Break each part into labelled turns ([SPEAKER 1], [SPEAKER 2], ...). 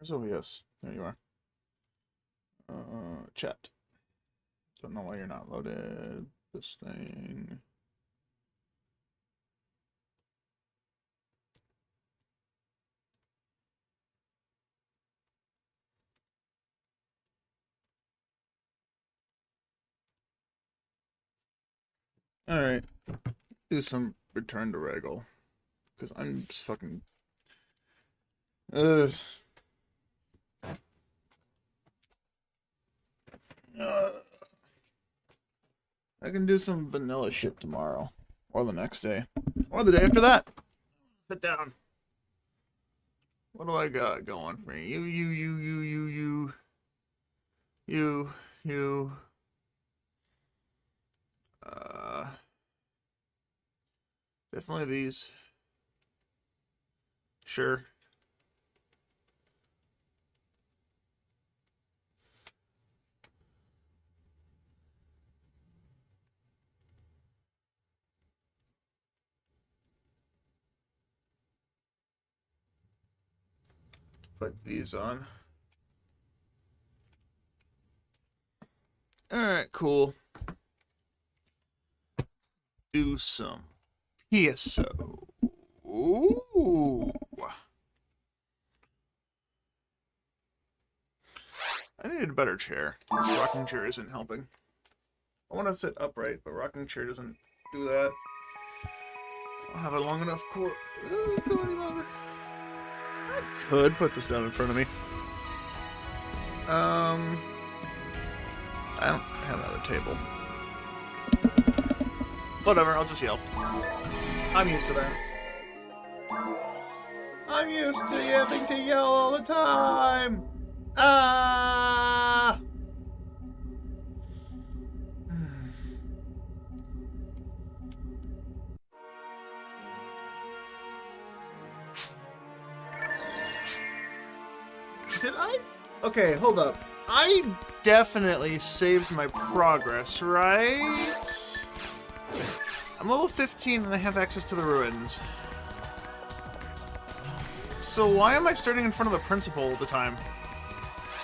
[SPEAKER 1] Where's OBS? There you are. Chat. Don't know why you're not loaded. This thing. Alright. Let's do some return to Ragol. Because I'm just fucking... I can do some vanilla shit tomorrow. Or the next day. Or the day after that. Sit down. What do I got going for me? You. Definitely these. Sure. Put these on. Alright, cool. Do some PSO. Ooh. I need a better chair. This rocking chair isn't helping. I want to sit upright, but rocking chair doesn't do that. I don't have a long enough cord. Doesn't go any longer. I could put this down in front of me. I don't have another table. Whatever, I'll just yell. I'm used to that. I'm used to having to yell all the time! Ah! Did I? Okay, hold up. I definitely saved my progress, right? I'm level 15 and I have access to the ruins. So why am I starting in front of the principal all the time?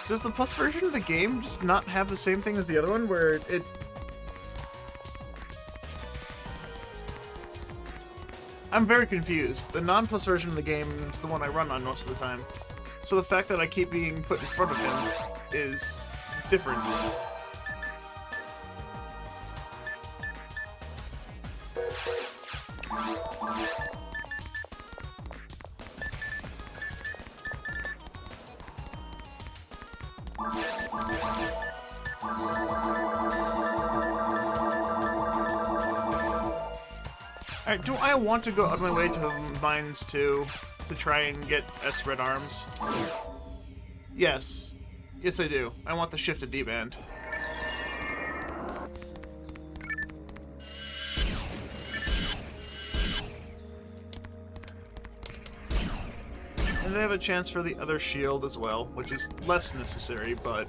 [SPEAKER 1] Does the plus version of the game just not have the same thing as the other one, where it... I'm very confused. The non-plus version of the game is the one I run on most of the time. So the fact that I keep being put in front of him is different. Alright, do I want to go out of my way to mines to try and get S-Red arms? Yes. Yes, I do. I want the shifted D-band. And I have a chance for the other shield as well, which is less necessary, but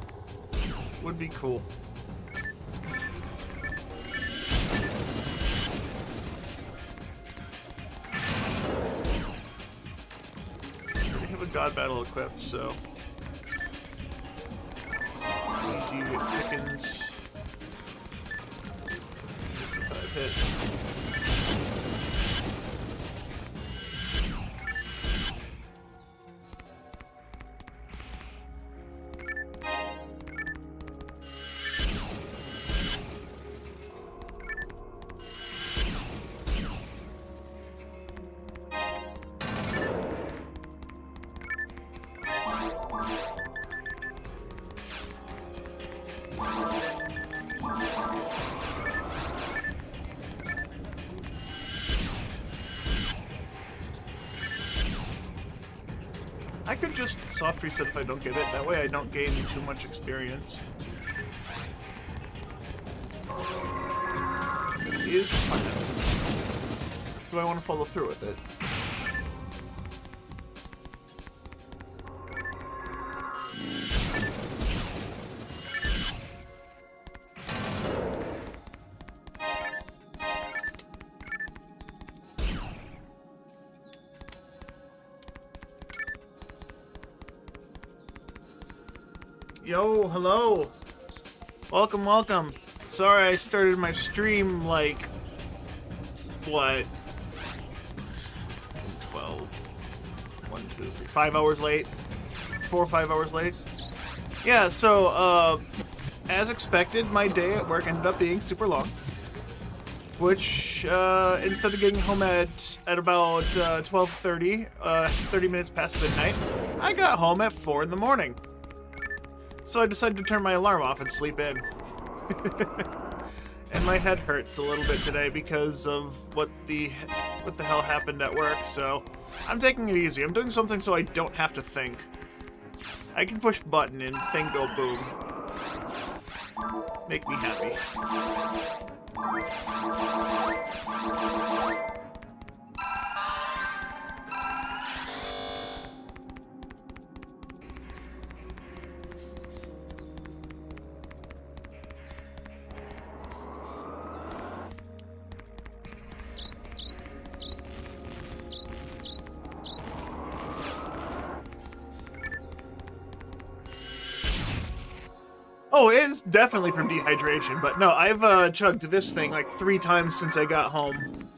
[SPEAKER 1] would be cool. God battle equipped, so easy with pickings. 55 hit. I could just soft reset if I don't get it. That way I don't gain too much experience. It is fun. Do I want to follow through with it? Yo, hello. Welcome, welcome. Sorry I started my stream like, what? 12, 1, 2, 3, 5 hours late. 4 or 5 hours late. Yeah, so, as expected, my day at work ended up being super long. Which, instead of getting home at about 12:30, 30 minutes past midnight, I got home at 4 in the morning. So I decided to turn my alarm off and sleep in. And my head hurts a little bit today because of what the hell happened at work, so I'm taking it easy. I'm doing something so I don't have to think. I can push button and thing go boom. Make me happy. Oh, it's definitely from dehydration, but no, I've chugged this thing like 3 times since I got home.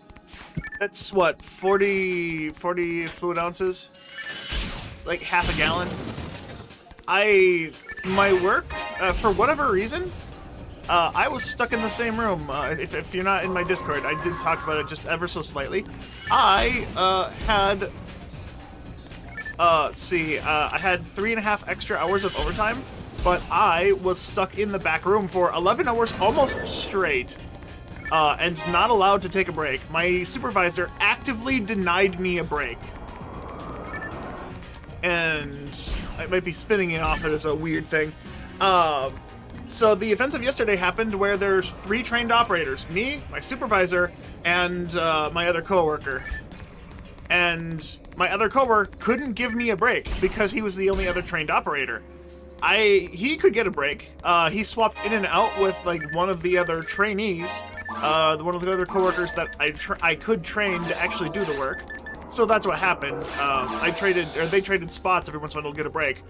[SPEAKER 1] That's what, 40 fluid ounces? Like half a gallon? My work, for whatever reason, I was stuck in the same room. If you're not in my Discord, I did talk about it just ever so slightly. I had, let's see, I had 3.5 extra hours of overtime. But I was stuck in the back room for 11 hours almost straight, and not allowed to take a break. My supervisor actively denied me a break. And I might be spinning it off as a weird thing. So the events of yesterday happened where there's 3 trained operators. Me, my supervisor, and my other coworker. And my other coworker couldn't give me a break because he was the only other trained operator. He could get a break. He swapped in and out with like one of the other trainees, one of the other coworkers that I could train to actually do the work. So that's what happened. They traded spots every once in a while to get a break.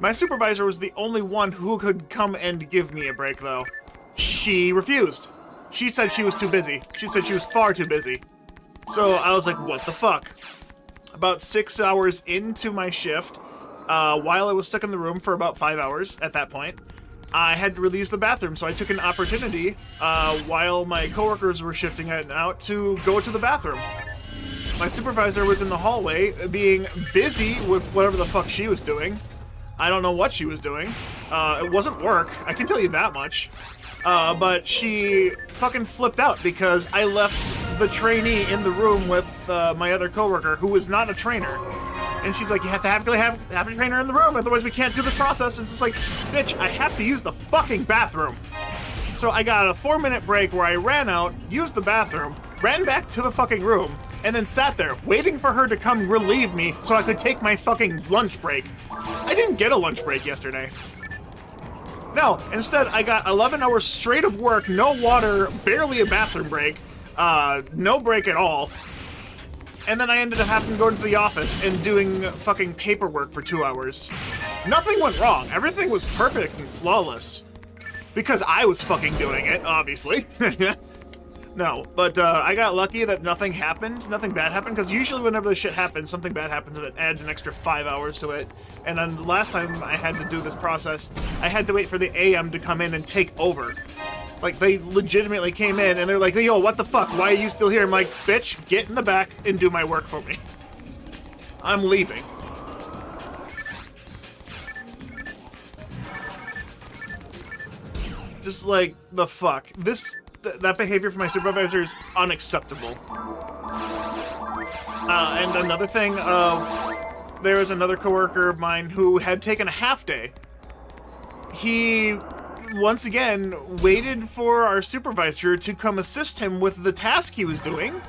[SPEAKER 1] My supervisor was the only one who could come and give me a break, though. She refused. She said she was too busy. She said she was far too busy. So I was like, what the fuck? About 6 hours into my shift, while I was stuck in the room for about 5 hours at that point, I had to release the bathroom, so I took an opportunity while my coworkers were shifting out to go to the bathroom. My supervisor was in the hallway being busy with whatever the fuck she was doing. I don't know what she was doing. It wasn't work, I can tell you that much. But she fucking flipped out because I left the trainee in the room with my other coworker who was not a trainer. And she's like, you have to have a trainer in the room, otherwise we can't do this process. And it's just like, bitch, I have to use the fucking bathroom. So I got a 4-minute break where I ran out, used the bathroom, ran back to the fucking room, and then sat there waiting for her to come relieve me so I could take my fucking lunch break. I didn't get a lunch break yesterday. No, instead I got 11 hours straight of work, no water, barely a bathroom break, no break at all. And then I ended up having to go into the office and doing fucking paperwork for 2 hours. Nothing went wrong. Everything was perfect and flawless. Because I was fucking doing it, obviously. No, but I got lucky that nothing happened, nothing bad happened, because usually whenever this shit happens, something bad happens and it adds an extra 5 hours to it. And then last time I had to do this process, I had to wait for the AM to come in and take over. Like, they legitimately came in and they're like, yo, what the fuck? Why are you still here? I'm like, bitch, get in the back and do my work for me. I'm leaving. Just like, the fuck. That behavior from my supervisor is unacceptable. And another thing, there was another coworker of mine who had taken a half day. He, once again, waited for our supervisor to come assist him with the task he was doing.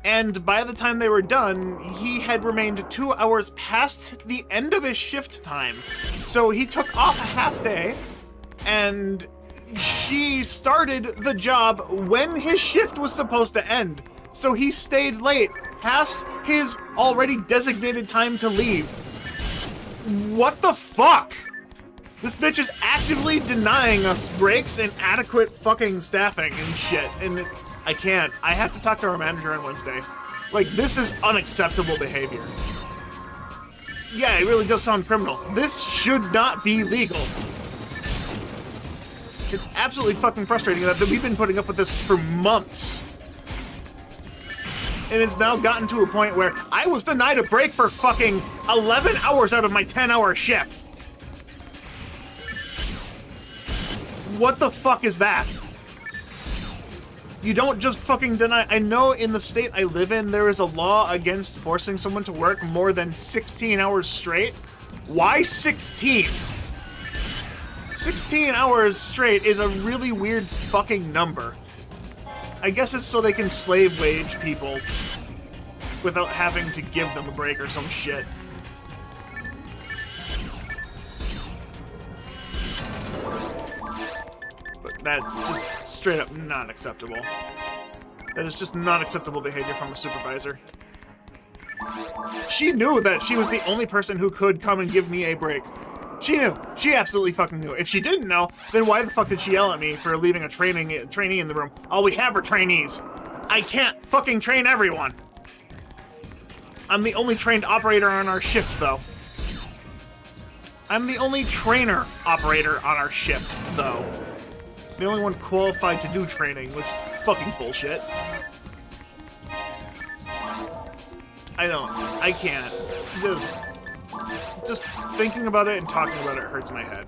[SPEAKER 1] And by the time they were done, he had remained 2 hours past the end of his shift time. So he took off a half day, and she started the job when his shift was supposed to end. So he stayed late, past his already designated time to leave. What the fuck? This bitch is actively denying us breaks and adequate fucking staffing and shit. And I can't. I have to talk to our manager on Wednesday. Like, this is unacceptable behavior. Yeah, it really does sound criminal. This should not be legal. It's absolutely fucking frustrating that we've been putting up with this for months. And it's now gotten to a point where I was denied a break for fucking 11 hours out of my 10-hour shift. What the fuck is that? You don't just fucking deny. I know in the state I live in, there is a law against forcing someone to work more than 16 hours straight. Why 16? 16 hours straight is a really weird fucking number. I guess it's so they can slave wage people without having to give them a break or some shit. But that's just straight up not acceptable. That is just not acceptable behavior from a supervisor. She knew that she was the only person who could come and give me a break. She knew. She absolutely fucking knew. If she didn't know, then why the fuck did she yell at me for leaving a trainee in the room? All we have are trainees. I can't fucking train everyone. I'm the only trained operator on our shift, though. I'm the only trainer operator on our shift, though. The only one qualified to do training, which is fucking bullshit. I can't. Just thinking about it and talking about it hurts my head.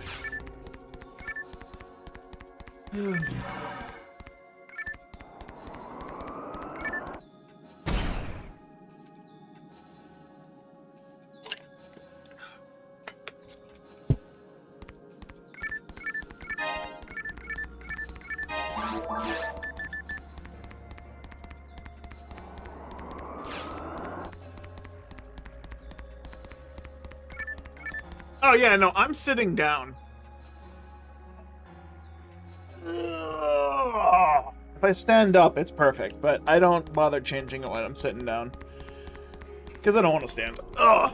[SPEAKER 1] Oh yeah, no, I'm sitting down. If I stand up, it's perfect, but I don't bother changing it when I'm sitting down. Because I don't want to stand up. Ugh.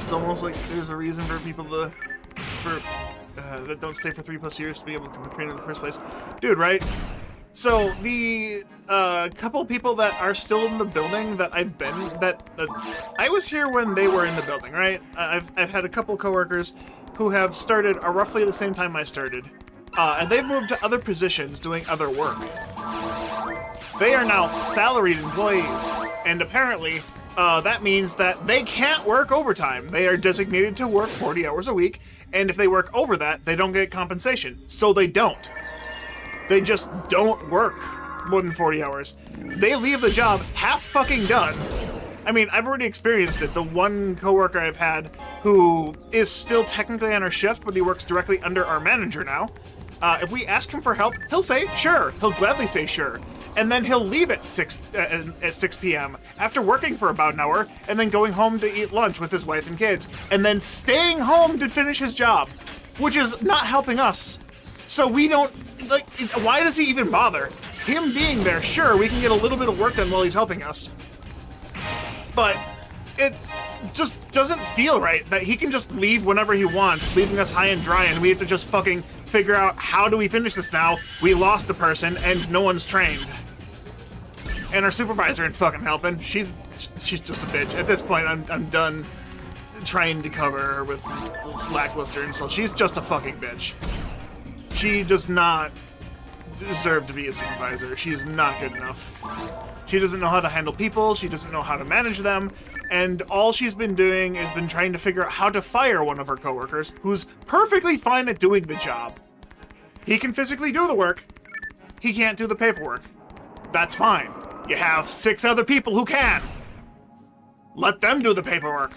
[SPEAKER 1] It's almost like there's a reason for people that don't stay for 3+ years to be able to become a trainer in the first place. Dude, right? So, the couple people that are still in the building that I've been, I was here when they were in the building, right? I've had a couple coworkers who have started roughly the same time I started. And they've moved to other positions doing other work. They are now salaried employees, and apparently, that means that they can't work overtime. They are designated to work 40 hours a week, and if they work over that, they don't get compensation. So they don't. They just don't work more than 40 hours. They leave the job half fucking done. I mean, I've already experienced it. The one coworker I've had who is still technically on our shift, but he works directly under our manager now. If we ask him for help, he'll say sure. He'll gladly say sure. And then he'll leave at 6 p.m. after working for about an hour and then going home to eat lunch with his wife and kids and then staying home to finish his job, which is not helping us. So we don't, like, why does he even bother? Him being there, sure, we can get a little bit of work done while he's helping us. But it just doesn't feel right that he can just leave whenever he wants, leaving us high and dry, and we have to just fucking figure out how do we finish this now? We lost a person and no one's trained. And our supervisor ain't fucking helping. She's just a bitch. At this point, I'm done trying to cover her with lackluster insult. She's just a fucking bitch. She does not deserve to be a supervisor. She is not good enough. She doesn't know how to handle people. She doesn't know how to manage them. And all she's been doing is been trying to figure out how to fire one of her coworkers who's perfectly fine at doing the job. He can physically do the work. He can't do the paperwork. That's fine. You have 6 other people who can. Let them do the paperwork.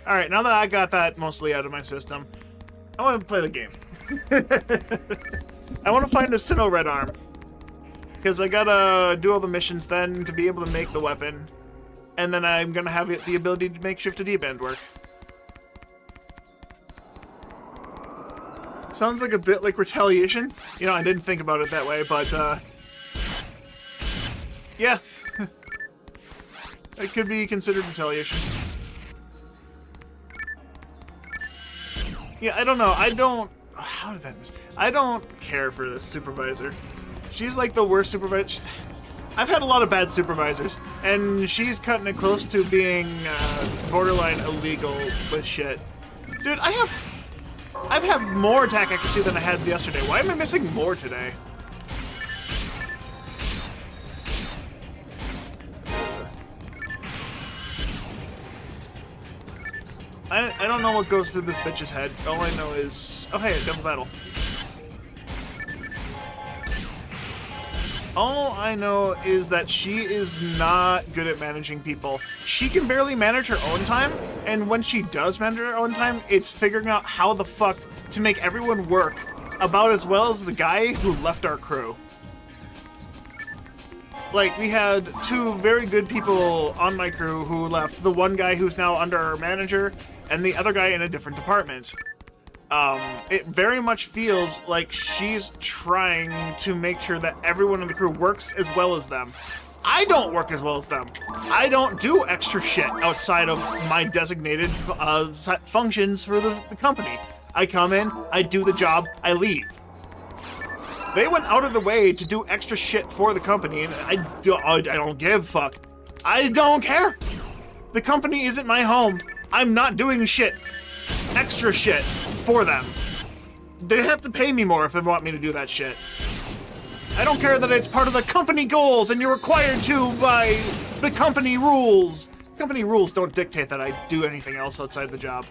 [SPEAKER 1] Alright, now that I got that mostly out of my system, I want to play the game. I want to find a Sinnoh Red Arm. Because I gotta do all the missions then to be able to make the weapon. And then I'm gonna have the ability to make Shifted E-Band work. Sounds like a bit like retaliation. You know, I didn't think about it that way, but, yeah. It could be considered retaliation. Yeah, I don't know. How did that miss? I don't care for this supervisor. She's like the worst supervisor. I've had a lot of bad supervisors, and she's cutting it close to being borderline illegal with shit. Dude, I've had more attack accuracy than I had yesterday. Why am I missing more today? I don't know what goes through this bitch's head. All I know is... Oh, hey, double battle. All I know is that she is not good at managing people. She can barely manage her own time, and when she does manage her own time, it's figuring out how the fuck to make everyone work about as well as the guy who left our crew. Like, we had two very good people on my crew who left. The one guy who's now under our manager, and the other guy in a different department. It very much feels like she's trying to make sure that everyone in the crew works as well as them. I don't work as well as them. I don't do extra shit outside of my designated functions for the company. I come in, I do the job, I leave. They went out of the way to do extra shit for the company, and I don't give a fuck. I don't care. The company isn't my home. I'm not doing shit, extra shit, for them. They have to pay me more if they want me to do that shit. I don't care that it's part of the company goals and you're required to by the company rules. Company rules don't dictate that I do anything else outside the job.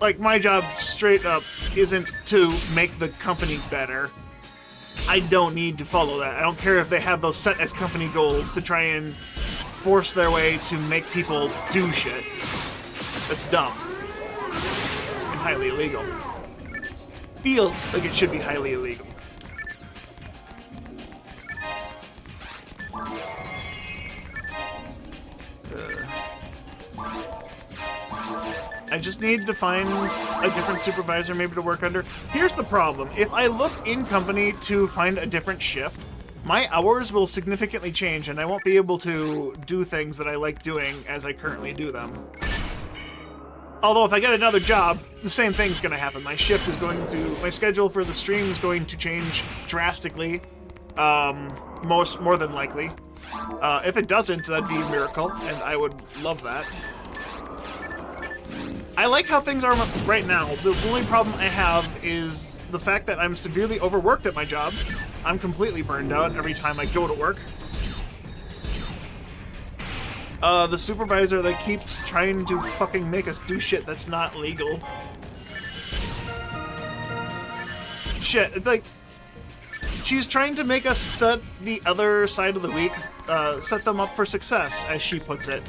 [SPEAKER 1] Like, my job straight up isn't to make the company better. I don't need to follow that. I don't care if they have those set as company goals to try and force their way to make people do shit. That's dumb. And highly illegal. Feels like it should be highly illegal. I just need to find a different supervisor maybe to work under. Here's the problem. If I look in company to find a different shift, my hours will significantly change and I won't be able to do things that I like doing as I currently do them. Although if I get another job, the same thing's going to happen. My schedule for the stream is going to change drastically, more than likely. If it doesn't, that'd be a miracle, and I would love that. I like how things are right now. The only problem I have is the fact that I'm severely overworked at my job. I'm completely burned out every time I go to work. The supervisor that keeps trying to fucking make us do shit that's not legal. Shit, it's like... She's trying to make us set the other side of the week, set them up for success, as she puts it.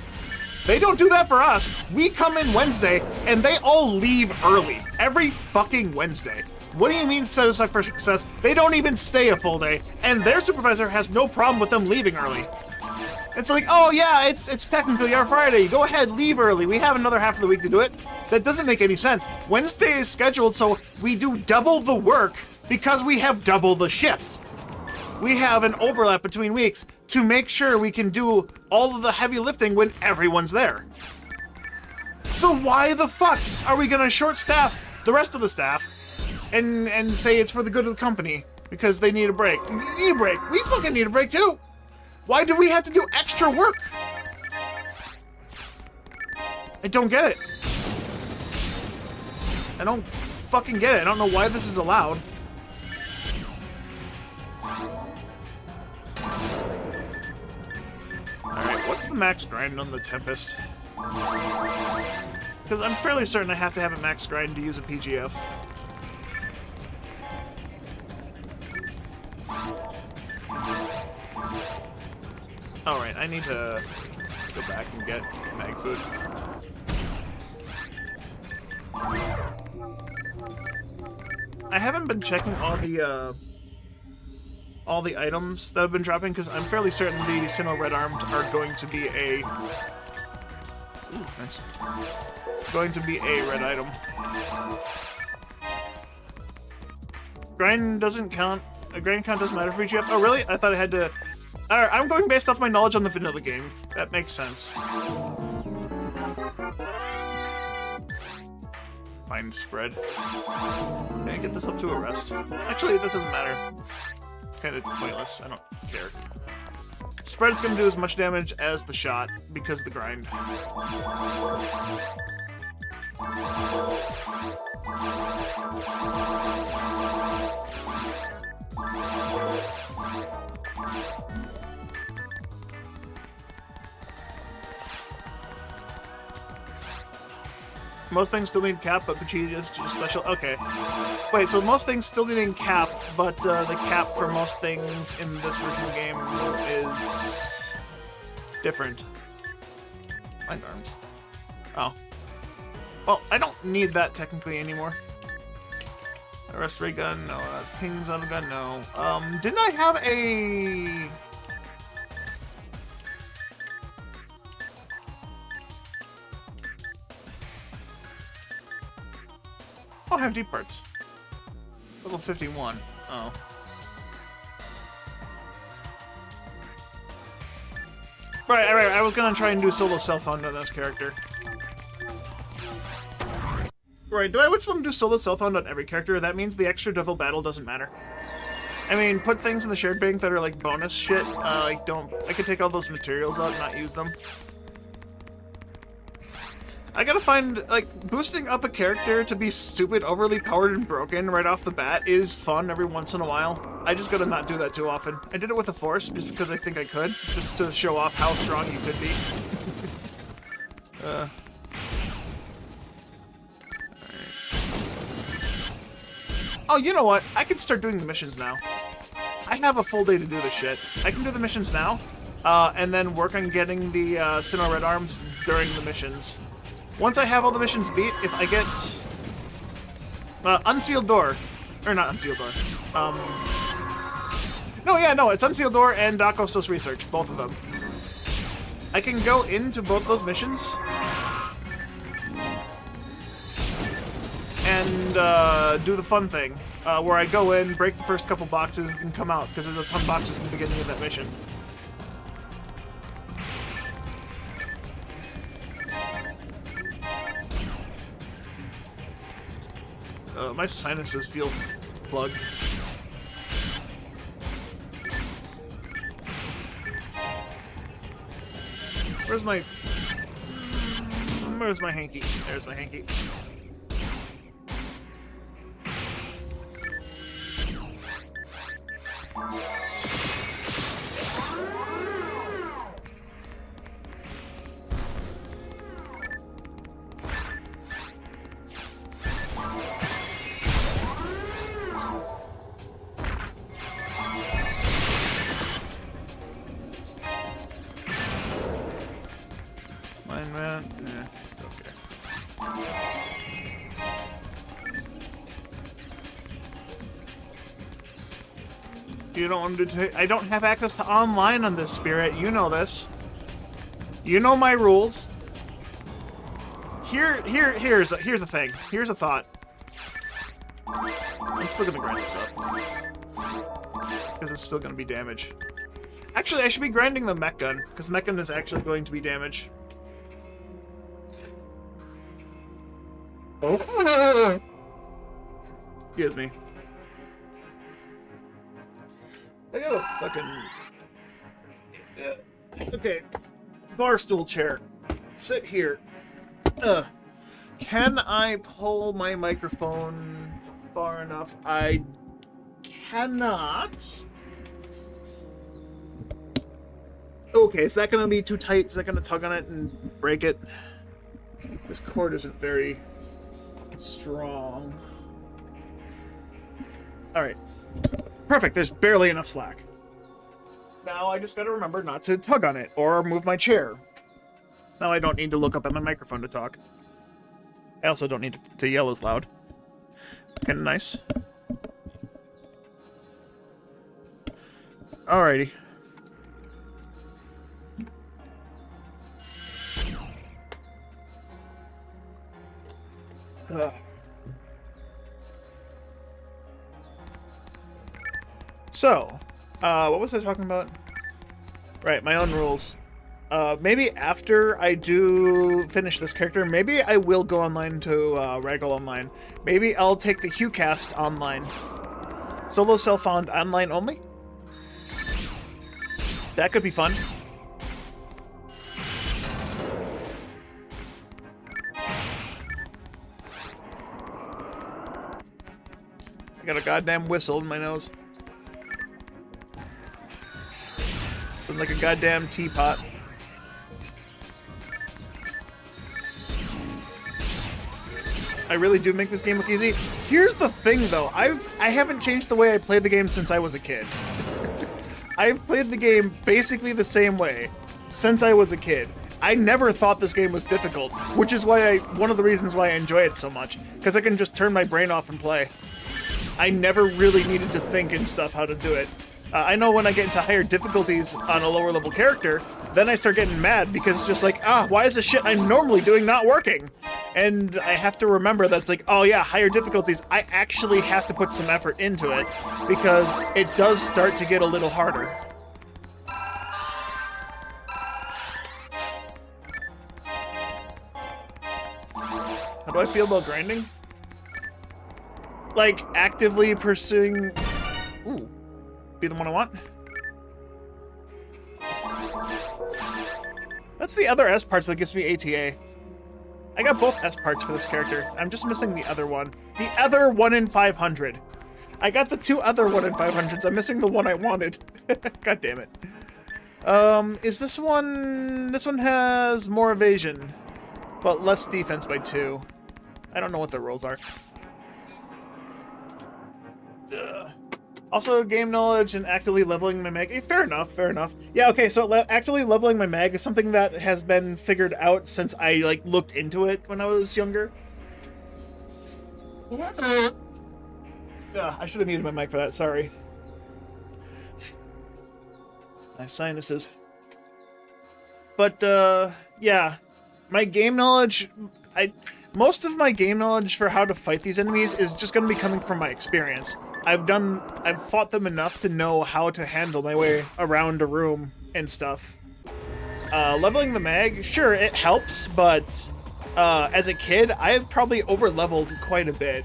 [SPEAKER 1] They don't do that for us. We come in Wednesday, and they all leave early. Every fucking Wednesday. What do you mean set us up for success? They don't even stay a full day, and their supervisor has no problem with them leaving early. It's like, oh yeah, it's technically our Friday. Go ahead, leave early. We have another half of the week to do it. That doesn't make any sense. Wednesday is scheduled so we do double the work because we have double the shift. We have an overlap between weeks to make sure we can do all of the heavy lifting when everyone's there. So why the fuck are we gonna short staff the rest of the staff and say it's for the good of the company because they need a break? We need a break. We fucking need a break too. Why do we have to do extra work? I don't get it. I don't fucking get it. I don't know why this is allowed. Alright, what's the max grind on the Tempest? Because I'm fairly certain I have to have a max grind to use a PGF. Alright, I need to go back and get mag food. I haven't been checking all the items that have been dropping because I'm fairly certain the Sinnoh Red Armed are going to be a... Ooh, nice. Going to be a red item. grind doesn't count. A grind count doesn't matter for EGF. Oh, really? I thought I had to... Alright, I'm going based off my knowledge on the vanilla game. That makes sense. Find spread. Can I get this up to a rest? Actually, that doesn't matter. It's kind of pointless. I don't care. Spread's gonna do as much damage as the shot because of the grind. Most things still need cap, but Pachita just special. Okay. Wait, so most things still needing cap, but the cap for most things in this version of the game is different. Mind arms. Oh. Well, I don't need that technically anymore. Arrest ray gun, no. King's on the gun, no. Didn't I have a... Oh, I have deep parts. Level 51. Oh. Right. I was gonna try and do solo self-found on this character. Right, do I just want to do solo self-found on every character? That means the extra devil battle doesn't matter. I mean, put things in the shared bank that are like bonus shit. Like, don't... I could take all those materials out and not use them. I gotta find, like, boosting up a character to be stupid, overly powered, and broken right off the bat is fun every once in a while. I just gotta not do that too often. I did it with the Force just because I think I could, just to show off how strong you could be. Alright. Oh, you know what? I can start doing the missions now. I have a full day to do this shit. I can do the missions now, and then work on getting the Sinnoh Red Arms during the missions. Once I have all the missions beat, if I get Unsealed Door, or not Unsealed Door, no, it's Unsealed Door and Kostos Research, both of them. I can go into both those missions and do the fun thing, where I go in, break the first couple boxes, and come out, because there's a ton of boxes in the beginning of that mission. My sinuses feel plugged. Where's my hanky? There's my hanky. You don't want to I don't have access to online on this, Spirit. You know this. You know my rules. Here's a thing. Here's a thought. I'm still gonna grind this up. Because it's still gonna be damage. Actually, I should be grinding the mech gun, because mech gun is actually going to be damage. Oh. Excuse me. I got a fucking... Okay. Bar stool chair. Sit here. Can I pull my microphone far enough? I cannot. Okay, is that gonna be too tight? Is that gonna tug on it and break it? This cord isn't very strong. Alright. Perfect, there's barely enough slack. Now I just gotta remember not to tug on it or move my chair. Now I don't need to look up at my microphone to talk. I also don't need to yell as loud. Kinda nice. Alrighty. So, what was I talking about? Right, my own rules. Maybe after I do finish this character, maybe I will go online to Ragol Online. Maybe I'll take the HughCast online. Solo self-found online only? That could be fun. I got a goddamn whistle in my nose. Sounds like a goddamn teapot. I really do make this game look easy. Here's the thing, though. I haven't changed the way I play the game since I was a kid. I've played the game basically the same way since I was a kid. I never thought this game was difficult, which is why one of the reasons why I enjoy it so much, because I can just turn my brain off and play. I never really needed to think and stuff how to do it. I know when I get into higher difficulties on a lower level character, then I start getting mad because it's just like, why is the shit I'm normally doing not working? And I have to remember that it's like, oh yeah, higher difficulties, I actually have to put some effort into it because it does start to get a little harder. How do I feel about grinding? Like, actively pursuing... Ooh. Be the one I want? That's the other S parts that gives me ATA. I got both S parts for this character. I'm just missing the other one. The other 1 in 500. I got the 2 other 1 in 500s. I'm missing the one I wanted. God damn it. Is this one... This one has more evasion, but less defense by 2. I don't know what the rules are. Ugh. Also, game knowledge and actively leveling my mag. Fair enough, fair enough. Yeah, okay, so actively leveling my mag is something that has been figured out since I, like, looked into it when I was younger. I should have muted my mic for that, sorry. My sinuses. But, yeah. My game knowledge... Most of my game knowledge for how to fight these enemies is just going to be coming from my experience. I've fought them enough to know how to handle my way around a room and stuff. Leveling the mag, sure, it helps, but as a kid, I've probably over-leveled quite a bit.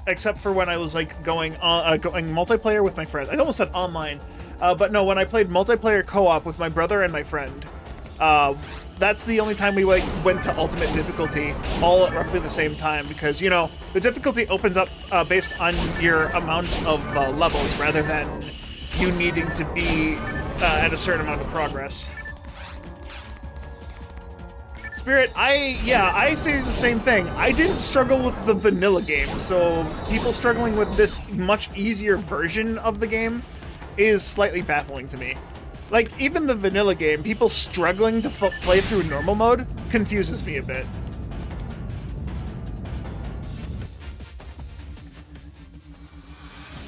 [SPEAKER 1] Except for when I was like going multiplayer with my friends. I almost said online, but no, when I played multiplayer co-op with my brother and my friend. That's the only time we like went to ultimate difficulty all at roughly the same time because, you know, the difficulty opens up based on your amount of levels rather than you needing to be at a certain amount of progress. Spirit, I say the same thing. I didn't struggle with the vanilla game, so people struggling with this much easier version of the game is slightly baffling to me. Like, even the vanilla game, people struggling to play through normal mode confuses me a bit.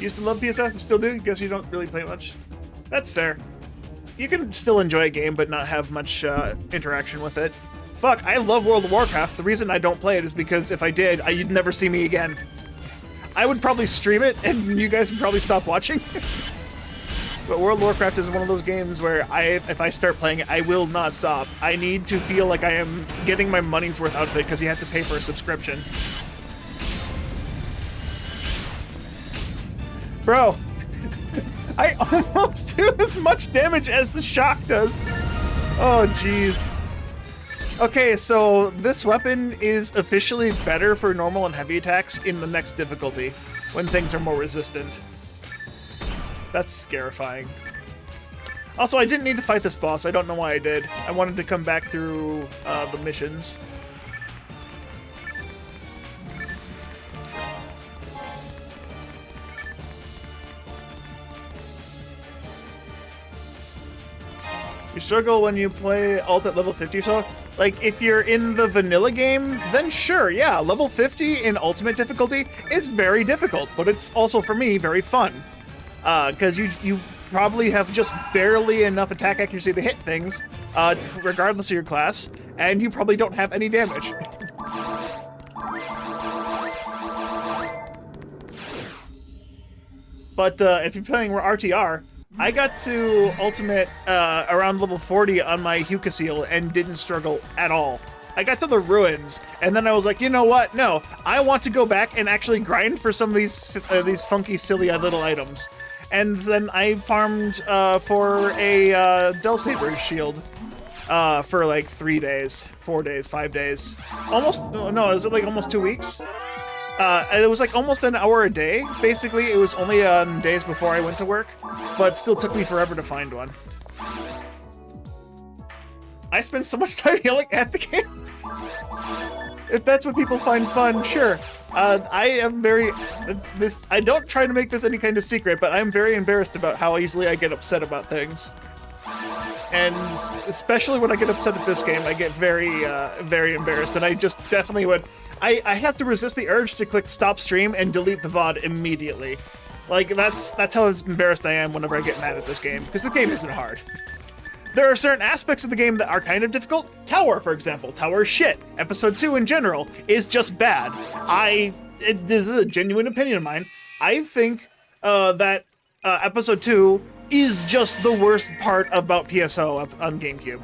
[SPEAKER 1] Used to love PSO? You still do? Guess you don't really play much? That's fair. You can still enjoy a game, but not have much interaction with it. Fuck, I love World of Warcraft. The reason I don't play it is because if I did, you'd never see me again. I would probably stream it, and you guys would probably stop watching. But World of Warcraft is one of those games where if I start playing it, I will not stop. I need to feel like I am getting my money's worth out of it because you have to pay for a subscription. Bro, I almost do as much damage as the shock does. Oh, jeez. Okay, so this weapon is officially better for normal and heavy attacks in the next difficulty, when things are more resistant. That's scarifying. Also, I didn't need to fight this boss. I don't know why I did. I wanted to come back through the missions. You struggle when you play alt at level 50 or so? Like, if you're in the vanilla game, then sure, yeah, level 50 in ultimate difficulty is very difficult, but it's also, for me, very fun. Because you probably have just barely enough attack accuracy to hit things, regardless of your class, and you probably don't have any damage. But if you're playing RTR, I got to ultimate around level 40 on my Hucasil and didn't struggle at all. I got to the ruins, and then I was like, you know what? No, I want to go back and actually grind for some of these funky, silly little items. And then I farmed for a Del Saber shield for like 3 days, 4 days, 5 days. Almost, no, was it like almost 2 weeks? It was like almost an hour a day, basically. It was only on days before I went to work, but it still took me forever to find one. I spend so much time yelling at the game. If that's what people find fun, sure. I am very... I don't try to make this any kind of secret, but I'm very embarrassed about how easily I get upset about things. And especially when I get upset at this game, I get very, very embarrassed, and I just definitely would... I have to resist the urge to click stop stream and delete the VOD immediately. Like, that's how embarrassed I am whenever I get mad at this game, because the game isn't hard. There are certain aspects of the game that are kind of difficult. Tower, for example. Tower is shit. Episode 2 in general is just bad. This is a genuine opinion of mine. I think that Episode 2 is just the worst part about PSO on Gamecube.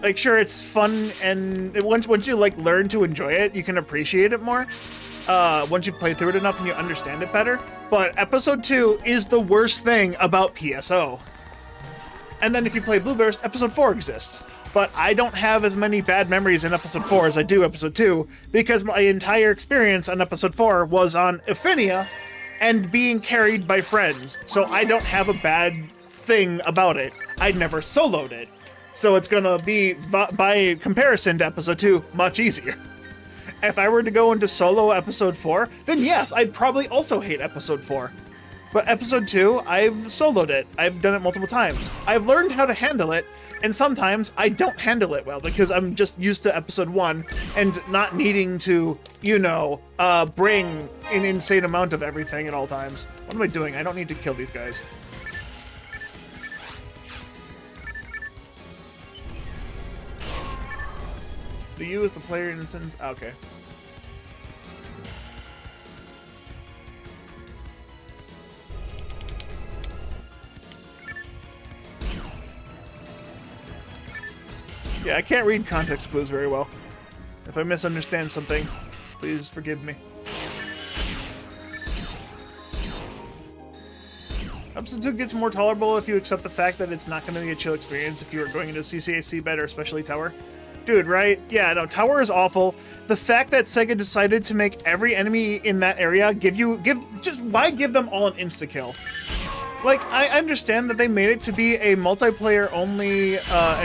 [SPEAKER 1] Like, sure, it's fun, and once you like learn to enjoy it, you can appreciate it more. Once you play through it enough and you understand it better. But Episode 2 is the worst thing about PSO. And then if you play Blue Burst, Episode 4 exists. But I don't have as many bad memories in Episode 4 as I do Episode 2, because my entire experience on Episode 4 was on Ephinia and being carried by friends. So I don't have a bad thing about it. I never soloed it. So it's gonna be, by comparison to Episode 2, much easier. If I were to go into solo Episode 4, then yes, I'd probably also hate Episode 4. But Episode 2, I've soloed it. I've done it multiple times. I've learned how to handle it, and sometimes I don't handle it well because I'm just used to Episode 1 and not needing to, you know, bring an insane amount of everything at all times. What am I doing? I don't need to kill these guys. The U is the player instance. Okay. Yeah, I can't read context clues very well. If I misunderstand something, please forgive me. Episode 2 gets more tolerable if you accept the fact that it's not going to be a chill experience if you are going into CCAC bed or especially Tower. Dude, right? Yeah, no, Tower is awful. The fact that Sega decided to make every enemy in that area why give them all an insta-kill? Like, I understand that they made it to be a multiplayer-only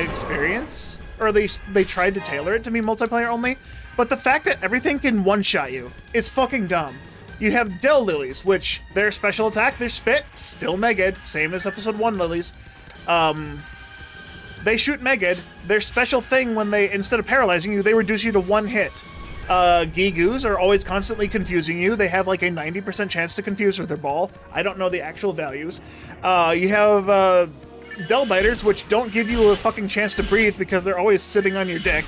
[SPEAKER 1] experience, or they tried to tailor it to be multiplayer only, but the fact that everything can one-shot you is fucking dumb. You have Del Lilies, which their special attack, their spit, still Megid, same as Episode 1 Lilies. They shoot Megid. Their special thing when they, instead of paralyzing you, they reduce you to 1 hit. Gigus are always constantly confusing you. They have like a 90% chance to confuse with their ball. I don't know the actual values. You have Del Biters, which don't give you a fucking chance to breathe because they're always sitting on your dick.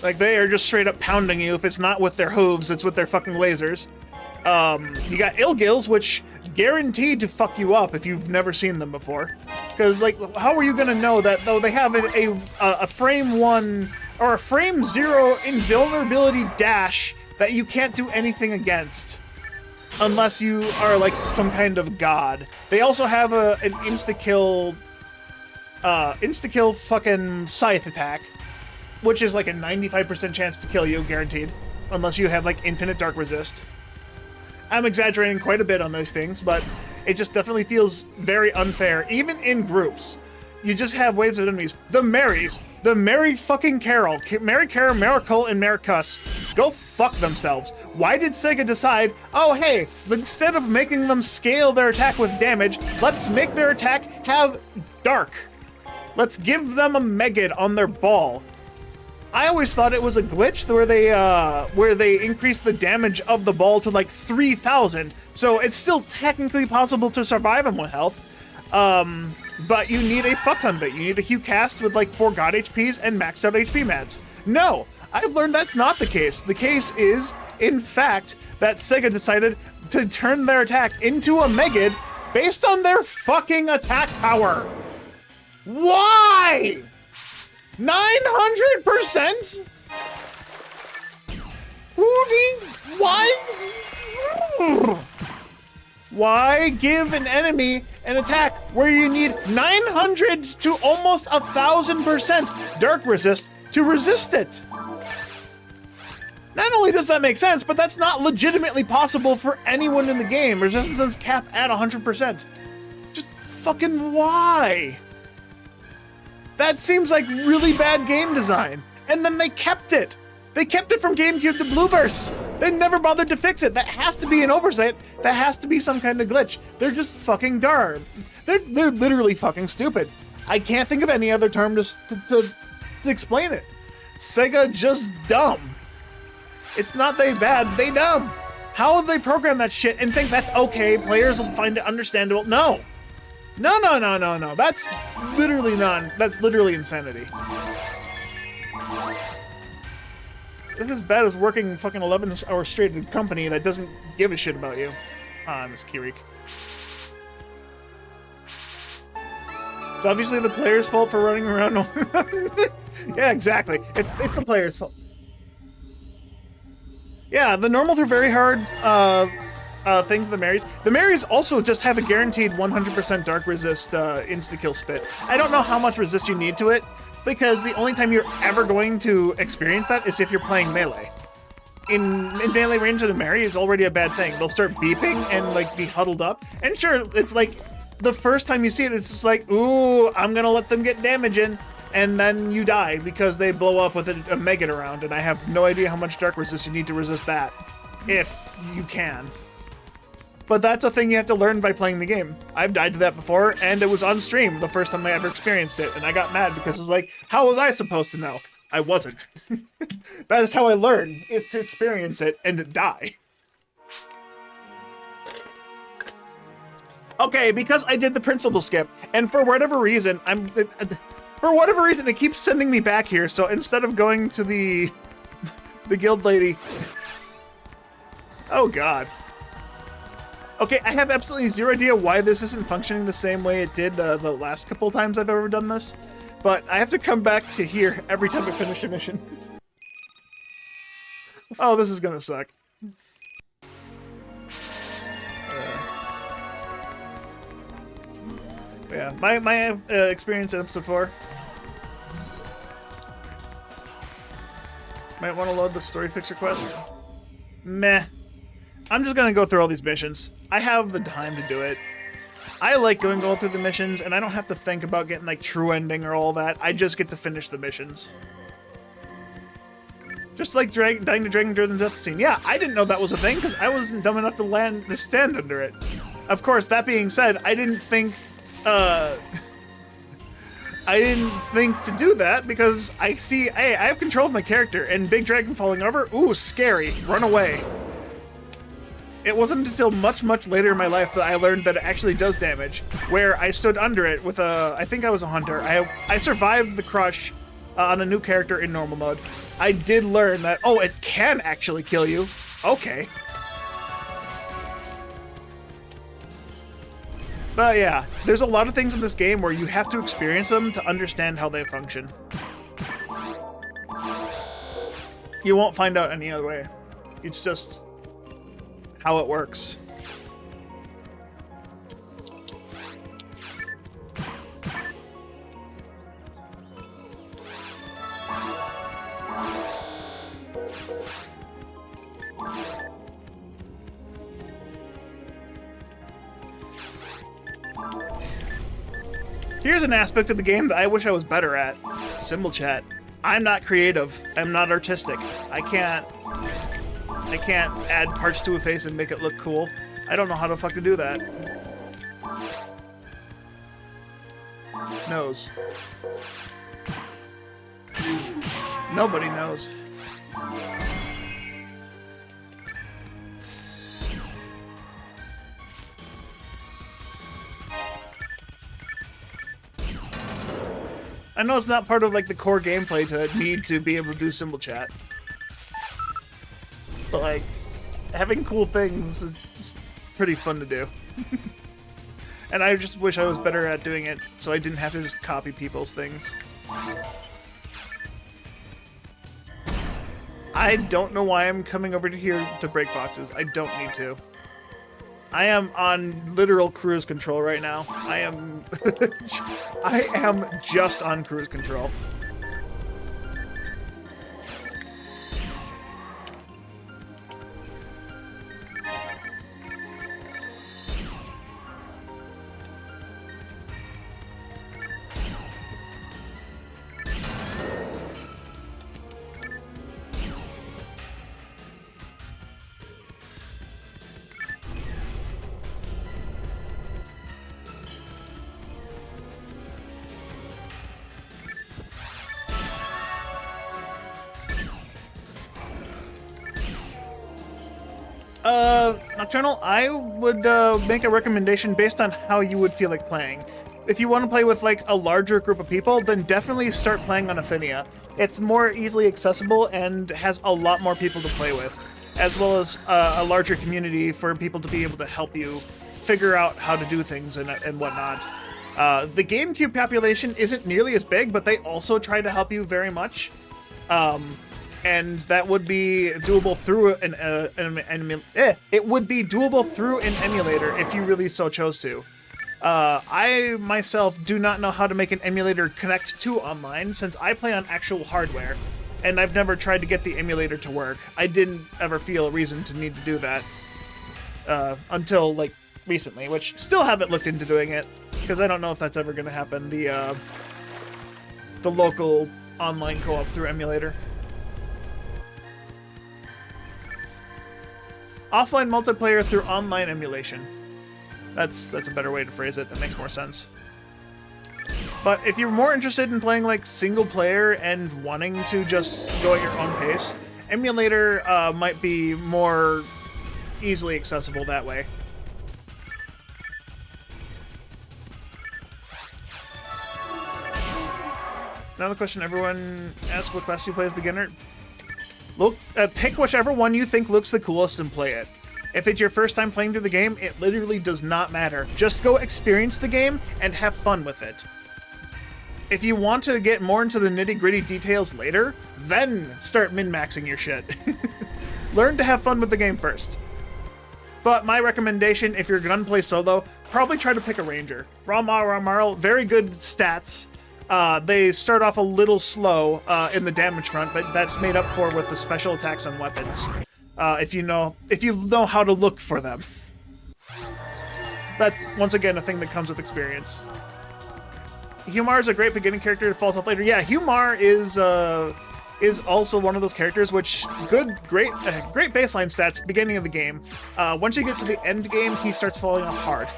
[SPEAKER 1] Like, they are just straight up pounding you. If it's not with their hooves, it's with their fucking lasers. You got Ilgils, which guaranteed to fuck you up if you've never seen them before. Because, like, how are you gonna know that, though they have a frame 1 or a frame 0 invulnerability dash that you can't do anything against? Unless you are, like, some kind of god. They also have an insta-kill fucking scythe attack, which is like a 95% chance to kill you, guaranteed. Unless you have, like, infinite dark resist. I'm exaggerating quite a bit on those things, but it just definitely feels very unfair. Even in groups, you just have waves of enemies. The Marys, the Mary fucking Carol, Mary Carol, Miracle, and Maricus, go fuck themselves. Why did Sega decide, oh hey, instead of making them scale their attack with damage, let's make their attack have dark. Let's give them a Megid on their ball. I always thought it was a glitch where they increased the damage of the ball to like 3,000, so it's still technically possible to survive them with health. But you need a fuck ton of it. You need a Hugh cast with like 4 god HPs and maxed out HP mats. No, I've learned that's not the case. The case is, in fact, that Sega decided to turn their attack into a Megid based on their fucking attack power. Why? 900%? Why give an enemy an attack where you need 900 to almost 1,000% dark resist to resist it? Not only does that make sense, but that's not legitimately possible for anyone in the game. Resistance cap at 100%. Just fucking why? That seems like really bad game design. And then they kept it. They kept it from Gamecube to Blue Burst. They never bothered to fix it. That has to be an oversight. That has to be some kind of glitch. They're just fucking dumb. They're literally fucking stupid. I can't think of any other term to explain it. Sega just dumb. It's not they bad, they dumb. How would they program that shit and think that's okay, players will find it understandable? No. No. That's literally insanity. This is as bad as working fucking 11 hours straight in a company that doesn't give a shit about you. Ah, Miss Kirik. It's obviously the player's fault for running around. Yeah, exactly. It's the player's fault. Yeah, the normal through very hard things, the Marys. The Marys also just have a guaranteed 100% dark resist insta-kill spit. I don't know how much resist you need to it, because the only time you're ever going to experience that is if you're playing melee. In melee range of the Mary is already a bad thing. They'll start beeping and like be huddled up. And sure, it's like the first time you see it, it's just like, ooh, I'm gonna let them get damage in. And then you die because they blow up with a Megid around, and I have no idea how much dark resist you need to resist that, if you can. But that's a thing you have to learn by playing the game. I've died to that before, and it was on stream the first time I ever experienced it, and I got mad because it was like, how was I supposed to know? I wasn't. That is how I learn, is to experience it and die. Okay, because I did the principal skip, and for whatever reason, it keeps sending me back here, so instead of going to the guild lady... Oh god. Okay, I have absolutely zero idea why this isn't functioning the same way it did the last couple times I've ever done this, but I have to come back to here every time I finish a mission. Oh, this is gonna suck. Yeah, my experience in episode 4. Might want to load the story fixer quest. Meh. I'm just gonna go through all these missions. I have the time to do it. I like going through the missions, and I don't have to think about getting like true ending or all that. I just get to finish the missions. Just like dying to Dragon during the death scene. Yeah, I didn't know that was a thing because I wasn't dumb enough to stand under it. Of course, that being said, I didn't think to do that because I see, hey, I have control of my character, and big dragon falling over, ooh, scary, run away. It wasn't until much, much later in my life that I learned that it actually does damage, where I stood under it with I think I was a hunter. I survived the crush on a new character in normal mode. I did learn that, oh, it can actually kill you. Okay. But yeah, there's a lot of things in this game where you have to experience them to understand how they function. You won't find out any other way. It's just how it works. Here's an aspect of the game that I wish I was better at. Symbol chat. I'm not creative. I'm not artistic. I can't add parts to a face and make it look cool. I don't know how the fuck to do that. Knows. Nobody knows. I know it's not part of like the core gameplay to need to be able to do symbol chat. but like having cool things is pretty fun to do. And I just wish I was better at doing it so I didn't have to just copy people's things. I don't know why I'm coming over to here to break boxes. I don't need to. I am on literal cruise control right now. I am I am just on cruise control. Nocturnal, I would make a recommendation based on how you would feel like playing. If you want to play with like a larger group of people, then definitely start playing on Affinia. It's more easily accessible and has a lot more people to play with, as well as a larger community for people to be able to help you figure out how to do things and whatnot. The Gamecube population isn't nearly as big, but they also try to help you very much. And that would be doable through it would be doable through an emulator if you really so chose to. I myself do not know how to make an emulator connect to online since I play on actual hardware, and I've never tried to get the emulator to work. I didn't ever feel a reason to need to do that until like recently, which still haven't looked into doing it because I don't know if that's ever going to happen. The local online co-op through emulator. Offline multiplayer through online emulation. That's a better way to phrase it. That makes more sense. But if you're more interested in playing like single player and wanting to just go at your own pace, emulator might be more easily accessible that way. Another question everyone asks, what class do you play as beginner? Look, pick whichever one you think looks the coolest and play it. If it's your first time playing through the game, it literally does not matter. Just go experience the game and have fun with it. If you want to get more into the nitty-gritty details later, then start min-maxing your shit. Learn to have fun with the game first. But my recommendation, if you're gonna play solo, probably try to pick a ranger. Romhack, very good stats. They start off a little slow in the damage front, but that's made up for with the special attacks on weapons. If you know how to look for them. That's once again a thing that comes with experience. Humar is a great beginning character that falls off later. Yeah, Humar is also one of those characters which great baseline stats beginning of the game. Once you get to the end game, he starts falling off hard.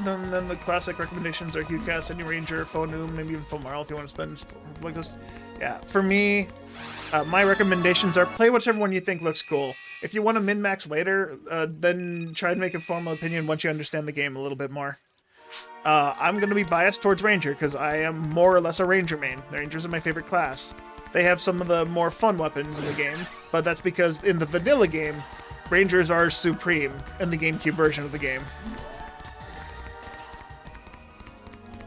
[SPEAKER 1] And then the classic recommendations are Hughcast, any Ranger, Phonum, maybe even Fomarl if you want to spend like this. Yeah, for me, my recommendations are play whichever one you think looks cool. If you want to min-max later, then try to make a formal opinion once you understand the game a little bit more. I'm going to be biased towards Ranger because I am more or less a Ranger main. Rangers are my favorite class. They have some of the more fun weapons in the game, but that's because in the vanilla game, Rangers are supreme in the GameCube version of the game.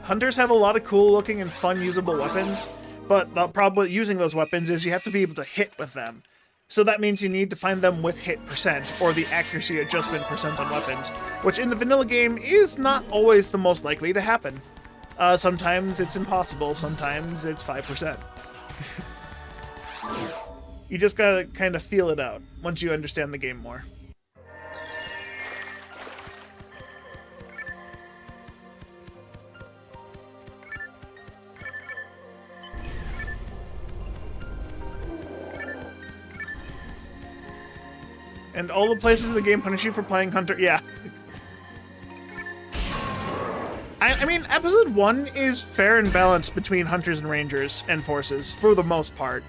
[SPEAKER 1] Hunters have a lot of cool looking and fun usable weapons, but the problem with using those weapons is you have to be able to hit with them. So that means you need to find them with hit percent, or the accuracy adjustment percent on weapons, which in the vanilla game is not always the most likely to happen. Sometimes it's impossible, sometimes it's 5%. You just gotta kind of feel it out once you understand the game more. And all the places in the game punish you for playing Hunter. Yeah. I mean, Episode 1 is fair and balanced between Hunters and Rangers and Forces, for the most part.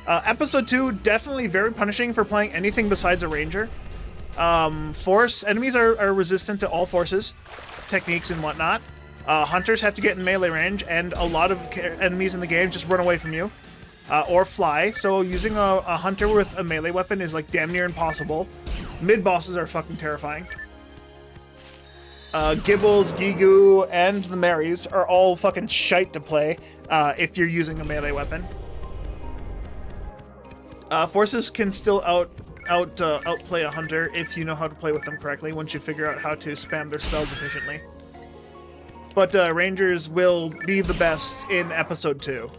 [SPEAKER 1] Episode 2, definitely very punishing for playing anything besides a ranger. Force enemies are resistant to all forces, techniques and whatnot. Hunters have to get in melee range, and a lot of enemies in the game just run away from you. Or fly, so using a hunter with a melee weapon is like damn near impossible. Mid-bosses are fucking terrifying. Gibbles, Gigu, and the Marys are all fucking shite to play if you're using a melee weapon. Forces can still outplay a hunter if you know how to play with them correctly, once you figure out how to spam their spells efficiently. But Rangers will be the best in Episode 2.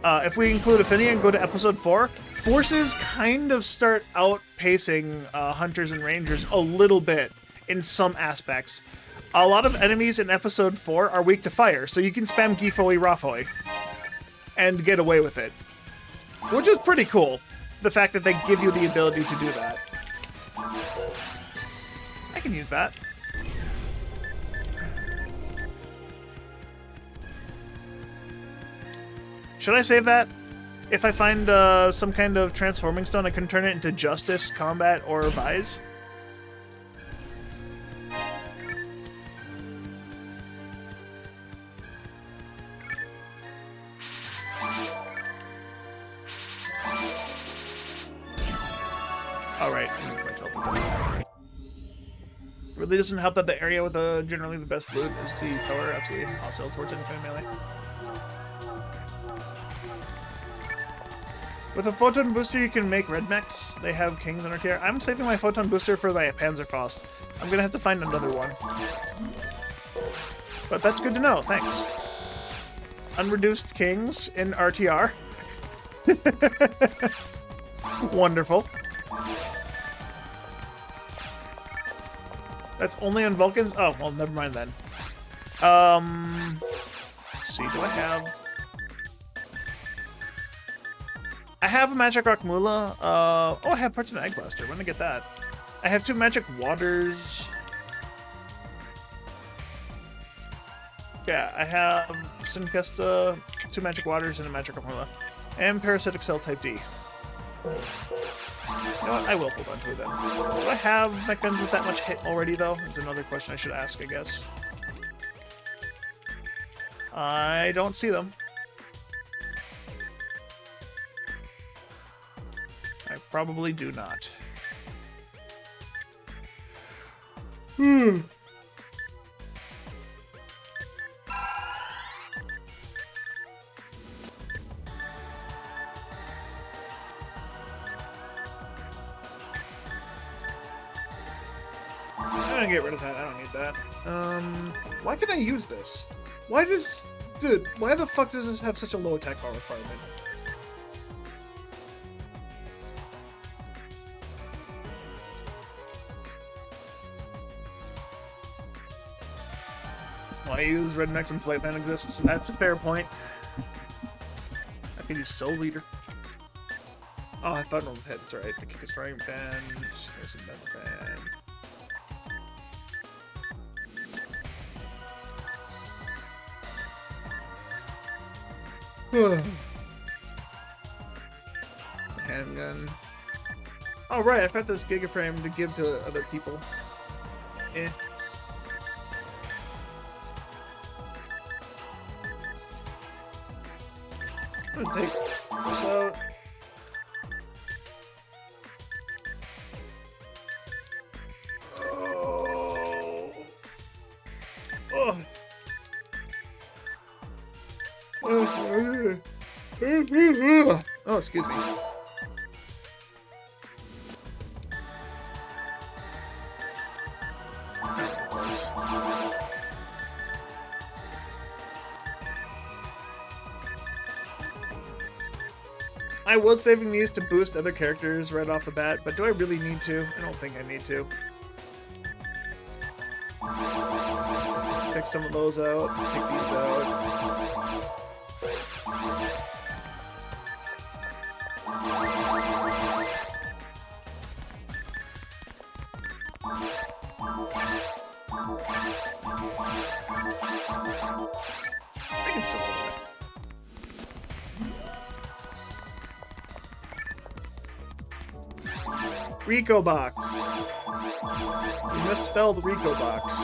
[SPEAKER 1] If we include Affinity and go to Episode 4, Forces kind of start outpacing Hunters and Rangers a little bit in some aspects. A lot of enemies in Episode 4 are weak to fire, so you can spam Gifoi Rafoi and get away with it. Which is pretty cool, the fact that they give you the ability to do that. I can use that. Should I save that? If I find some kind of transforming stone, I can turn it into Justice, Combat, or Vise. Alright. Really doesn't help that the area with generally the best loot is the tower, absolutely hostile towards infinite melee. With a photon booster, you can make red mechs. They have kings in our tier. I'm saving my photon booster for my Panzerfaust. I'm gonna have to find another one. But that's good to know, thanks. Unreduced kings in RTR. Wonderful. That's only on Vulcans? Oh, well, never mind then. Let's see, do I have a Magic Rock Moolah. Oh, I have Parts of an Egg Blaster. When did I get that? I have 2 Magic Waters. Yeah, I have Sinkesta, 2 Magic Waters, and a Magic Rock Moolah. And Parasitic Cell Type D. You know what? I will hold on to it then. Do I have mech guns with that much hit already, though? That's another question I should ask, I guess. I don't see them. I probably do not. Hmm. I'm gonna get rid of that. I don't need that. Why can I use this? Why does... Dude, why the fuck does this have such a low attack power requirement? Why use Red Mech when Flightman exists? That's a fair point. I could use Soul Leader. Oh, I thought Normal Head. That's alright. The kick is frying pan. There's another fan. Handgun. Oh, right. I've got this Gigaframe to give to other people. Eh. I'm gonna take this out. Oh. Oh, excuse me. I was saving these to boost other characters right off the bat, but do I really need to? I don't think I need to. Pick some of those out, take these out. I can still hold it. Rico box. You misspelled Rico box.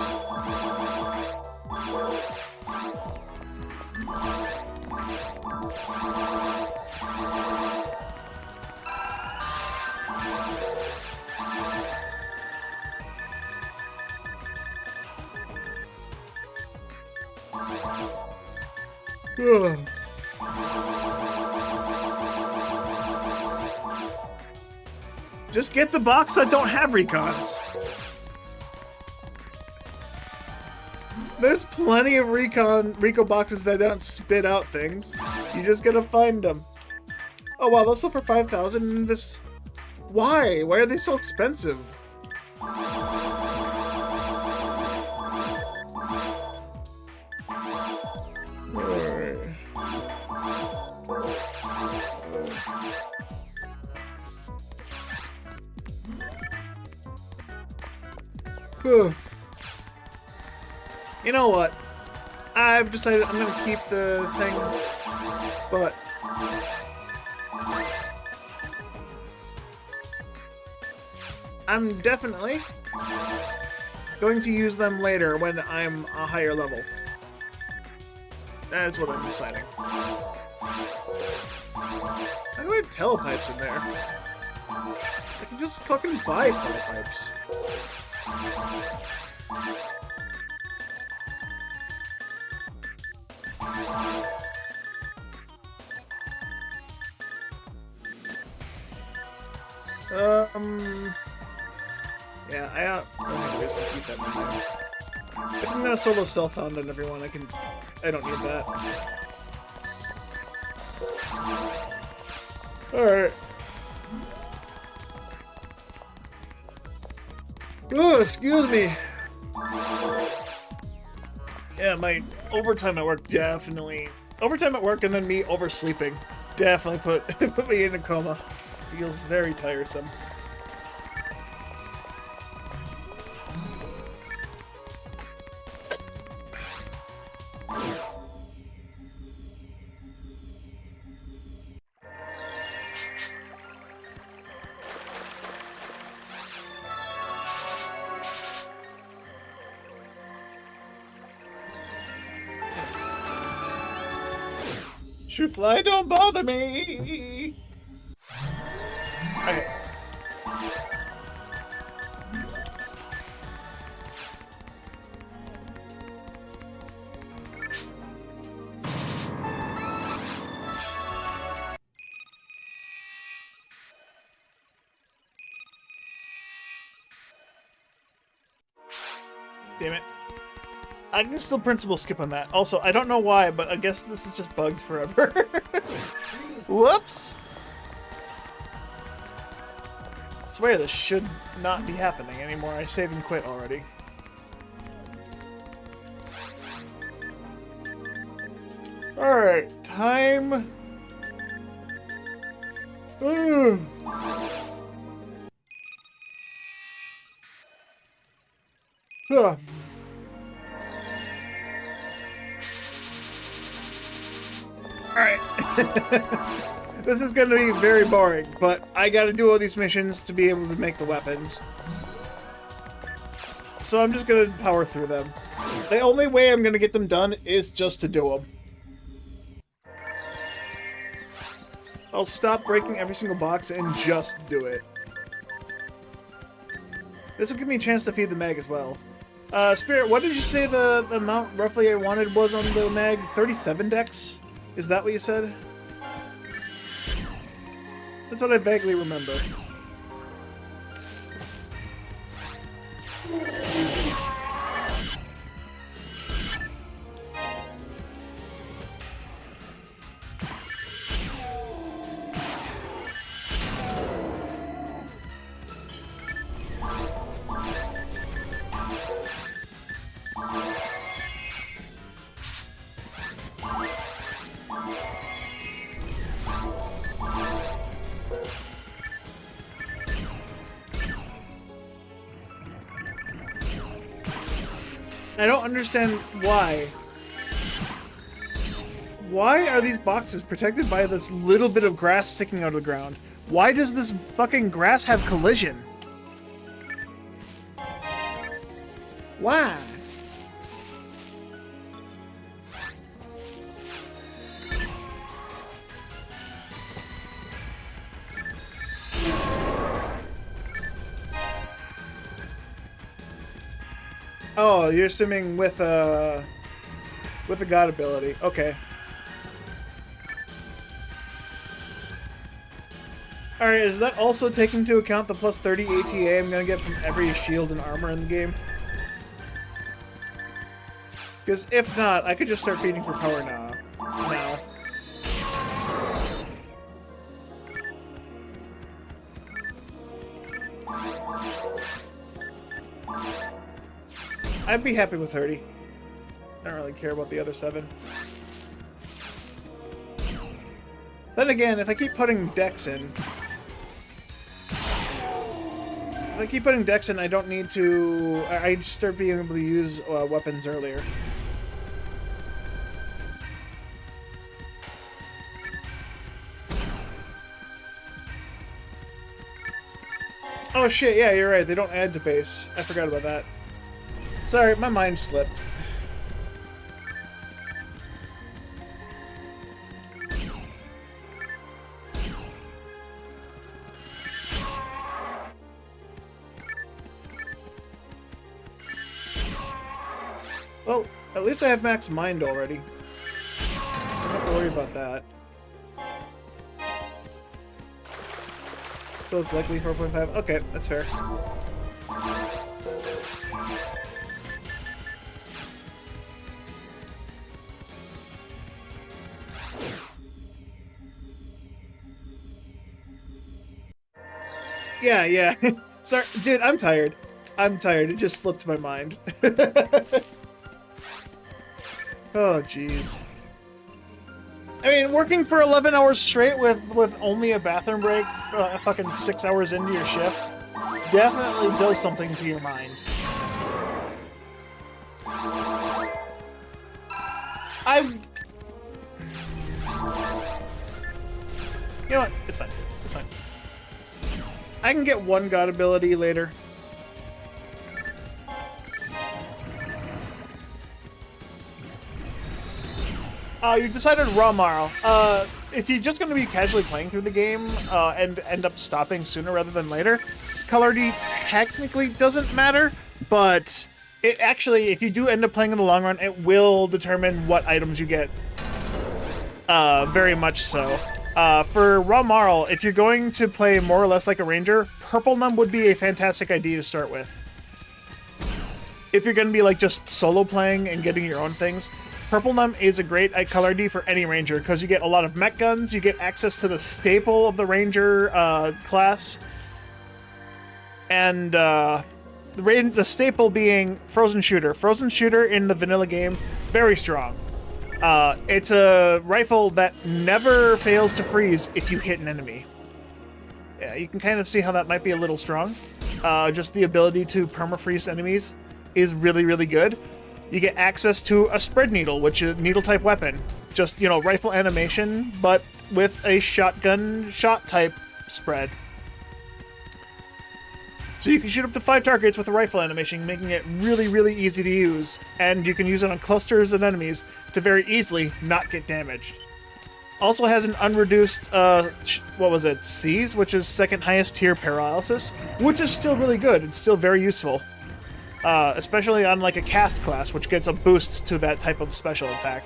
[SPEAKER 1] Just get the box that don't have recons. There's plenty of Rico boxes that don't spit out things. You just gotta find them. Oh wow, those sell for 5,000. This, why? Why are they so expensive? You know what? I've decided I'm gonna keep the thing, but I'm definitely going to use them later when I'm a higher level. That's what I'm deciding. How do I have telepipes in there? I can just fucking buy telepipes. Yeah, I keep that in mind. If I'm gonna solo self-found on everyone, I don't need that. Alright. Oh, excuse me. Yeah, my overtime at work definitely... Overtime at work and then me oversleeping definitely put me in a coma. Feels very tiresome. Shoot fly, don't bother me! Okay. Damn it. I can still principal skip on that. Also, I don't know why, but I guess this is just bugged forever. Whoops! I swear this should not be happening anymore. I save and quit already. Alright, time... Ugh. Ugh. Alright. This is gonna be very boring, but I gotta do all these missions to be able to make the weapons. So I'm just gonna power through them. The only way I'm gonna get them done is just to do them. I'll stop breaking every single box and just do it. This will give me a chance to feed the mag as well. Spirit, what did you say the amount roughly I wanted was on the mag? 37 decks? Is that what you said? That's what I vaguely remember. I don't understand why. Why are these boxes protected by this little bit of grass sticking out of the ground? Why does this fucking grass have collision? Why? Oh, you're assuming with a god ability. Okay. Alright, is that also taking into account the plus 30 ATA I'm gonna get from every shield and armor in the game? Because if not, I could just start feeding for power now. I'd be happy with 30. I don't really care about the other 7. Then again, if I keep putting Dex in... I don't need to... I start being able to use weapons earlier. Oh shit, yeah, you're right. They don't add to base. I forgot about that. Sorry, my mind slipped. Well, at least I have max mind already. I don't have to worry about that. So it's likely 4.5. Okay, that's fair. Yeah. Sorry, dude, I'm tired. It just slipped my mind. Oh, jeez. I mean, working for 11 hours straight with only a bathroom break fucking 6 hours into your shift definitely does something to your mind. You know what? It's fine. It's fine. I can get one god ability later. You decided Romhack. If you're just going to be casually playing through the game and end up stopping sooner rather than later, color D technically doesn't matter, but it actually, if you do end up playing in the long run, it will determine what items you get. Very much so. For Romhack, if you're going to play more or less like a ranger, Purple Numb would be a fantastic idea to start with. If you're going to be like just solo playing and getting your own things, Purple Numb is a great color D for any ranger because you get a lot of mech guns, you get access to the staple of the ranger class, and the staple being Frozen Shooter. Frozen Shooter in the vanilla game, very strong. It's a rifle that never fails to freeze if you hit an enemy. Yeah, you can kind of see how that might be a little strong. Just the ability to perma-freeze enemies is really, really good. You get access to a spread needle, which is a needle-type weapon. Just, you know, rifle animation, but with a shotgun shot-type spread. So you can shoot up to 5 targets with a rifle animation, making it really, really easy to use. And you can use it on clusters of enemies to very easily not get damaged. Also has an unreduced, Seize, which is second highest tier paralysis, which is still really good. It's still very useful. Especially on like a cast class, which gets a boost to that type of special attack.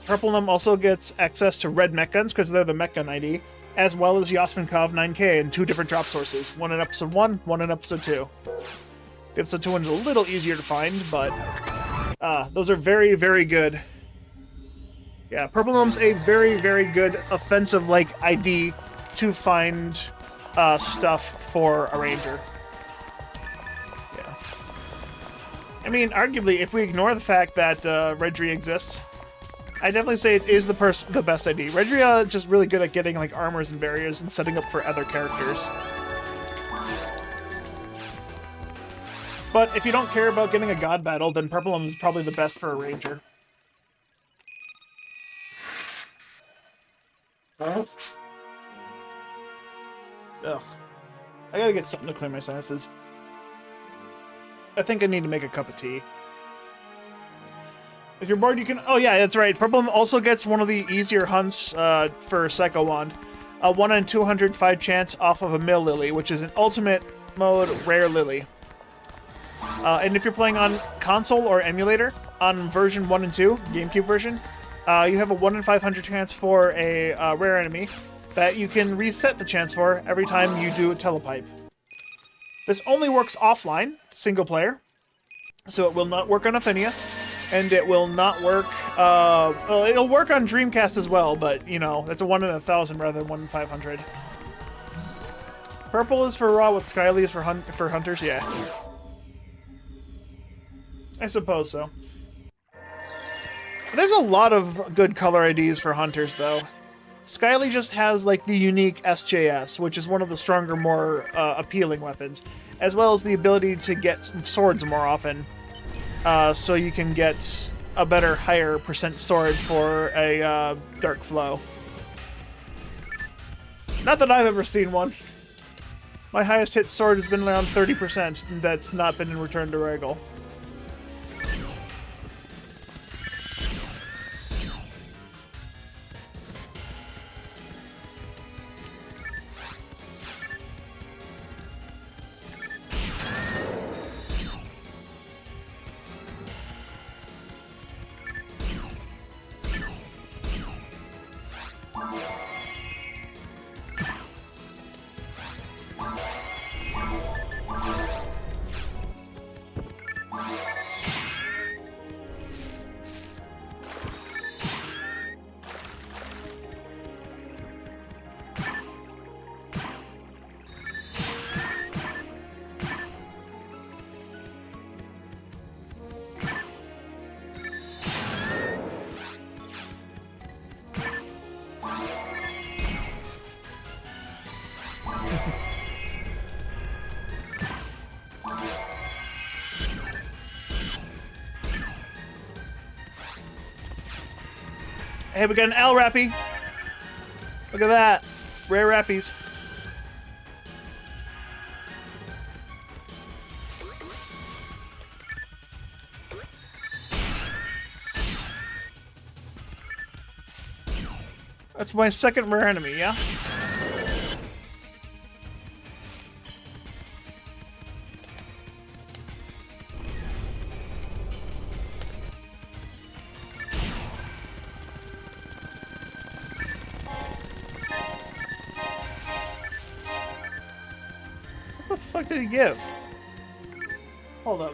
[SPEAKER 1] Purple Numb also gets access to red mech guns because they're the mech gun ID, as well as Yasminkov 9K in 2 different drop sources. One in episode 1, one in episode 2. The episode 2 one's a little easier to find, but those are very, very good. Yeah, Purple Numb's a very, very good offensive-like ID to find stuff for a ranger. Yeah. I mean, arguably, if we ignore the fact that Redry exists, I definitely say it is the best ID. Redry just really good at getting like armors and barriers and setting up for other characters. But if you don't care about getting a god battle, then Purple Numb is probably the best for a ranger. Ugh. I gotta get something to clear my sinuses. I think I need to make a cup of tea. If you're bored, you can... Oh, yeah, that's right. Purple also gets one of the easier hunts for Psycho Wand. A 1 in 205 chance off of a Mill Lily, which is an ultimate mode rare lily. And if you're playing on console or emulator, on version 1 and 2, Gamecube version, you have a 1 in 500 chance for a rare enemy that you can reset the chance for every time you do a telepipe. This only works offline, single player, so it will not work on Affinia, and it will not work, well, it'll work on Dreamcast as well, but, you know, it's a 1 in 1,000 rather than 1 in 500. Purple is for raw, with Skyly is for hunters, yeah. I suppose so. There's a lot of good color IDs for hunters, though. Skyly just has, like, the unique SJS, which is one of the stronger, more appealing weapons, as well as the ability to get swords more often, so you can get a better, higher percent sword for a Dark Flow. Not that I've ever seen one. My highest hit sword has been around 30%, and that's not been in return to Ragol. Hey, we got an L Rappy. Look at that. Rare Rappies. That's my second rare enemy, yeah? What the fuck did he give? Hold up.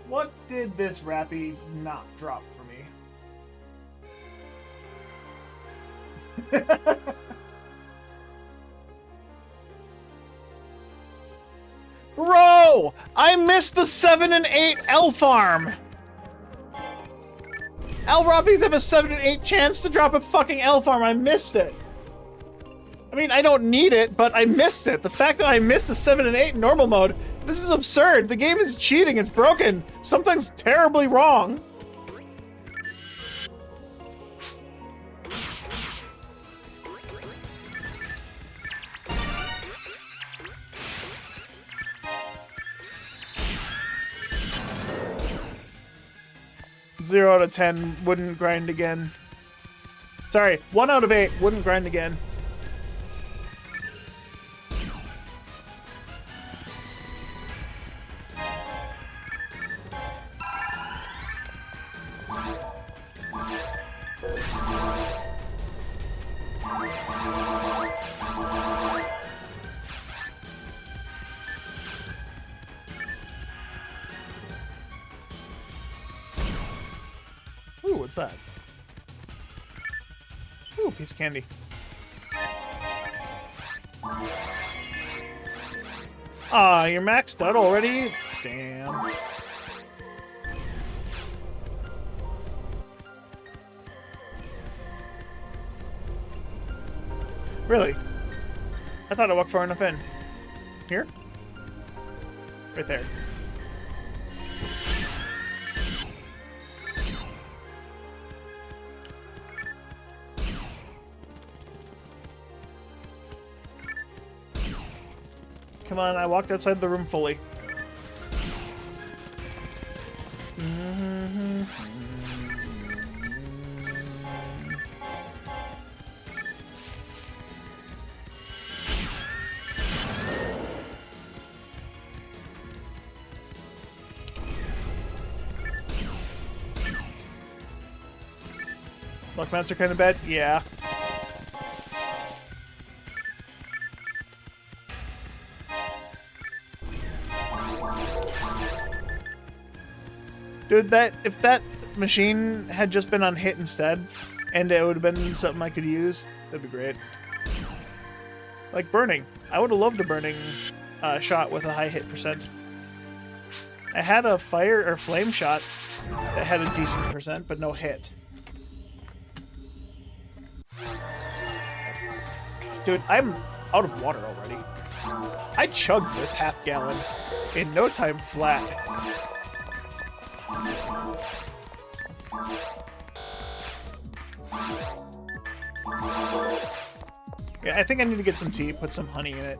[SPEAKER 1] What did this Rappy not drop for me? Bro! I missed the 7 and 8 L farm! L Rappies have a 7 and 8 chance to drop a fucking L farm. I missed it. I mean, I don't need it, but I missed it. The fact that I missed the 7 and 8 in normal mode, this is absurd. The game is cheating. It's broken. Something's terribly wrong. Zero out of 10, wouldn't grind again. Sorry, 1 out of 8, wouldn't grind again. Ooh, what's that? Ooh, piece of candy. Ah, you're maxed out already? Damn. Really? I thought I walked far enough in. Here? Right there. come on. I walked outside the room fully. Luck mounts are kind of bad? Yeah. Dude, if that machine had just been on hit instead, and it would have been something I could use, that'd be great. Like burning. I would have loved a burning shot with a high hit percent. I had a fire or flame shot that had a decent percent, but no hit. Dude, I'm out of water already. I chugged this half gallon in no time flat. Yeah, I think I need to get some tea, put some honey in it.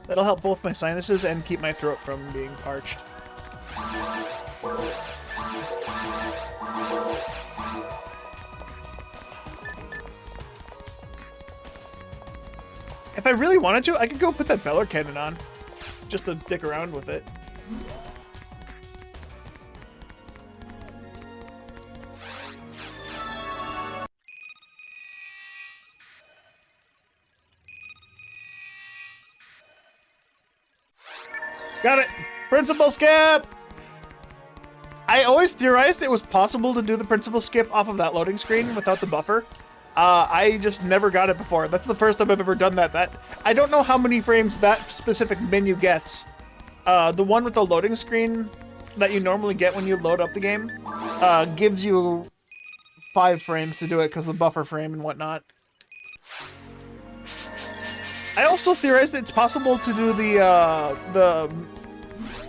[SPEAKER 1] That'll help both my sinuses and keep my throat from being parched. If I really wanted to, I could go put that Beller cannon on. Just to dick around with it. Got it! Principal skip! I always theorized it was possible to do the principal skip off of that loading screen without the buffer. I just never got it before. That's the first time I've ever done that. I don't know how many frames that specific menu gets. The one with the loading screen that you normally get when you load up the game gives you 5 frames to do it because of the buffer frame and whatnot. I also theorized it's possible to do the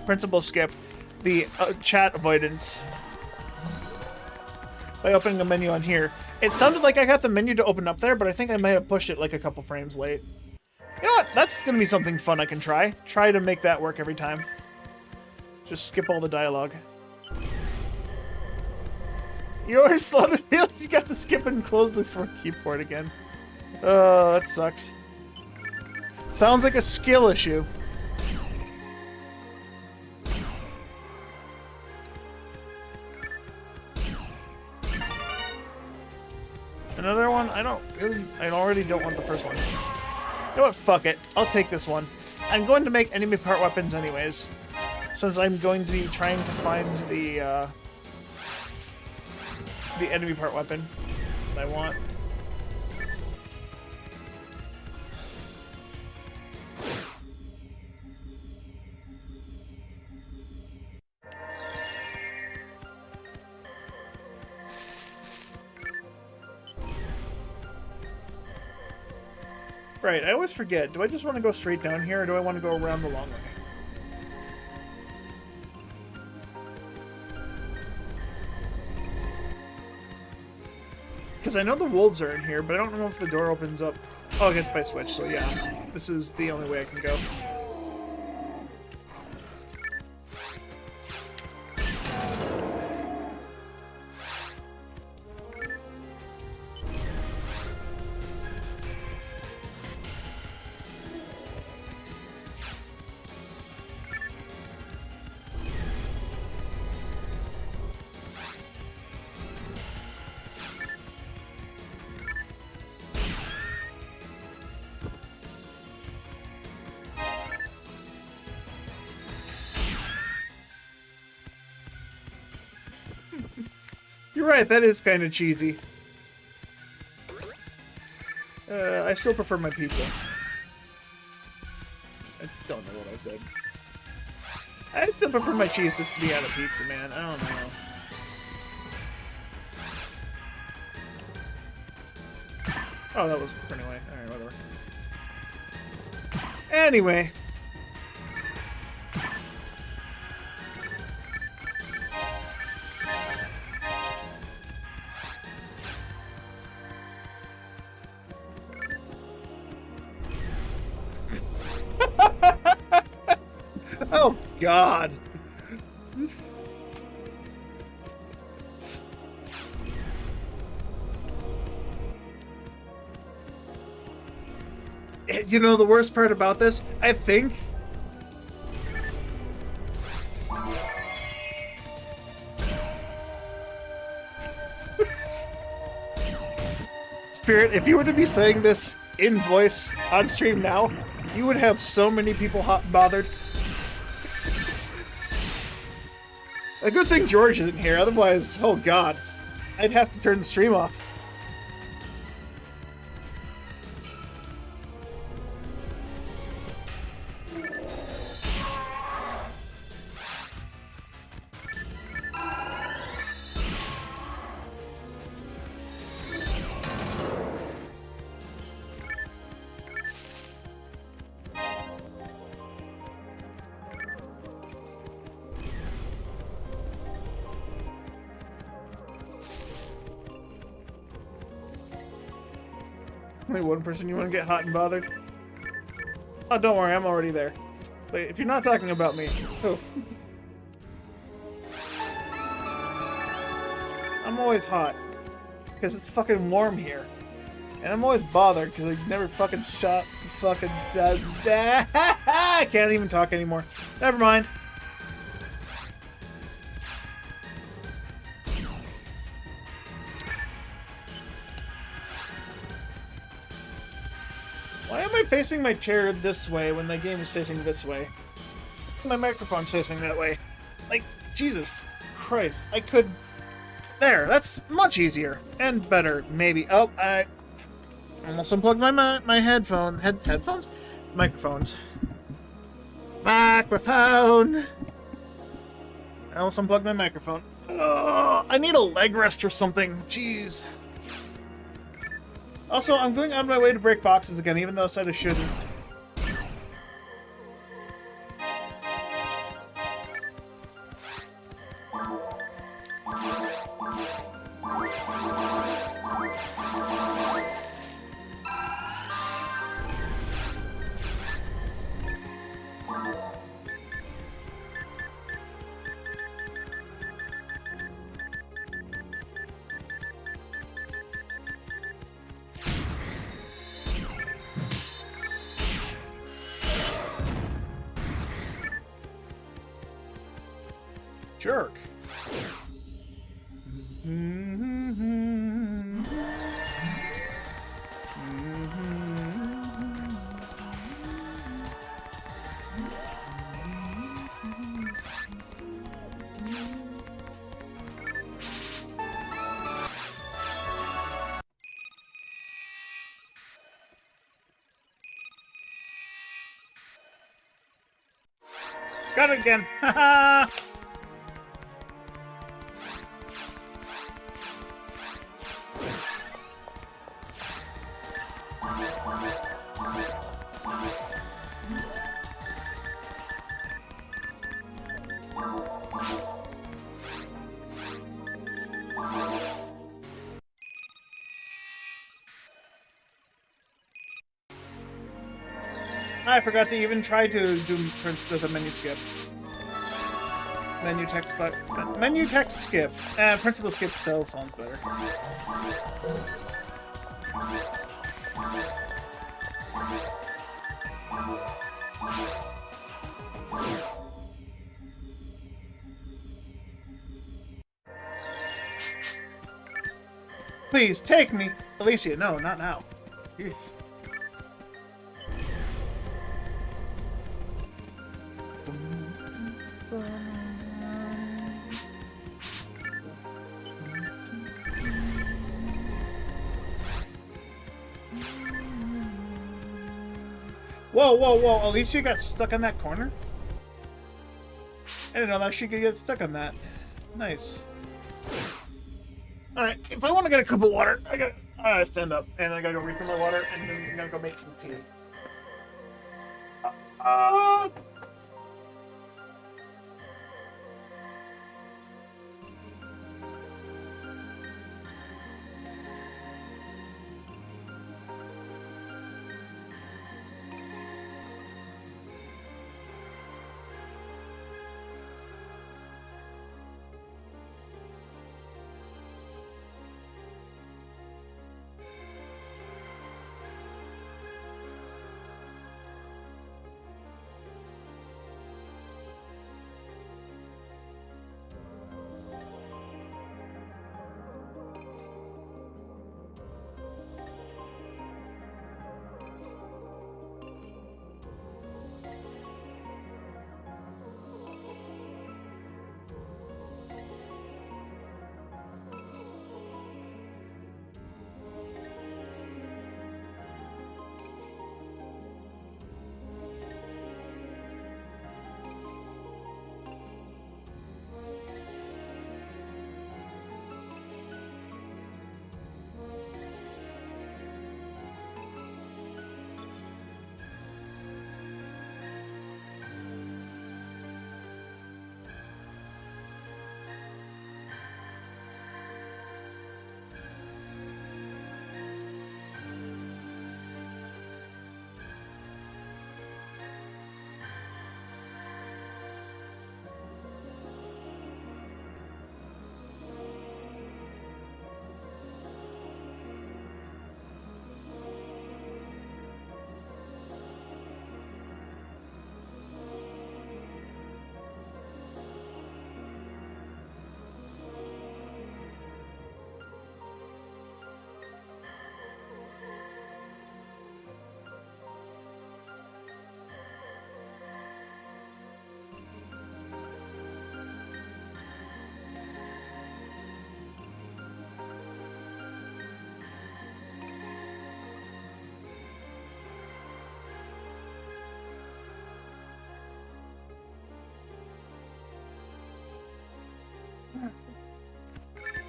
[SPEAKER 1] principal skip, the chat avoidance, by opening a menu on here. It sounded like I got the menu to open up there, but I think I might have pushed it like a couple frames late. You know what? That's gonna be something fun I can try. Try to make that work every time. Just skip all the dialogue. You always slotted feels you got to skip and close the keyboard again. Oh, that sucks. Sounds like a skill issue. Another one? I already don't want the first one. You know what? Fuck it. I'll take this one. I'm going to make enemy part weapons anyways, since I'm going to be trying to find the enemy part weapon that I want. Right, I always forget. Do I just want to go straight down here, or do I want to go around the long way? Because I know the wolves are in here, but I don't know if the door opens up. Oh, it gets by switch, so yeah. This is the only way I can go. You're right, that is kind of cheesy. I still prefer my pizza. I don't know what I said. I still prefer my cheese just to be on a pizza, man. I don't know. Oh, that was anyway. Alright, whatever. Anyway. God. You know the worst part about this? I think... Spirit, if you were to be saying this in voice on stream now, you would have so many people hot and bothered. A good thing George isn't here, otherwise, oh god, I'd have to turn the stream off. Only one person you want to get hot and bothered? Oh, don't worry, I'm already there. But if you're not talking about me, who? I'm always hot. Because it's fucking warm here. And I'm always bothered because I never fucking shot fucking... I can't even talk anymore. Never mind. Why am I facing my chair this way when my game is facing this way? My microphone's facing that way. Like, Jesus Christ, I could... There, that's much easier. And better, maybe. Oh, I almost unplugged my headphones? Microphones. Microphone! I almost unplugged my microphone. Oh, I need a leg rest or something. Jeez. Also, I'm going on my way to break boxes again, even though I said I shouldn't. Jerk. Got it again. Haha. I forgot to even try to do the menu skip. Menu text, but menu text skip. Principal skip still sounds better. Please take me, Alicia. No, not now. Eesh. Whoa, whoa, whoa. Alicia got stuck in that corner? I didn't know that she could get stuck on that. Nice. Alright, if I want to get a cup of water, I gotta stand up. And I gotta go refill my water, and then I'm gonna go make some tea.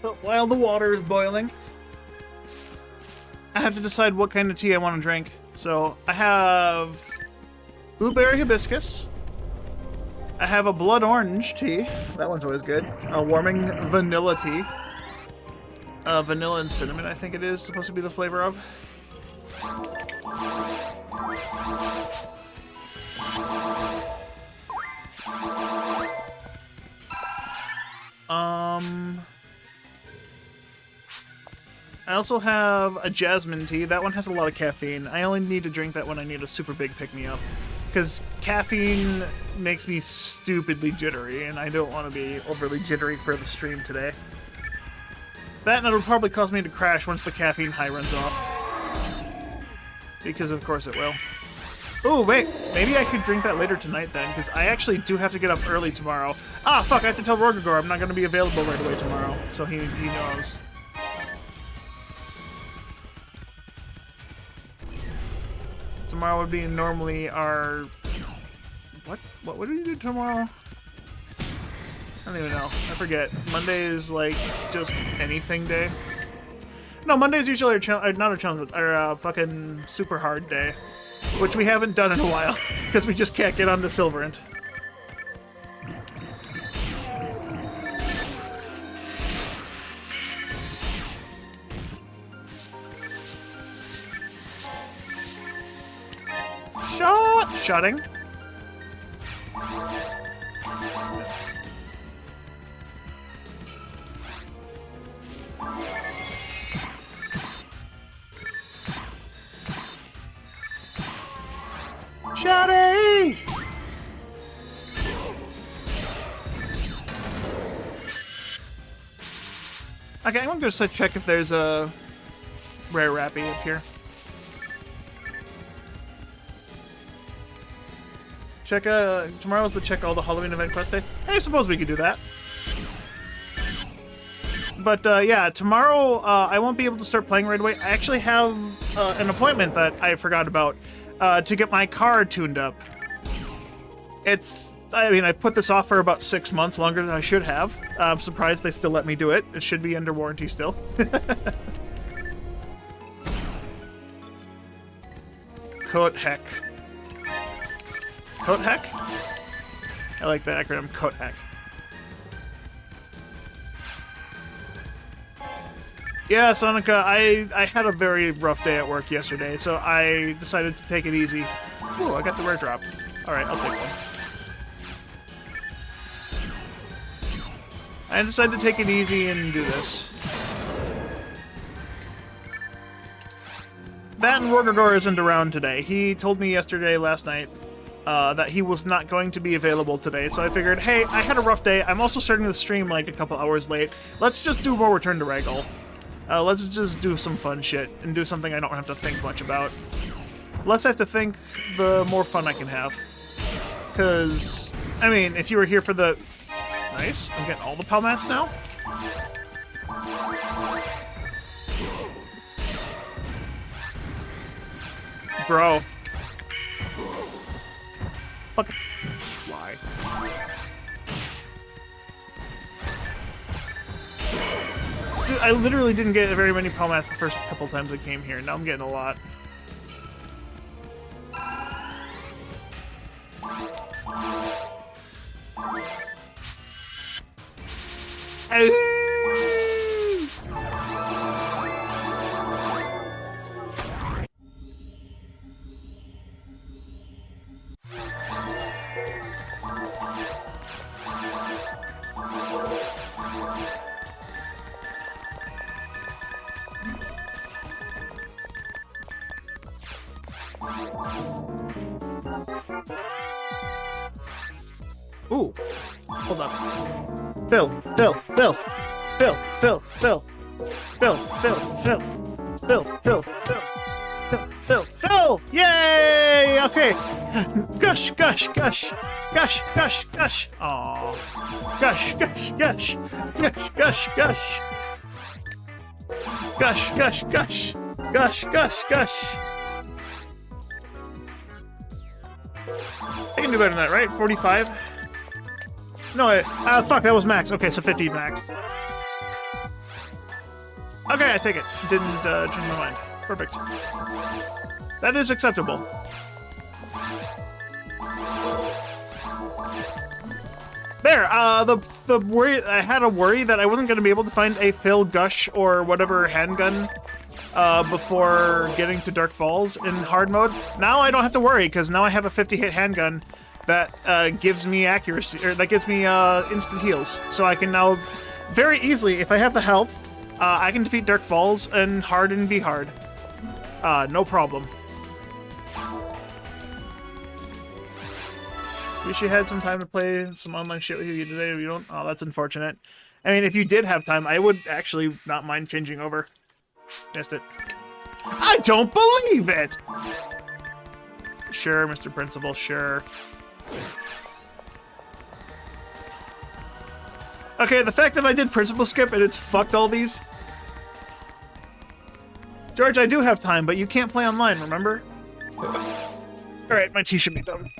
[SPEAKER 1] But while the water is boiling, I have to decide what kind of tea I want to drink. So I have blueberry hibiscus. I have a blood orange tea. That one's always good. A warming vanilla tea. Vanilla and cinnamon, I think it is supposed to be the flavor of. I also have a jasmine tea. That one has a lot of caffeine. I only need to drink that when I need a super big pick-me-up. Because caffeine makes me stupidly jittery, and I don't want to be overly jittery for the stream today. That and it'll probably cause me to crash once the caffeine high runs off. Because of course it will. Oh, wait. Maybe I could drink that later tonight then, because I actually do have to get up early tomorrow. Ah, fuck, I have to tell Ragol I'm not going to be available right away tomorrow, so he knows. Tomorrow would be normally our... What would we do tomorrow? I don't even know. I forget. Monday is like just anything day. No, Monday is usually our not a challenge, our fucking super hard day, which we haven't done in a while because we just can't get onto Silverant. Shotting. Shotty! Okay, I'm gonna go check if there's a rare rappy up here. Check, tomorrow's the check all the Halloween event quest day. I suppose we could do that. But, yeah, tomorrow, I won't be able to start playing right away. I actually have, an appointment that I forgot about, to get my car tuned up. I mean, I've put this off for about 6 months, longer than I should have. I'm surprised they still let me do it. It should be under warranty still. Coat heck. Coat heck? I like the acronym, Coat heck. Yeah, Sonica, I had a very rough day at work yesterday, so I decided to take it easy. Ooh, I got the rare drop. Alright, I'll take one. I decided to take it easy and do this. That and Ragol isn't around today. He told me last night, that he was not going to be available today, so I figured, hey, I had a rough day. I'm also starting the stream like a couple hours late. Let's just do more Return to Ragol. Let's just do some fun shit and do something I don't have to think much about. The less I have to think, the more fun I can have. Because, I mean, if you were here for the... Nice, I'm getting all the Palmats now. Bro. Fucking why? Dude, I literally didn't get very many Palmats the first couple times I came here. Now I'm getting a lot. Ooh, hold up. Phil. Yay! Okay. Gush. Aww. Gush. I can do better than that, right? 45? No, fuck, that was max. Okay, so 50 max. Okay, I take it. Didn't change my mind. Perfect. That is acceptable. There, the worry, I had a worry that I wasn't going to be able to find a Phil Gush or whatever handgun before getting to Dark Falls in hard mode. Now I don't have to worry, because now I have a 50-hit handgun that gives me accuracy, or that gives me instant heals. So I can now very easily, if I have the health, I can defeat Dark Falls and hard and V hard. No problem. Wish you had some time to play some online shit with you today. You don't? Oh, that's unfortunate. I mean, if you did have time, I would actually not mind changing over. Missed it. I don't believe it! Sure, Mr. Principal, sure. Okay, the fact that I did Principal Skip and it's fucked all these. George, I do have time, but you can't play online, remember? Alright, my tea should be done.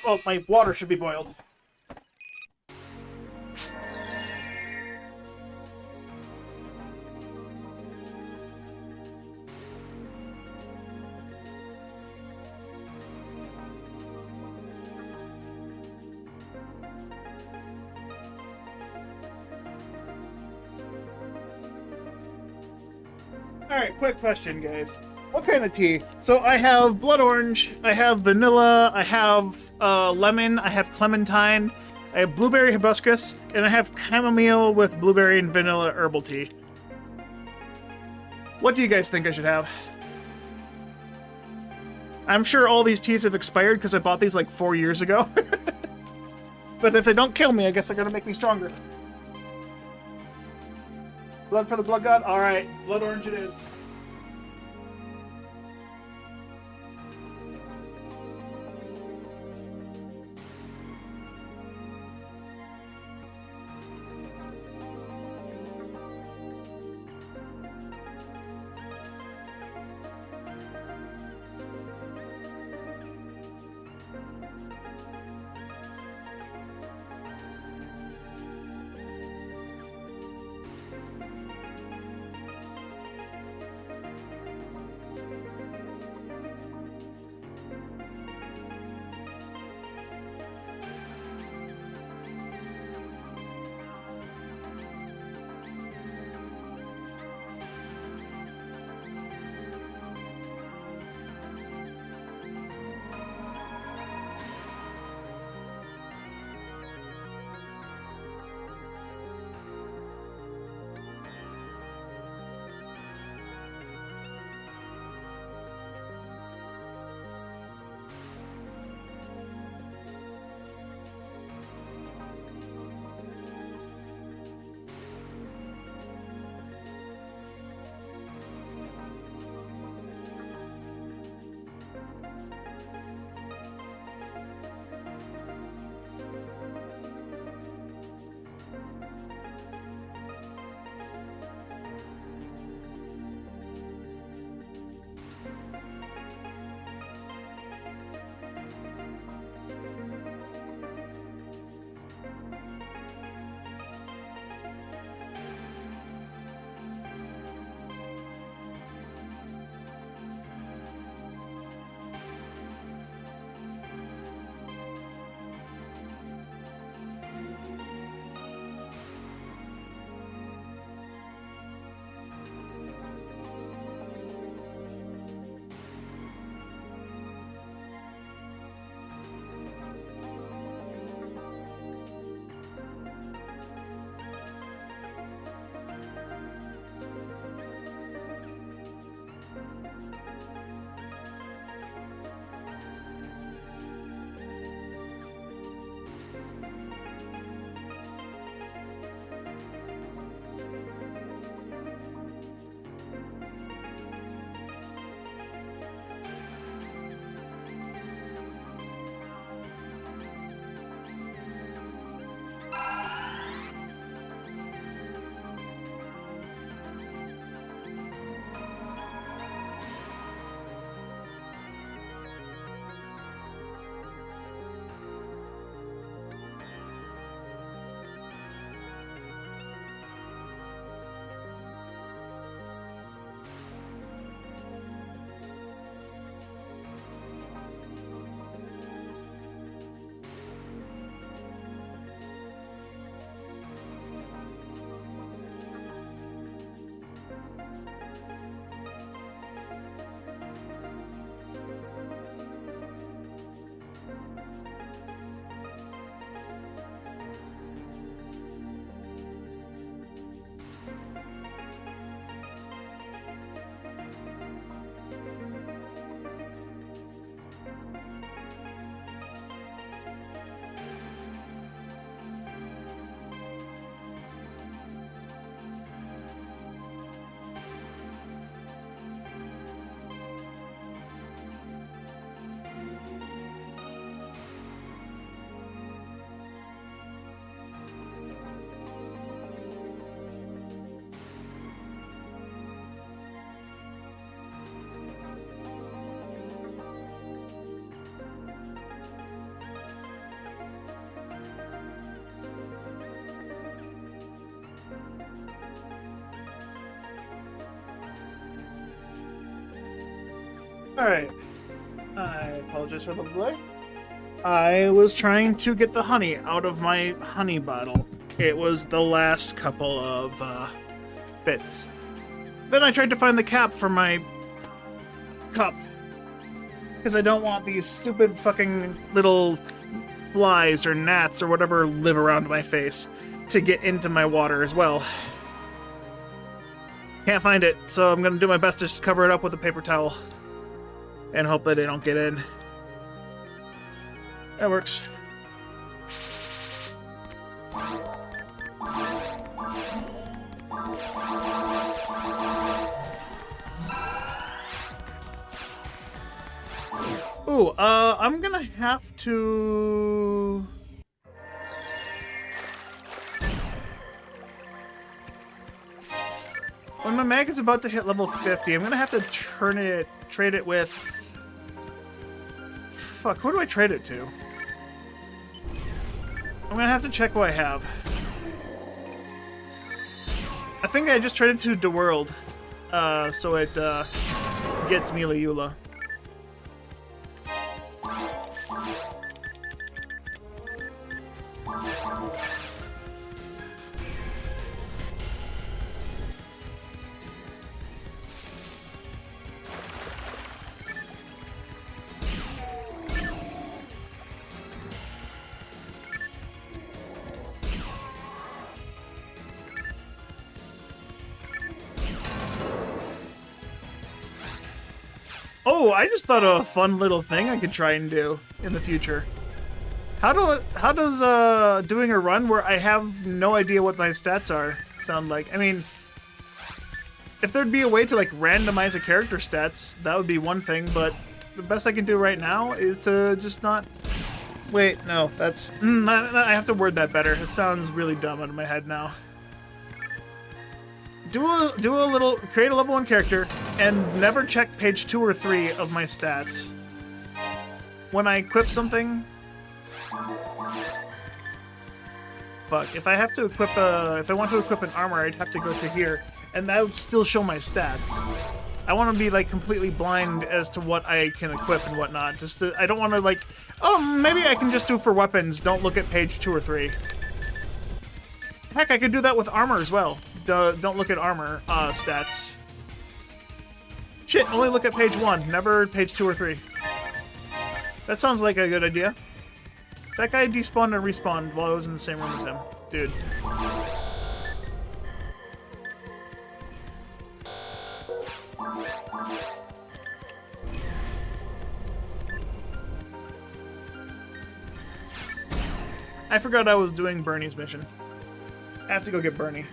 [SPEAKER 1] Well, my water should be boiled. Alright, quick question, guys. What kind of tea? So I have blood orange, I have vanilla, I have lemon, I have clementine, I have blueberry hibiscus, and I have chamomile with blueberry and vanilla herbal tea. What do you guys think I should have? I'm sure all these teas have expired because I bought these like 4 years ago. But if they don't kill me, I guess they're gonna make me stronger. Blood for the blood god? Alright, blood orange it is. Alright. I apologize for the delay. I was trying to get the honey out of my honey bottle. It was the last couple of bits. Then I tried to find the cap for my cup. Because I don't want these stupid fucking little flies or gnats or whatever live around my face to get into my water as well. Can't find it, so I'm gonna do my best to cover it up with a paper towel and hope that they don't get in. That works. Ooh, I'm gonna have to... When my mag is about to hit level 50, I'm gonna have to trade it with... Fuck, who do I trade it to? I'm gonna have to check what I have. I think I just traded to the world, so it gets Mila Eula. Oh, I just thought of a fun little thing I could try and do in the future. How does doing a run where I have no idea what my stats are sound like? I mean, if there'd be a way to like randomize a character stats, that would be one thing, but the best I can do right now is to just not... Wait, no, that's... I have to word that better. It sounds really dumb out of my head now. Create a level 1 character, and never check page 2 or 3 of my stats. When I equip something... Fuck, if I have to equip if I want to equip an armor, I'd have to go to here, and that would still show my stats. I want to be, like, completely blind as to what I can equip and whatnot. I don't want to, like, oh, maybe I can just do for weapons, don't look at page 2 or 3. Heck, I could do that with armor as well. Don't look at armor stats. Shit, only look at page 1, never page 2 or 3. That sounds like a good idea. That guy despawned and respawned while I was in the same room as him. Dude. I forgot I was doing Bernie's mission. I have to go get Bernie.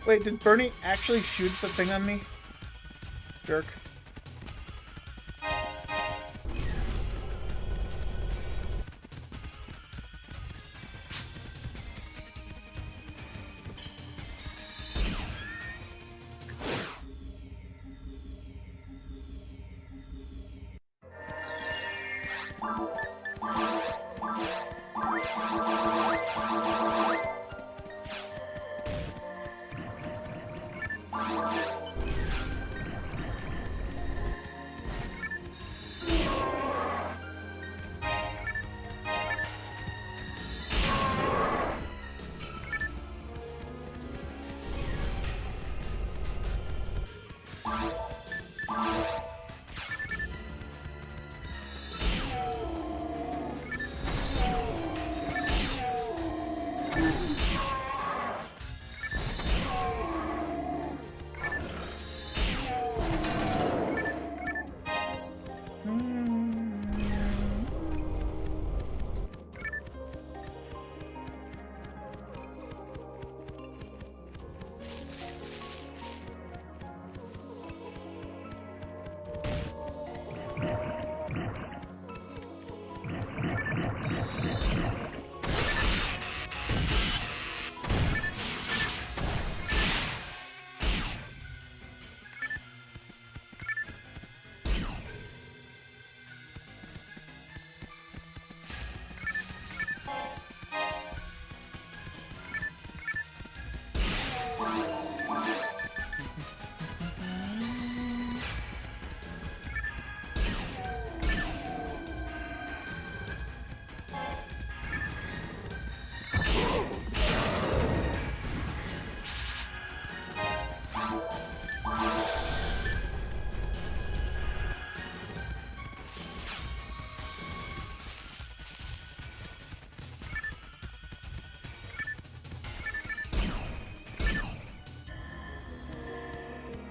[SPEAKER 1] Wait, did Bernie actually shoot the thing on me? Jerk.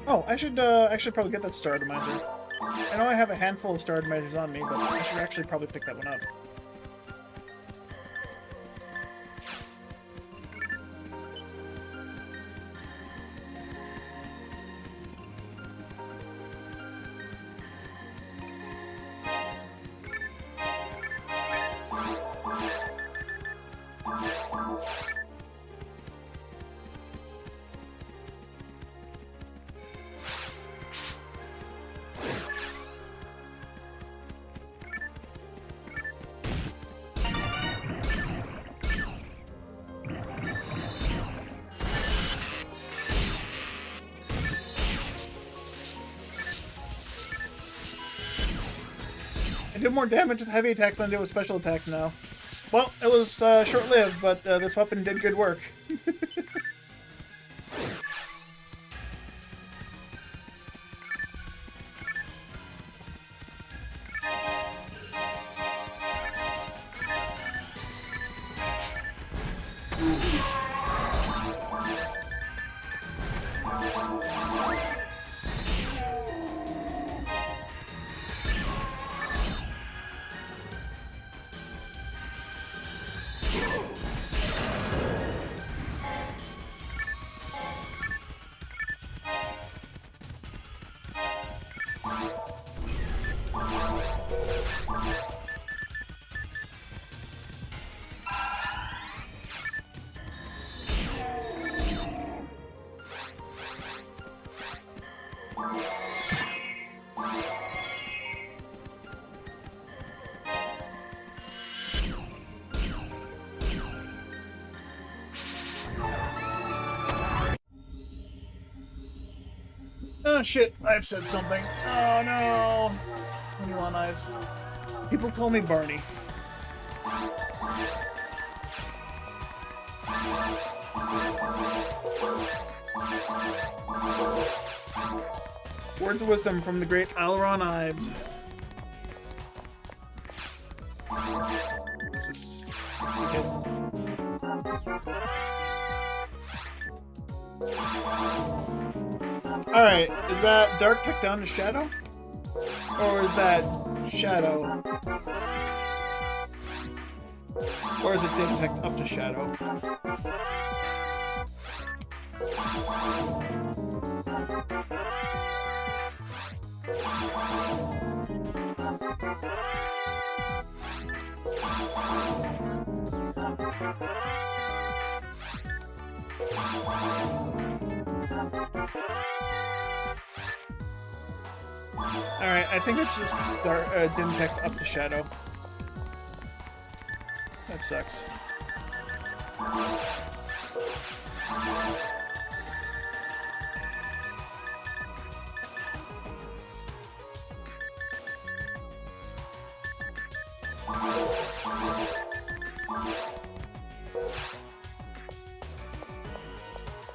[SPEAKER 2] Oh, I should probably get that star atomizer. I know I have a handful of star atomizers on me, but I should actually probably pick that one up. I do more damage with heavy attacks than I do with special attacks now. Well, it was short-lived, but this weapon did good work. Oh shit, I've said something. Oh no. Honeylaw knives. People call me Barney. Words of wisdom from the great Alaron Ives. This is Alright, is that dark tech down to shadow? Or is that shadow? Or is it dim tech up to shadow? Alright, I think it's just dark, dim tech up to shadow. That sucks.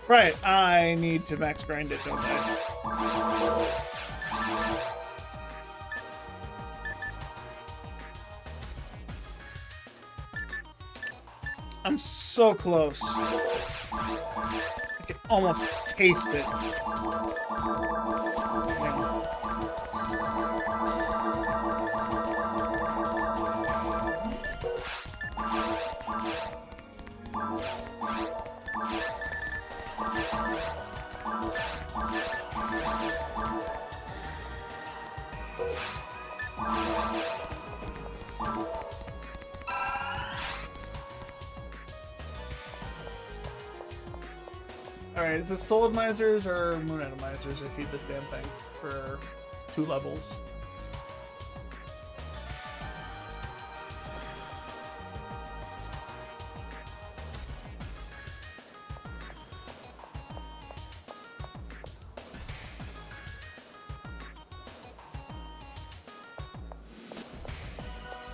[SPEAKER 2] Right, I need to max grind it, don't I? I'm so close. I can almost taste it. Alright, is this Soul Atomizers or Moon Atomizers? I feed this damn thing for 2 levels.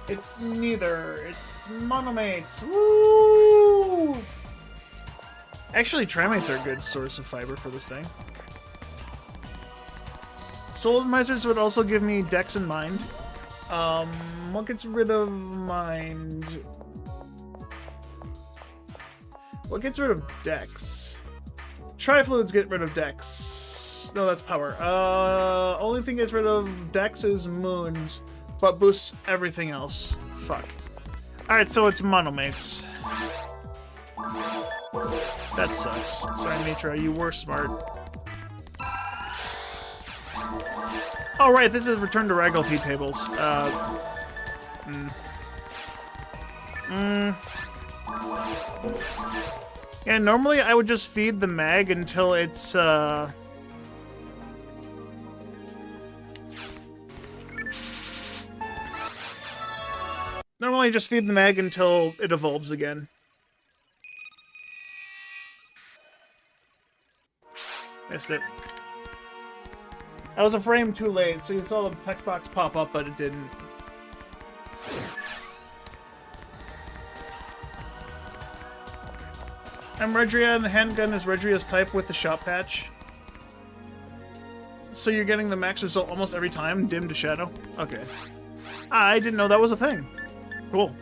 [SPEAKER 2] It's neither. It's monomates. Woo! Actually, trimates are a good source of fiber for this thing. Soul Atomizers would also give me Dex and Mind. What gets rid of Mind? What gets rid of Dex? Trifluids get rid of Dex. No, that's power. Only thing gets rid of Dex is Moons, but boosts everything else. Fuck. Alright, so it's monomates. That sucks. Sorry, Mitra, you were smart. Oh, right, this is Return to Ragol feed tables. Yeah, normally I would just feed the mag until it's, Normally just feed the mag until it evolves again. Missed it. I was a frame too late, so you saw the text box pop up, but it didn't. I'm Redria, and the handgun is Redria's type with the shop patch. So you're getting the max result almost every time, dim to shadow? Okay. I didn't know that was a thing. Cool.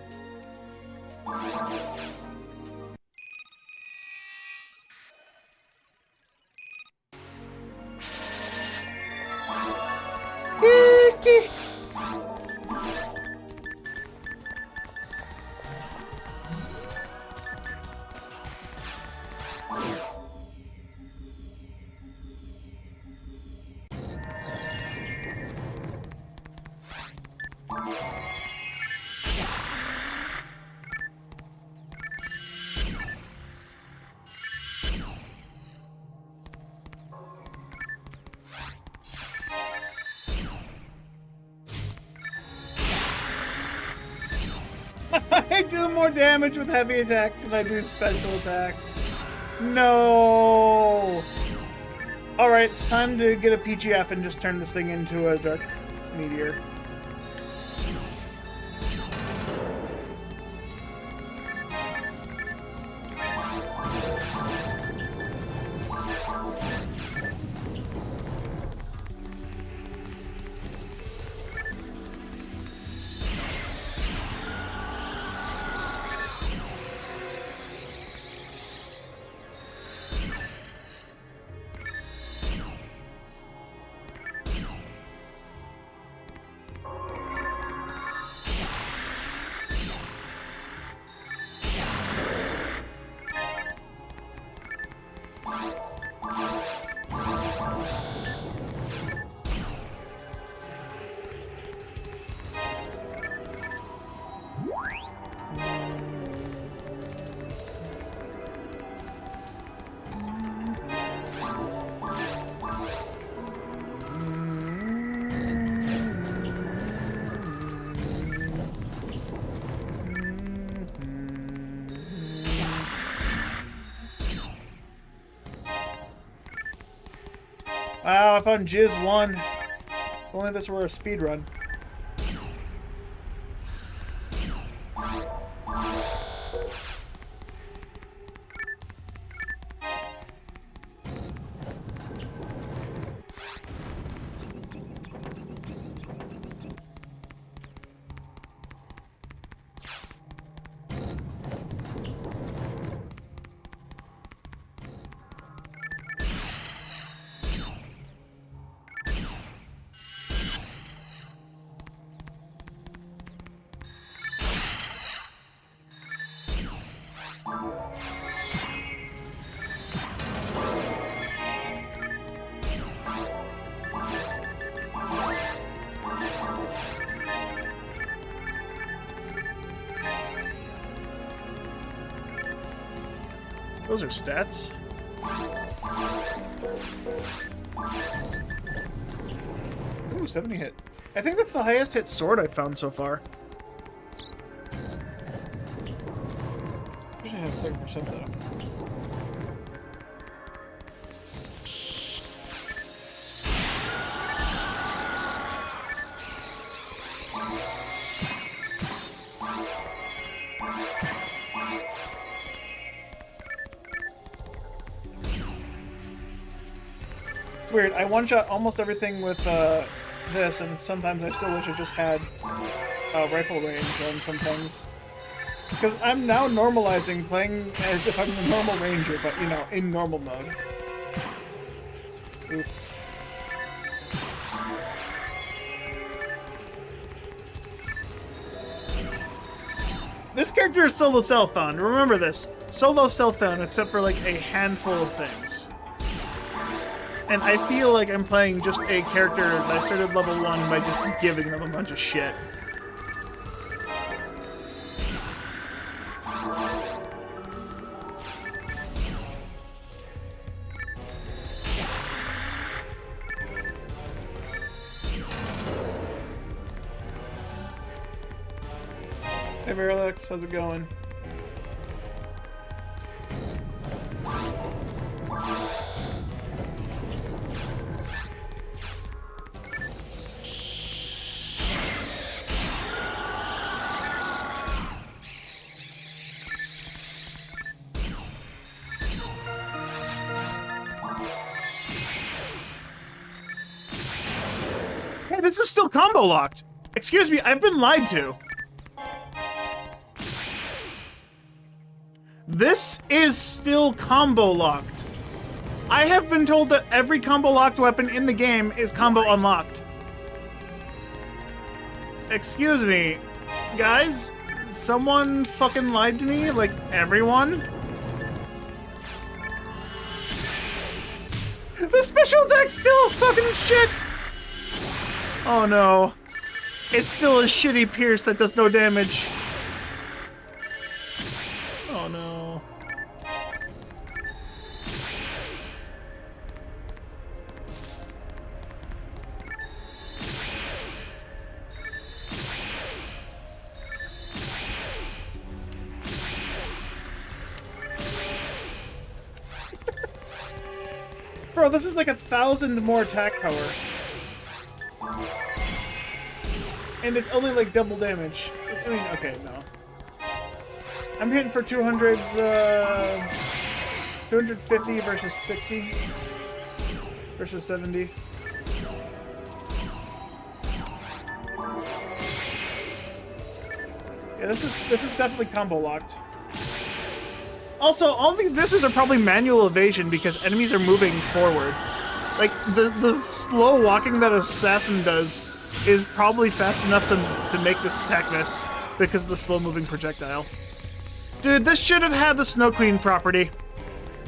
[SPEAKER 2] I do more damage with heavy attacks than I do special attacks. No! Alright, it's time to get a PGF and just turn this thing into a Dark Meteor. Wow, I found Jizz 1. If only this were a speedrun. Those are stats. Ooh, 70 hit. I think that's the highest hit sword I've found so far. I wish I had 7% though. It's weird. I one-shot almost everything with this, and sometimes I still wish I just had rifle range on some things. Because I'm now normalizing playing as if I'm the normal ranger, but, you know, in normal mode. Oof. This character is solo self-found. Remember this. Solo self-found, except for, like, a handful of things. And I feel like I'm playing just a character that I started level 1 by just giving them a bunch of shit. Hey Verlex, how's it going? Hey, this is still combo locked! Excuse me, I've been lied to. This is still combo locked. I have been told that every combo locked weapon in the game is combo unlocked. Excuse me, guys? Someone fucking lied to me? Like, everyone? The special attack's still fucking shit! Oh no. It's still a shitty pierce that does no damage. Oh no. Bro, this is like 1,000 more attack power. And it's only like double damage. I mean, okay, no. I'm hitting for 200s, 250 versus 60 versus 70. Yeah, this is definitely combo locked. Also, all these misses are probably manual evasion because enemies are moving forward. Like the slow walking that Assassin does is probably fast enough to make this attack miss because of the slow moving projectile. Dude, this should have had the Snow Queen property.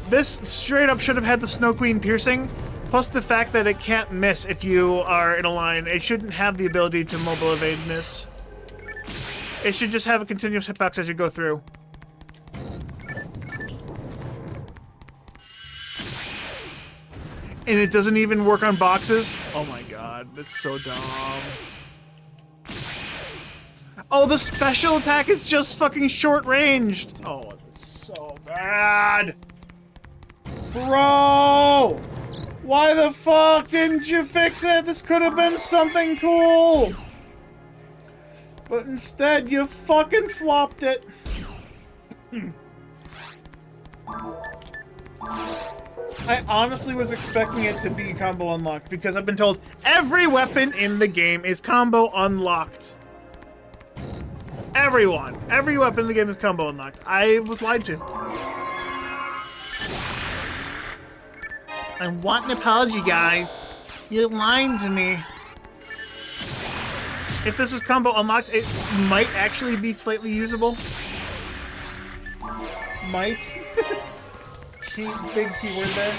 [SPEAKER 2] This straight up should have had the Snow Queen piercing, plus the fact that it can't miss if you are in a line. It shouldn't have the ability to mobile evade miss. It should just have a continuous hitbox as you go through. And it doesn't even work on boxes? Oh my god, that's so dumb. Oh, the special attack is just fucking short-ranged! Oh, that's so bad! Bro! Why the fuck didn't you fix it? This could have been something cool! But instead, you fucking flopped it. I honestly was expecting it to be combo unlocked because I've been told every weapon in the game is combo unlocked. Every weapon in the game is combo unlocked. I was lied to. I want an apology, guys. You're lying to me. If this was combo unlocked, it might actually be slightly usable. Might. Big keyword there.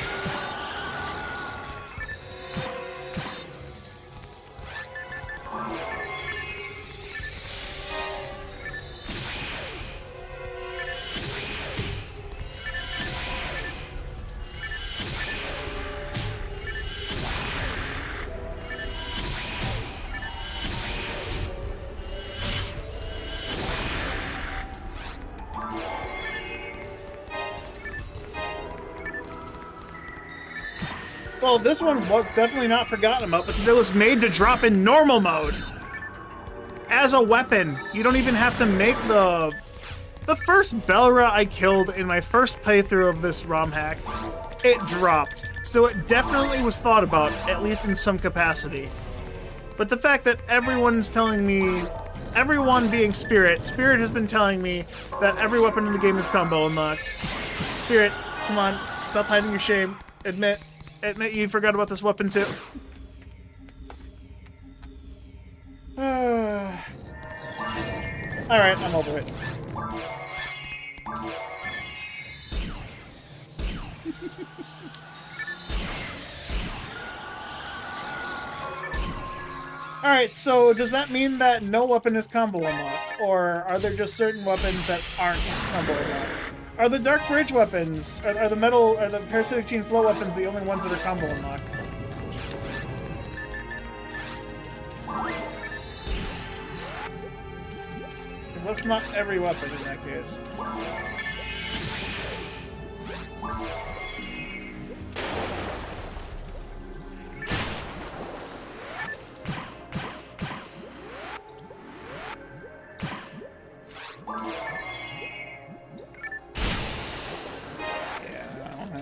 [SPEAKER 2] Well, this one was definitely not forgotten about because it was made to drop in normal mode. As a weapon, you don't even have to make the first Belra I killed in my first playthrough of this ROM hack, it dropped. So it definitely was thought about, at least in some capacity. But the fact that everyone's telling me, everyone being Spirit has been telling me that every weapon in the game is combo unlocked. Spirit, come on, stop hiding your shame. Admit you forgot about this weapon too. Alright, I'm over it. Alright, so does that mean that no weapon is combo unlocked? Or are there just certain weapons that aren't combo unlocked? Are the Dark Bridge weapons, are the Parasitic Gene Flow weapons the only ones that are combo unlocked? Because that's not every weapon in that case.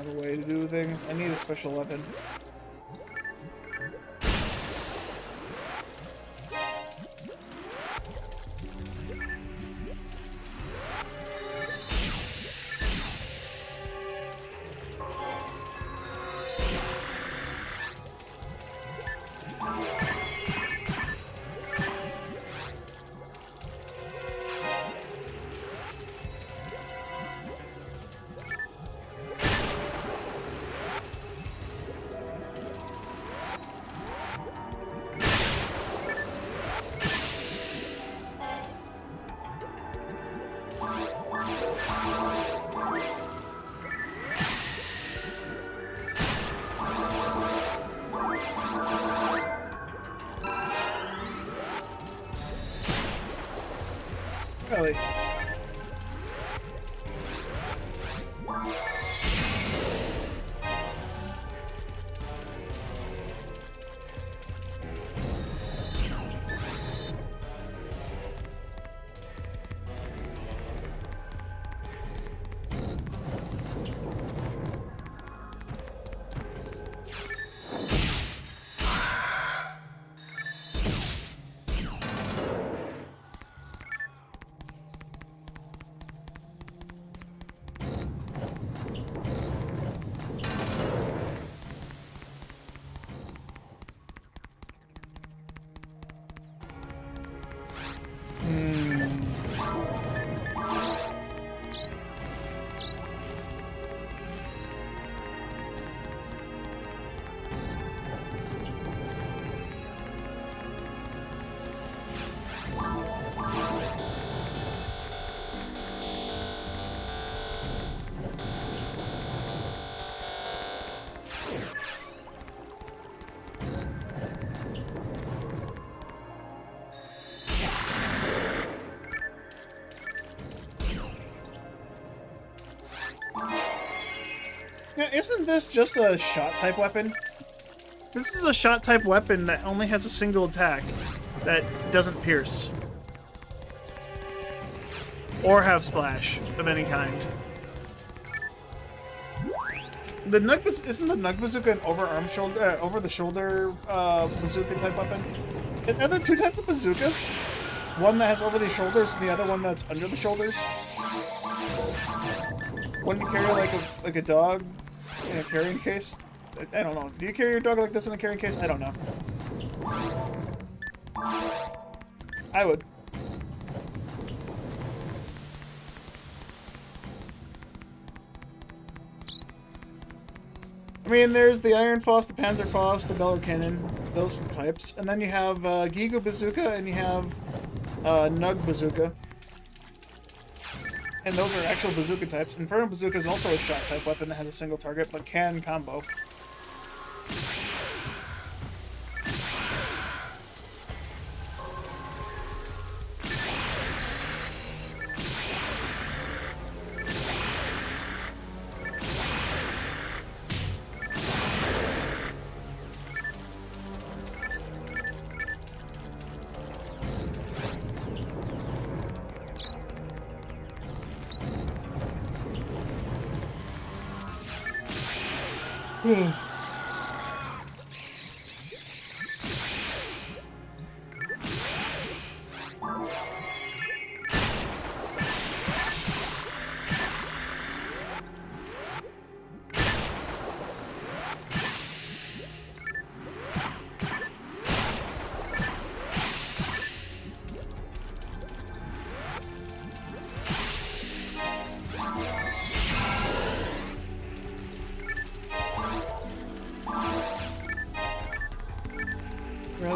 [SPEAKER 2] Way to do things. I need a special weapon. Really? Now, isn't this just a shot-type weapon? This is a shot-type weapon that only has a single attack that doesn't pierce. Or have splash of any kind. The Nug isn't the Nug Bazooka an over-the-shoulder bazooka-type weapon? Are there two types of bazookas? One that has over the shoulders and the other one that's under the shoulders? One you carry like a dog in a carrying case? I don't know. Do you carry your dog like this in a carrying case? I don't know. I would. I mean, there's the Iron Faust, the Panzer Faust, the Beller Cannon, those types. And then you have Giga Bazooka and you have Nug Bazooka. And those are actual bazooka types. Inferno Bazooka is also a shot type weapon that has a single target, but can combo. Really?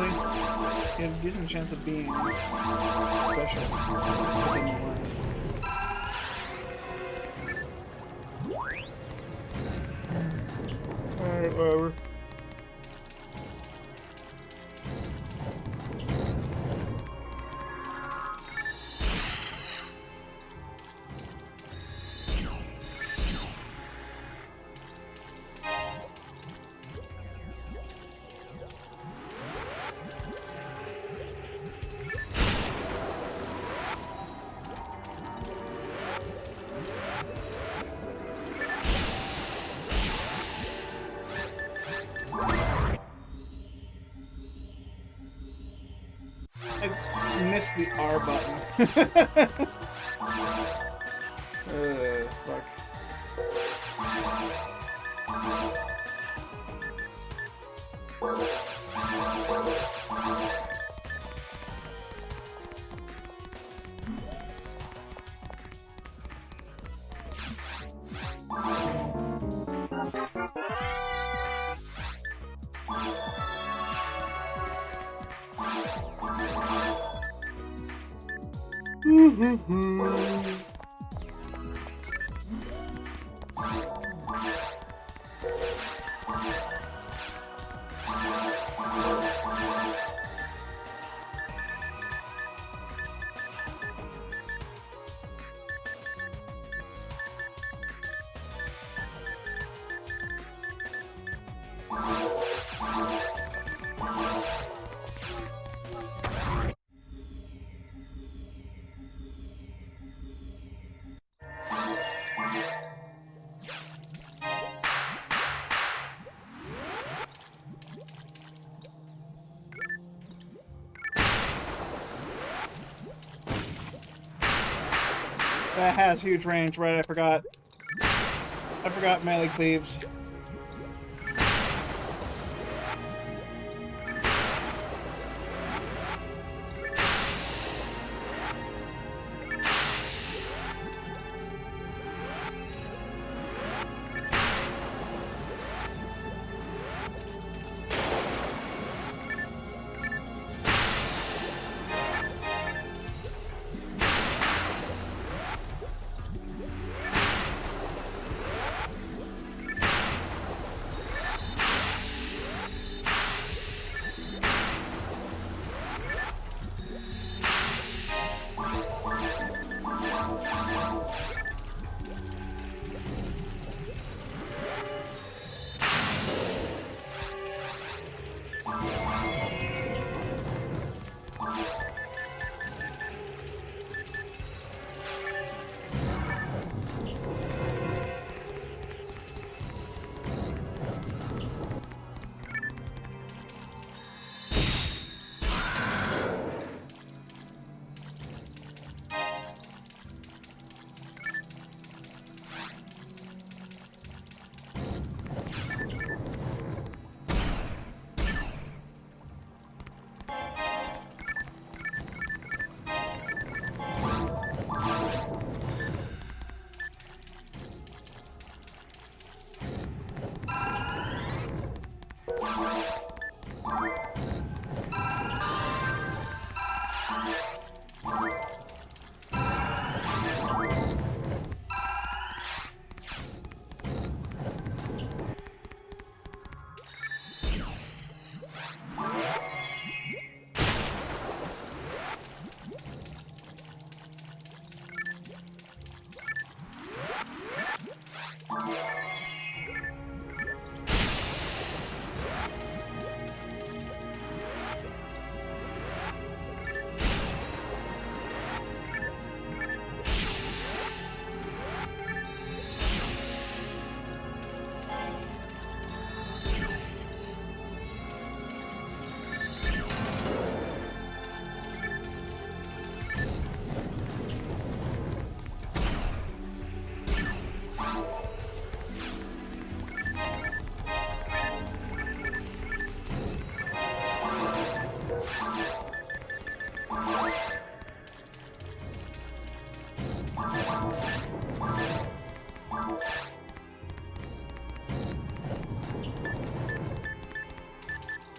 [SPEAKER 2] You have a decent chance of being special. But then you weren't. Alright, whatever. I missed the R button. Fuck. That has huge range, right? I forgot. I forgot melee cleaves.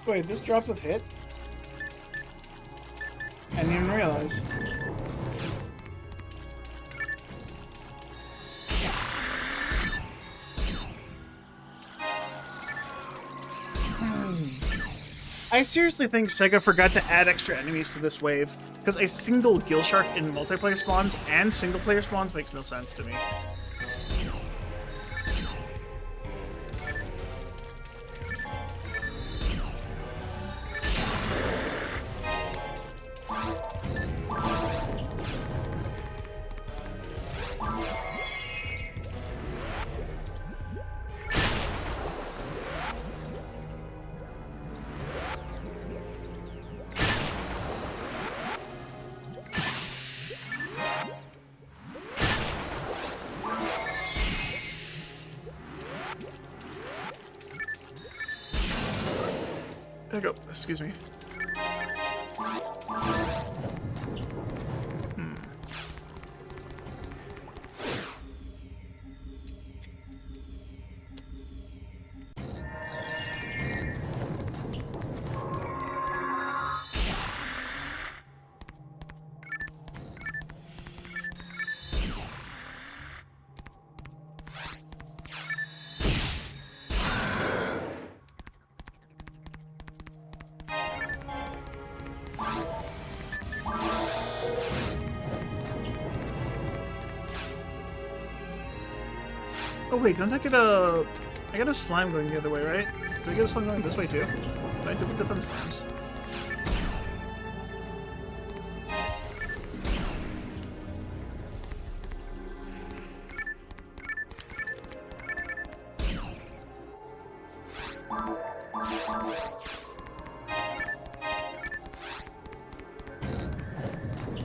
[SPEAKER 2] Wait, this dropped with hit? I didn't even realize. I seriously think Sega forgot to add extra enemies to this wave, because a single Gill Shark in multiplayer spawns and single player spawns makes no sense to me.
[SPEAKER 1] There you go. Excuse me.
[SPEAKER 2] Oh wait, don't I get a... I got a slime going the other way, right? Do I get a slime going this way too? Do I dip on slimes?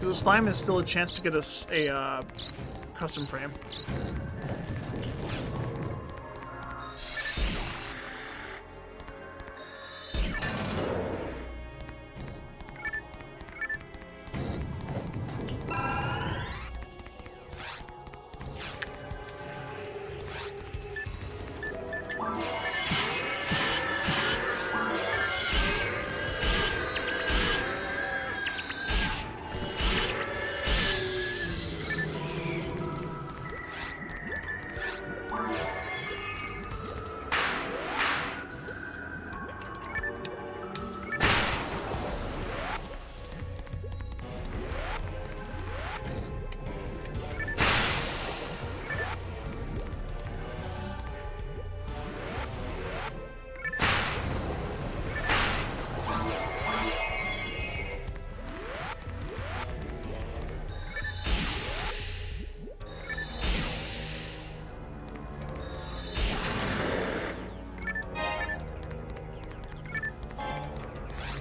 [SPEAKER 2] The slime is still a chance to get us a custom frame.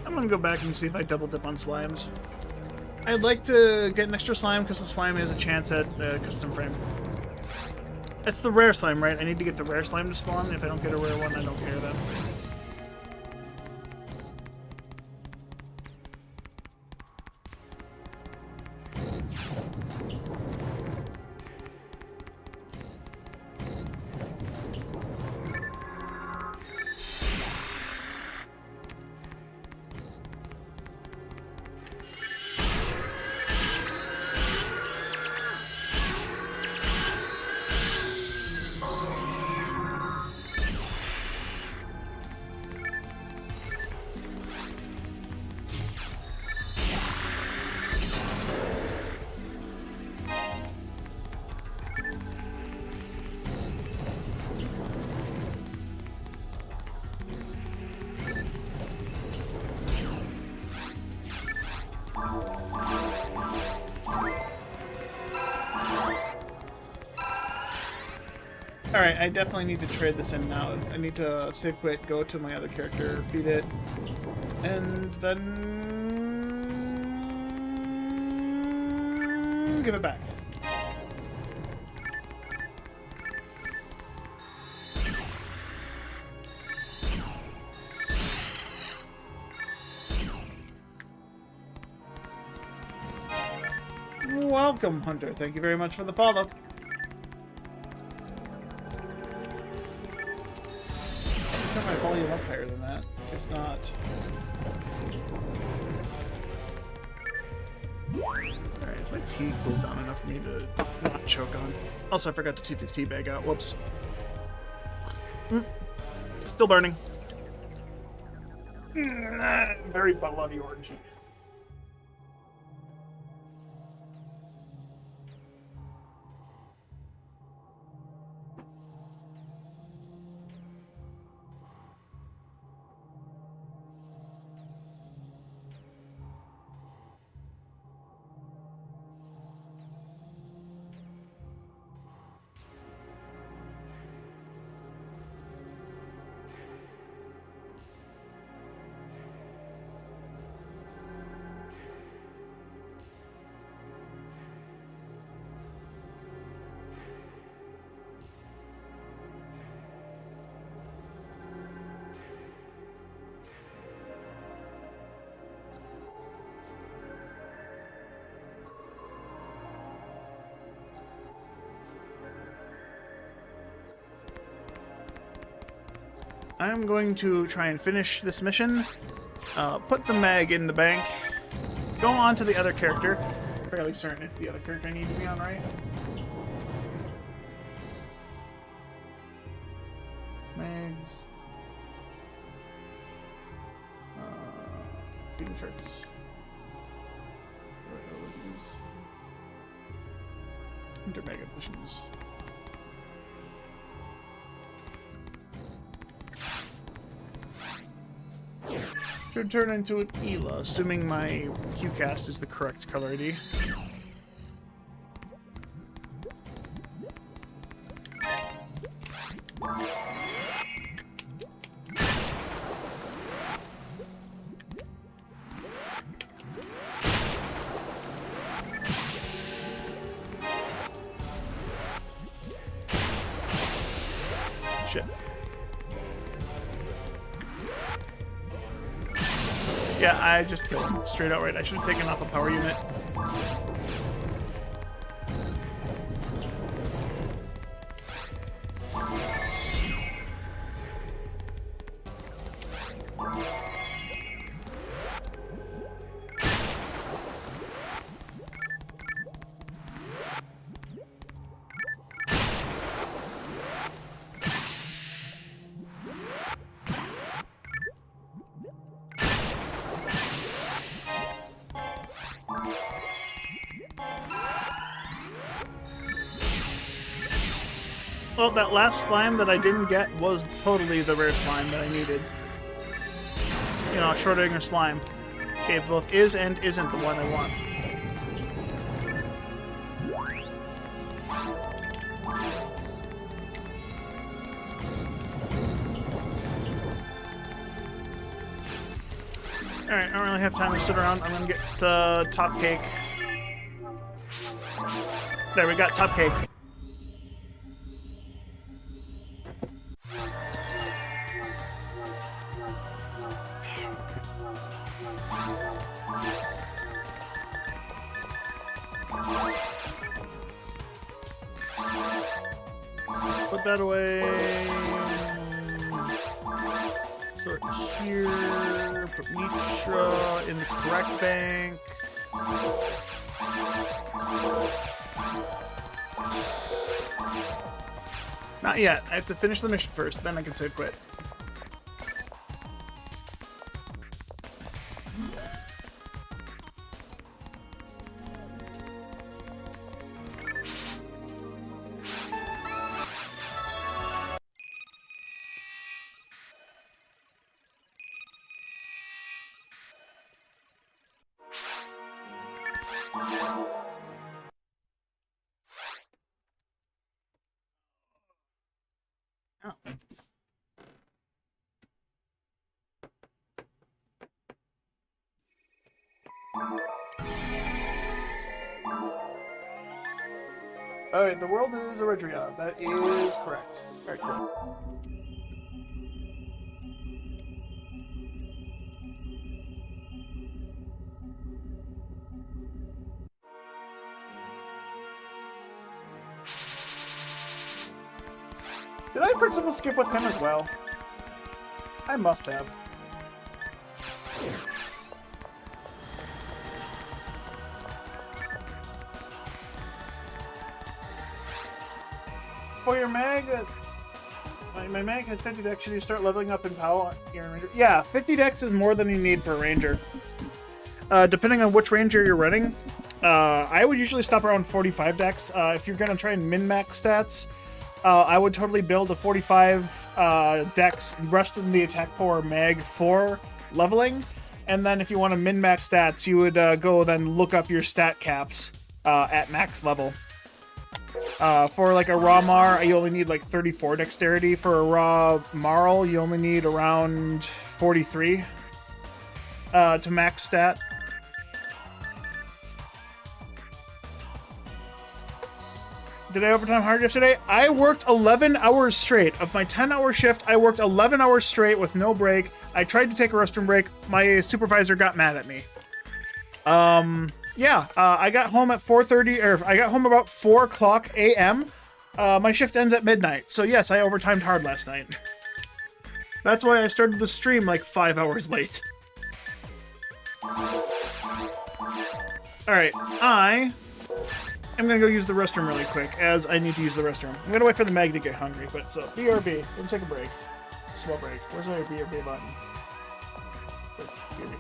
[SPEAKER 2] I'm gonna go back and see if I double dip on slimes. I'd like to get an extra slime because the slime has a chance at custom frame. It's the rare slime, right? I need to get the rare slime to spawn. If I don't get a rare one, I don't care then. Alright, I definitely need to trade this in now. I need to save quit, go to my other character, feed it, and then give it back. Welcome, Hunter. Thank you very much for the follow. Turn my volume up higher than that. It's not. Alright, is my tea cooled down enough for me to not choke on? Also, I forgot to keep the tea bag out. Whoops. Still burning. Very bloody orangey. I'm going to try and finish this mission, put the mag in the bank, go on to the other character. Fairly certain it's the other character I need to be on, right? Mags. Feeding charts. Enter mag additions. Should turn into an Ela, assuming my Qcast is the correct color ID. Shit. Yeah, I just killed him. Straight out right. I should have taken off a power unit. Well, that last slime that I didn't get was totally the rare slime that I needed. You know, Schrodinger slime. It both is and isn't the one I want. Alright, I don't really have time to sit around. I'm gonna get top cake. There, we got top cake. Put that away. Sort here. Put Mitra in the correct bank. Not yet. I have to finish the mission first, then I can save quit. Alright, the world is Eritrea. That is correct. Very cool. Did I principal skip with him as well? I must have. for your mag. My mag has 50 dex. Should you start leveling up in power? Ranger? Yeah, 50 dex is more than you need for a ranger. Depending on which ranger you're running, I would usually stop around 45 dex. If you're gonna try and min-max stats, I would totally build a 45 dex, rest in the attack power mag for leveling. And then if you want to min-max stats, you would go then look up your stat caps at max level. For like a raw Mar, you only need like 34 dexterity. For a raw Marl, you only need around 43 to max stat. Did I overtime hard yesterday? I worked 11 hours straight. Of my 10-hour shift, I worked 11 hours straight with no break. I tried to take a restroom break. My supervisor got mad at me. Yeah, I got home at 4:30, or I got home about 4 o'clock a.m. My shift ends at midnight. So yes, I overtimed hard last night. That's why I started the stream like 5 hours late. Alright, I'm gonna go use the restroom really quick, as I need to use the restroom. I'm gonna wait for the mag to get hungry, but so, BRB, let's take a break. Small break. Where's my BRB button? BRB.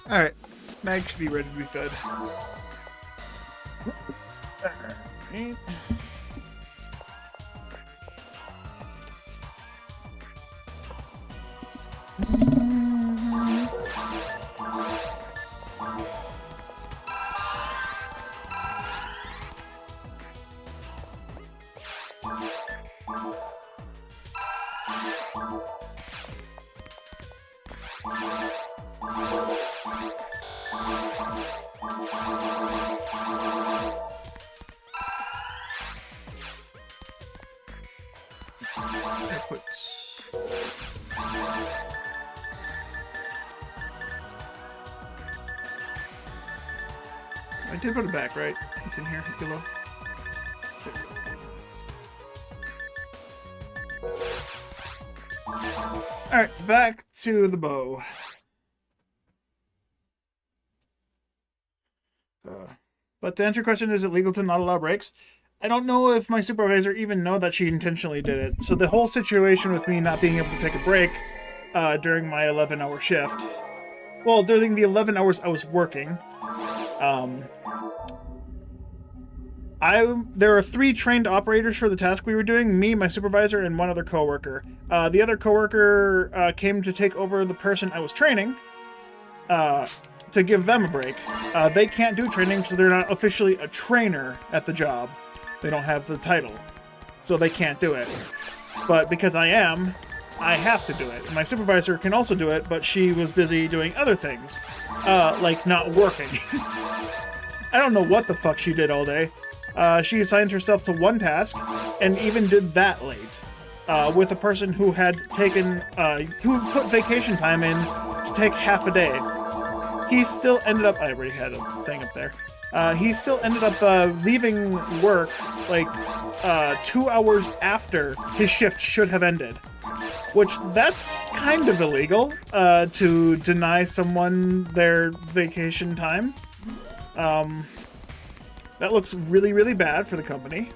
[SPEAKER 2] Alright. Mag should be ready to be fed. Alright. I did put it back, right? It's in here, below. Alright, back to the bow. But to answer your question, is it legal to not allow breaks? I don't know if my supervisor even know that she intentionally did it. So the whole situation with me not being able to take a break during my 11-hour shift, well, during the 11 hours I was working, there are 3 trained operators for the task we were doing, me, my supervisor, and one other coworker. The other coworker came to take over the person I was training to give them a break. They can't do training, so they're not officially a trainer at the job. They don't have the title, so they can't do it. But because I am, I have to do it. My supervisor can also do it, but she was busy doing other things, like not working. I don't know what the fuck she did all day. She assigned herself to one task, and even did that late, with a person who had taken, who put vacation time in to take half a day. He still ended up, I already had a thing up there. He still ended up leaving work like 2 hours after his shift should have ended. Which, that's kind of illegal, to deny someone their vacation time. That looks really, really bad for the company.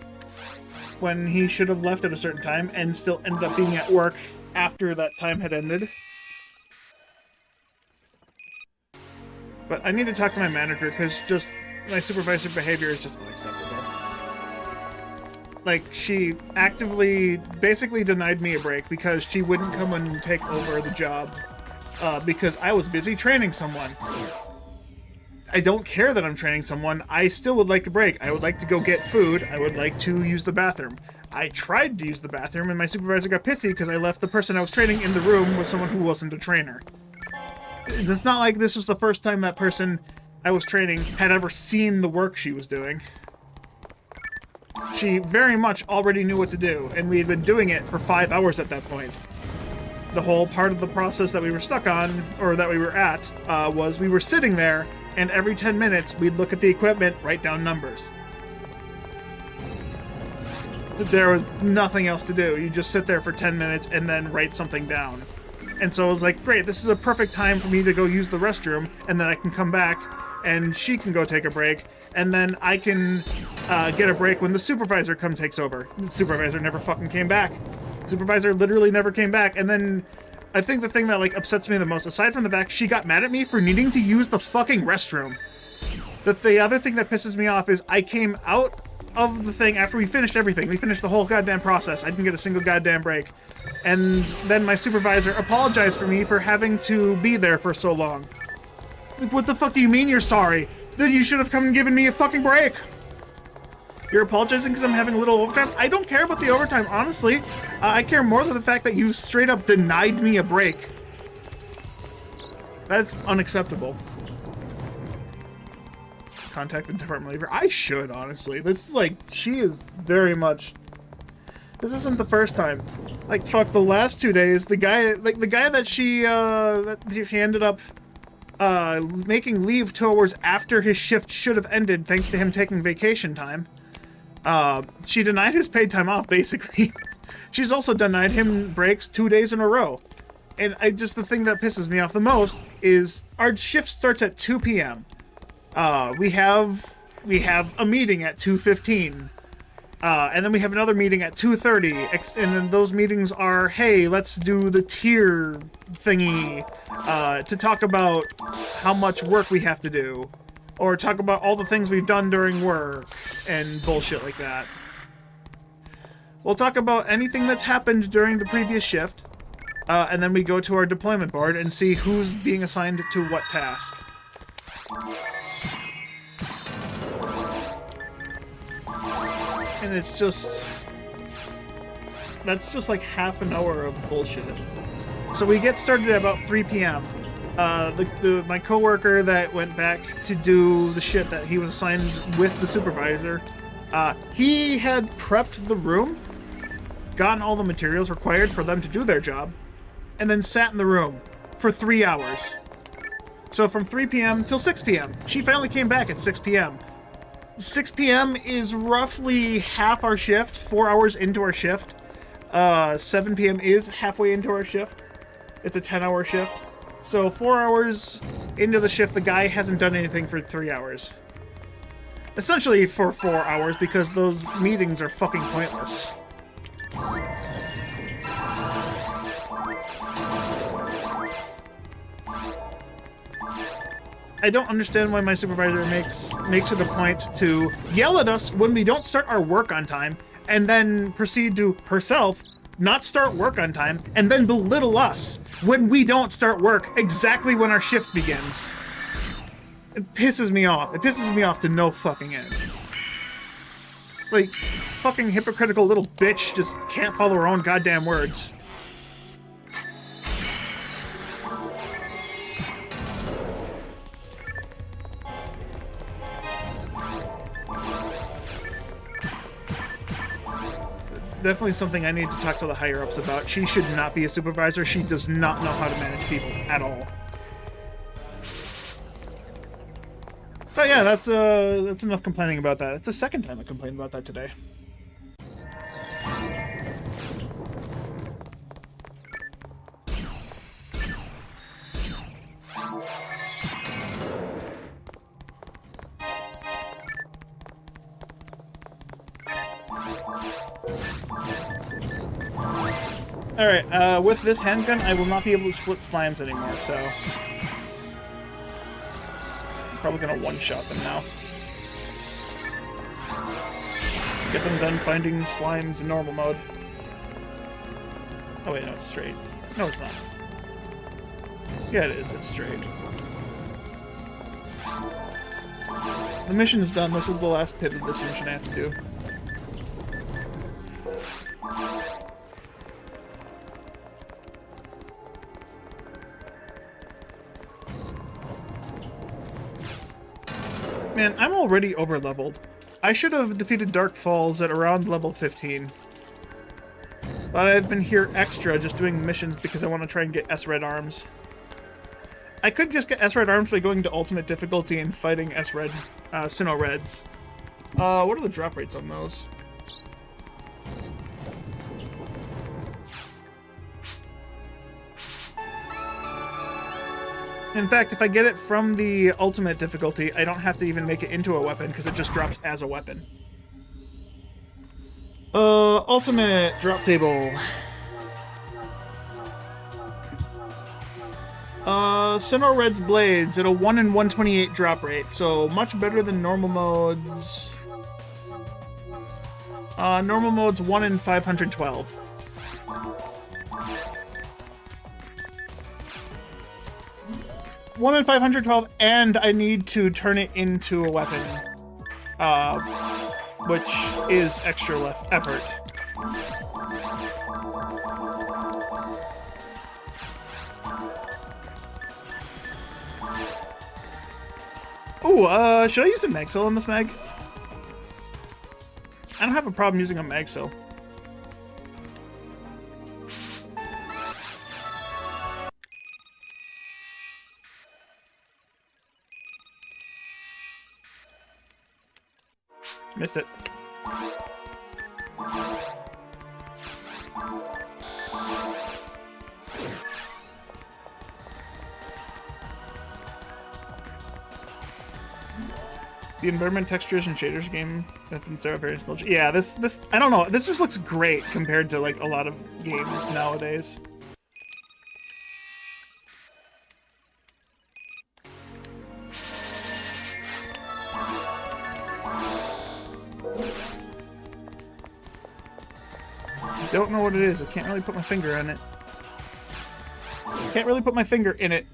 [SPEAKER 2] When he should have left at a certain time and still ended up being at work after that time had ended. But I need to talk to my manager because just my supervisor behavior is just unacceptable. Like, she actively basically denied me a break because she wouldn't come and take over the job because I was busy training someone. I don't care that I'm training someone. I still would like a break. I would like to go get food. I would like to use the bathroom. I tried to use the bathroom and my supervisor got pissy because I left the person I was training in the room with someone who wasn't a trainer. It's not like this was the first time that person I was training had ever seen the work she was doing. She very much already knew what to do, and we had been doing it for 5 hours at that point. The whole part of the process that we were stuck on, or that we were at, was we were sitting there, and every 10 minutes we'd look at the equipment, write down numbers. There was nothing else to do. You just sit there for 10 minutes and then write something down. And so I was like, great, this is a perfect time for me to go use the restroom, and then I can come back, and she can go take a break, and then I can get a break when the supervisor takes over. The supervisor never fucking came back. The supervisor literally never came back, and then I think the thing that, like, upsets me the most, aside from the fact she got mad at me for needing to use the fucking restroom. The other thing that pisses me off is I came out of the thing after we finished everything. We finished the whole goddamn process. I didn't get a single goddamn break. And then my supervisor apologized for me for having to be there for so long. Like, what the fuck do you mean you're sorry? Then you should have come and given me a fucking break. You're apologizing because I'm having a little overtime? I don't care about the overtime, honestly. I care more than the fact that you straight up denied me a break. That's unacceptable. Contact the department leader. I should, honestly. This is like, she is very much... This isn't the first time. Like, fuck, the last 2 days, the guy that she ended up making leave 2 hours after his shift should have ended thanks to him taking vacation time. She denied his paid time off, basically. She's also denied him breaks 2 days in a row. And the thing that pisses me off the most is our shift starts at 2 p.m. We have a meeting at 2:15. And then we have another meeting at 2:30, and then those meetings are, hey, let's do the tier thingy to talk about how much work we have to do, or talk about all the things we've done during work, and bullshit like that. We'll talk about anything that's happened during the previous shift, and then we go to our deployment board and see who's being assigned to what task. And it's just... that's just like half an hour of bullshit. So we get started at about 3 p.m. My coworker that went back to do the shit that he was assigned with the supervisor, he had prepped the room, gotten all the materials required for them to do their job, and then sat in the room for 3 hours. So from 3 p.m. till 6 p.m. She finally came back at 6 p.m. 6 p.m. is roughly half our shift, 4 hours into our shift. 7 p.m. is halfway into our shift. It's a 10-hour shift. So 4 hours into the shift, the guy hasn't done anything for 3 hours. Essentially for 4 hours, because those meetings are fucking pointless. I don't understand why my supervisor makes it a point to yell at us when we don't start our work on time, and then proceed to herself not start work on time, and then belittle us when we don't start work exactly when our shift begins. It pisses me off. It pisses me off to no fucking end. Like, fucking hypocritical little bitch just can't follow her own goddamn words. Definitely something I need to talk to the higher-ups about. She should not be a supervisor. She does not know how to manage people at all. But yeah, that's enough complaining about that. It's the second time I complained about that today. Alright, with this handgun, I will not be able to split slimes anymore, so... I'm probably gonna one-shot them now. Guess I'm done finding slimes in normal mode. Oh wait, no, it's straight. No, it's not. Yeah, it is, it's straight. The mission is done. This is the last pit of this mission I have to do. Man, I'm already over-leveled. I should have defeated Dark Falls at around level 15. But I've been here extra just doing missions because I want to try and get S-Red arms. I could just get S-Red arms by going to ultimate difficulty and fighting S-Red, Sinnoh Reds. What are the drop rates on those? In fact, if I get it from the ultimate difficulty, I don't have to even make it into a weapon, because it just drops as a weapon. Ultimate drop table. Sinnoh Red's blades at a 1 in 128 drop rate, so much better than normal modes. Normal mode's 1 in 512. One in 512, and I need to turn it into a weapon, which is extra effort. Ooh, should I use a mag cell in this mag? I don't have a problem using a mag cell. Missed it. The environment textures and shaders game have been so very nostalgic. Yeah, this I don't know. This just looks great compared to like a lot of games nowadays. I don't know what it is. I can't really put my finger on it. Can't really put my finger in it.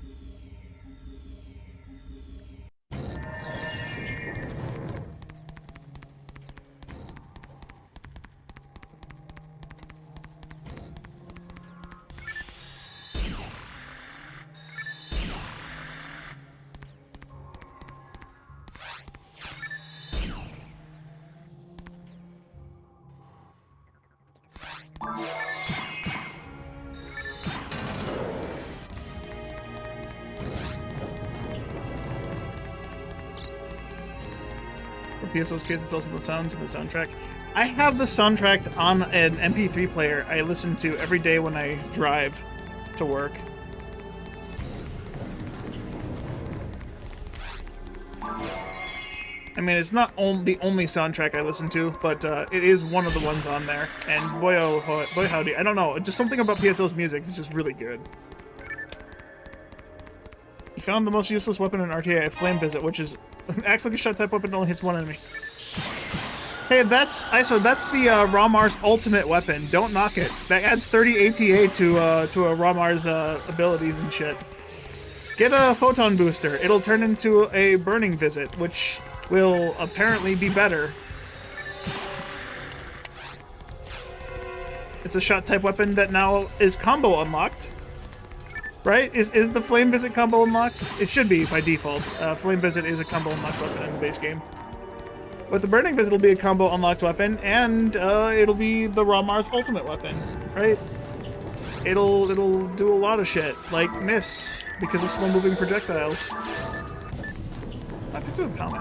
[SPEAKER 2] PSO's case, it's also the sounds and the soundtrack. I have the soundtrack on an MP3 player I listen to every day when I drive to work. I mean, it's not the only soundtrack I listen to, but it is one of the ones on there. And boy, oh boy, howdy, I don't know, just something about PSO's music is just really good. You found the most useless weapon in RTA, Flame Visit, which is acts like a shot type weapon that only hits one enemy. Hey, that's the Ramar's ultimate weapon. Don't knock it. That adds 30 ATA to a Ramar's abilities and shit. Get a photon booster. It'll turn into a burning visit, which will apparently be better. It's a shot type weapon that now is combo unlocked. Right? Is the Flame Visit combo unlocked? It should be by default. Flame Visit is a combo unlocked weapon in the base game. But the Burning Visit will be a combo unlocked weapon, and it'll be the Ramar's ultimate weapon, right? It'll do a lot of shit, like miss, because of slow-moving projectiles. I think it's a pound.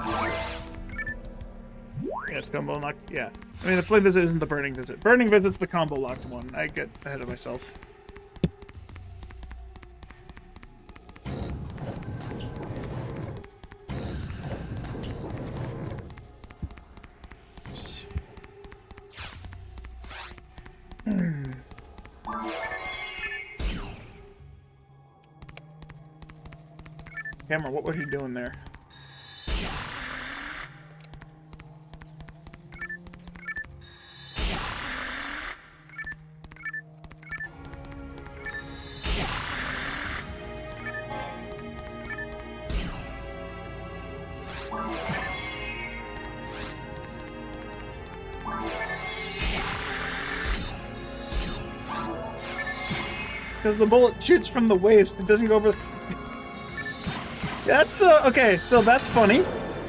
[SPEAKER 2] Yeah, it's combo unlocked. Yeah. I mean, the Flame Visit isn't the Burning Visit. Burning Visit's the combo locked one. I get ahead of myself. Cameron, what was you doing there? Because the bullet shoots from the waist, it doesn't go over. That's okay, so that's funny.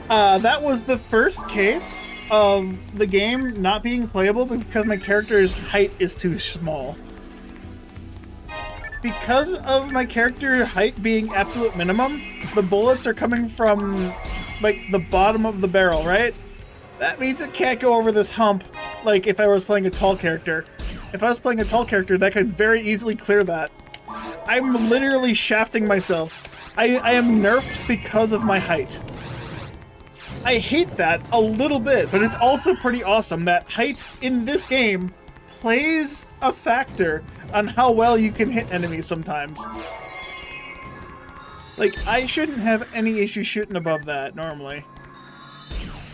[SPEAKER 2] That was the first case of the game not being playable because my character's height is too small. Because of my character height being absolute minimum, the bullets are coming from, like, the bottom of the barrel, right? That means it can't go over this hump, like if I was playing a tall character. If I was playing a tall character, that could very easily clear that. I'm literally shafting myself. I am nerfed because of my height. I hate that a little bit, but it's also pretty awesome that height in this game plays a factor on how well you can hit enemies sometimes. Like, I shouldn't have any issue shooting above that, normally.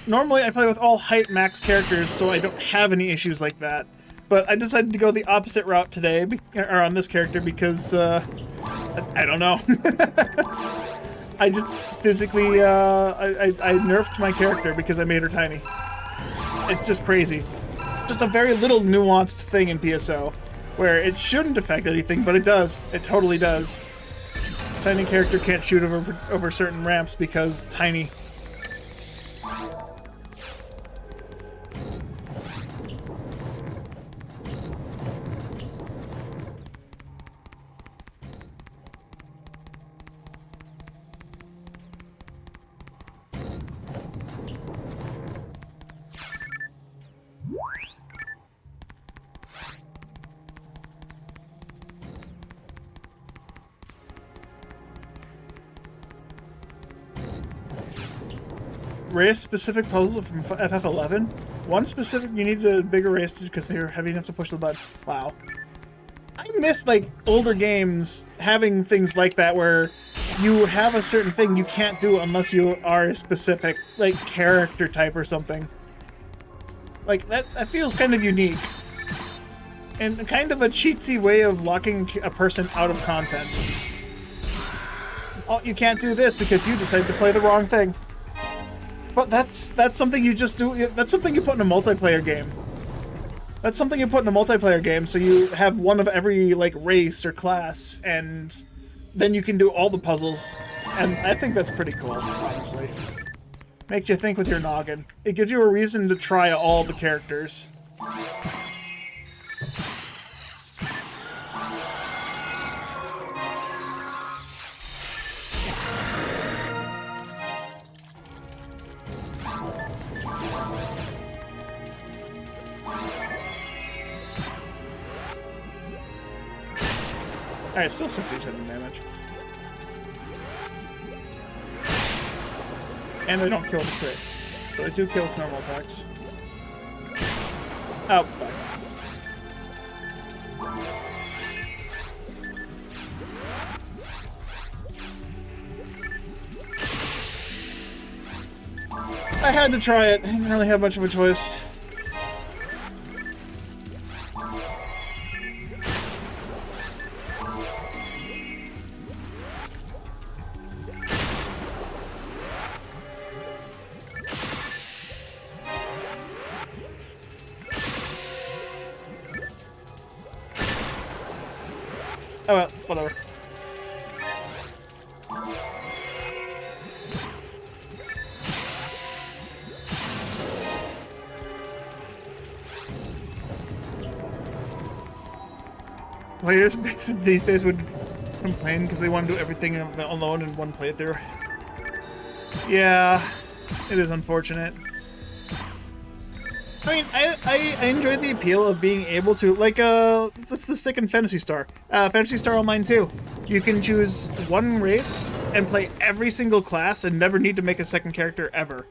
[SPEAKER 2] Normally, I play with all height max characters, so I don't have any issues like that. But I decided to go the opposite route today, or on this character, because, I don't know. I just physically, I nerfed my character because I made her tiny. It's just crazy. Just a very little nuanced thing in PSO, where it shouldn't affect anything, but it does. It totally does. Tiny character can't shoot over certain ramps because tiny. race-specific puzzles from FF11. One specific, you need a bigger race because they were heavy enough to push the button. Wow. I miss, like, older games having things like that where you have a certain thing you can't do unless you are a specific, like, character type or something. Like, that feels kind of unique. And kind of a cheatsy way of locking a person out of content. Oh, you can't do this because you decided to play the wrong thing. But that's something you just do. That's something you put in a multiplayer game. That's something you put in a multiplayer game, so you have one of every, like, race or class, and then you can do all the puzzles. And I think that's pretty cool, honestly. Makes you think with your noggin. It gives you a reason to try all the characters. Alright, still 67 damage. And I don't kill the crit. But I do kill with normal attacks. Oh, fuck. I had to try it. I didn't really have much of a choice. Oh well, whatever. Players these days would complain because they want to do everything alone in one playthrough. Yeah, it is unfortunate. I mean, I enjoy the appeal of being able to, like, let's stick in Phantasy Star. Phantasy Star Online 2. You can choose one race and play every single class and never need to make a second character ever.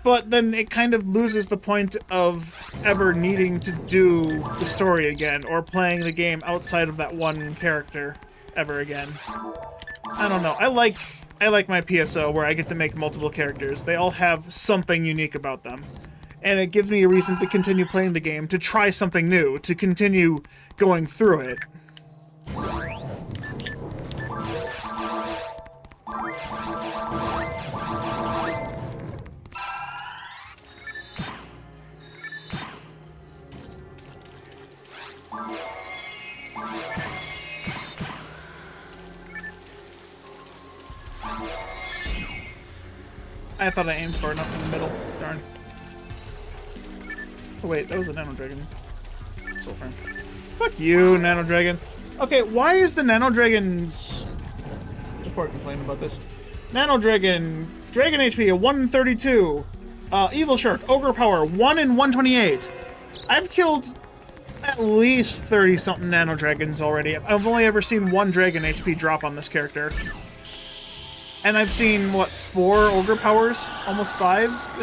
[SPEAKER 2] But then it kind of loses the point of ever needing to do the story again or playing the game outside of that one character ever again. I don't know. I like my PSO where I get to make multiple characters. They all have something unique about them. And it gives me a reason to continue playing the game, to try something new, to continue going through it. I thought I aimed far enough in the middle. Darn. Oh wait, that was a Nano Dragon. Soul Frame. Fuck you, Nano Dragon. Okay, why is the Nano Dragon's... Report complaining about this. Nano Dragon, Dragon HP, a 132. Evil Shark, Ogre Power, 1 in 128. I've killed at least 30-something Nano Dragons already. I've only ever seen one Dragon HP drop on this character. And I've seen, what, 4 Ogre Powers? Almost 5,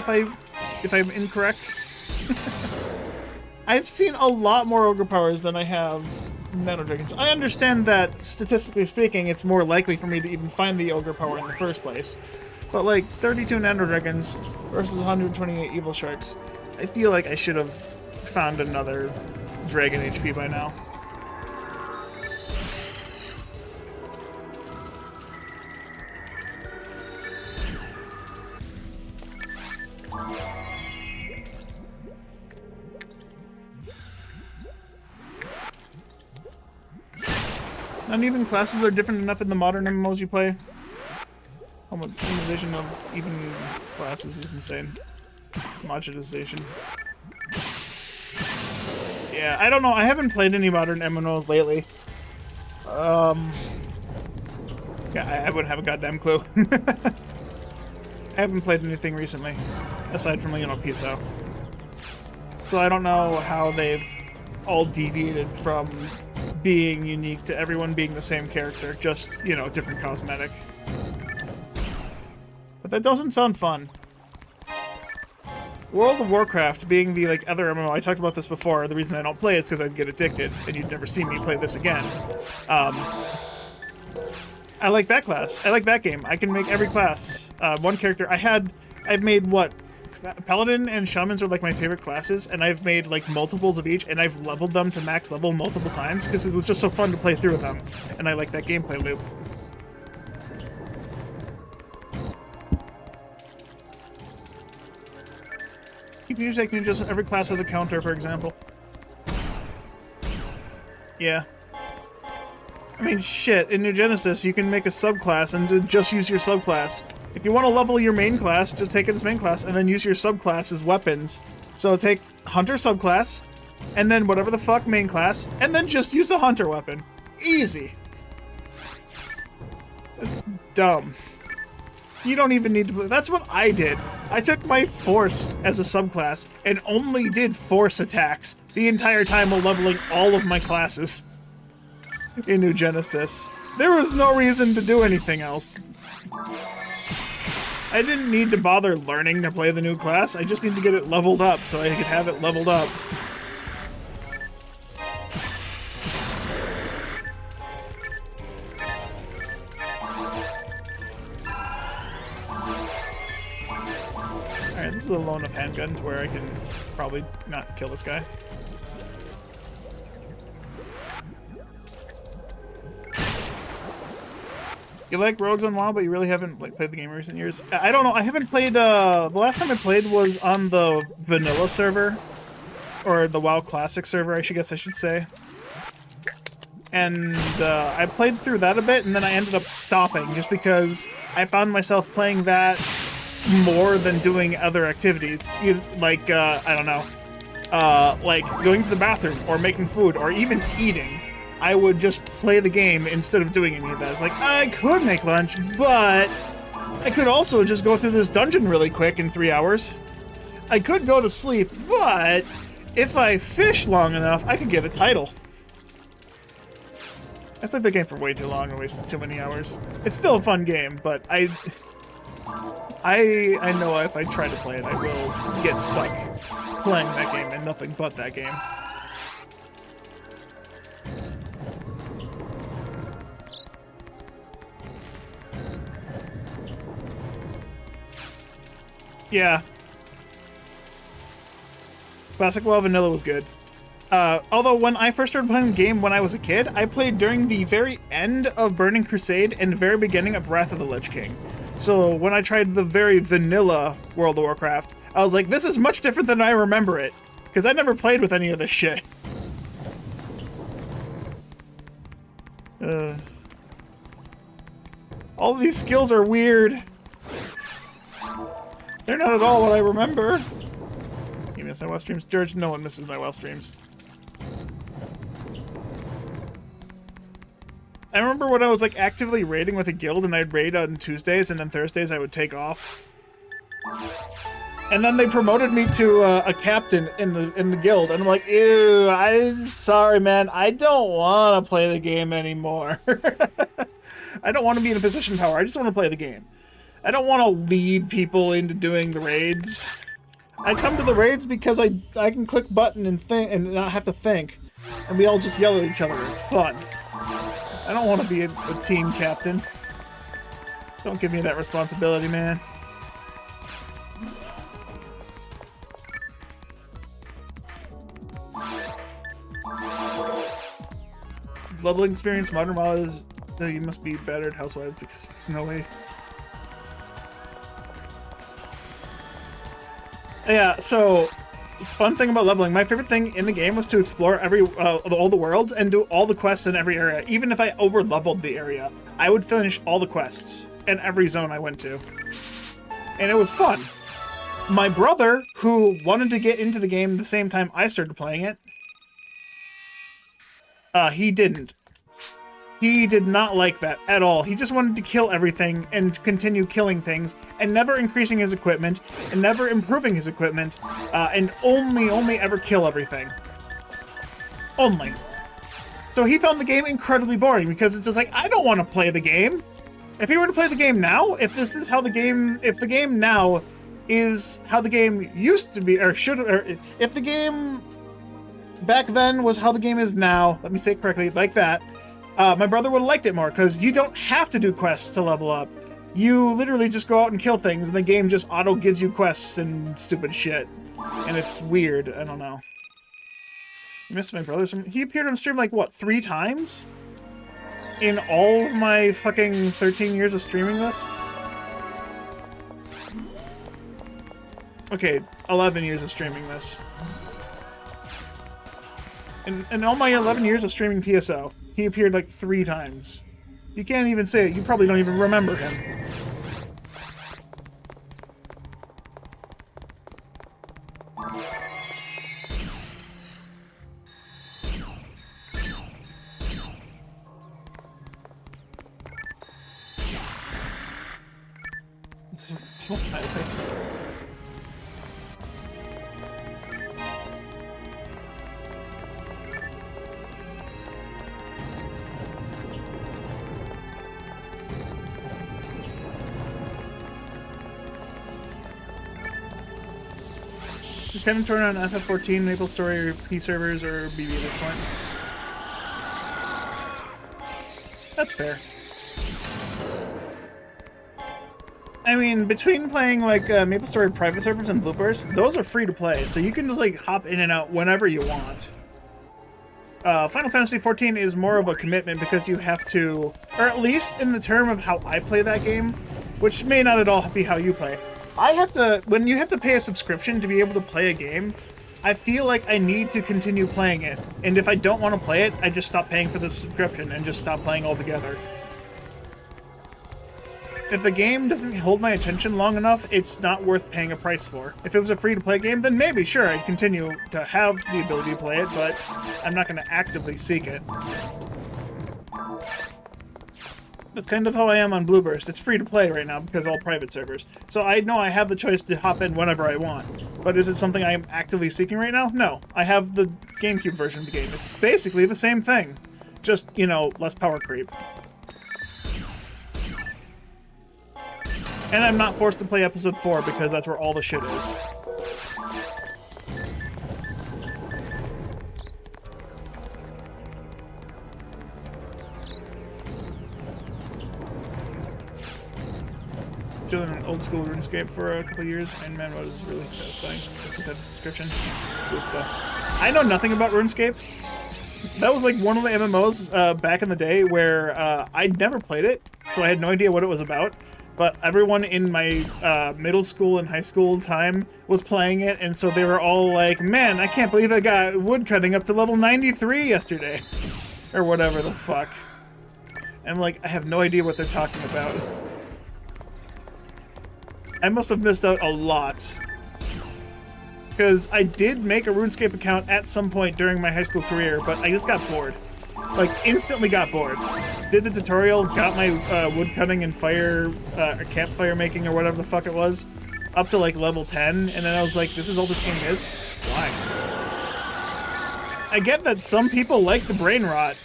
[SPEAKER 2] if I'm incorrect. I've seen a lot more Ogre Powers than I have Nano Dragons. I understand that, statistically speaking, it's more likely for me to even find the Ogre Power in the first place. But, like, 32 Nano Dragons versus 128 Evil Sharks, I feel like I should have found another Dragon HP by now. Not even classes are different enough in the modern MMOs you play. Homogenization of even classes is insane. Homogenization. Yeah, I don't know. I haven't played any modern MMOs lately. Yeah, I wouldn't have a goddamn clue. I haven't played anything recently, aside from, you know, PSO. So I don't know how they've all deviated from being unique to everyone being the same character, just, you know, different cosmetic. But that doesn't sound fun. World of Warcraft being the like other MMO, I talked about this before, the reason I don't play it is because I'd get addicted, and you'd never see me play this again. I like that class. I like that game. I can make every class. One character, I've made what? Paladin and Shamans are like my favorite classes, and I've made like multiples of each, and I've leveled them to max level multiple times, because it was just so fun to play through with them, and I like that gameplay loop. Keep music ninjas, every class has a counter, for example. Yeah. I mean, shit, in New Genesis, you can make a subclass and just use your subclass. If you want to level your main class, just take it as main class, and then use your subclass as weapons. So take Hunter subclass, and then whatever the fuck main class, and then just use a Hunter weapon. Easy. It's dumb. You don't even need to play. That's what I did. I took my Force as a subclass and only did Force attacks the entire time while leveling all of my classes in New Genesis. There was no reason to do anything else. I didn't need to bother learning to play the new class. I just need to get it leveled up so I could have it leveled up. Alright, this is a low enough handgun to where I can probably not kill this guy. You like Rogues on WoW, but you really haven't like played the game in recent years? I don't know. I haven't played. The last time I played was on the vanilla server, or the WoW Classic server, I guess I should say. And I played through that a bit, and then I ended up stopping just because I found myself playing that more than doing other activities. Like I don't know, like going to the bathroom or making food or even eating. I would just play the game instead of doing any of that. It's like, I could make lunch, but I could also just go through this dungeon really quick in 3 hours. I could go to sleep, but if I fish long enough, I could get a title. I played the game for way too long and wasted too many hours. It's still a fun game, but I know if I try to play it, I will get stuck playing that game and nothing but that game. Yeah. Classic WoW Vanilla was good. Although when I first started playing the game when I was a kid, I played during the very end of Burning Crusade and the very beginning of Wrath of the Lich King. So when I tried the very vanilla World of Warcraft, I was like, this is much different than I remember it. Because I never played with any of this shit. All of these skills are weird. They're not at all what I remember. You miss my WoW streams? George, no one misses my WoW streams. I remember when I was like actively raiding with a guild and I'd raid on Tuesdays and then Thursdays I would take off. And then they promoted me to a captain in the guild and I'm like, ew, I'm sorry man, I don't want to play the game anymore. I don't want to be in a position of power, I just want to play the game. I don't want to lead people into doing the raids. I come to the raids because I can click button and think and not have to think, and we all just yell at each other. It's fun. I don't want to be a team captain. Don't give me that responsibility, man. Leveling experience, modern WoW is you must be better at Housewives because there's no way. Yeah, so fun thing about leveling. My favorite thing in the game was to explore all the worlds and do all the quests in every area. Even if I over-leveled the area, I would finish all the quests in every zone I went to. And it was fun. My brother, who wanted to get into the game the same time I started playing it, he didn't. He did not like that at all. He just wanted to kill everything and continue killing things and never increasing his equipment and never improving his equipment and only ever kill everything. Only. So he found the game incredibly boring because it's just like, I don't want to play the game. If he were to play the game now, if this is how the game, if the game now is how the game used to be, or should, or if the game back then was how the game is now, let me say it correctly, like that, my brother would have liked it more, because you don't have to do quests to level up. You literally just go out and kill things, and the game just auto gives you quests and stupid shit. And it's weird, I don't know. I missed my brother. He appeared on stream like, what, 3 times? In all of my fucking 13 years of streaming this? Okay, 11 years of streaming this. In all my 11 years of streaming PSO, he appeared like 3 times. You can't even say it. You probably don't even remember him. Highlights. Just kind of turn on FF14, Maple Story, or P servers, or BB at this point. That's fair. I mean, between playing like Maple Story private servers and Blueburst, those are free to play, so you can just like hop in and out whenever you want. Final Fantasy XIV is more of a commitment because you have to, or at least in the term of how I play that game, which may not at all be how you play. I have to, when you have to pay a subscription to be able to play a game, I feel like I need to continue playing it, and if I don't want to play it, I just stop paying for the subscription and just stop playing altogether. If the game doesn't hold my attention long enough, it's not worth paying a price for. If it was a free-to-play game, then maybe, sure, I'd continue to have the ability to play it, but I'm not going to actively seek it. That's kind of how I am on Blueburst. It's free to play right now because all private servers. So I know I have the choice to hop in whenever I want. But is it something I am actively seeking right now? No. I have the Gamecube version of the game. It's basically the same thing. Just, you know, less power creep. And I'm not forced to play episode 4 because that's where all the shit is. Chilling in old school RuneScape for a couple of years, and man, was really satisfying. Just had the subscription. I know nothing about RuneScape. That was like one of the MMOs back in the day where I'd never played it, so I had no idea what it was about. But everyone in my middle school and high school time was playing it, and so they were all like, man, I can't believe I got woodcutting up to level 93 yesterday. Or whatever the fuck. And I'm like, I have no idea what they're talking about. I must have missed out a lot. Because I did make a RuneScape account at some point during my high school career, but I just got bored. Like, instantly got bored. Did the tutorial, got my woodcutting and fire, or campfire making or whatever the fuck it was, up to like level 10, and then I was like, this is all this game is? Why? I get that some people like the brain rot,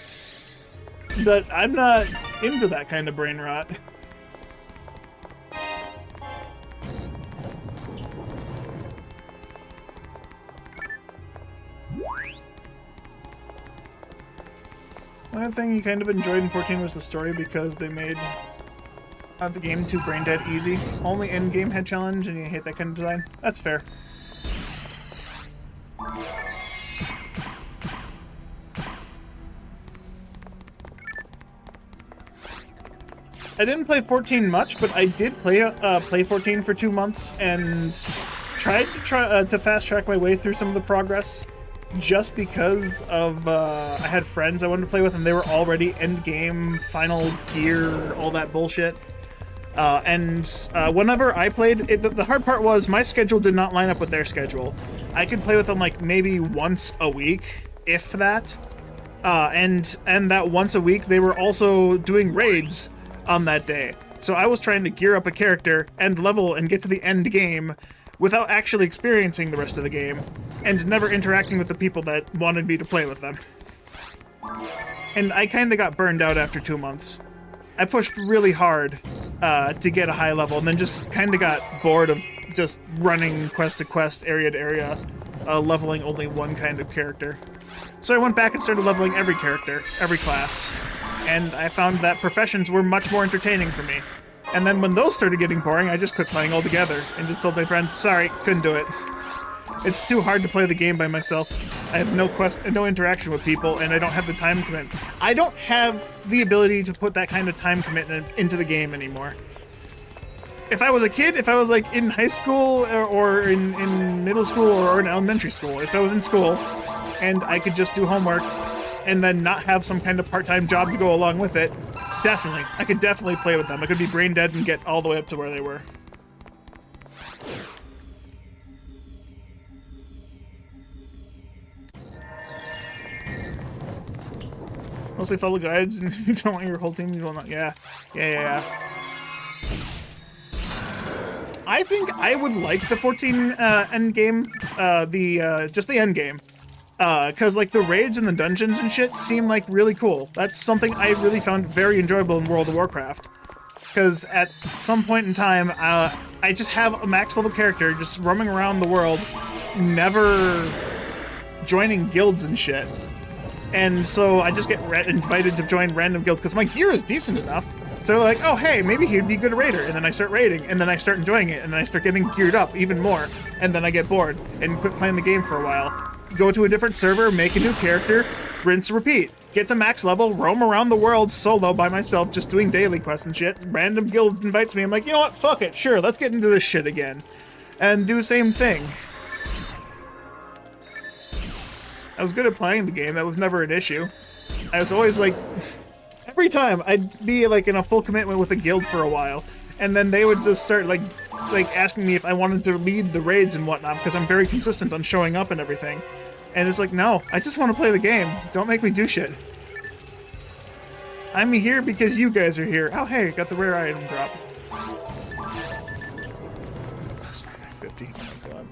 [SPEAKER 2] but I'm not into that kind of brain rot. One thing you kind of enjoyed in 14 was the story because they made the game too brain dead easy. Only end-game head challenge and you hate that kind of design. That's fair. I didn't play 14 much, but I did play 14 for 2 months and tried to fast track my way through some of the progress. Just because of, I had friends I wanted to play with and they were already end-game, final gear, all that bullshit. Whenever I played, the hard part was my schedule did not line up with their schedule. I could play with them like maybe once a week, if that. And that once a week they were also doing raids on that day. So I was trying to gear up a character and level and get to the end game without actually experiencing the rest of the game, and never interacting with the people that wanted me to play with them. And I kinda got burned out after 2 months. I pushed really hard to get a high level, and then just kind of got bored of just running quest to quest, area to area, leveling only one kind of character. So I went back and started leveling every character, every class, and I found that professions were much more entertaining for me. And then when those started getting boring, I just quit playing altogether and just told my friends, sorry, couldn't do it. It's too hard to play the game by myself. I have no interaction with people, and I don't have the time commitment. I don't have the ability to put that kind of time commitment into the game anymore. If I was a kid, if I was like in high school or in middle school or in elementary school, if I was in school and I could just do homework and then not have some kind of part-time job to go along with it, definitely. I could definitely play with them. I could be brain dead and get all the way up to where they were. Mostly follow guides, and if you don't want your whole team, you will not. Yeah. I think I would like the 14 end game, just the end game, because like the raids and the dungeons and shit seem like really cool. That's something I really found very enjoyable in World of Warcraft. Because at some point in time, I just have a max level character just roaming around the world, never joining guilds and shit. And so I just get invited to join random guilds because my gear is decent enough. So they're like, oh hey, maybe he'd be a good raider. And then I start raiding, and then I start enjoying it, and then I start getting geared up even more. And then I get bored and quit playing the game for a while. Go to a different server, make a new character, rinse, repeat. Get to max level, roam around the world solo by myself, just doing daily quests and shit. Random guild invites me, I'm like, you know what, fuck it, sure, let's get into this shit again. And do the same thing. I was good at playing the game, that was never an issue. I was always like, every time I'd be like in a full commitment with a guild for a while, and then they would just start like asking me if I wanted to lead the raids and whatnot, because I'm very consistent on showing up and everything. And it's like, no, I just want to play the game. Don't make me do shit. I'm here because you guys are here. Oh, hey, got the rare item drop. 50, oh my god.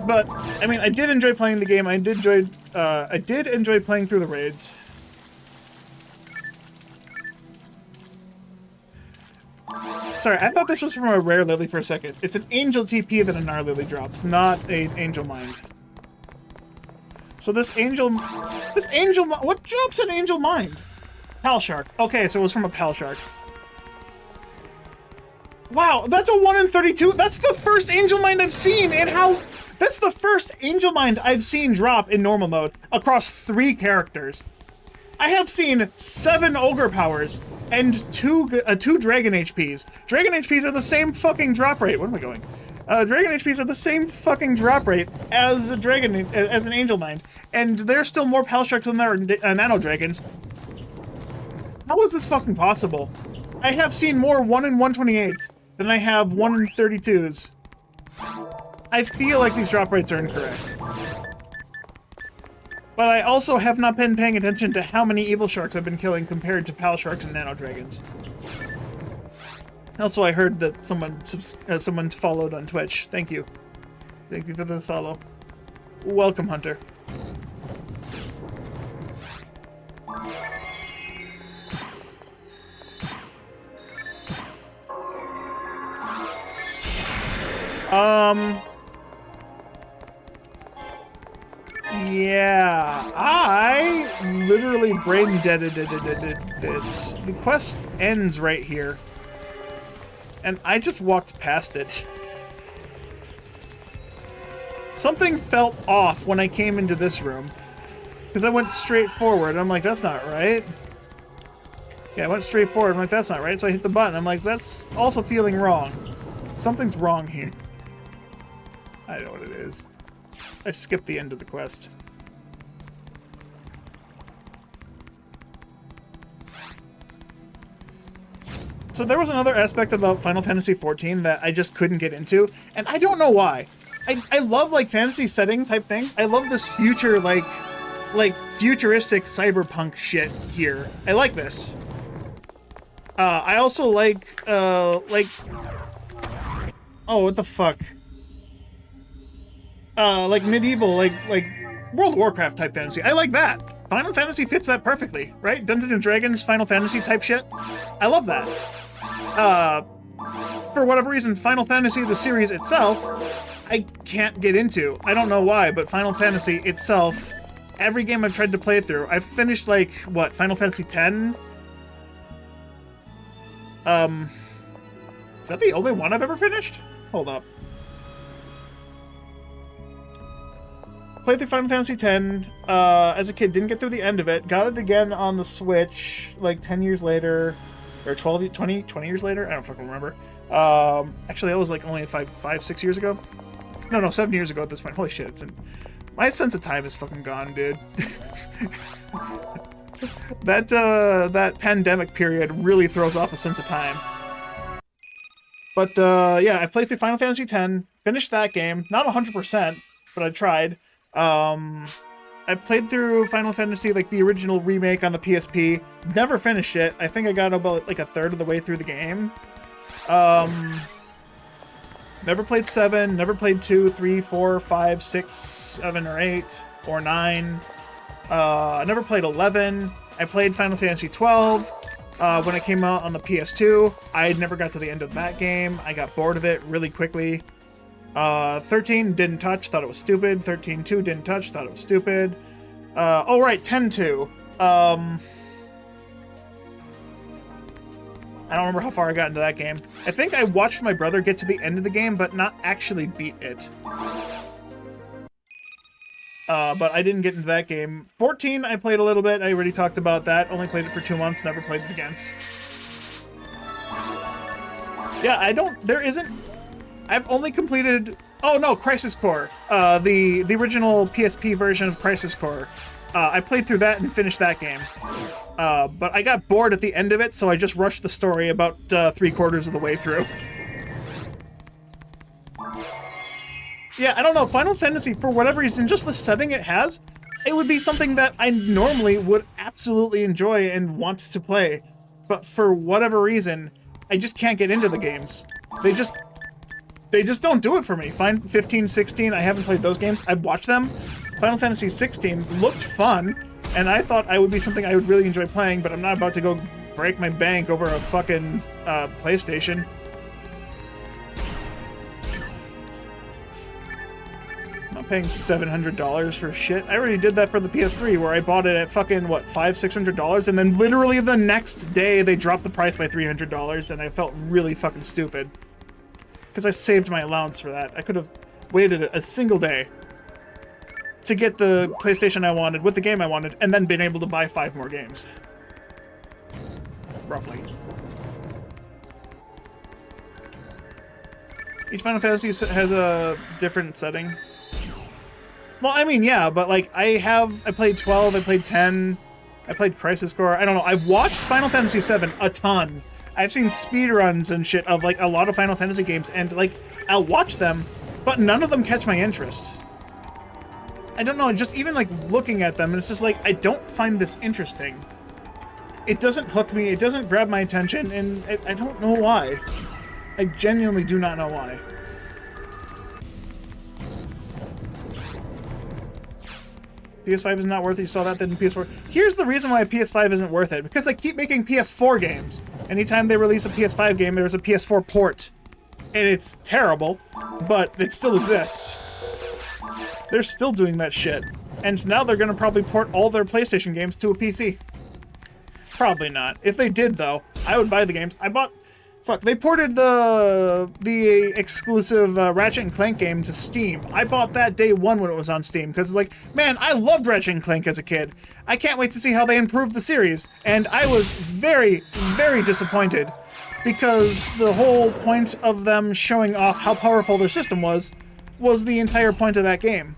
[SPEAKER 2] But, I mean, I did enjoy playing the game. I did enjoy playing through the raids. Sorry, I thought this was from a rare lily for a second. It's an angel TP that a Gnar lily drops, not an angel mind. So what drops an angel mind? Pal Shark. Okay, so it was from a Pal Shark. Wow, that's a 1 in 32. That's the first angel mind I've seen, that's the first angel mind I've seen drop in normal mode across 3 characters. I have seen 7 ogre powers and 2 dragon HPs. Dragon HPs are the same fucking drop rate. Where am I going? Dragon HPs are the same fucking drop rate as an angel mind, and there's still more Pal Sharks than there are nano dragons. How is this fucking possible? I have seen more 1 in 128 than I have 1 in 32s. I feel like these drop rates are incorrect. But I also have not been paying attention to how many evil sharks I've been killing compared to Pal Sharks and Nano Dragons. Also, I heard that someone followed on Twitch. Thank you. Thank you for the follow. Welcome, Hunter. Yeah, I literally brain deaded this. The quest ends right here. And I just walked past it. Something felt off when I came into this room. Because I went straight forward. I'm like, that's not right. Yeah, I went straight forward. I'm like, that's not right. So I hit the button. I'm like, that's also feeling wrong. Something's wrong here. I don't know what it is. I skipped the end of the quest. So there was another aspect about Final Fantasy XIV that I just couldn't get into, and I don't know why. I love like fantasy setting type things. I love this future like futuristic cyberpunk shit here. I like this. I also like oh, what the fuck? Like medieval, like World of Warcraft type fantasy. I like that. Final Fantasy fits that perfectly, right? Dungeons and Dragons, Final Fantasy type shit. I love that. For whatever reason, Final Fantasy, the series itself, I can't get into. I don't know why, but Final Fantasy itself, every game I've tried to play through, I've finished like, what, Final Fantasy X? Is that the only one I've ever finished? Hold up. Played through Final Fantasy X as a kid, didn't get through the end of it, got it again on the Switch like 10 years later, or 20 years later? I don't fucking remember. Actually, that was like only 6 years ago. No, 7 years ago at this point. Holy shit, my sense of time is fucking gone, dude. That pandemic period really throws off a sense of time. But yeah, I played through Final Fantasy X, finished that game, not 100%, but I tried. I played through Final Fantasy, like the original remake on the PSP. Never finished it. I think I got about like a third of the way through the game. Never played 7, never played 2, 3, 4, 5, 6, 7, or 8, or 9. I never played 11. I played Final Fantasy 12 when it came out on the PS2. I never got to the end of that game. I got bored of it really quickly. 13 didn't touch, thought it was stupid. 13-2 didn't touch, thought it was stupid. Oh right, 10-2. I don't remember how far I got into that game. I think I watched my brother get to the end of the game, but not actually beat it. But I didn't get into that game. 14, I played a little bit. I already talked about that. Only played it for 2 months, never played it again. Yeah, I've only completed... Oh no, Crisis Core. The original PSP version of Crisis Core. I played through that and finished that game. But I got bored at the end of it, so I just rushed the story about 3/4 of the way through. Yeah, I don't know, Final Fantasy, for whatever reason, just the setting it has, it would be something that I normally would absolutely enjoy and want to play. But for whatever reason, I just can't get into the games. They just don't do it for me. 15, 16, I haven't played those games. I've watched them. Final Fantasy 16 looked fun, and I thought I would be something I would really enjoy playing, but I'm not about to go break my bank over a fucking PlayStation. I'm not paying $700 for shit. I already did that for the PS3, where I bought it at fucking, what, $500-600, and then literally the next day they dropped the price by $300, and I felt really fucking stupid. Because I saved my allowance for that. I could have waited a single day to get the PlayStation I wanted, with the game I wanted, and then been able to buy 5 more games. Roughly. Each Final Fantasy has a different setting. Well, I mean, yeah, but like, I played 12, I played 10, I played Crisis Core, I don't know, I've watched Final Fantasy 7 a ton. I've seen speedruns and shit of like a lot of Final Fantasy games, and like, I'll watch them, but none of them catch my interest. I don't know, just even like looking at them, and it's just like, I don't find this interesting. It doesn't hook me, it doesn't grab my attention, and I don't know why. I genuinely do not know why. PS5 is not worth it. You saw that then in PS4. Here's the reason why PS5 isn't worth it. Because they keep making PS4 games. Anytime they release a PS5 game, there's a PS4 port. And it's terrible, but it still exists. They're still doing that shit. And now they're gonna probably port all their PlayStation games to a PC. Probably not. If they did, though, I would buy the games. They ported the exclusive Ratchet & Clank game to Steam. I bought that day one when it was on Steam, because it's like, man, I loved Ratchet & Clank as a kid. I can't wait to see how they improve the series. And I was very, very disappointed, because the whole point of them showing off how powerful their system was the entire point of that game.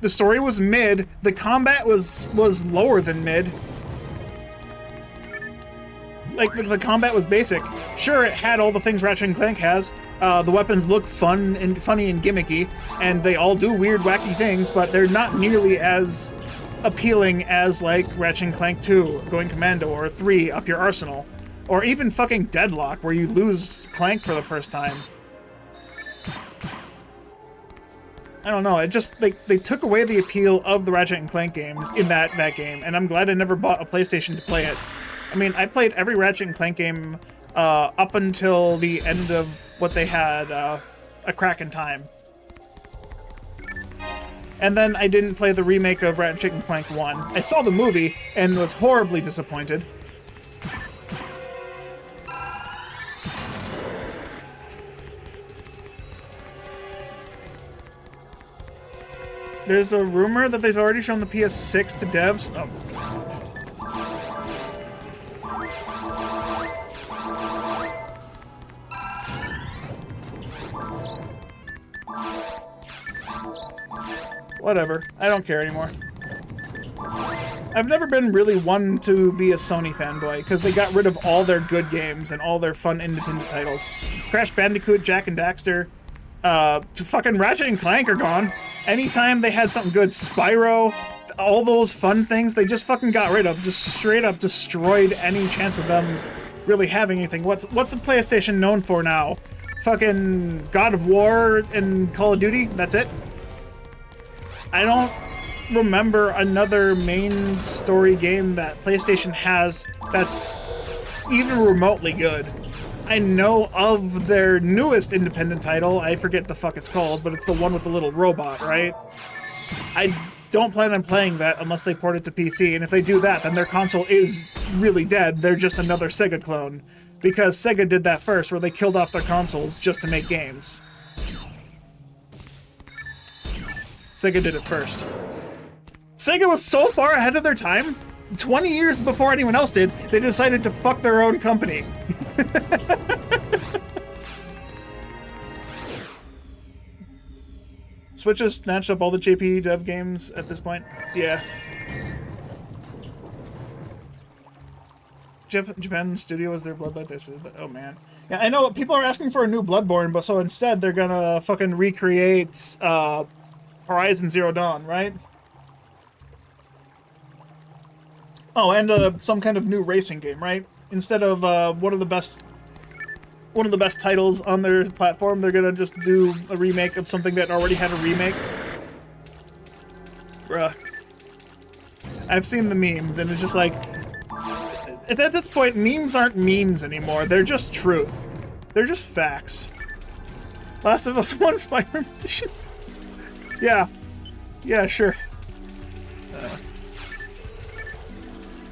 [SPEAKER 2] The story was mid, the combat was lower than mid. Like, the combat was basic. Sure, it had all the things Ratchet & Clank has. The weapons look fun and funny and gimmicky, and they all do weird, wacky things, but they're not nearly as appealing as, like, Ratchet & Clank 2, Going Commando, or 3, Up Your Arsenal. Or even fucking Deadlock, where you lose Clank for the first time. I don't know. It just they took away the appeal of the Ratchet and Clank games in that game, and I'm glad I never bought a PlayStation to play it. I mean, I played every Ratchet and Clank game up until the end of what they had, A Crack in Time. And then I didn't play the remake of Ratchet and Clank 1. I saw the movie and was horribly disappointed. There's a rumor that they've already shown the PS6 to devs. Oh. Whatever. I don't care anymore. I've never been really one to be a Sony fanboy, because they got rid of all their good games and all their fun independent titles. Crash Bandicoot, Jak and Daxter, fucking Ratchet and Clank are gone. Anytime they had something good, Spyro, all those fun things, they just fucking got rid of. Just straight up destroyed any chance of them really having anything. What's the PlayStation known for now? Fucking God of War and Call of Duty? That's it? I don't remember another main story game that PlayStation has that's even remotely good. I know of their newest independent title. I forget the fuck it's called, but it's the one with the little robot, right? I don't plan on playing that unless they port it to PC, and if they do that, then their console is really dead. They're just another Sega clone. Because Sega did that first, where they killed off their consoles just to make games. Sega did it first. Sega was so far ahead of their time, 20 years before anyone else did, they decided to fuck their own company. Switch has snatched up all the JP dev games at this point. Yeah. Japan Studio was their Bloodlight. Oh man. Yeah, I know people are asking for a new Bloodborne, but so instead they're gonna fucking recreate Horizon Zero Dawn, right? Oh, and some kind of new racing game, right? Instead of one of the best titles on their platform, they're gonna just do a remake of something that already had a remake. Bruh. I've seen the memes, and it's just like, at this point, memes aren't memes anymore. They're just truth. They're just facts. Last of Us 1 Spider-Man edition. Yeah. Yeah, sure.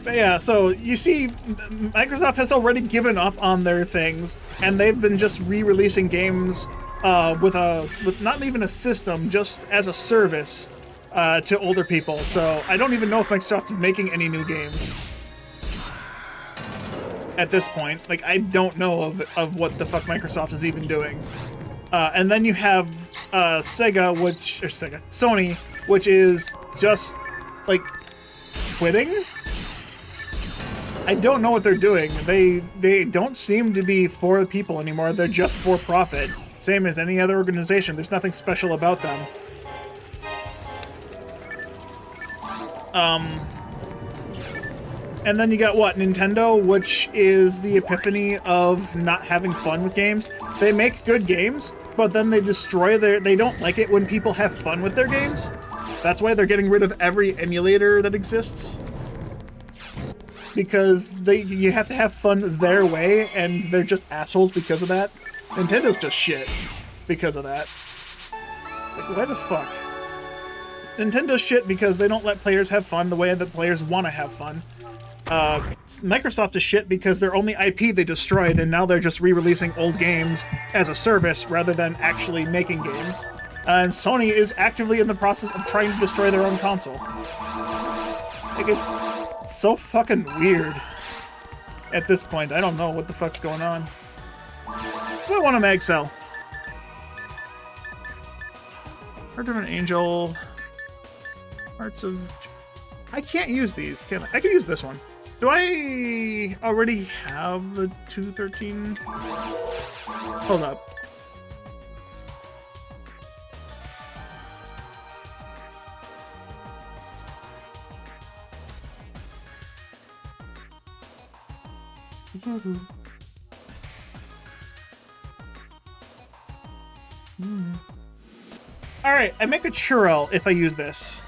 [SPEAKER 2] But yeah, so you see, Microsoft has already given up on their things, and they've been just re-releasing games with not even a system, just as a service to older people. So I don't even know if Microsoft is making any new games at this point. Like, I don't know of what the fuck Microsoft is even doing. And then you have Sony, which is just like quitting. I don't know what they're doing. They don't seem to be for the people anymore. They're just for profit. Same as any other organization. There's nothing special about them. And then you got what? Nintendo, which is the epiphany of not having fun with games. They make good games, but then they destroy they don't like it when people have fun with their games. That's why they're getting rid of every emulator that exists. Because you have to have fun their way, and they're just assholes because of that. Nintendo's just shit because of that. Like, why the fuck? Nintendo's shit because they don't let players have fun the way that players want to have fun. Microsoft is shit because their only IP they destroyed, and now they're just re-releasing old games as a service rather than actually making games. And Sony is actively in the process of trying to destroy their own console. Like, it's so fucking weird at this point. I don't know what the fuck's going on. I want a mag cell. Heart of an Angel. Hearts of... I can't use these, can I? I can use this one. Do I already have the 213? Hold up. All right, I make a churro if I use this.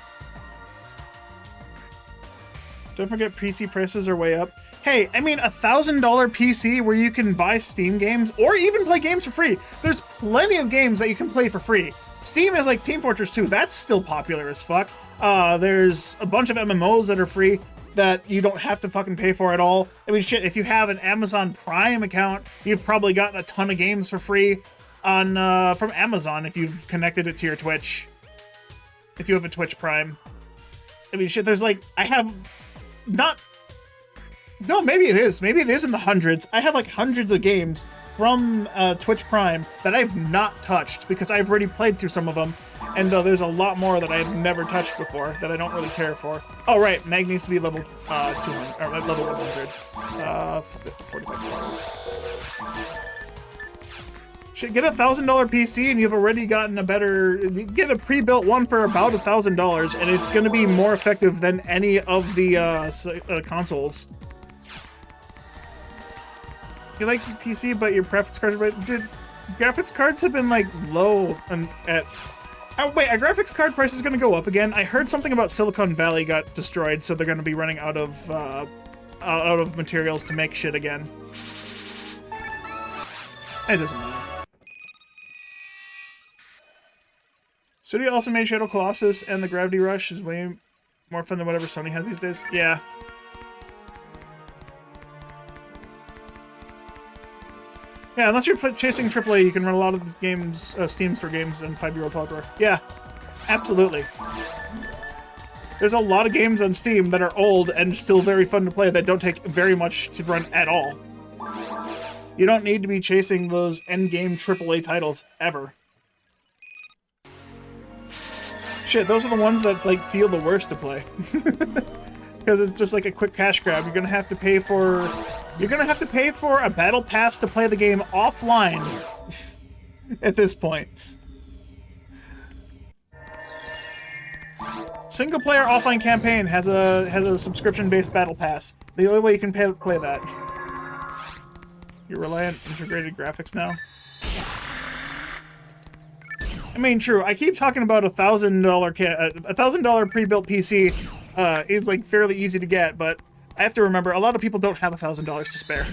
[SPEAKER 2] Don't forget PC prices are way up. Hey, I mean, $1,000 PC where you can buy Steam games or even play games for free. There's plenty of games that you can play for free. Steam is like Team Fortress 2. That's still popular as fuck. There's a bunch of MMOs that are free that you don't have to fucking pay for at all. I mean, shit, if you have an Amazon Prime account, you've probably gotten a ton of games for free on from Amazon if you've connected it to your Twitch. If you have a Twitch Prime. I mean, shit, there's like, I have not... No, maybe it is. Maybe it is in the hundreds. I have like hundreds of games from Twitch Prime that I've not touched because I've already played through some of them. And there's a lot more that I've never touched before that I don't really care for. Oh, right. Mag needs to be level 200, or level 100. 45 dollars. Shit, get a $1,000 PC and you've already gotten a better... You get a pre-built one for about $1,000 and it's going to be more effective than any of the consoles. You like your PC, but your graphics cards, dude, graphics cards have been like low and at. Oh wait, our graphics card price is gonna go up again. I heard something about Silicon Valley got destroyed, so they're gonna be running out of materials to make shit again. It doesn't matter. Studio also made Shadow Colossus, and the Gravity Rush is way more fun than whatever Sony has these days. Yeah. Yeah, unless you're chasing AAA, you can run a lot of these games, Steam Store games, and 5-year-old hardware. Yeah, absolutely. There's a lot of games on Steam that are old and still very fun to play that don't take very much to run at all. You don't need to be chasing those endgame AAA titles, ever. Shit, those are the ones that, like, feel the worst to play. Because it's just like a quick cash grab. You're gonna have to pay for... You're gonna have to pay for a battle pass to play the game offline at this point. Single player offline campaign has a subscription-based battle pass. The only way you can play that. You rely on integrated graphics now. I mean, true. I keep talking about $1,000 pre-built PC. It's like fairly easy to get, but I have to remember a lot of people don't have $1,000 to spare.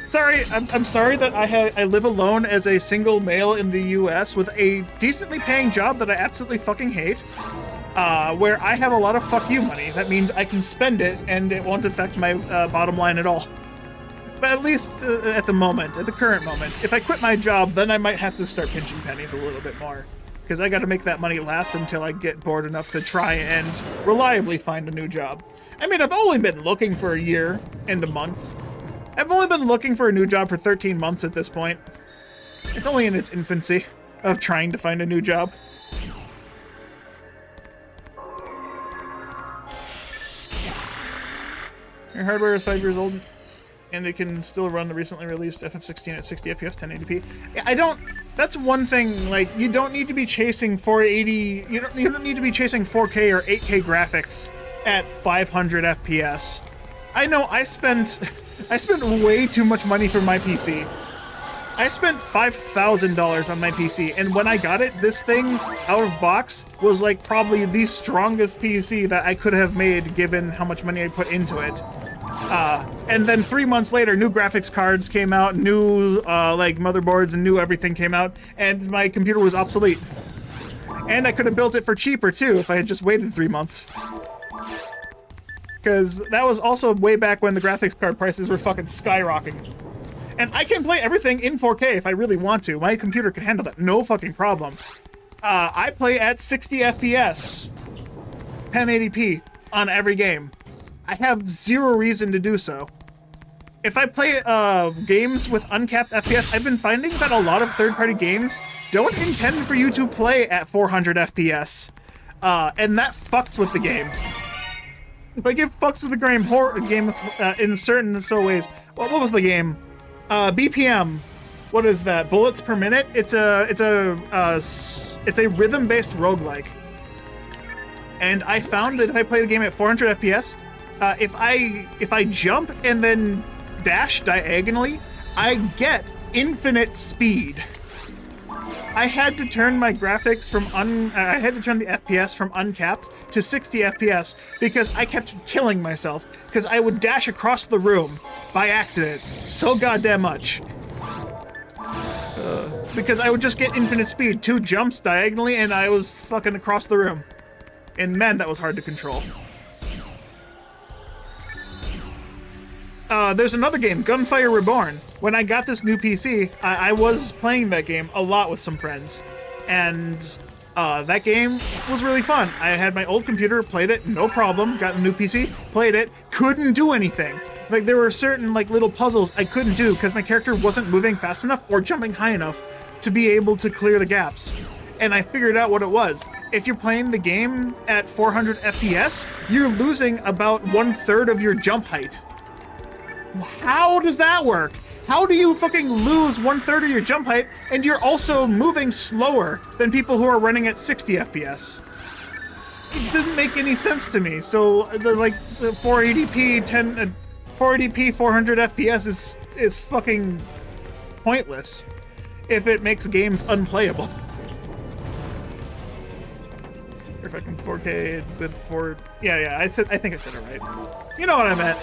[SPEAKER 2] Sorry, I'm sorry that I live alone as a single male in the U.S. with a decently paying job that I absolutely fucking hate, where I have a lot of fuck you money. That means I can spend it and it won't affect my bottom line at all. But at least at the current moment. If I quit my job, then I might have to start pinching pennies a little bit more. Because I gotta make that money last until I get bored enough to try and reliably find a new job. I mean, I've only been looking for a year and a month. I've only been looking for a new job for 13 months at this point. It's only in its infancy of trying to find a new job. Your hardware is 5 years old, and it can still run the recently released FF16 at 60 FPS 1080p. I don't... That's one thing, like, you don't need to be chasing 480... You don't need to be chasing 4K or 8K graphics at 500 FPS. I know I spent way too much money for my PC. I spent $5,000 on my PC, and when I got it, this thing, out of box, was like probably the strongest PC that I could have made given how much money I put into it. And then 3 months later, new graphics cards came out, new like motherboards and new everything came out, and my computer was obsolete. And I could have built it for cheaper too if I had just waited 3 months. Because that was also way back when the graphics card prices were fucking skyrocketing. And I can play everything in 4K if I really want to. My computer can handle that, no fucking problem. I play at 60 FPS, 1080p on every game. I have zero reason to do so. If I play games with uncapped FPS, I've been finding that a lot of third-party games don't intend for you to play at 400 FPS. And that fucks with the game. Like, it fucks with the game in certain ways. What was the game? BPM. What is that? Bullets per minute? It's a rhythm-based roguelike. And I found that if I play the game at 400 FPS, if I jump and then dash diagonally, I get infinite speed. I had to turn my graphics from I had to turn the FPS from uncapped to 60 FPS because I kept killing myself because I would dash across the room by accident so goddamn much. Because I would just get infinite speed, 2 jumps diagonally, and I was fucking across the room. And man, that was hard to control. There's another game, Gunfire Reborn. When I got this new PC, I was playing that game a lot with some friends. And that game was really fun. I had my old computer, played it, no problem. Got a new PC, played it, couldn't do anything. Like, there were certain, like, little puzzles I couldn't do because my character wasn't moving fast enough or jumping high enough to be able to clear the gaps. And I figured out what it was. If you're playing the game at 400 FPS, you're losing about 1/3 of your jump height. How does that work? How do you fucking lose 1/3 of your jump height and you're also moving slower than people who are running at 60 FPS? It doesn't make any sense to me. So the like 480p 400 FPS is fucking pointless if it makes games unplayable. If I can 4K with 4, yeah, I think I said it right. You know what I meant.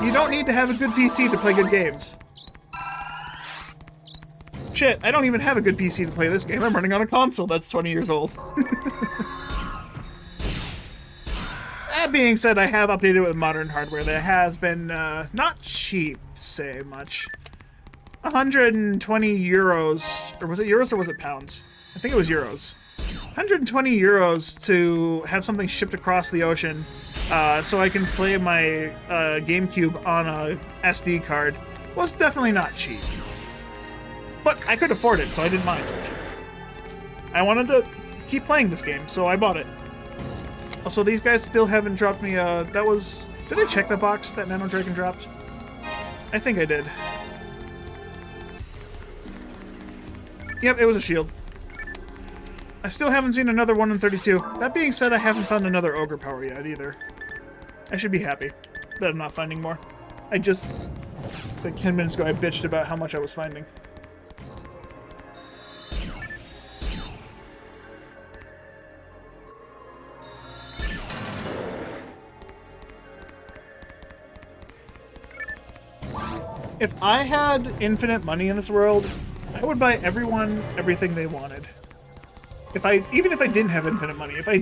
[SPEAKER 2] You don't need to have a good PC to play good games. Shit, I don't even have a good PC to play this game. I'm running on a console that's 20 years old. That being said, I have updated it with modern hardware that has been not cheap, to say much. 120 euros, or was it euros or was it pounds? I think it was euros. 120 euros to have something shipped across the ocean so I can play my Gamecube on a SD card was definitely not cheap. But I could afford it, so I didn't mind. I wanted to keep playing this game, so I bought it. Also, these guys still haven't dropped me that was... Did I check the box that Nano Dragon dropped? I think I did. Yep, it was a shield. I still haven't seen another 1 in 32. That being said, I haven't found another Ogre Power yet, either. I should be happy that I'm not finding more. I just... Like 10 minutes ago, I bitched about how much I was finding. If I had infinite money in this world, I would buy everyone everything they wanted. Even if I didn't have infinite money, if I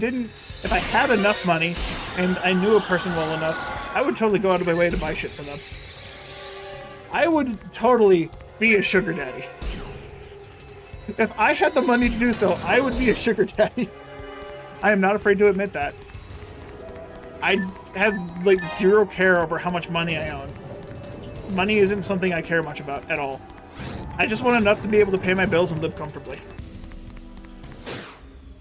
[SPEAKER 2] had enough money and I knew a person well enough, I would totally go out of my way to buy shit for them. I would totally be a sugar daddy. If I had the money to do so, I would be a sugar daddy. I am not afraid to admit that. I have like zero care over how much money I own. Money isn't something I care much about at all. I just want enough to be able to pay my bills and live comfortably.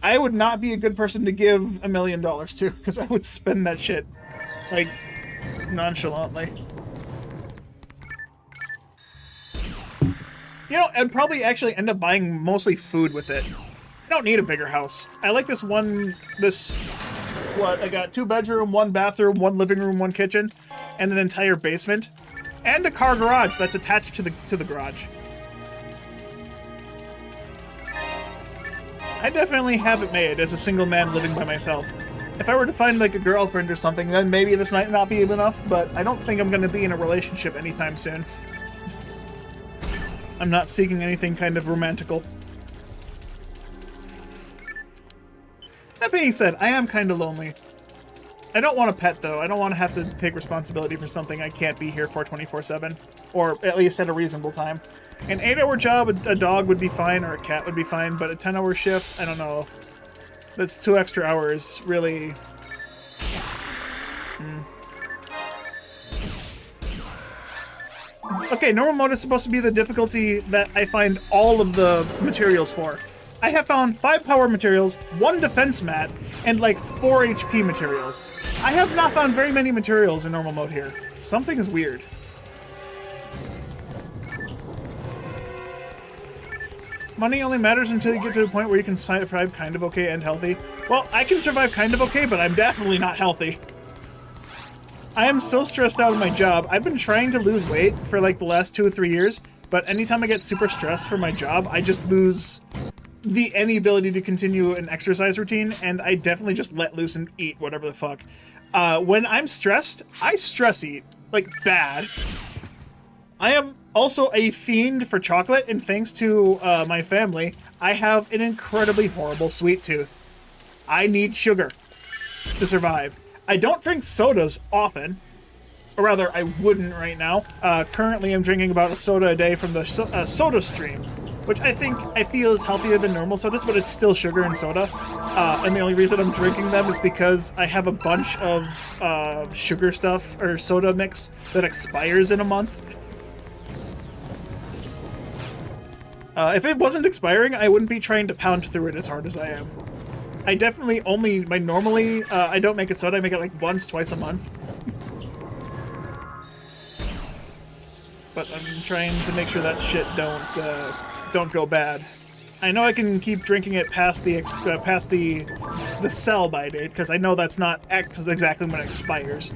[SPEAKER 2] I would not be a good person to give $1 million to, because I would spend that shit, like, nonchalantly. You know, I'd probably actually end up buying mostly food with it. I don't need a bigger house. I like this I got 2 bedroom, 1 bathroom, 1 living room, 1 kitchen, and an entire basement, and a car garage that's attached to the garage. I definitely have it made as a single man living by myself. If I were to find like a girlfriend or something, then maybe this might not be enough, but I don't think I'm going to be in a relationship anytime soon. I'm not seeking anything kind of romantical. That being said, I am kind of lonely. I don't want a pet, though. I don't want to have to take responsibility for something I can't be here for 24/7, or at least at a reasonable time. An 8-hour job, a dog would be fine, or a cat would be fine, but a 10-hour shift, I don't know. That's 2 extra hours, really. Okay, normal mode is supposed to be the difficulty that I find all of the materials for. I have found 5 power materials, 1 defense mat, and like 4 HP materials. I have not found very many materials in normal mode here. Something is weird. Money only matters until you get to a point where you can survive kind of okay and healthy. Well, I can survive kind of okay, but I'm definitely not healthy. I am so stressed out of my job. I've been trying to lose weight for like the last 2 or 3 years, but anytime I get super stressed for my job, I just lose any ability to continue an exercise routine, and I definitely just let loose and eat whatever the fuck. When I'm stressed, I stress eat. Like, bad. I am also a fiend for chocolate, and thanks to my family, I have an incredibly horrible sweet tooth. I need sugar to survive. I don't drink sodas often, or rather, I wouldn't right now. Currently, I'm drinking about a soda a day from the Soda Stream, which I feel is healthier than normal sodas, but it's still sugar and soda. And the only reason I'm drinking them is because I have a bunch of sugar stuff or soda mix that expires in a month. If it wasn't expiring, I wouldn't be trying to pound through it as hard as I am. I definitely normally, I don't make a soda, I make it like once, twice a month. But I'm trying to make sure that shit don't go bad. I know I can keep drinking it past the sell-by date, because I know that's not exactly when it expires.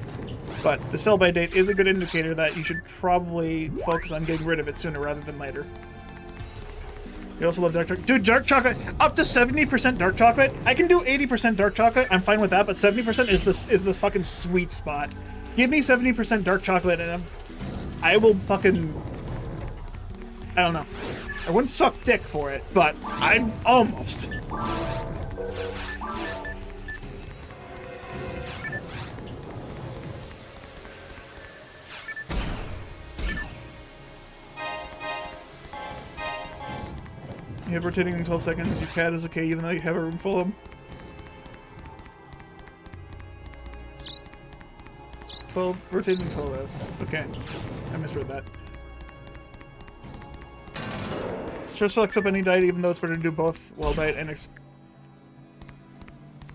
[SPEAKER 2] But the sell-by date is a good indicator that you should probably focus on getting rid of it sooner rather than later. You also love dark chocolate. Dude, dark chocolate, up to 70% dark chocolate. I can do 80% dark chocolate, I'm fine with that, but 70% is this fucking sweet spot. Give me 70% dark chocolate and I will fucking... I don't know. I wouldn't suck dick for it, but I'm almost. You have rotating in 12 seconds. Your cat is okay even though you have a room full of them. 12, rotating 12S. Okay. I misread that. Stress selects up any diet even though it's better to do both well diet and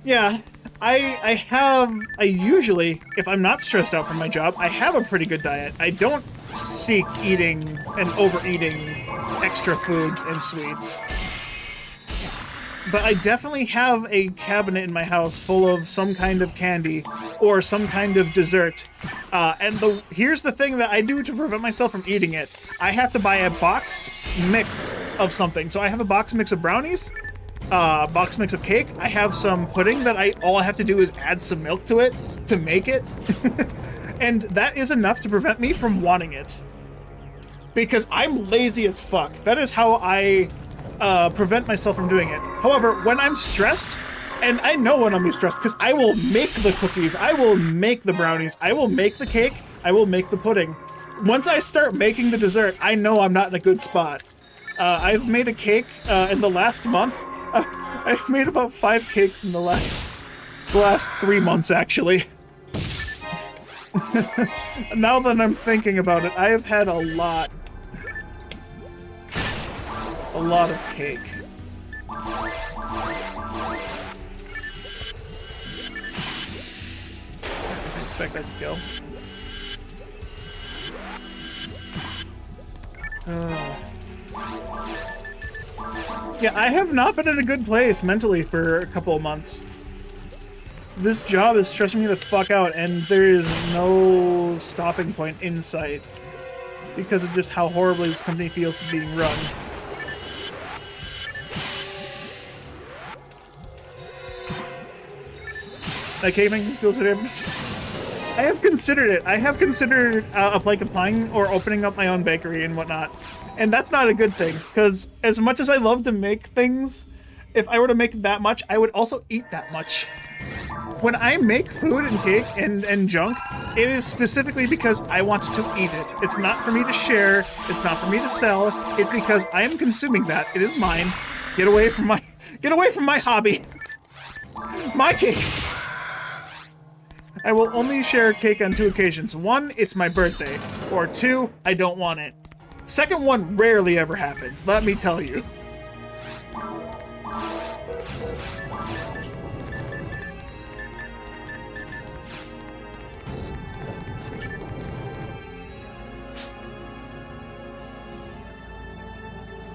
[SPEAKER 2] yeah, I usually, if I'm not stressed out from my job, I have a pretty good diet. I don't seek eating and overeating extra foods and sweets. But I definitely have a cabinet in my house full of some kind of candy or some kind of dessert. And here's the thing that I do to prevent myself from eating it. I have to buy a box mix of something. So I have a box mix of brownies, box mix of cake. I have some pudding that all I have to do is add some milk to it to make it. And that is enough to prevent me from wanting it. Because I'm lazy as fuck. That is how I prevent myself from doing it. However, when I'm stressed, and I know when I'm stressed, because I will make the cookies, I will make the brownies, I will make the cake, I will make the pudding. Once I start making the dessert, I know I'm not in a good spot. I've made a cake in the last month. I've made about 5 cakes in the last 3 months, actually. Now that I'm thinking about it, I have had a lot of cake. I expect that to kill. Yeah, I have not been in a good place mentally for a couple of months. This job is stressing me the fuck out, and there is no stopping point in sight because of just how horribly this company feels to being run. That cake making skills are I have considered it. I have considered like applying or opening up my own bakery and whatnot. And that's not a good thing, because as much as I love to make things, if I were to make that much, I would also eat that much. When I make food and cake and junk, it is specifically because I want to eat it. It's not for me to share, it's not for me to sell, it's because I am consuming that. It is mine. Get away from my hobby. My cake. I will only share cake on 2 occasions. 1, it's my birthday, or 2, I don't want it. Second one rarely ever happens, let me tell you.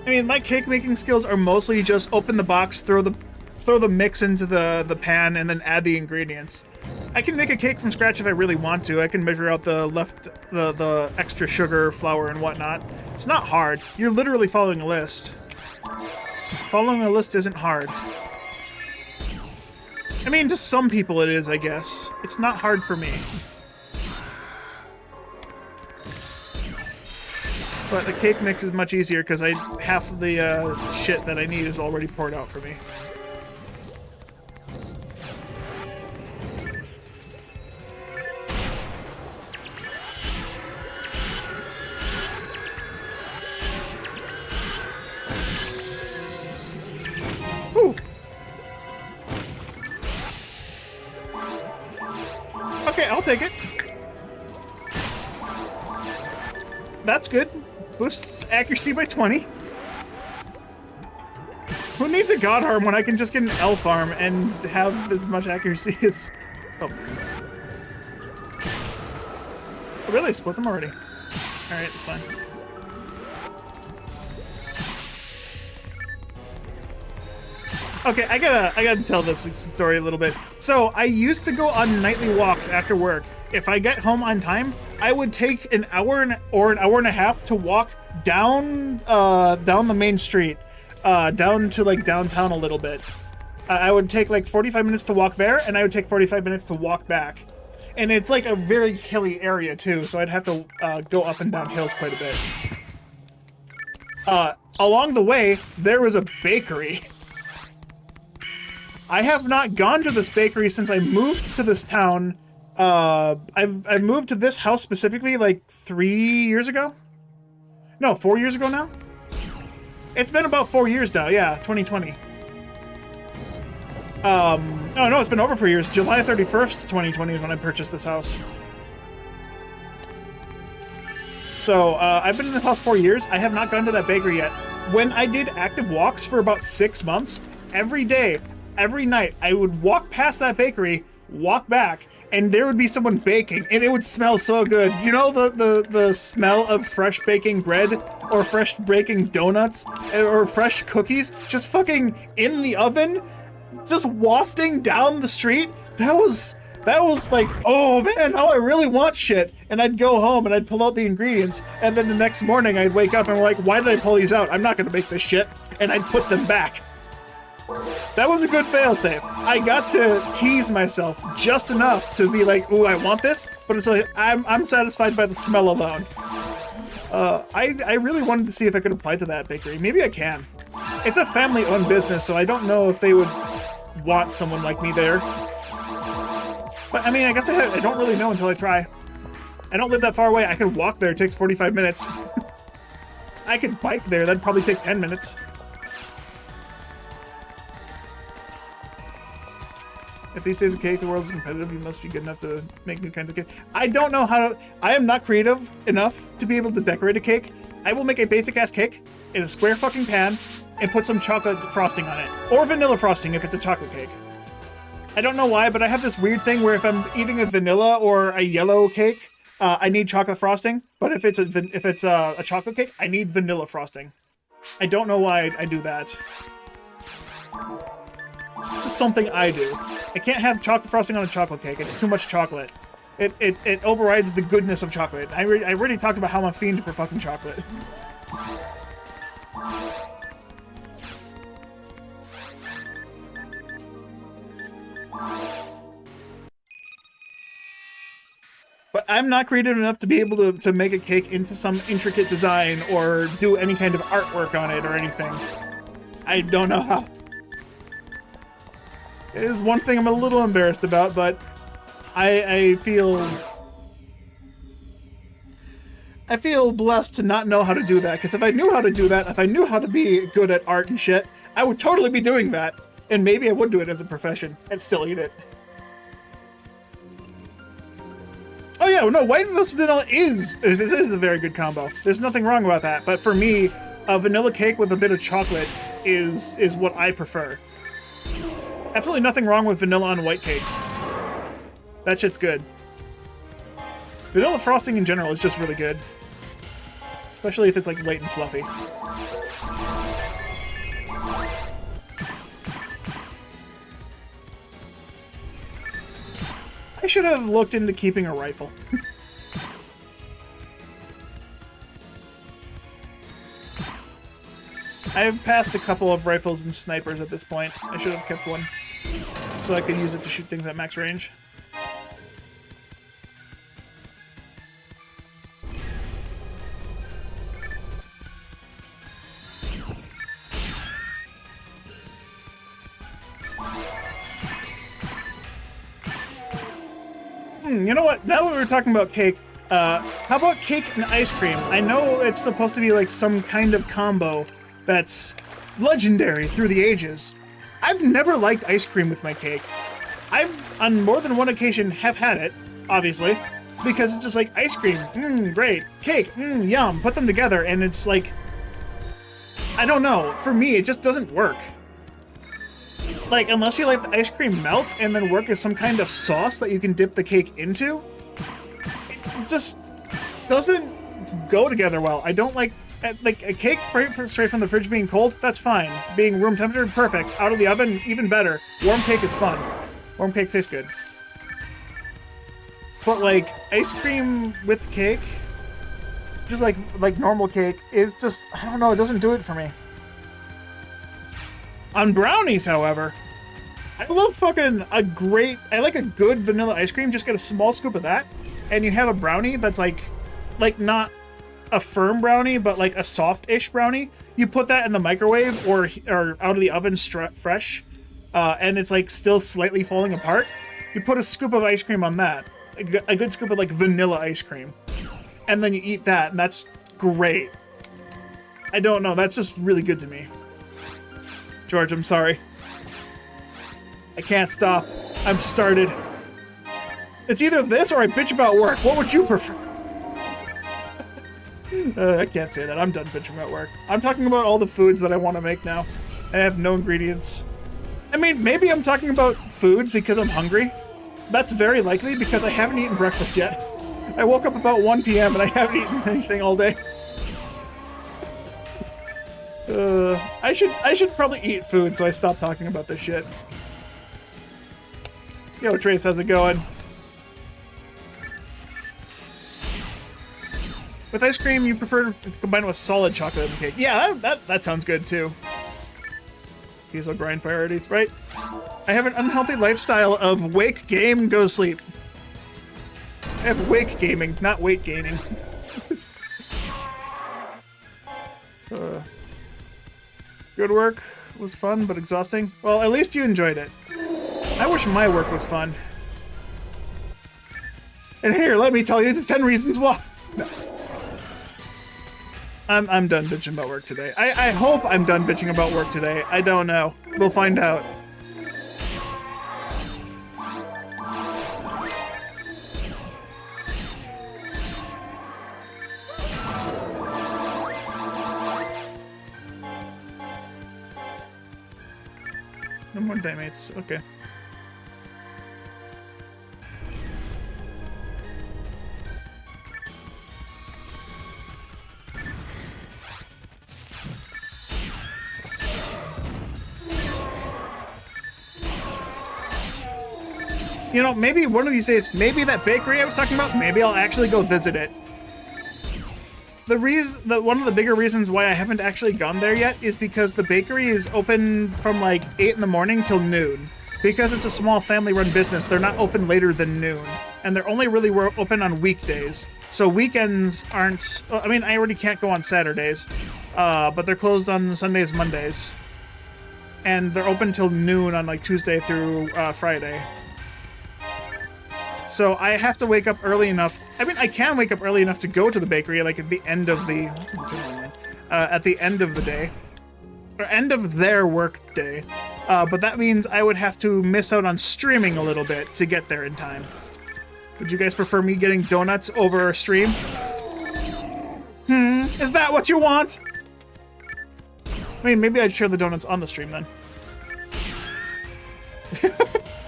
[SPEAKER 2] I mean, my cake making skills are mostly just open the box, throw the mix into the pan, and then add the ingredients. I can make a cake from scratch if I really want to. I can measure out the extra sugar, flour, and whatnot. It's not hard. You're literally following a list. Following a list isn't hard. I mean, to some people it is, I guess. It's not hard for me. But the cake mix is much easier because half of the shit that I need is already poured out for me. Whew. Okay, I'll take it. That's good. Boosts accuracy by 20. Who needs a god arm when I can just get an elf arm and have as much accuracy as... Oh. Oh really? I split them already. Alright, that's fine. Okay, I gotta tell this story a little bit. So, I used to go on nightly walks after work. If I get home on time, I would take an hour or an hour and a half to walk down the main street, down to like downtown a little bit. I would take like 45 minutes to walk there, and I would take 45 minutes to walk back. And it's like a very hilly area too, so I'd have to go up and down hills quite a bit. Along the way, there was a bakery. I have not gone to this bakery since I moved to this town. I've moved to this house specifically like 3 years ago. No, 4 years ago now. It's been about 4 years now. Yeah, 2020. Oh no, it's been over 4 years. July 31st, 2020 is when I purchased this house. So I've been in this house 4 years. I have not gone to that bakery yet. When I did active walks for about 6 months, every day, every night, I would walk past that bakery, walk back, and there would be someone baking, and it would smell so good. You know the smell of fresh baking bread, or fresh baking donuts, or fresh cookies, just fucking in the oven, just wafting down the street? That was like, oh man, now I really want shit. And I'd go home and I'd pull out the ingredients, and then the next morning I'd wake up and I'm like, why did I pull these out? I'm not gonna make this shit. And I'd put them back. That was a good failsafe. I got to tease myself just enough to be like, ooh, I want this, but it's like, I'm satisfied by the smell alone. I really wanted to see if I could apply to that bakery. Maybe I can. It's a family-owned business, so I don't know if they would want someone like me there. But, I mean, I guess I don't really know until I try. I don't live that far away. I could walk there. It takes 45 minutes. I could bike there. That'd probably take 10 minutes. If these days of cake, the world is competitive, you must be good enough to make new kinds of cake. I don't know how to... I am not creative enough to be able to decorate a cake. I will make a basic-ass cake in a square fucking pan and put some chocolate frosting on it. Or vanilla frosting if it's a chocolate cake. I don't know why, but I have this weird thing where if I'm eating a vanilla or a yellow cake, I need chocolate frosting. But if it's a chocolate cake, I need vanilla frosting. I don't know why I do that. It's just something I do. I can't have chocolate frosting on a chocolate cake. It's too much chocolate. It overrides the goodness of chocolate. I already talked about how I'm a fiend for fucking chocolate. But I'm not creative enough to be able to make a cake into some intricate design or do any kind of artwork on it or anything. I don't know how. It is one thing I'm a little embarrassed about, but I feel blessed to not know how to do that, because if I knew how to do that, if I knew how to be good at art and shit, I would totally be doing that. And maybe I would do it as a profession and still eat it. Oh yeah, no, white vanilla is a very good combo. There's nothing wrong about that. But for me, a vanilla cake with a bit of chocolate is what I prefer. Absolutely nothing wrong with vanilla on white cake. That shit's good. Vanilla frosting in general is just really good. Especially if it's like light and fluffy. I should have looked into keeping a rifle. I've passed a couple of rifles and snipers at this point. I should have kept one so I could use it to shoot things at max range. You know what? Now that we were talking about cake, how about cake and ice cream? I know it's supposed to be like some kind of combo that's legendary through the ages. I've never liked ice cream with my cake. I've, on more than one occasion, have had it, obviously, because it's just like ice cream, great, cake, yum, put them together, and it's like, I don't know, for me, it just doesn't work. Like, unless you let the ice cream melt and then work as some kind of sauce that you can dip the cake into, it just doesn't go together well. I don't like a cake straight from the fridge being cold, that's fine. Being room temperature, perfect. Out of the oven, even better. Warm cake is fun. Warm cake tastes good. But like, ice cream with cake, just like normal cake, is just, I don't know, it doesn't do it for me. On brownies, however, I love I like a good vanilla ice cream. Just get a small scoop of that, and you have a brownie that's like not a firm brownie, but like a soft-ish brownie. You put that in the microwave or out of the oven fresh, and it's like still slightly falling apart. You put a scoop of ice cream on that, a good scoop of like vanilla ice cream, and then you eat that, and that's great. I don't know, that's just really good to me. George, I'm sorry. I can't stop. I'm started. It's either this or I bitch about work. What would you prefer? I can't say that. I'm done bitching about work. I'm talking about all the foods that I want to make now. I have no ingredients. I mean, maybe I'm talking about foods because I'm hungry. That's very likely because I haven't eaten breakfast yet. I woke up about 1 p.m. and I haven't eaten anything all day. I should probably eat food so I stop talking about this shit. Yo, Trace, how's it going? With ice cream, you prefer to combine it with solid chocolate in the cake. Yeah, that sounds good too. PSO grind priorities, right? I have an unhealthy lifestyle of wake, game, go sleep. I have wake gaming, not weight gaining. Good work was fun, but exhausting. Well, at least you enjoyed it. I wish my work was fun. And here, let me tell you the 10 reasons why. No. I'm done bitching about work today. I hope I'm done bitching about work today. I don't know. We'll find out. No more daymates. Okay. You know, maybe one of these days, maybe that bakery I was talking about, maybe I'll actually go visit it. One of the bigger reasons why I haven't actually gone there yet is because the bakery is open from like 8 in the morning till noon. Because it's a small family-run business, they're not open later than noon. And they're only really open on weekdays. So weekends aren't... I mean, I already can't go on Saturdays. But they're closed on Sundays, Mondays. And they're open till noon on like Tuesday through Friday. So I have to wake up early enough. I mean, I can wake up early enough to go to the bakery, like at the end of the day, or end of their work day. But that means I would have to miss out on streaming a little bit to get there in time. Would you guys prefer me getting donuts over stream? Is that what you want? I mean, maybe I'd share the donuts on the stream then.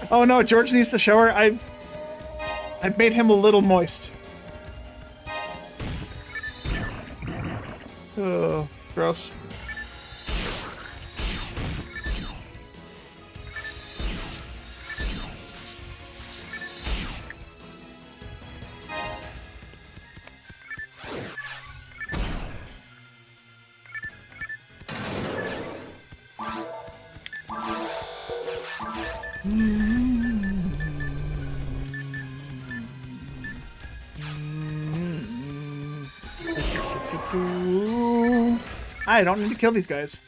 [SPEAKER 2] Oh no, George needs to shower. I've made him a little moist. Oh, gross. I don't need to kill these guys.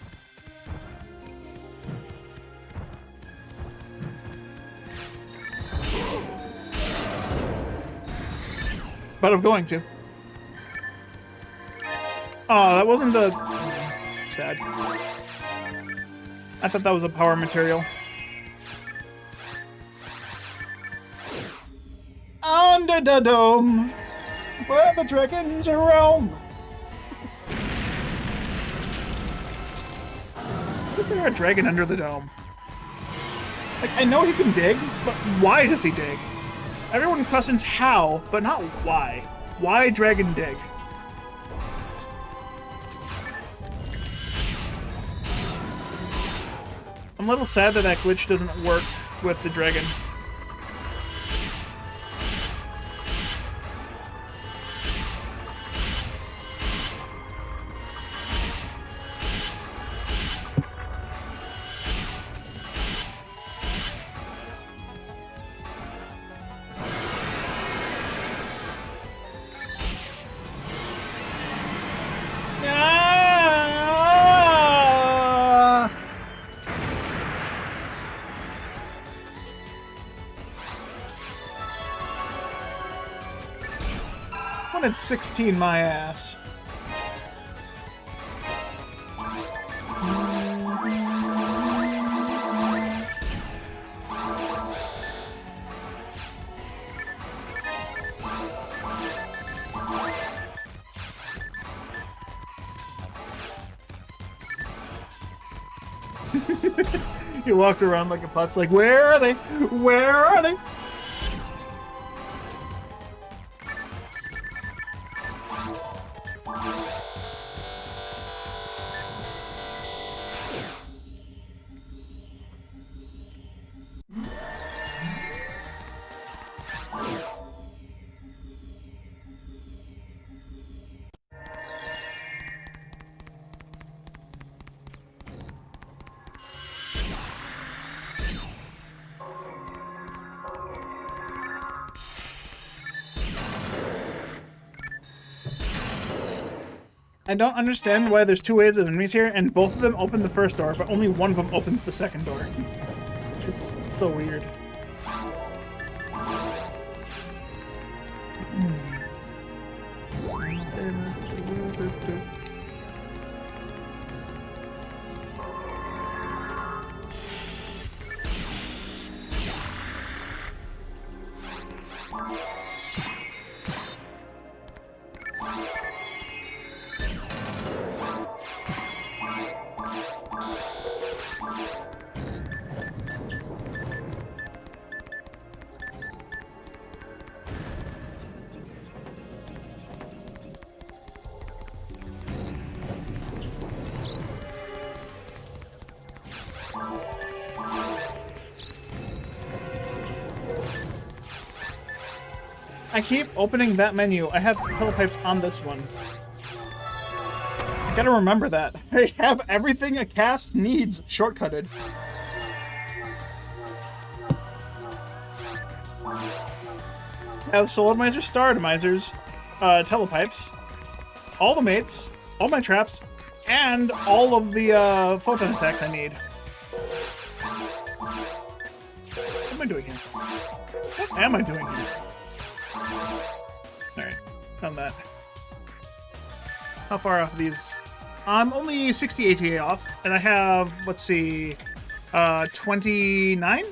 [SPEAKER 2] But I'm going to. Oh, that wasn't the... Sad. I thought that was a power material. Under the dome, where the dragons roam. Is there a dragon under the dome? Like, I know he can dig, but why does he dig? Everyone questions how, but not why. Why dragon dig? I'm a little sad that that glitch doesn't work with the dragon. One at 16, my ass. He walks around like a putz, like, where are they? Where are they? I don't understand why there's two waves of enemies here, and both of them open the first door, but only one of them opens the second door. It's so weird. I keep opening that menu. I have telepipes on this one. I gotta remember that. I have everything a cast needs shortcutted. I have Soul Miser, Star Atomizers, telepipes, all the mates, all my traps, and all of the photon attacks I need. What am I doing here? What am I doing here? Alright, found that. How far off of these? I'm only 60 ATA off, and I have, let's see, 29?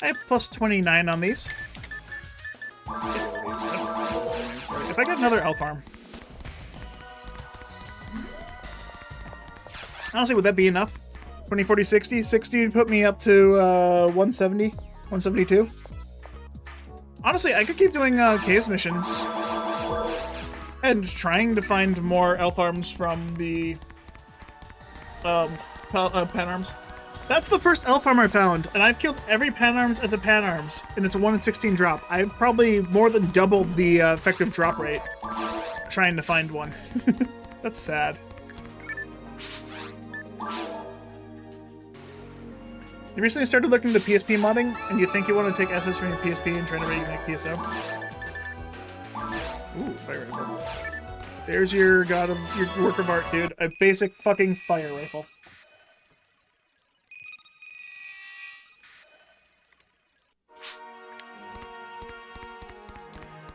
[SPEAKER 2] I have plus 29 on these. If I get another elf arm. Honestly, would that be enough? 20, 40, 60? 60 would put me up to 170, 172. Honestly, I could keep doing case missions and trying to find more elf arms from the pan arms. That's the first elf arm I found, and I've killed every pan arms as a pan arms, and it's a 1 in 16 drop. I've probably more than doubled the effective drop rate trying to find one. That's sad. You recently started looking into PSP modding, and you think you want to take assets from your PSP and try to make PSO? Ooh, fire rifle. There's your work of art, dude. A basic fucking fire rifle.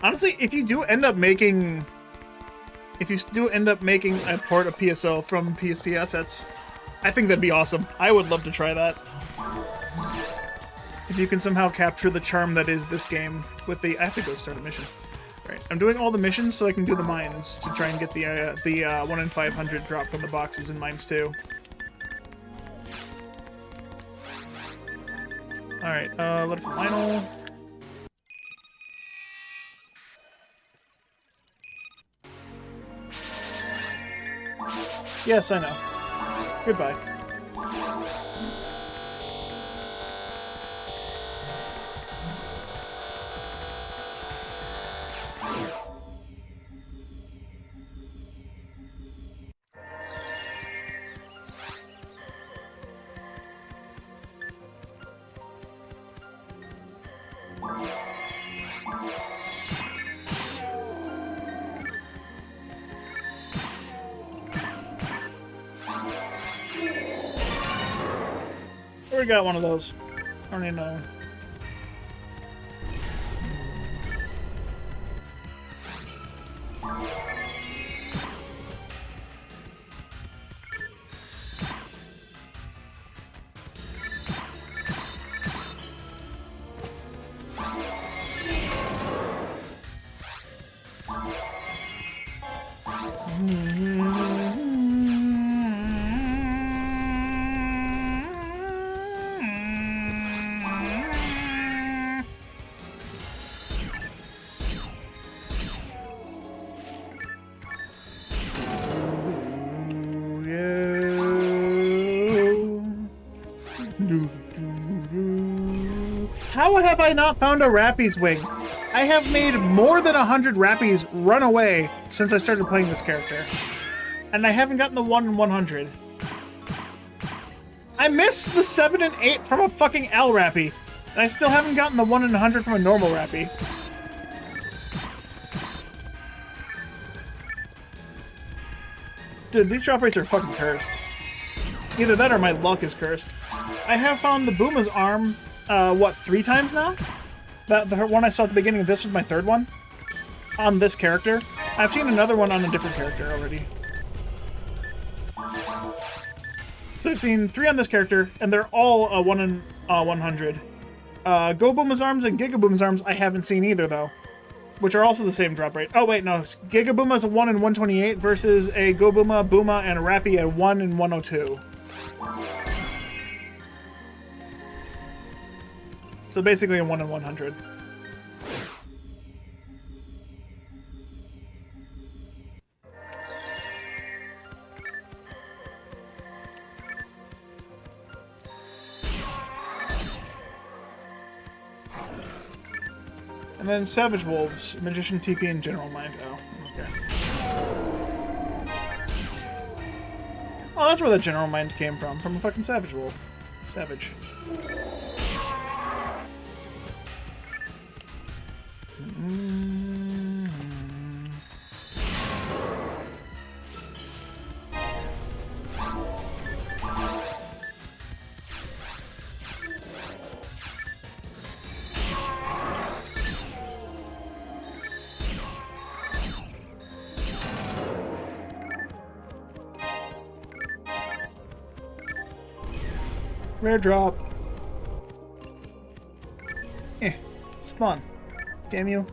[SPEAKER 2] Honestly, if you do end up making a port of PSO from PSP assets, I think that'd be awesome. I would love to try that. If you can somehow capture the charm that is this game with the... I have to go start a mission. Right, I'm doing all the missions so I can do the mines to try and get the 1 in 500 drop from the boxes in mines too. Alright, letter from Lionel. Yes, I know. Goodbye. We got one of those. I don't even know. How have I not found a Rappy's wing? I have made more than 100 Rappies run away since I started playing this character. And I haven't gotten the 1 in 100. I missed the 7 and 8 from a fucking L Rappy. And I still haven't gotten the 1 in 100 from a normal Rappy. Dude, these drop rates are fucking cursed. Either that or my luck is cursed. I have found the Booma's arm, what, 3 times now? The one I saw at the beginning, this was my 3rd one. On this character. I've seen another one on a different character already. So I've seen 3 on this character, and they're all 1 in 100. Go Booma's arms and Giga Booma's arms I haven't seen either, though. Which are also the same drop rate. Oh, wait, no. Giga Booma's a 1 in 128 versus a Go Booma, Booma, and a Rappy at 1 in 102. So basically a 1 in 100. And then Savage Wolves, Magician, TP, and General Mind. Oh, okay. Oh, that's where the General Mind came from a fucking Savage Wolf. Savage. Rare drop. Spawn. Damn you.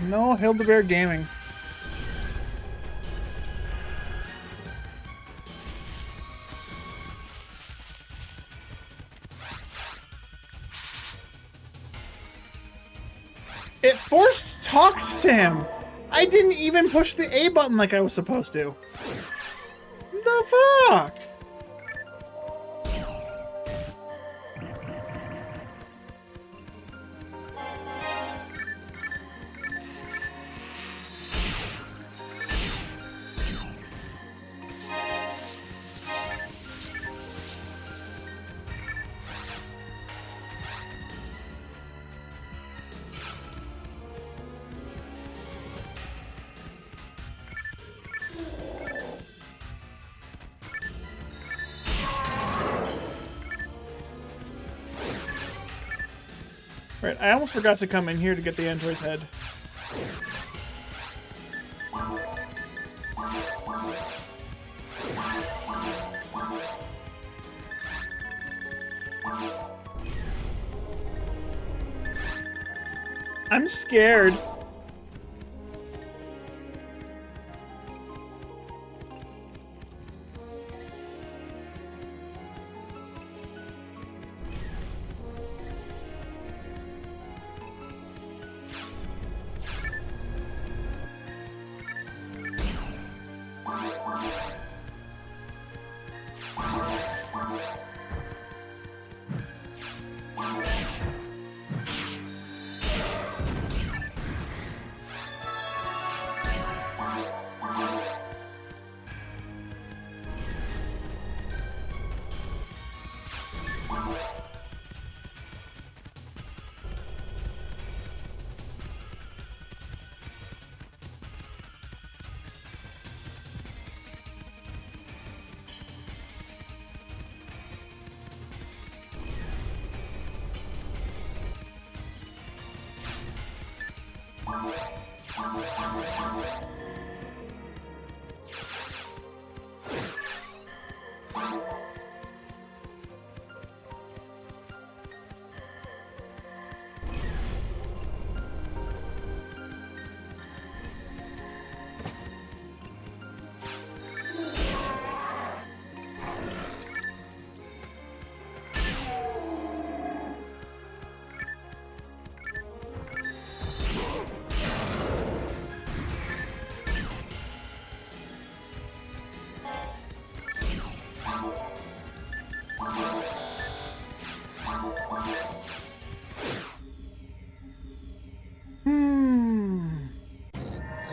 [SPEAKER 2] No, Hildebear Gaming. It force talks to him. I didn't even push the A button like I was supposed to. The fuck? Right, I almost forgot to come in here to get the android's head. I'm scared.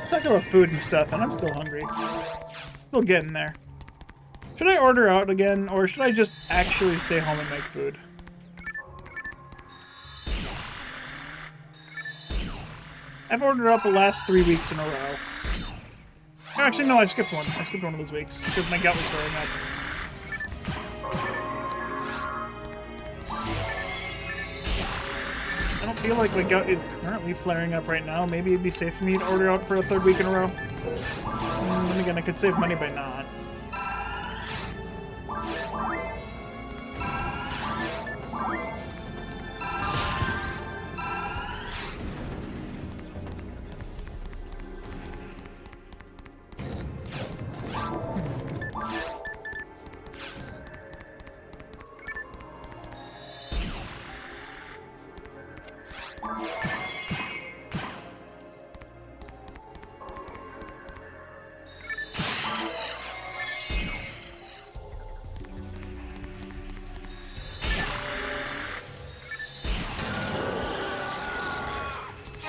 [SPEAKER 2] Talking about food and stuff, and I'm still hungry. Still getting there. Should I order out again, or should I just actually stay home and make food? I've ordered out the last 3 weeks in a row. Actually, no, I skipped one. I skipped one of those weeks because my gut was flaring up. I don't feel like my gut is currently flaring up right now. Maybe it'd be safe for me to order out for a 3rd week in a row. And again, I could save money by not.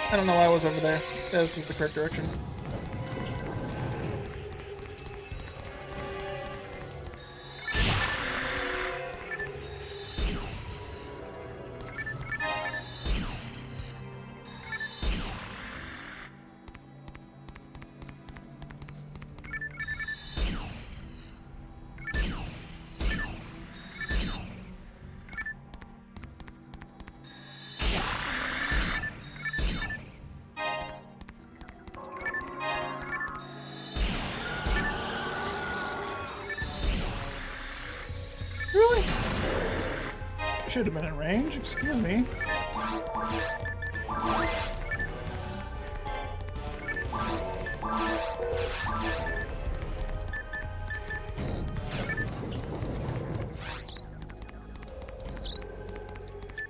[SPEAKER 2] I don't know why I was over there. This is the correct direction. Really? Should have been in range, excuse me.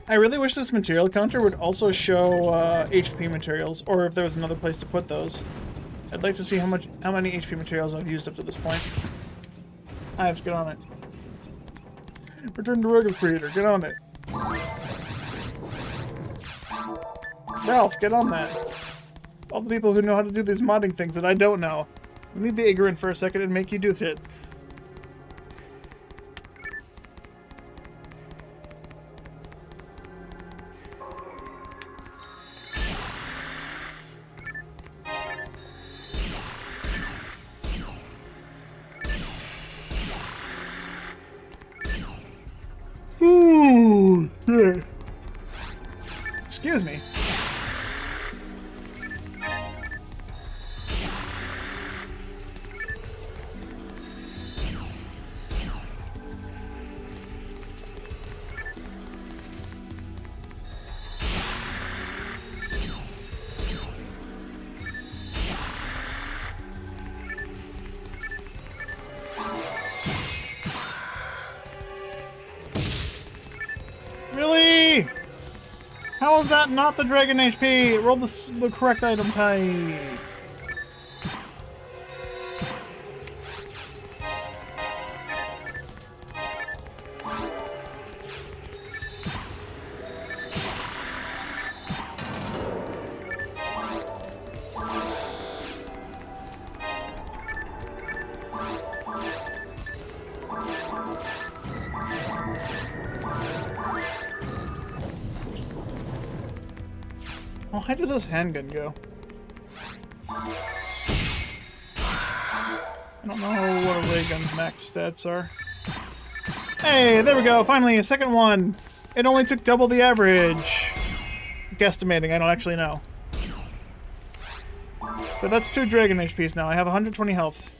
[SPEAKER 2] I really wish this material counter would also show HP materials, or if there was another place to put those. I'd like to see how many HP materials I've used up to this point. Ives, get on it. Return to Ragol Creator, get on it. Ralph, get on that. All the people who know how to do these modding things that I don't know. Let me be ignorant for a second and make you do it. Ooh, yeah. Excuse me. Really? How is that not the dragon HP? It rolled the correct item type. Oh, how does this handgun go? I don't know what a ray gun's max stats are. Hey, there we go, finally, a second one! It only took double the average! Guesstimating, I don't actually know. But that's 2 dragon HPs now, I have 120 health.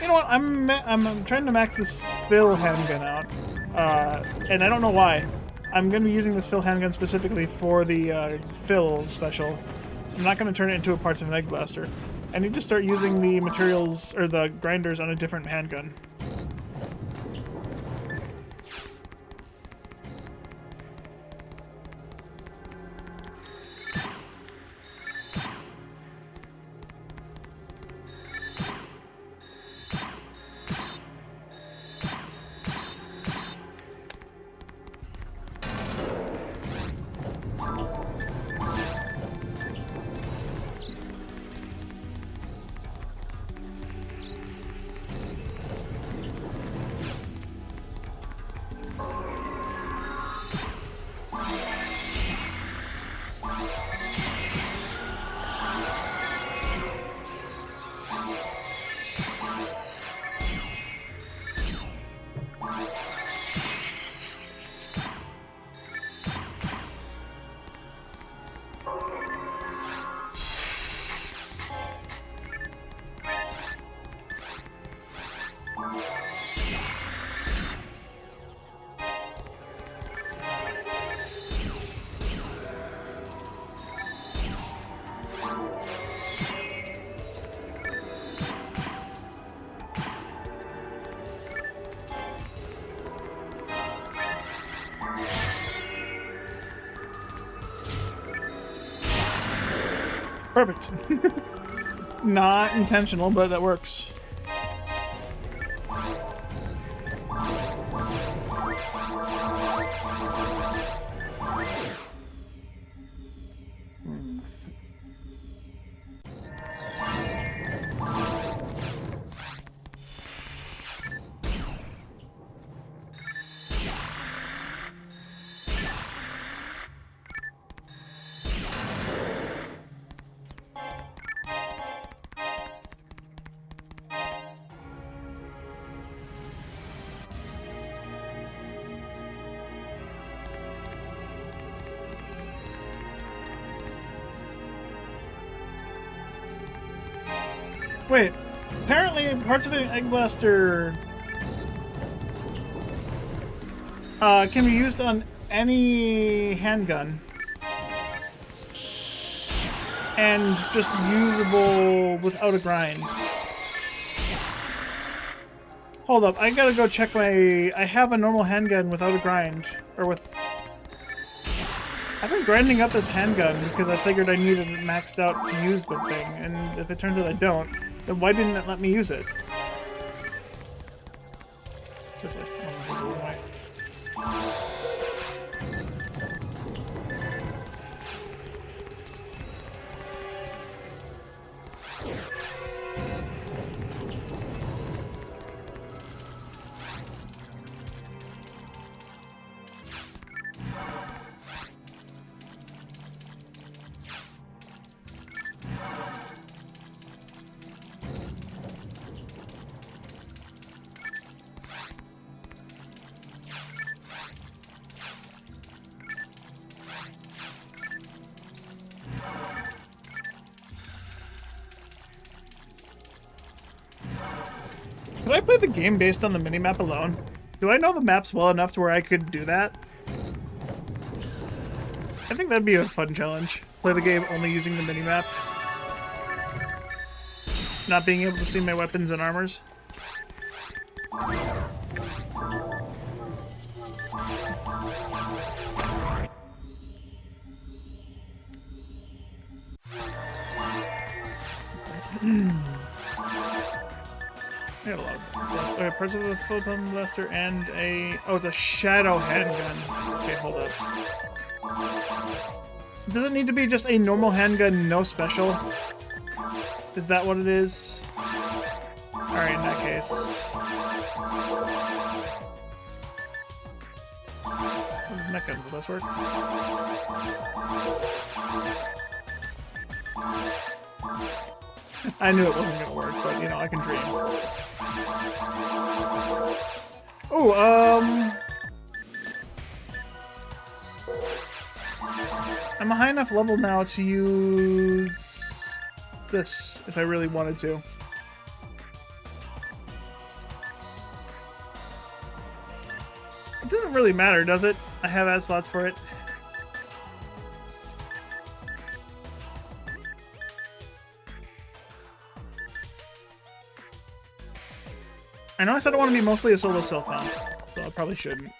[SPEAKER 2] You know what? I'm trying to max this fill handgun out, and I don't know why. I'm going to be using this fill handgun specifically for the fill special. I'm not going to turn it into a parts of an egg blaster. I need to start using the materials or the grinders on a different handgun. Perfect. Not intentional, but that works. Wait, apparently parts of an egg blaster can be used on any handgun. and just usable without a grind. Hold up, I gotta go check my... I have a normal handgun without a grind. Or with... I've been grinding up this handgun because I figured I needed it maxed out to use the thing, and if it turns out I don't, then why didn't it let me use it? This way. Oh, this way. Could I play the game based on the minimap alone? Do I know the maps well enough to where I could do that? I think that'd be a fun challenge. Play the game only using the minimap. Not being able to see my weapons and armors. I got a lot of stuff. Okay, parts of the photon blaster and a... Oh, it's a shadow handgun. Okay, hold up. Does it need to be just a normal handgun, no special? Is that what it is? Alright, in that case. That gun, will this work? I knew it wasn't gonna work, but you know, I can dream. Oh, I'm a high enough level now to use this if I really wanted to. It doesn't really matter, does it? I have ad slots for it. I know I said I want to be mostly a solo self-found, so I probably shouldn't.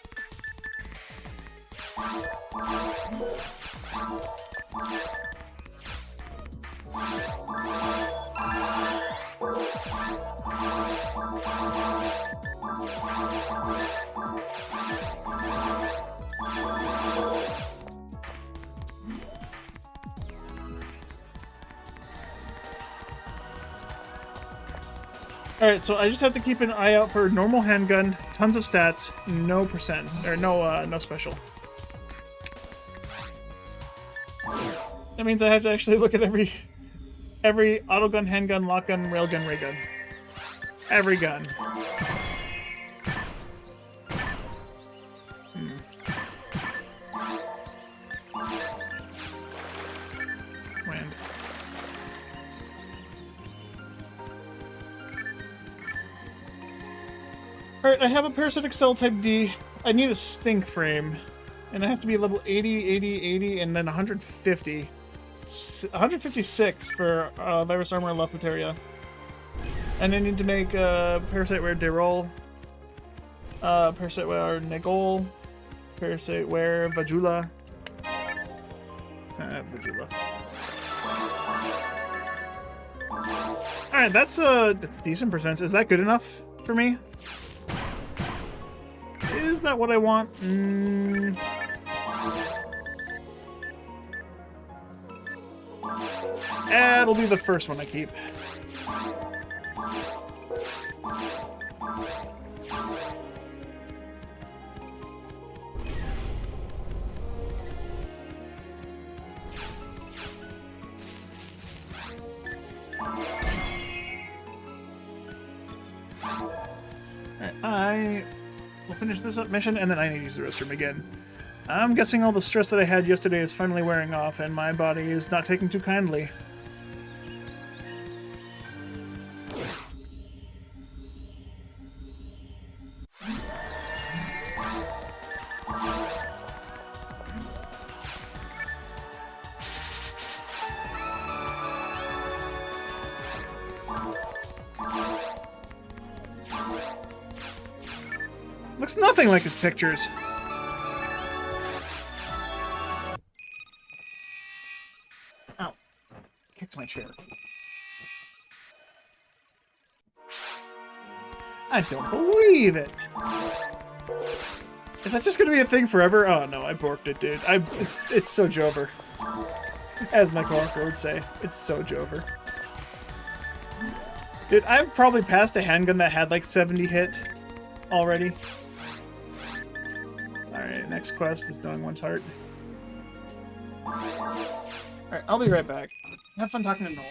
[SPEAKER 2] Alright, so I just have to keep an eye out for normal handgun, tons of stats, no percent, or no special. That means I have to actually look at every autogun, handgun, lockgun, railgun, ray gun. Every gun. Land. Alright, I have a parasitic cell type D. I need a stink frame. And I have to be level 80, 80, 80, and then 150. 156 for virus armor Lafutaria. And I need to make parasiteware Derol, parasiteware Negol, parasiteware Vajula. Vajula. Alright, that's decent percent. Is that good enough for me? Is that what I want? It'll be the first one I keep. Alright, I will finish this up mission and then I need to use the restroom again. I'm guessing all the stress that I had yesterday is finally wearing off and my body is not taking too kindly. looks nothing like his pictures. Ow. Kicked my chair. I don't believe it. Is that just gonna be a thing forever? Oh no, I borked it, dude. It's so Jover. As my coworker would say, it's so Jover. Dude, I've probably passed a handgun that had like 70 hit already. Alright, next quest is knowing one's heart. Alright, I'll be right back. Have fun talking to Noel.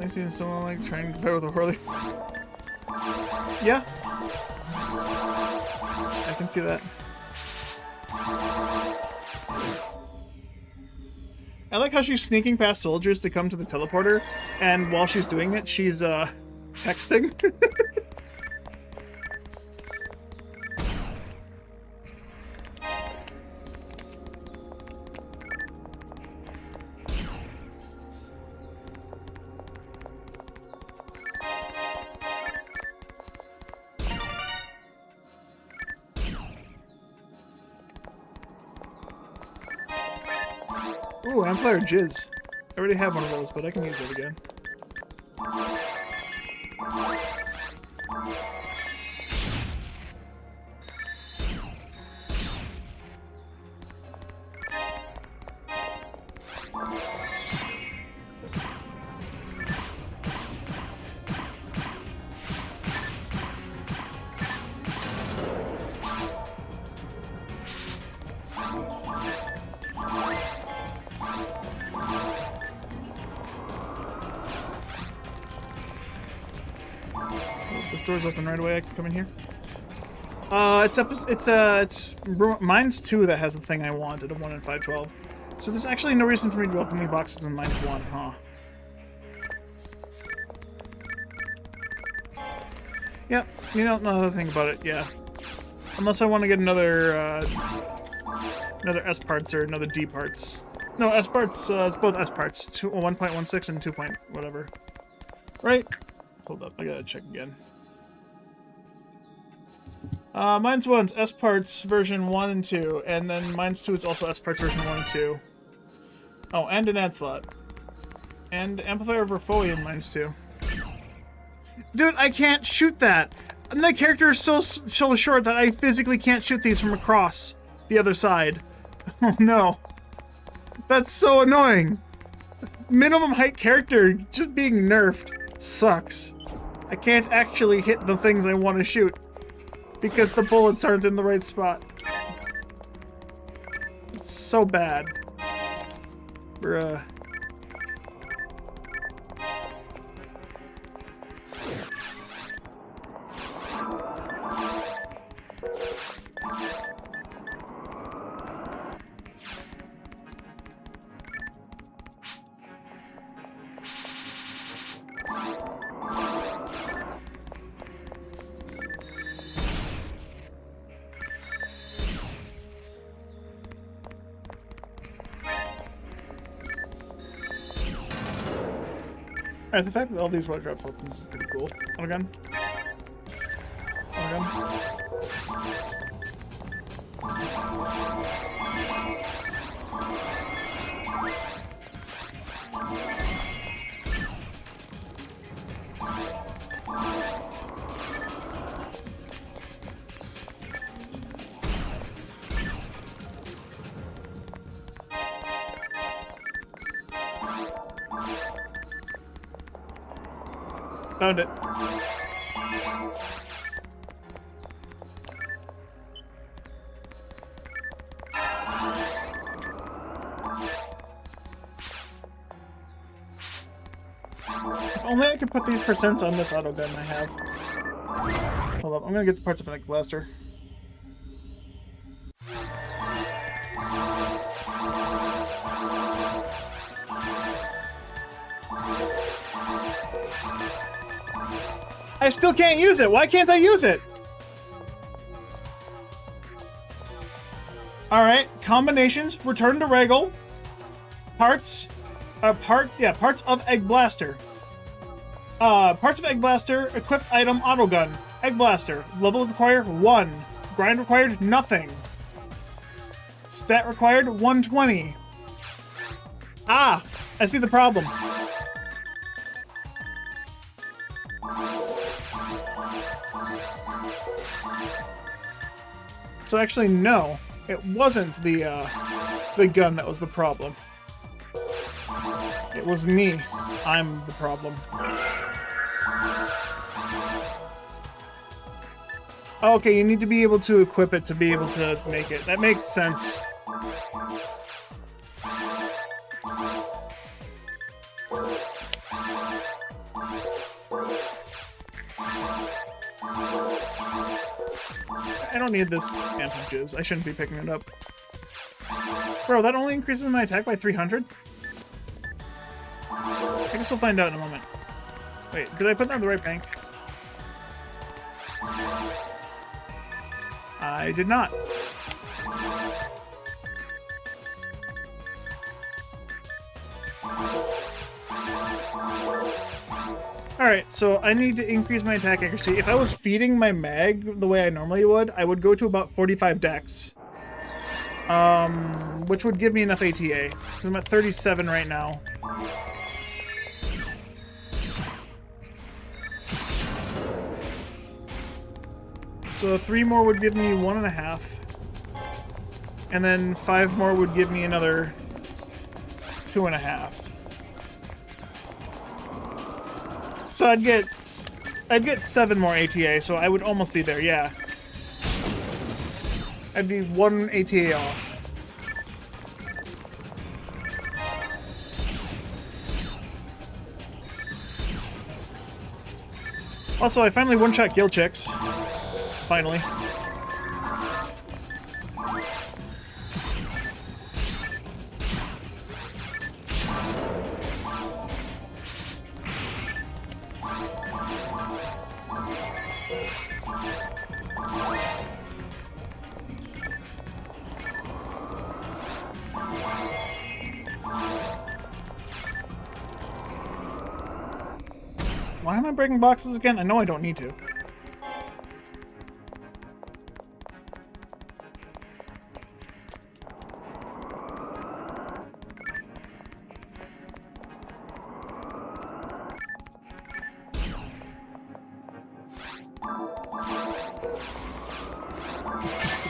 [SPEAKER 2] I seen someone like trying to compare with a Harley. Yeah. I can see that. I like how she's sneaking past soldiers to come to the teleporter, and while she's doing it, she's texting. Ooh, Amplifier Jizz. I already have one of those, but I can use it again. This door's open right away. I can come in here. It's mine's 2 that has the thing I wanted, a 1 in 512. So there's actually no reason for me to open the boxes in mine's 1, huh? Yeah, you don't know the thing about it, yeah. Unless I want to get another S parts or another D parts. No, S parts. It's both S parts. 1.16 and 2. Whatever. Right? Hold up, I gotta check again. Mine's 1's S parts version 1 and 2, and then mine's 2 is also S parts version 1 and 2. Oh, and an ad slot. And amplifier Verfoy in mine's 2. Dude, I can't shoot that! And the character is so short that I physically can't shoot these from across the other side. Oh no. That's so annoying! Minimum height character just being nerfed sucks. I can't actually hit the things I want to shoot because the bullets aren't in the right spot. It's so bad. Bruh. Alright, the fact that all these white drop weapons is pretty cool. On a gun. On a gun. Found it. If only I could put these percents on this auto gun I have. Hold up, I'm gonna get the parts of an egg blaster. I still can't use it. Why can't I use it? All right, combinations. Return to Ragol. Parts. Parts of Egg Blaster. Parts of Egg Blaster. Equipped item. Auto gun. Egg Blaster. Level required 1. Grind required nothing. Stat required 120. Ah, I see the problem. So actually, no, it wasn't the gun that was the problem. It was me. I'm the problem. Okay, you need to be able to equip it to be able to make it. That makes sense. I don't need this phantom jizz. I shouldn't be picking it up. Bro, that only increases my attack by 300? I guess we'll find out in a moment. Wait, did I put that in the right bank? I did not. Alright, so I need to increase my attack accuracy. If I was feeding my mag the way I normally would, I would go to about 45 dex. Which would give me enough ATA. I'm at 37 right now. So 3 more would give me 1.5. And then 5 more would give me another 2.5. So I'd get 7 more ATA, so I would almost be there, yeah. I'd be 1 ATA off. Also, I finally one-shot Gill Chicks. Finally. Why am I breaking boxes again? I know I don't need to.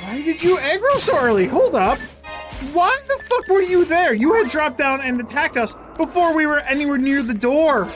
[SPEAKER 2] Why did you aggro so early? Hold up. Why the fuck were you there? You had dropped down and attacked us before we were anywhere near the door.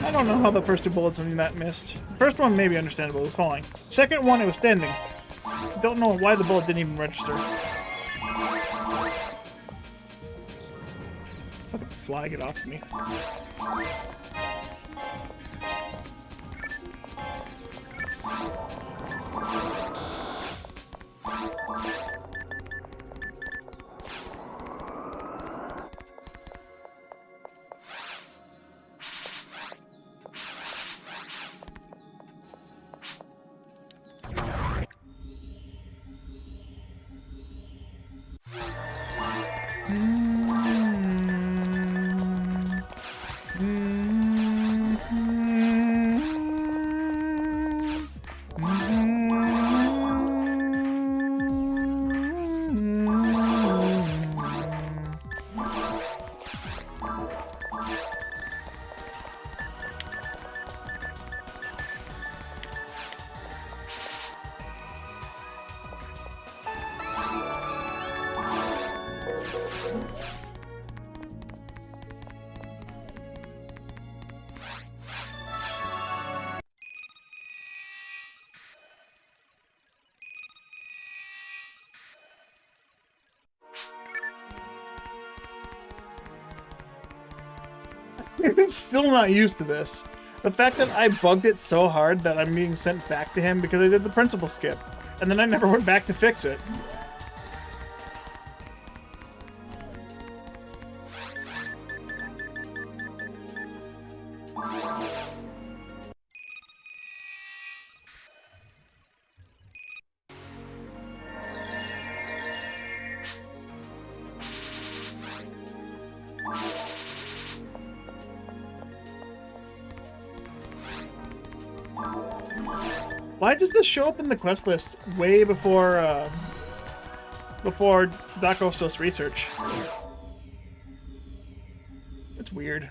[SPEAKER 2] I don't know how the first 2 bullets on that missed. First one may be understandable, it was falling. Second one, it was standing. Don't know why the bullet didn't even register. Fucking fly, get off of me. I'm still not used to this. The fact that I bugged it so hard that I'm being sent back to him because I did the principal skip. And then I never went back to fix it. Why does this show up in the quest list way before Dakostos research? It's weird.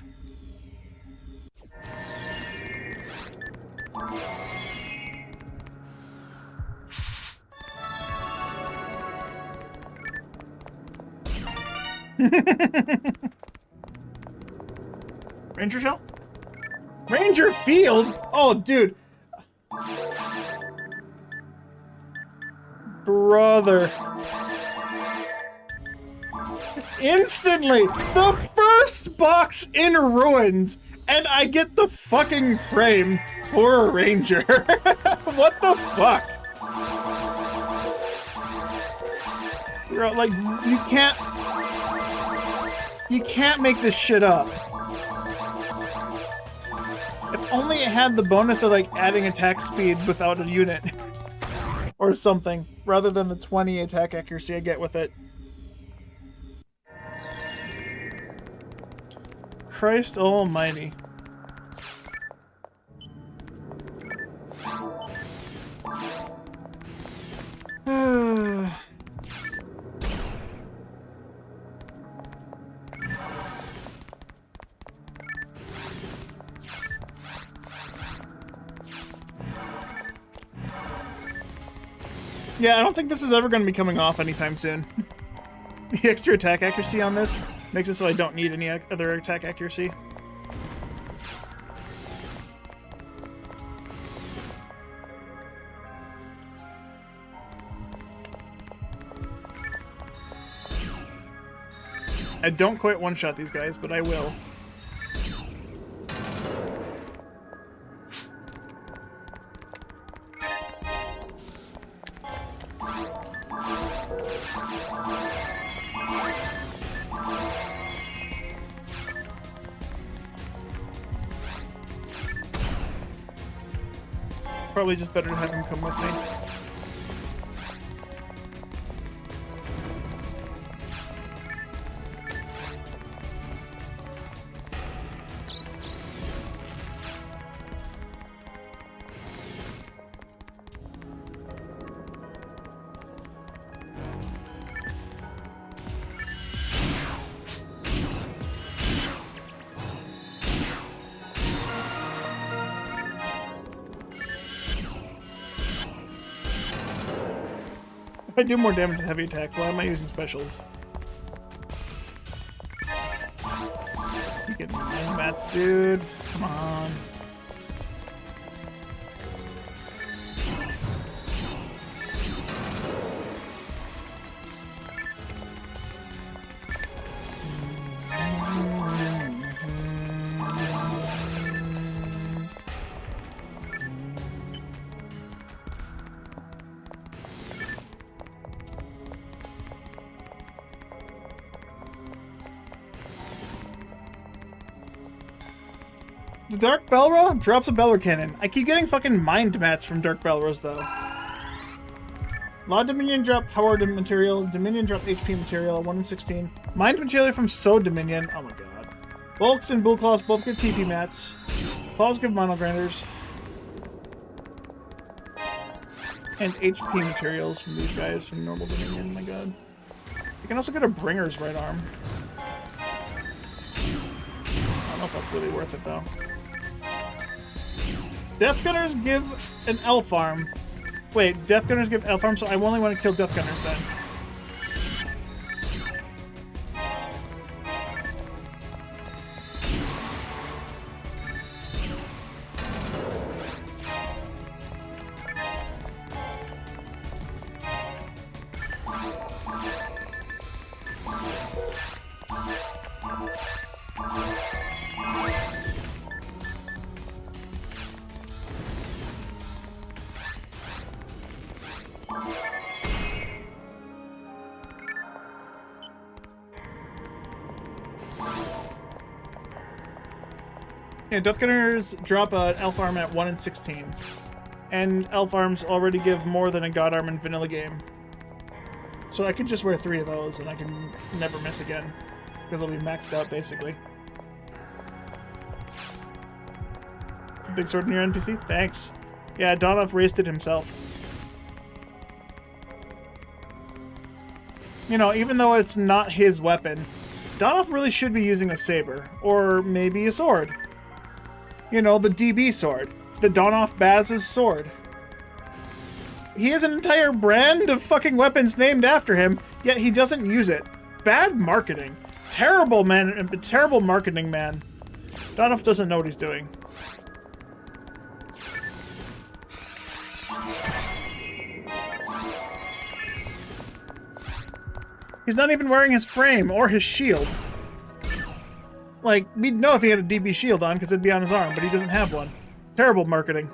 [SPEAKER 2] Ranger shell? Ranger field? Oh, dude. Brother. Instantly, the first box in ruins, and I get the fucking frame for a ranger. What the fuck? Bro, like, you can't make this shit up. If only it had the bonus of, like, adding attack speed without a unit. Or something, rather than the 20 attack accuracy I get with it. Christ almighty. Yeah, I don't think this is ever going to be coming off anytime soon. The extra attack accuracy on this makes it so I don't need any other attack accuracy. I don't quite one-shot these guys, but I will. Probably just better to have him come with me. If I do more damage with heavy attacks, why am I using specials? You get mind mats, dude. Come on. The Dark Belra drops a Belra Cannon. I keep getting fucking mind mats from Dark Belras, though. Law Dominion drop Power Material. Dominion drop HP Material, 1 in 16. Mind Material from So Dominion. Oh my god. Bulks and Bullclaws both get TP mats. Claws give Mono Grinders. And HP Materials from these guys from Normal Dominion. Oh my god. You can also get a Bringer's right arm. I don't know if that's really worth it, though. Death Gunners give an Elf Arm. Wait, Death Gunners give Elf Arm, so I only want to kill Death Gunners then. Yeah, Death Gunners drop an Elf Arm at 1 in 16. And Elf Arms already give more than a God Arm in vanilla game. So I could just wear 3 of those and I can never miss again. Because I'll be maxed out, basically. It's a big sword in your NPC? Thanks. Yeah, Donoff raced it himself. You know, even though it's not his weapon, Donoff really should be using a saber. Or maybe a sword. You know, the DB sword. The Donoff Baz's sword. He has an entire brand of fucking weapons named after him, yet he doesn't use it. Bad marketing. Terrible terrible marketing, man. Donoff doesn't know what he's doing. He's not even wearing his frame or his shield. Like, we'd know if he had a DB shield on because it'd be on his arm, but he doesn't have one. Terrible marketing.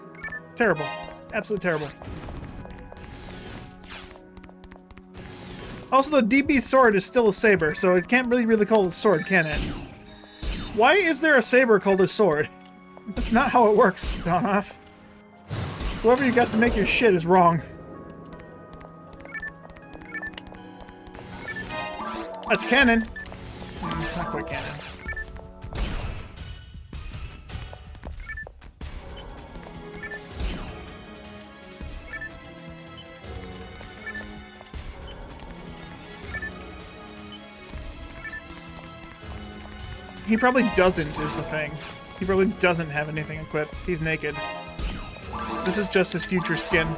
[SPEAKER 2] Terrible. Absolutely terrible. Also, the DB sword is still a saber, so it can't really call it a sword, can it? Why is there a saber called a sword? That's not how it works, Donoff. Whoever you got to make your shit is wrong. That's canon. Not quite canon. He probably doesn't, is the thing. He probably doesn't have anything equipped. He's naked. This is just his future skin.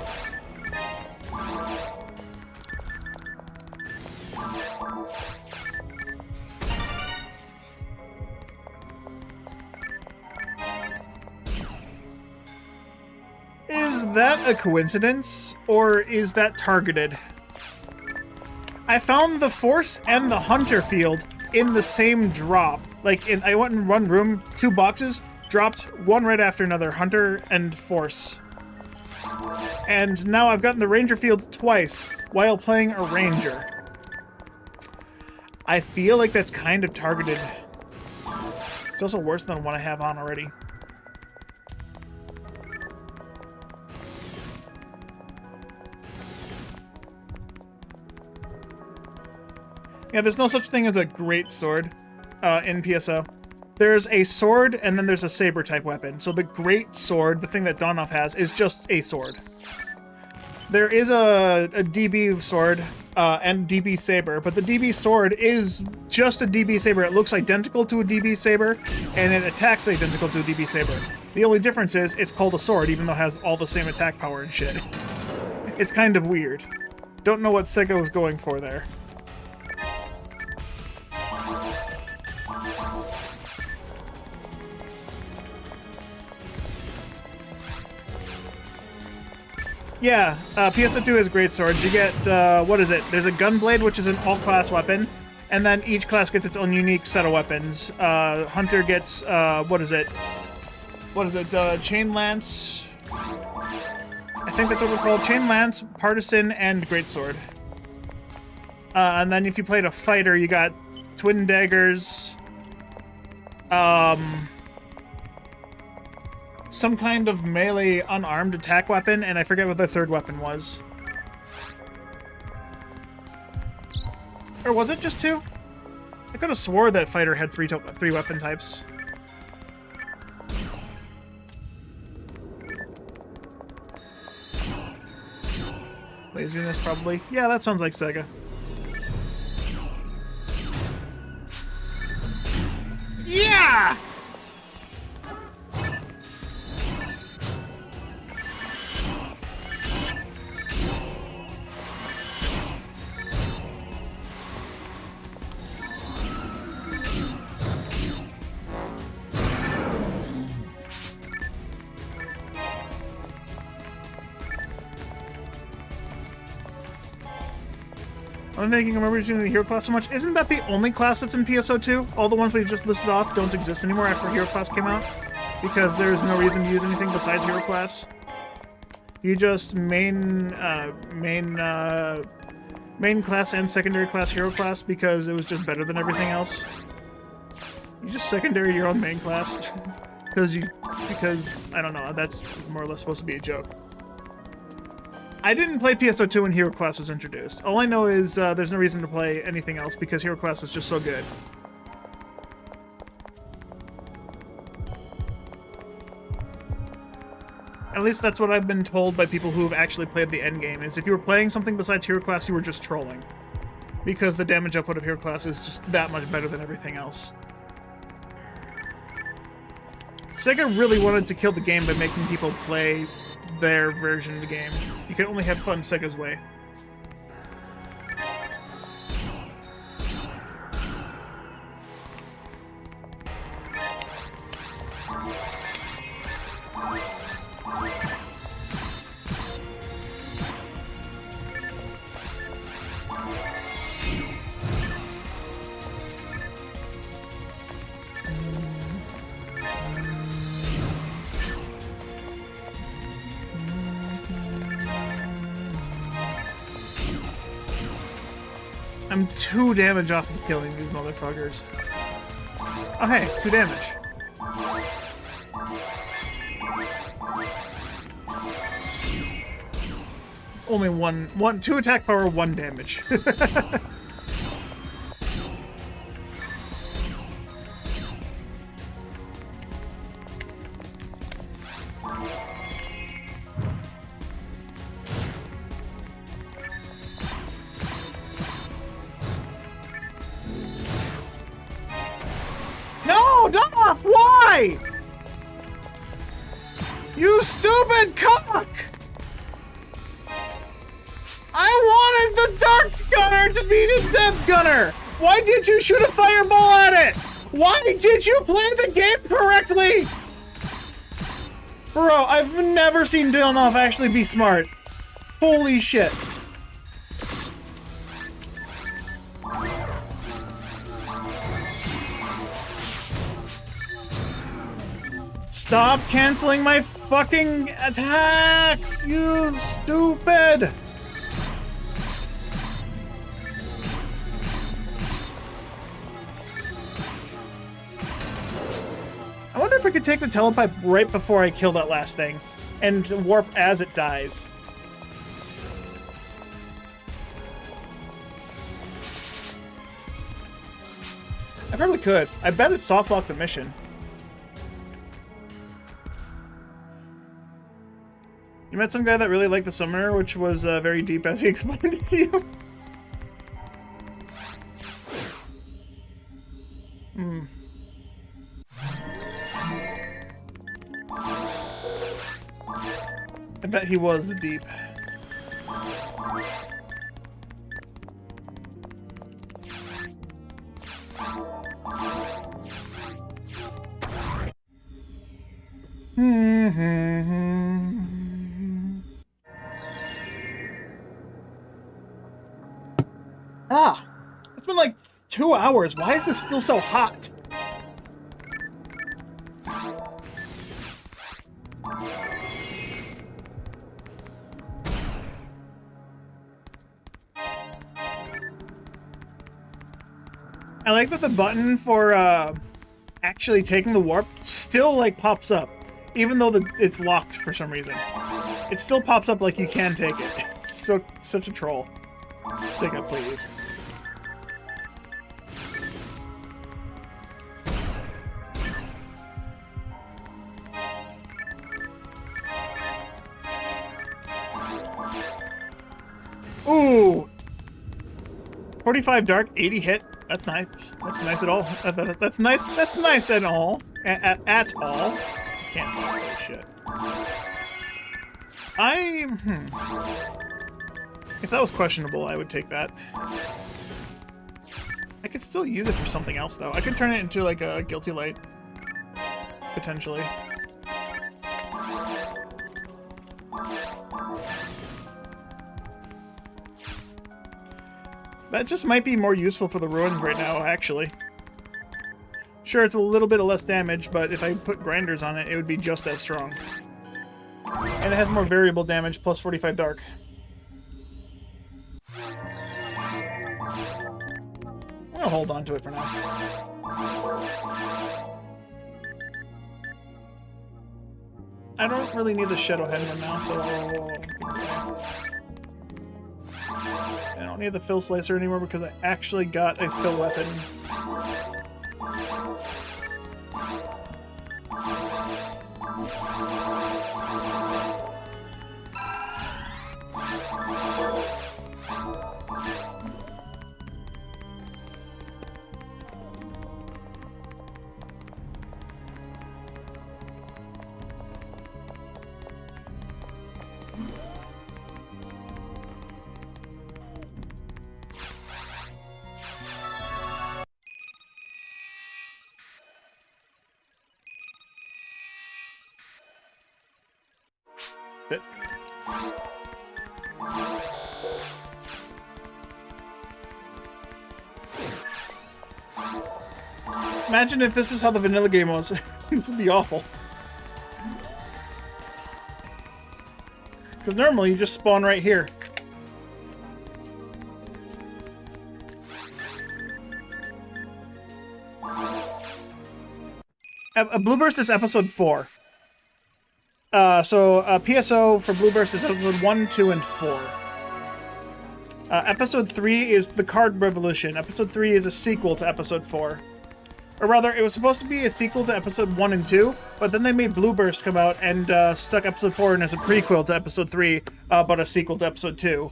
[SPEAKER 2] Is that a coincidence, or is that targeted? I found the Force and the Hunter field in the same drop. Like, I went in one room, 2 boxes, dropped one right after another, Hunter and Force. And now I've gotten the Ranger field twice, while playing a Ranger. I feel like that's kind of targeted. It's also worse than what I have on already. Yeah, there's no such thing as a great sword in PSO. There's a sword, and then there's a saber-type weapon. So the great sword, the thing that Donoff has, is just a sword. There is a DB sword and DB saber, but the DB sword is just a DB saber. It looks identical to a DB saber, and it attacks identical to a DB saber. The only difference is it's called a sword, even though it has all the same attack power and shit. It's kind of weird. Don't know what Sega was going for there. Yeah, PSO 2 has great swords. You get, what is it? There's a Gunblade, which is an all-class weapon, and then each class gets its own unique set of weapons. Hunter gets, what is it? Chain Lance? I think that's what we're called. Chain Lance, Partisan, and Greatsword. And then if you played a fighter, you got Twin Daggers, some kind of melee unarmed attack weapon, and I forget what the third weapon was. Or was it just 2? I could have swore that fighter had three weapon types. Laziness, probably. Yeah, that sounds like Sega. Yeah! I'm thinking, I remember using the hero class so much. Isn't that the only class that's in PSO 2? All the ones we just listed off don't exist anymore after hero class came out? Because there's no reason to use anything besides hero class? You just main class and secondary class hero class because it was just better than everything else? You just secondary your own main class? because, I don't know, that's more or less supposed to be a joke. I didn't play PSO 2 when Hero Class was introduced. All I know is there's no reason to play anything else because Hero Class is just so good. At least that's what I've been told by people who have actually played the end game, is if you were playing something besides Hero Class, you were just trolling. Because the damage output of Hero Class is just that much better than everything else. Sega really wanted to kill the game by making people play their version of the game. You can only have fun Sega's way. I'm 2 damage off of killing these motherfuckers. Oh hey, 2 damage. Only 2 attack power, 1 damage. No, Dolph, why? You stupid cock! I wanted the Dark Gunner to be the Death Gunner! Why did you shoot a fireball at it? Why did you play the game correctly? Bro, I've never seen Dolph actually be smart. Holy shit. Stop canceling my fucking attacks, you stupid! I wonder if I could take the telepipe right before I kill that last thing and warp as it dies. I probably could. I bet it softlocked the mission. You met some guy that really liked the summoner, which was very deep as he explained it to you. I bet he was deep. Ah! It's been like 2 hours. Why is this still so hot? I like that the button for actually taking the warp still like pops up, even though it's locked for some reason. It still pops up like you can take it. It's such a troll. Sega, please. Ooh! 45 dark, 80 hit. That's nice. That's nice at all. That's nice. That's nice at all. At all. Can't talk about shit. If that was questionable, I would take that. I could still use it for something else, though. I could turn it into, like, a Guilty Light. Potentially. That just might be more useful for the ruins right now, actually. Sure, it's a little bit of less damage, but if I put grinders on it, it would be just as strong. And it has more variable damage, plus 45 dark. I'm gonna hold on to it for now. I don't really need the Shadow Headman now, so... I don't need the Fill Slicer anymore because I actually got a Fill Weapon. Bit. Imagine if this is how the vanilla game was. This would be awful. Because normally you just spawn right here. Blueburst is episode 4. PSO for Blueburst is episode 1, 2, and 4. Episode 3 is the Card Revolution. Episode 3 is a sequel to episode 4. Or rather, it was supposed to be a sequel to episode 1 and 2, but then they made Blueburst come out and stuck episode 4 in as a prequel to episode 3, but a sequel to episode 2.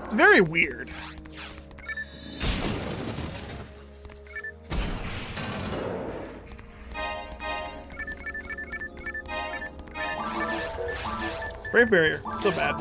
[SPEAKER 2] It's very weird. Brave Barrier, so bad.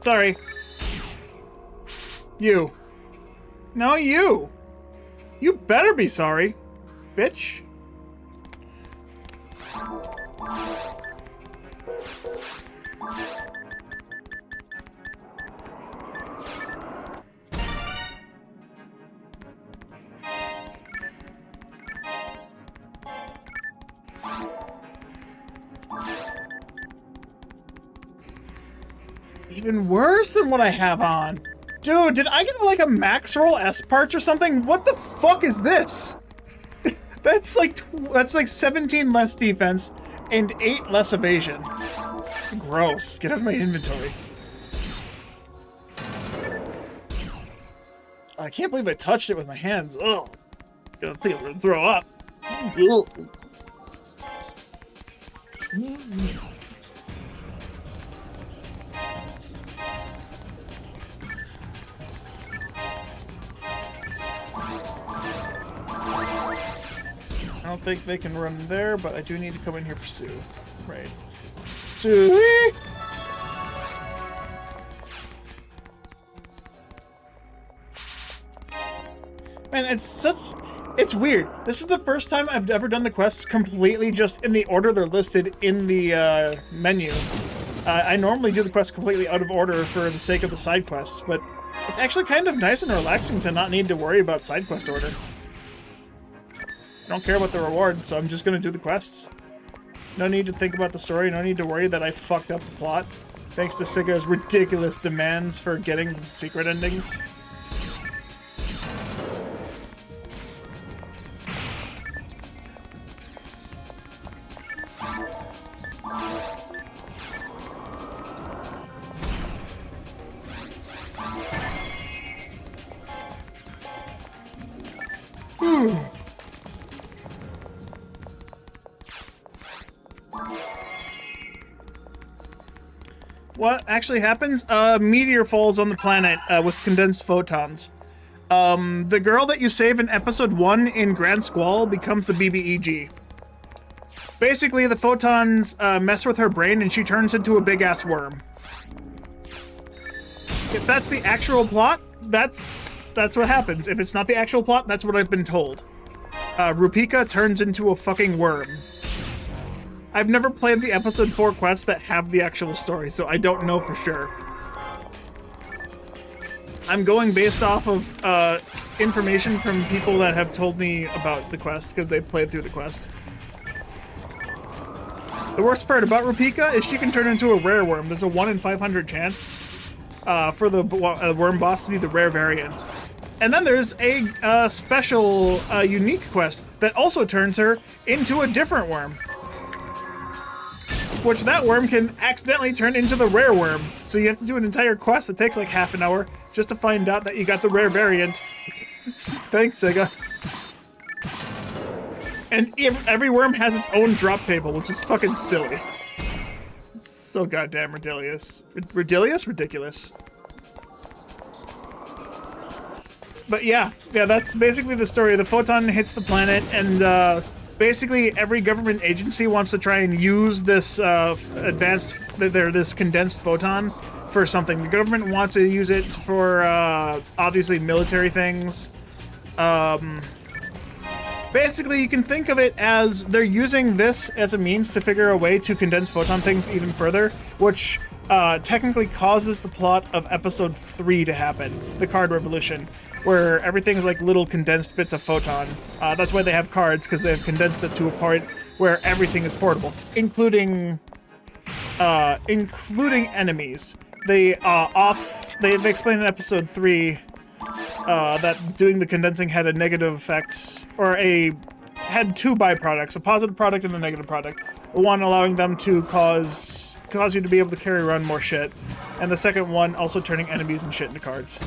[SPEAKER 2] Sorry. You. No, you. You better be sorry, bitch. Even worse than what I have on. Dude, did I get like a max roll S parts or something? What the fuck is this? That's like 17 less defense and 8 less evasion. It's gross. Get out of my inventory. I can't believe I touched it with my hands. Ugh. I think I'm gonna throw up. Ugh. I don't think they can run there, but I do need to come in here for Sue. Right. Sue! Man, it's weird. This is the first time I've ever done the quests completely just in the order they're listed in the menu. I normally do the quests completely out of order for the sake of the side quests, but it's actually kind of nice and relaxing to not need to worry about side quest order. I don't care about the rewards, so I'm just gonna do the quests. No need to think about the story, no need to worry that I fucked up the plot, thanks to Siga's ridiculous demands for getting secret endings. What actually happens? A meteor falls on the planet with condensed photons. The girl that you save in episode 1 in Grand Squall becomes the BBEG. Basically, the photons mess with her brain and she turns into a big-ass worm. If that's the actual plot, that's what happens. If it's not the actual plot, that's what I've been told. Rupika turns into a fucking worm. I've never played the episode 4 quests that have the actual story, so I don't know for sure. I'm going based off of information from people that have told me about the quest, because they've played through the quest. The worst part about Rupika is she can turn into a rare worm. There's a 1 in 500 chance for the worm boss to be the rare variant. And then there's a special, unique quest that also turns her into a different worm. which that worm can accidentally turn into the rare worm. So you have to do an entire quest that takes like half an hour just to find out that you got the rare variant. Thanks, Sega. And every worm has its own drop table, which is fucking silly. It's so goddamn ridiculous. Ridiculous. But yeah, that's basically the story. The photon hits the planet, and basically every government agency wants to try and use this this condensed photon for something. The government wants to use it for obviously military things. Basically, you can think of it as they're using this as a means to figure a way to condense photon things even further, which technically causes the plot of episode 3 to happen, the card revolution, where everything's like little condensed bits of photon. That's why they have cards, because they've condensed it to a point where everything is portable, including enemies. They explained in episode 3 that doing the condensing had a negative effect, or had two byproducts, a positive product and a negative product. One allowing them to cause you to be able to carry around more shit, and the second one also turning enemies and shit into cards.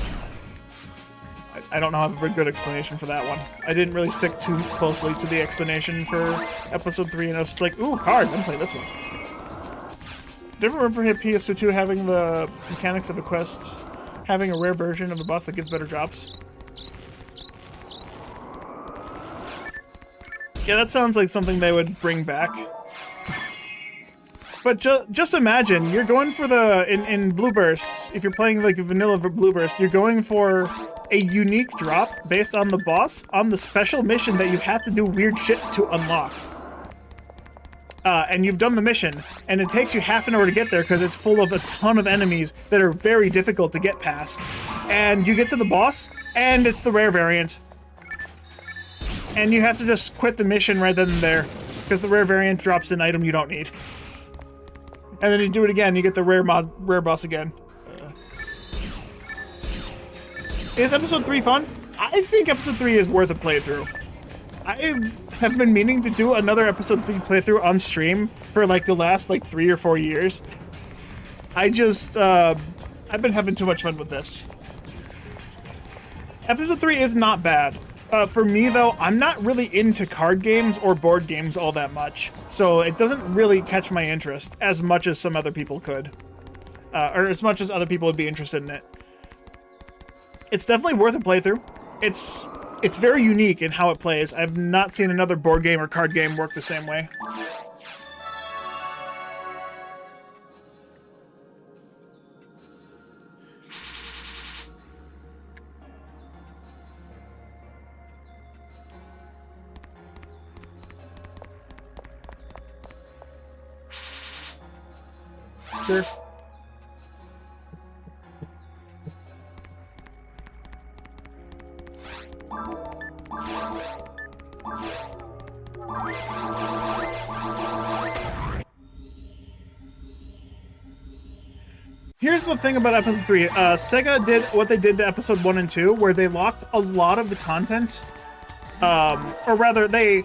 [SPEAKER 2] I don't know have a very good explanation for that one. I didn't really stick too closely to the explanation for episode 3, and I was just like, ooh, cards, I'm gonna play this one. Do you ever remember PSO 2 having the mechanics of a quest, having a rare version of a boss that gives better drops? Yeah, that sounds like something they would bring back. But just imagine, you're going for in Blue Bursts, if you're playing like a vanilla Blue Burst, you're going for a unique drop based on the boss on the special mission that you have to do weird shit to unlock. And you've done the mission, and it takes you half an hour to get there because it's full of a ton of enemies that are very difficult to get past. And you get to the boss, and it's the rare variant. And you have to just quit the mission right then and there, because the rare variant drops an item you don't need. And then you do it again, you get the rare boss again. Is episode 3 fun? I think episode 3 is worth a playthrough. I have been meaning to do another episode 3 playthrough on stream for like the last like 3 or 4 years. I've been having too much fun with this. Episode 3 is not bad. For me though, I'm not really into card games or board games all that much, so it doesn't really catch my interest as much as some other people could. Or as much as other people would be interested in it. It's definitely worth a playthrough. It's very unique in how it plays. I've not seen another board game or card game work the same way. Sure. Here's the thing about episode 3. Sega did what they did to episode 1 and 2, where they locked a lot of the content, or rather, they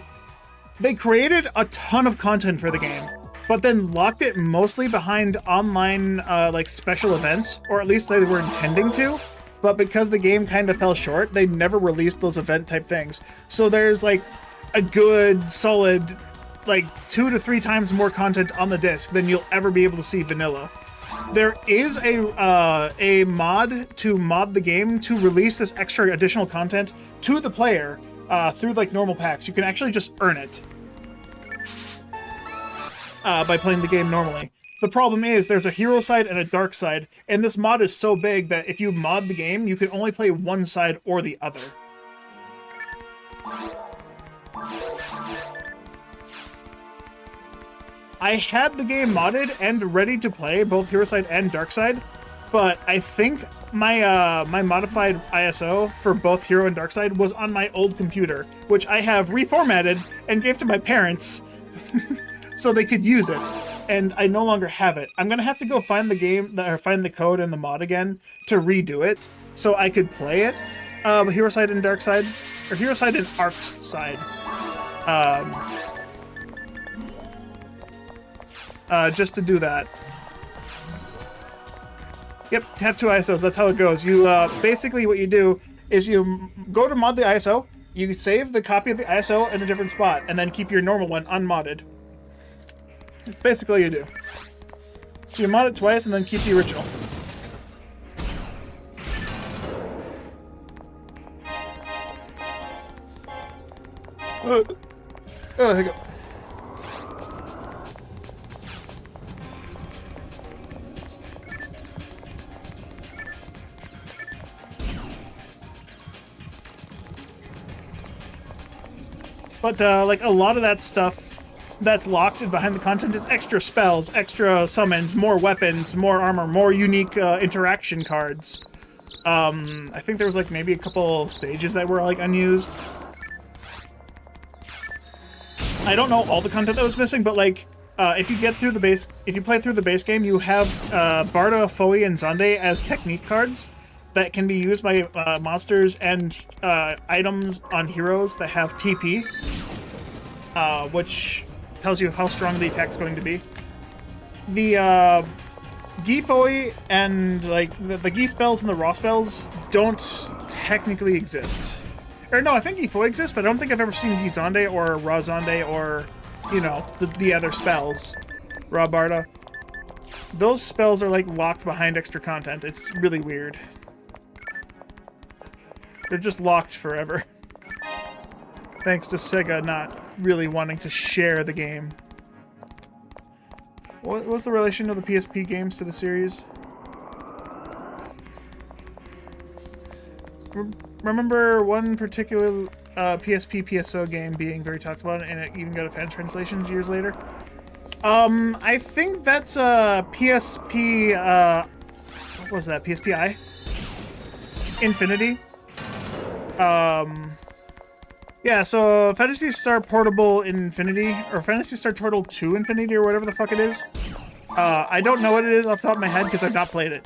[SPEAKER 2] created a ton of content for the game, but then locked it mostly behind online, like, special events, or at least they were intending to, but because the game kind of fell short, they never released those event-type things. So there's, like, a good, solid, like, 2 to 3 times more content on the disc than you'll ever be able to see vanilla. There is a mod to mod the game to release this extra additional content to the player through like normal packs. You can actually just earn it by playing the game normally. The problem is there's a hero side and a dark side, and this mod is so big that if you mod the game, you can only play one side or the other. I had the game modded and ready to play, both Hero Side and Dark Side, but I think my my modified ISO for both Hero and Dark Side was on my old computer, which I have reformatted and gave to my parents so they could use it, and I no longer have it. I'm gonna have to go find the game, or find the code and the mod again to redo it so I could play it. Hero Side and Dark Side, or Hero Side and Arc's Side. just to do that. Yep, have 2 ISOs. That's how it goes. You basically what you do is you go to mod the ISO, you save the copy of the ISO in a different spot, and then keep your normal one unmodded. That's basically what you do. So you mod it twice and then keep the original. Oh, hiccup. But, like, a lot of that stuff that's locked behind the content is extra spells, extra summons, more weapons, more armor, more unique interaction cards. I think there was, like, maybe a couple stages that were, like, unused. I don't know all the content that was missing, but, like, if you play through the base game, you have Barda, Foe, and Zande as technique cards that can be used by monsters and items on heroes that have TP, which tells you how strong the attack's going to be. The Gi-Foe and like the Gi spells and the Raw spells don't technically exist. Or no, I think Gi-Foe exists, but I don't think I've ever seen Gi-Zande or Raw Zande or, you know, the other spells. Raw Barda. Those spells are like locked behind extra content. It's really weird. They're just locked forever. Thanks to Sega not really wanting to share the game. What was the relation of the PSP games to the series? Remember one particular PSP PSO game being very talked about, and it even got a fan translation years later? I think that's PSP, what was that, PSPI? Infinity? Yeah, so Phantasy Star Portable Infinity, or Phantasy Star Turtle 2 Infinity, or whatever the fuck it is. I don't know what it is off the top of my head because I've not played it.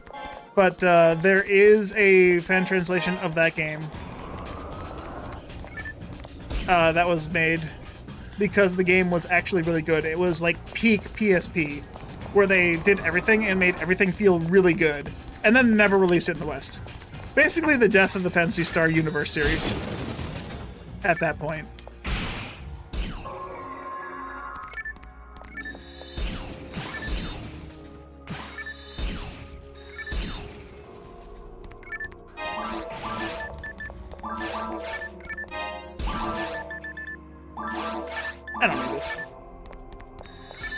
[SPEAKER 2] But there is a fan translation of that game that was made because the game was actually really good. It was like peak PSP, where they did everything and made everything feel really good, and then never released it in the West. Basically the death of the Phantasy Star Universe series at that point. I don't need this.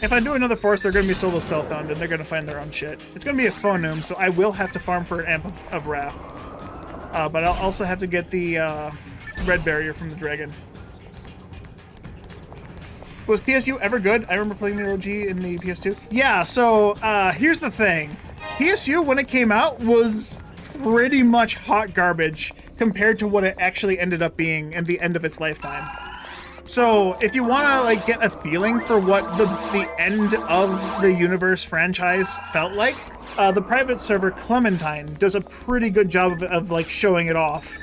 [SPEAKER 2] If I do another force, they're going to be solo stealth-bound, and they're going to find their own shit. It's going to be a phoneme, so I will have to farm for an Amp of Wrath. But I'll also have to get the red barrier from the dragon. Was PSU ever good? I remember playing the OG in the PS2. Yeah, so here's the thing. PSU, when it came out, was pretty much hot garbage compared to what it actually ended up being at the end of its lifetime. So if you want to like get a feeling for what the end of the Universe franchise felt like, the private server Clementine does a pretty good job of like showing it off.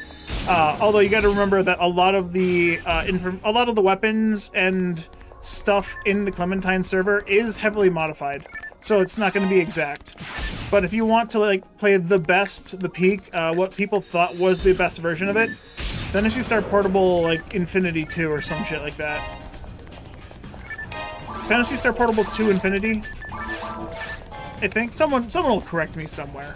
[SPEAKER 2] Although you got to remember that a lot of the weapons and stuff in the Clementine server is heavily modified, so it's not going to be exact. But if you want to like play the best, the peak, what people thought was the best version of it, then if you start Portable like Infinity 2 or some shit like that. Phantasy Star Portable 2 Infinity? I think someone will correct me somewhere.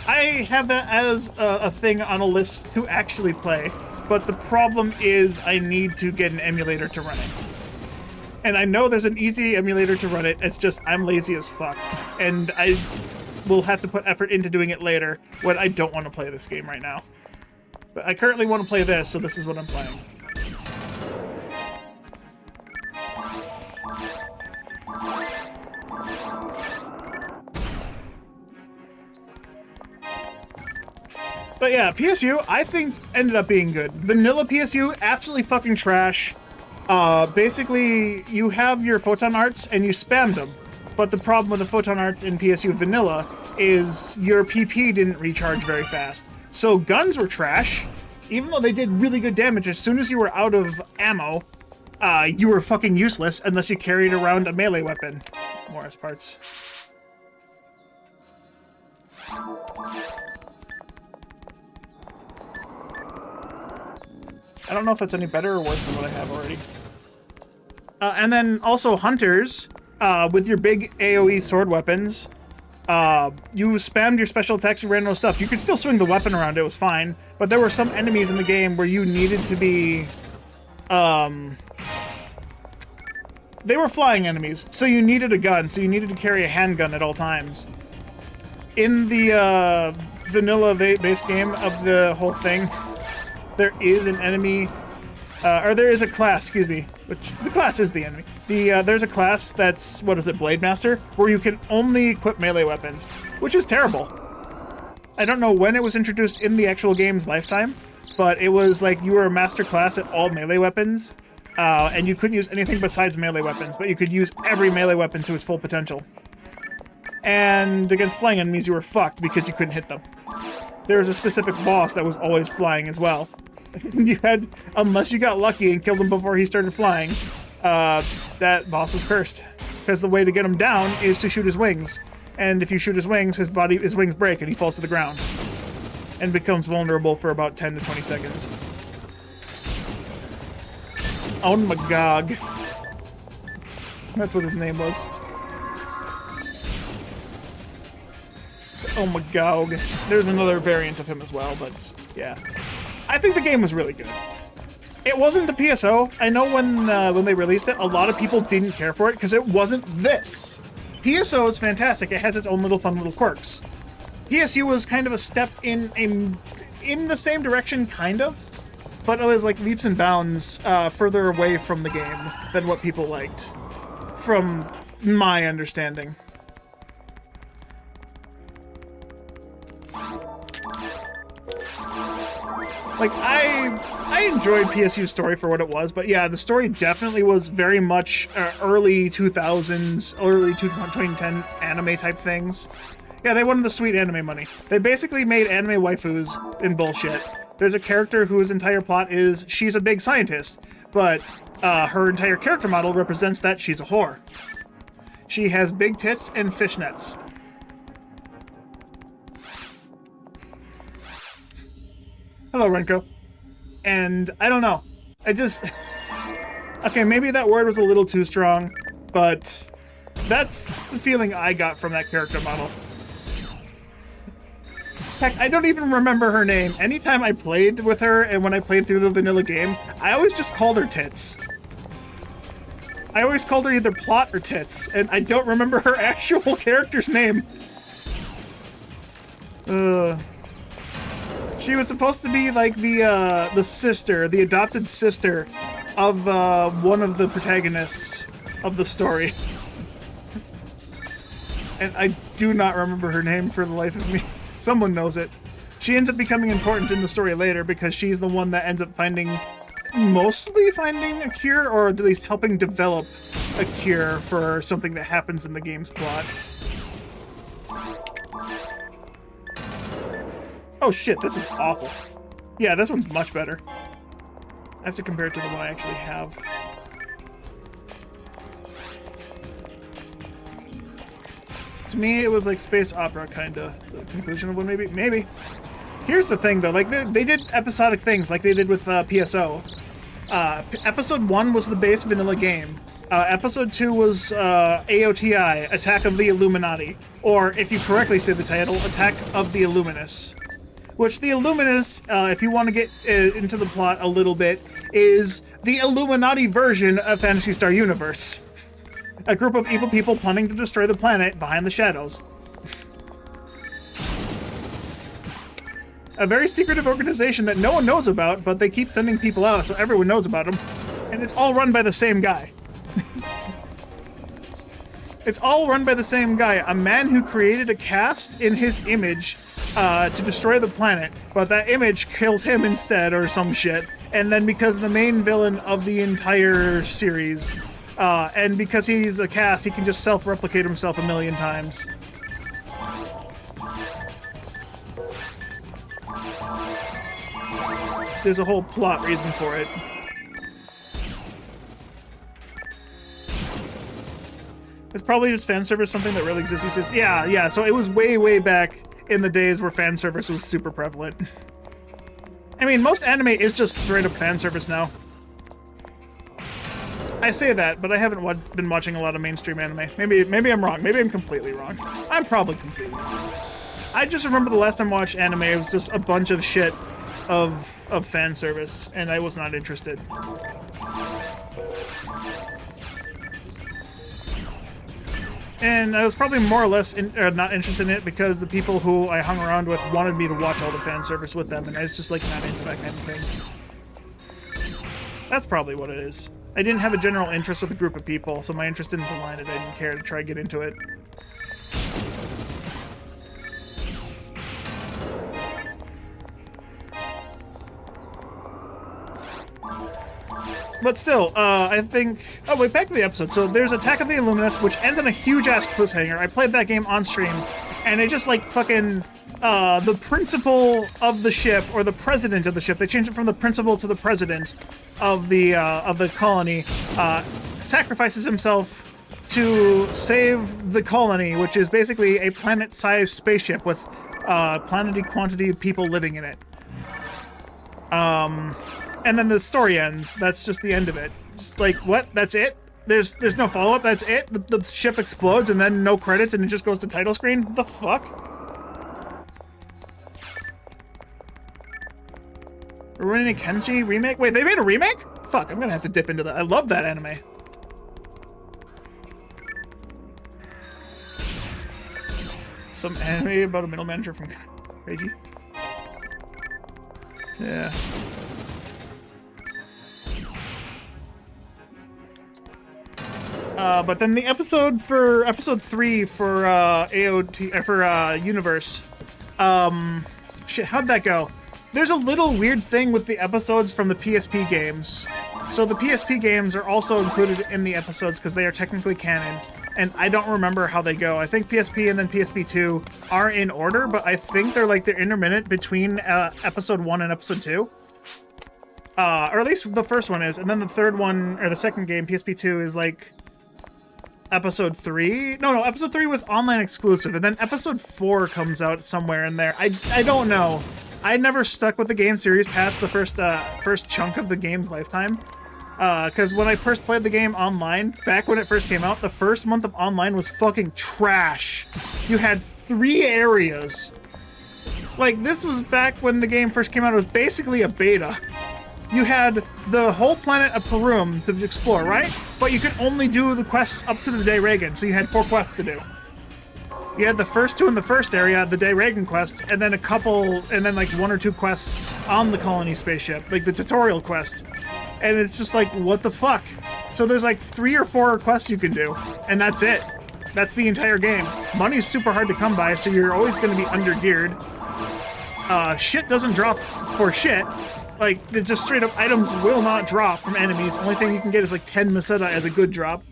[SPEAKER 2] I have that as a thing on a list to actually play, but the problem is I need to get an emulator to run it. And I know there's an easy emulator to run it, it's just I'm lazy as fuck. And I will have to put effort into doing it later when I don't want to play this game right now. But I currently want to play this, so this is what I'm playing. But yeah, PSU, I think, ended up being good. Vanilla PSU, absolutely fucking trash. Basically, you have your photon arts and you spam them. But the problem with the photon arts in PSU Vanilla is your PP didn't recharge very fast. So guns were trash, even though they did really good damage. As soon as you were out of ammo, you were fucking useless unless you carried around a melee weapon. Morris parts. I don't know if that's any better or worse than what I have already. And then also hunters, with your big AoE sword weapons, you spammed your special attacks and random stuff. You could still swing the weapon around, it was fine, but there were some enemies in the game where you needed to be, they were flying enemies, so you needed a gun, so you needed to carry a handgun at all times. In the vanilla base game of the whole thing, there is an enemy, or there is a class, excuse me, which the class is the enemy. There's a class that's, what is it, Blade Master, where you can only equip melee weapons, which is terrible. I don't know when it was introduced in the actual game's lifetime, but it was like you were a master class at all melee weapons, and you couldn't use anything besides melee weapons, but you could use every melee weapon to its full potential. And against flying enemies, you were fucked because you couldn't hit them. There was a specific boss that was always flying as well. You had, unless you got lucky and killed him before he started flying, that boss was cursed. Because the way to get him down is to shoot his wings. And if you shoot his wings, his wings break and he falls to the ground. And becomes vulnerable for about 10 to 20 seconds. Magog. That's what his name was. Magog. There's another variant of him as well, but yeah. I think the game was really good. It wasn't the PSO. I know when they released it, a lot of people didn't care for it because it wasn't this. PSO is fantastic. It has its own little fun little quirks. PSU was kind of a step in the same direction, kind of, but it was like leaps and bounds further away from the game than what people liked, from my understanding. Like, I enjoyed PSU's story for what it was, but yeah, the story definitely was very much early 2000s, early 2010 anime type things. Yeah, they wanted the sweet anime money. They basically made anime waifus in bullshit. There's a character whose entire plot is she's a big scientist, but her entire character model represents that she's a whore. She has big tits and fishnets. Hello, Renko. And I don't know. I just... Okay, maybe that word was a little too strong, but that's the feeling I got from that character model. Heck, I don't even remember her name. Anytime I played with her and when I played through the vanilla game, I always just called her Tits. I always called her either Plot or Tits, and I don't remember her actual character's name. She was supposed to be like the sister, the adopted sister of one of the protagonists of the story. And I do not remember her name for the life of me. Someone knows it. She ends up becoming important in the story later because she's the one that ends up mostly finding a cure, or at least helping develop a cure for something that happens in the game's plot. Oh shit, this is awful. Yeah, this one's much better. I have to compare it to the one I actually have. To me, it was like space opera, kinda. The conclusion of one, maybe? Maybe. Here's the thing, though. Like, they did episodic things, like they did with PSO. Episode 1 was the base vanilla game. Episode 2 was AOTI, Attack of the Illuminati. Or, if you correctly say the title, Attack of the Illuminus. Which the Illuminus, if you want to get into the plot a little bit, is the Illuminati version of Phantasy Star Universe. A group of evil people planning to destroy the planet behind the shadows. A very secretive organization that no one knows about, but they keep sending people out so everyone knows about them. And it's all run by the same guy. It's all run by the same guy, a man who created a cast in his image to destroy the planet, but that image kills him instead or some shit. And then because the main villain of the entire series, and because he's a cast, he can just self-replicate himself a million times. There's a whole plot reason for it. It's probably just fan service, something that really exists. He says, yeah. So it was way back in the days where fan service was super prevalent. I mean, most anime is just straight up fan service now. I say that, but I haven't been watching a lot of mainstream anime. Maybe I'm wrong. Maybe I'm completely wrong. I'm probably completely wrong. I just remember the last time I watched anime, it was just a bunch of shit of fan service, and I was not interested. And I was probably more or less not interested in it because the people who I hung around with wanted me to watch all the fan service with them, and I was just like not into that kind of thing. That's probably what it is. I didn't have a general interest with a group of people, so my interest didn't align it. I didn't care to try to get into it. But still, I think... Oh, wait, back to the episode. So there's Attack of the Illuminists, which ends on a huge-ass cliffhanger. I played that game on stream, and it just, like, fucking... the principal of the ship, or the president of the ship, they changed it from the principal to the president of the colony, sacrifices himself to save the colony, which is basically a planet-sized spaceship with planety quantity of people living in it. And then the story ends. That's just the end of it. It's like, what? That's it? There's no follow-up? That's it? The ship explodes and then no credits and it just goes to title screen? What the fuck? Rurouni Kenshin remake? Wait, they made a remake? Fuck, I'm gonna have to dip into that. I love that anime. Some anime about a middle manager from Reiji. Yeah. But then the episode 3 for AOT for Universe. Shit, how'd that go? There's a little weird thing with the episodes from the PSP games. So the PSP games are also included in the episodes because they are technically canon. And I don't remember how they go. I think PSP and then PSP2 are in order, but I think they're intermittent between episode 1 and episode 2. Or at least the first one is. And then the third one, or the second game, PSP2, is like episode 3. No, episode 3 was online exclusive. And then episode 4 comes out somewhere in there. I don't know. I never stuck with the game series past the first chunk of the game's lifetime. Because when I first played the game online, back when it first came out, the first month of online was fucking trash. You had 3 areas. Like, this was back when the game first came out. It was basically a beta. You had the whole planet of Perum to explore, right? But you could only do the quests up to the Day Reagan, so you had 4 quests to do. You had the first 2 in the first area, the Day Reagan quest, and then like 1 or 2 quests on the colony spaceship, like the tutorial quest. And it's just like, what the fuck? So there's like 3 or 4 quests you can do, and that's it. That's the entire game. Money's super hard to come by, so you're always going to be under-geared. Shit doesn't drop for shit. Like, just straight up items will not drop from enemies. Only thing you can get is like 10 Meseta as a good drop.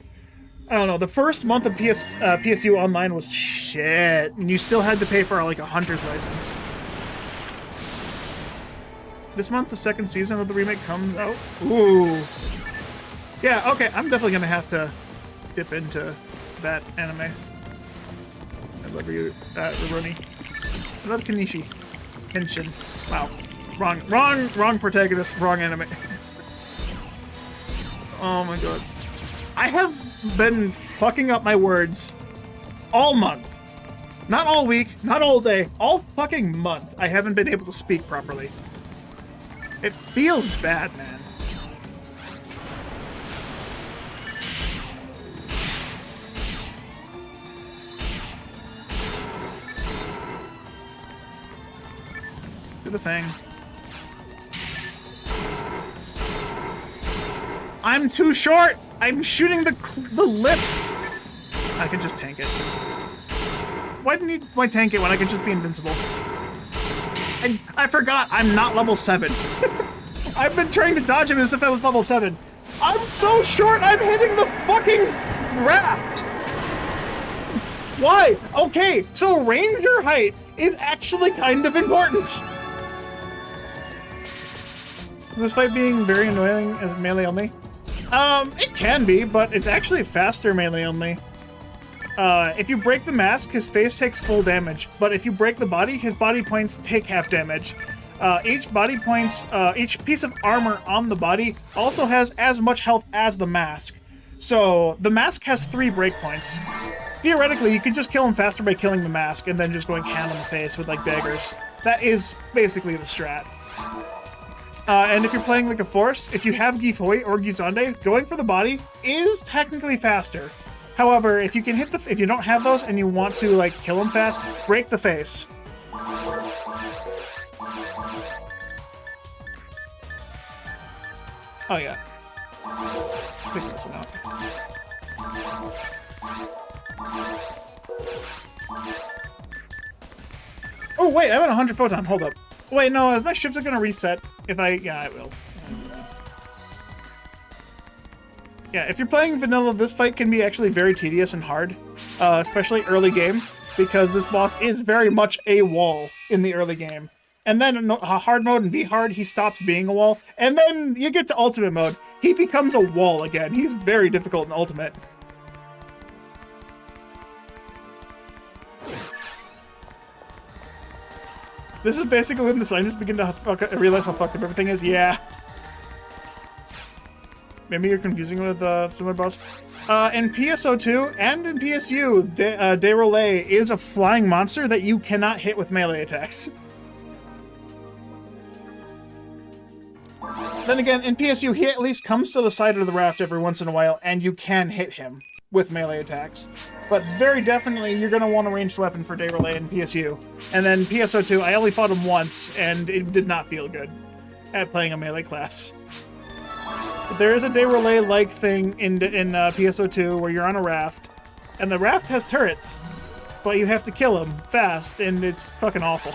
[SPEAKER 2] I don't know, the first month of PSU Online was shit, and you still had to pay for like a hunter's license. This month, the second season of the remake comes out. Ooh. Yeah, okay, I'm definitely gonna have to dip into that anime. I love you, Rurouni. I love Kenichi. Kenshin. Wow. Wrong protagonist, wrong anime. Oh my god. I have been fucking up my words all month. Not all week, not all day, all fucking month. I haven't been able to speak properly. It feels bad, man. Do the thing. I'm too short! I'm shooting the lip! I can just tank it. Why tank it when I can just be invincible? I forgot I'm not level 7. I've been trying to dodge him as if I was level 7. I'm so short, I'm hitting the fucking raft! Why? Okay, so ranger height is actually kind of important. Is this fight being very annoying as melee only? It can be, but it's actually faster melee only. If you break the mask, his face takes full damage, but if you break the body, his body points take half damage. Each piece of armor on the body also has as much health as the mask. So the mask has 3 breakpoints. Theoretically, you could just kill him faster by killing the mask and then just going hand on the face with like daggers. That is basically the strat. And if you're playing like a force, if you have Gifoi or Gizande, going for the body is technically faster. However, if you can if you don't have those and you want to like kill him fast, break the face. Oh yeah. Pick this one up. Oh wait, I'm at 100 photon. Hold up. Wait, no, is my shifts are gonna reset if I? Yeah, I will. Yeah, if you're playing vanilla, this fight can be actually very tedious and hard, especially early game, because this boss is very much a wall in the early game. And then in hard mode and V-hard, he stops being a wall. And then you get to ultimate mode, he becomes a wall again. He's very difficult in ultimate. This is basically when the scientists begin to realize how fucked up everything is. Yeah. Maybe you're confusing with similar boss. In PSO2 and in PSU, Derolay is a flying monster that you cannot hit with melee attacks. Then again, in PSU, he at least comes to the side of the raft every once in a while, and you can hit him with melee attacks. But very definitely, you're going to want a ranged weapon for Derolay in PSU. And then PSO2, I only fought him once, and it did not feel good at playing a melee class. But there is a Derolay-like thing in PSO2 where you're on a raft, and the raft has turrets, but you have to kill them fast, and it's fucking awful.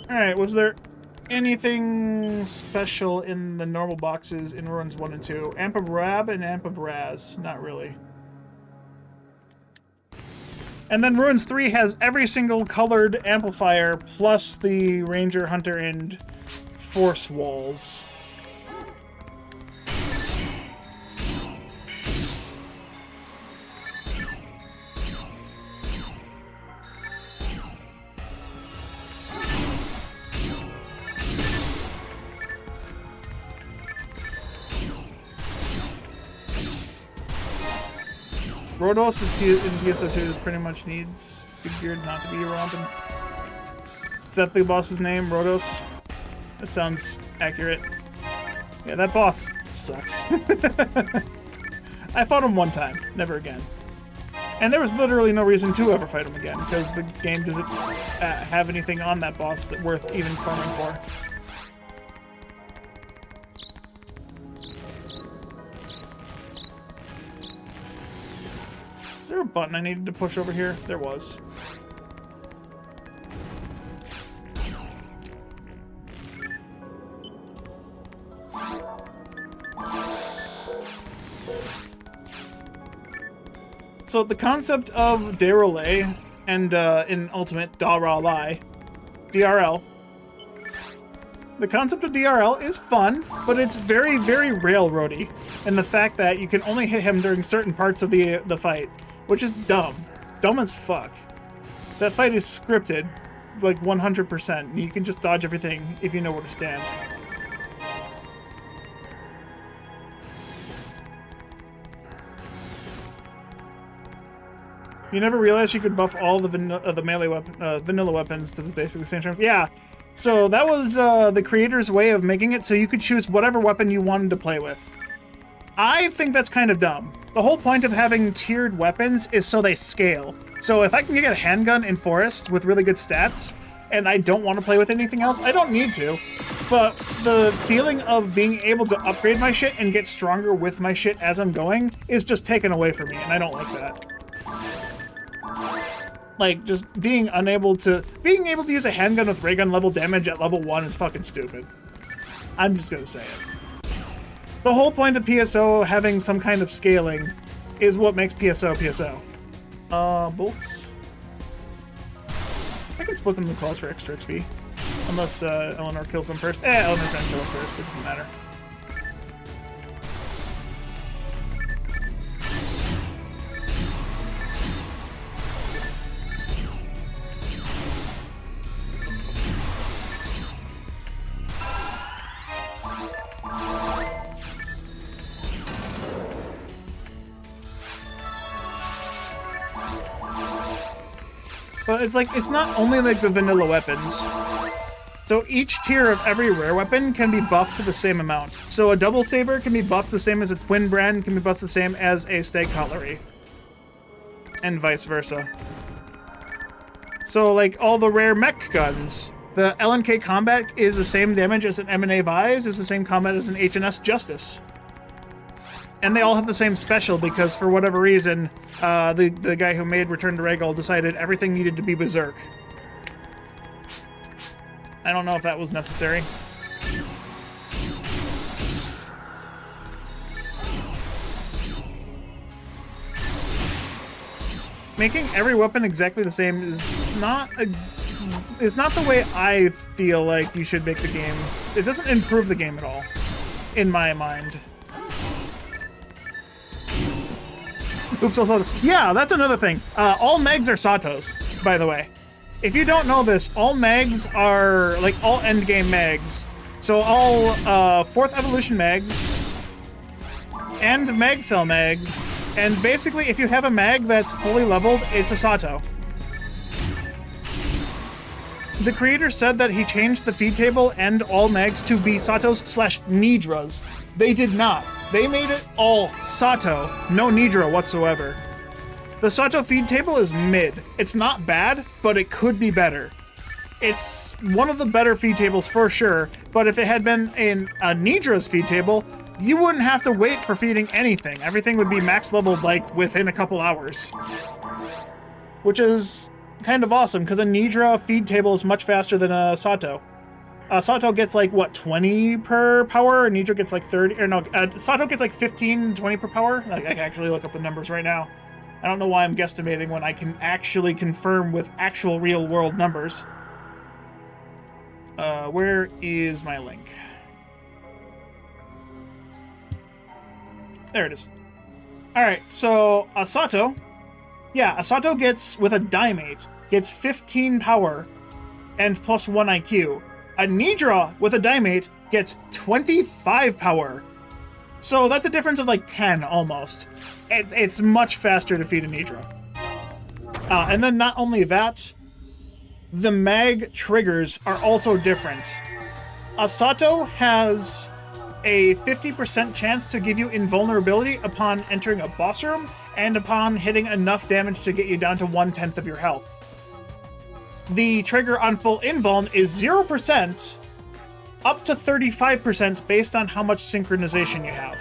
[SPEAKER 2] Alright, was there anything special in the normal boxes in Ruins 1 and 2? Amp of Rab and Amp of Raz. Not really. And then Ruins 3 has every single colored amplifier plus the Ranger, Hunter, and Force walls. Rhodos in PSO2 is pretty much needs Big Beard not to be romping. Is that the boss's name, Rhodos? That sounds accurate. Yeah, that boss sucks. I fought him one time, never again. And there was literally no reason to ever fight him again, because the game doesn't have anything on that boss that's worth even farming for. Is there a button I needed to push over here? There was. So the concept of Derolay and in Ultimate DRL, the concept of DRL is fun, but it's very, very railroady. And the fact that you can only hit him during certain parts of the fight, which is dumb. Dumb as fuck. That fight is scripted, like 100%. You can just dodge everything if you know where to stand. You never realized you could buff all the melee vanilla weapons to basically the same strength? Yeah. So that was the creator's way of making it so you could choose whatever weapon you wanted to play with. I think that's kind of dumb. The whole point of having tiered weapons is so they scale. So if I can get a handgun in Forest with really good stats, and I don't want to play with anything else, I don't need to. But the feeling of being able to upgrade my shit and get stronger with my shit as I'm going is just taken away from me, and I don't like that. Like, just being able to use a handgun with ray gun level damage at level 1 is fucking stupid. I'm just gonna say it. The whole point of PSO having some kind of scaling is what makes PSO PSO. Bolts. I can split them in claws for extra XP. Unless Eleanor kills them first. Eleanor's gonna kill them first, it doesn't matter. But it's like, it's not only like the vanilla weapons. So each tier of every rare weapon can be buffed to the same amount. So a double saber can be buffed the same as a twin brand, can be buffed the same as a stag cutlery. And vice versa. So like all the rare mech guns, the LNK combat is the same damage as an M&A Vise, is the same combat as an HNS Justice. And they all have the same special because for whatever reason, the guy who made Return to Ragol decided everything needed to be Berserk. I don't know if that was necessary. Making every weapon exactly the same is not the way I feel like you should make the game. It doesn't improve the game at all, in my mind. Oops, also, yeah, that's another thing. All Megs are Satos, by the way. If you don't know this, all Megs are, like, all endgame Megs. So all 4th Evolution Megs and Mag Cell Megs, and basically if you have a Mag that's fully leveled, it's a Sato. The creator said that he changed the feed table and all Megs to be Satos/Nidras. They did not. They made it all Sato, no Nidra whatsoever. The Sato feed table is mid. It's not bad, but it could be better. It's one of the better feed tables for sure, but if it had been in a Nidra's feed table, you wouldn't have to wait for feeding anything. Everything would be max leveled like within a couple hours. Which is kind of awesome, because a Nidra feed table is much faster than a Sato. Sato gets like, what, 20 per power? And Nidra gets like 30, or no, Sato gets like 15, 20 per power? I can actually look up the numbers right now. I don't know why I'm guesstimating when I can actually confirm with actual real world numbers. Where is my link? There it is. Alright, so a Sato gets, with a Dimate, gets 15 power and plus 1 IQ. A Nidra with a Dimate gets 25 power. So that's a difference of like 10 almost. It's much faster to feed a Nidra. And then not only that, the mag triggers are also different. A Sato has a 50% chance to give you invulnerability upon entering a boss room and upon hitting enough damage to get you down to 1/10 of your health. The trigger on full invuln is 0% up to 35% based on how much synchronization you have.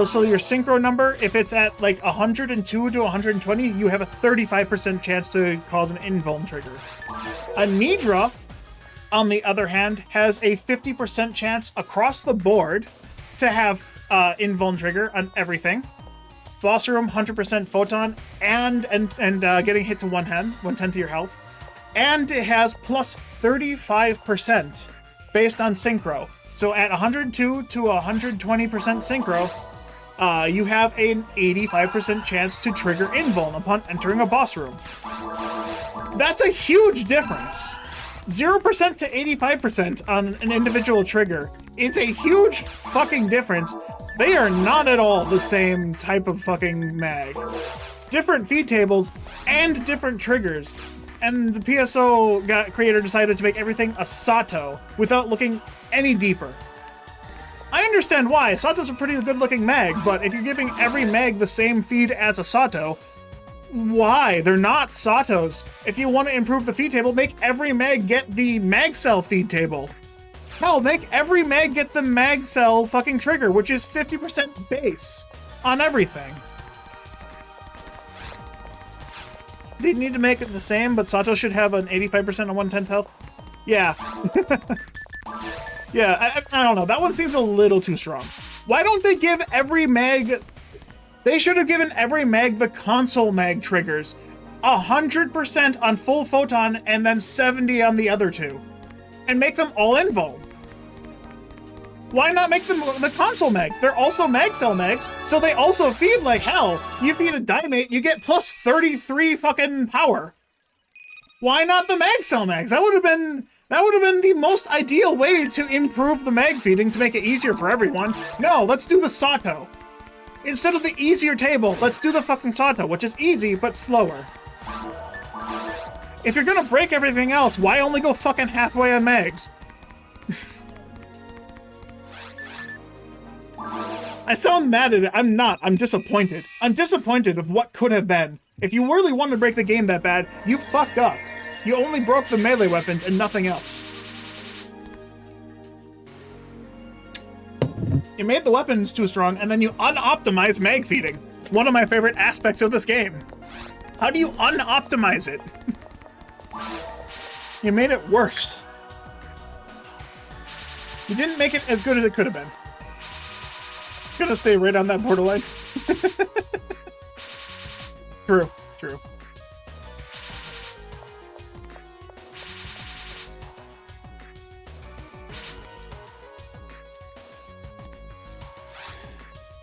[SPEAKER 2] So your synchro number, if it's at like 102 to 120, you have a 35% chance to cause an invuln trigger. A Nidra, on the other hand, has a 50% chance across the board to have invuln trigger on everything. Boss room, 100% photon, and getting hit to 1/10 of your health. And it has plus 35% based on synchro. So at 102 to 120% synchro, you have an 85% chance to trigger invuln upon entering a boss room. That's a huge difference. 0% to 85% on an individual trigger is a huge fucking difference. They are not at all the same type of fucking mag. Different feed tables and different triggers. And the PSO creator decided to make everything a Sato without looking any deeper. I understand why. Sato's a pretty good-looking mag, but if you're giving every mag the same feed as a Sato, why? They're not Satos. If you want to improve the feed table, make every mag get the mag cell feed table. Hell, make every mag get the mag cell fucking trigger, which is 50% base on everything. They need to make it the same, but Sato should have an 85% on 1/10 health. Yeah. Yeah, I don't know. That one seems a little too strong. Why don't they give every mag... They should have given every mag the console mag triggers. 100% on full photon and then 70 on the other two. And make them all invuln. Why not make them the console mags? They're also mag cell mags, so they also feed like hell. You feed a Dimate, you get plus 33 fucking power. Why not the mag cell mags? That would have been the most ideal way to improve the mag feeding to make it easier for everyone. No, let's do the Sato. Instead of the easier table, let's do the fucking Sato, which is easy but slower. If you're gonna break everything else, why only go fucking halfway on mags? I sound mad at it. I'm not. I'm disappointed. I'm disappointed of what could have been. If you really wanted to break the game that bad, you fucked up. You only broke the melee weapons and nothing else. You made the weapons too strong, and then you unoptimized mag feeding. One of my favorite aspects of this game. How do you unoptimize it? You made it worse. You didn't make it as good as it could have been. Gonna stay right on that borderline. True, true.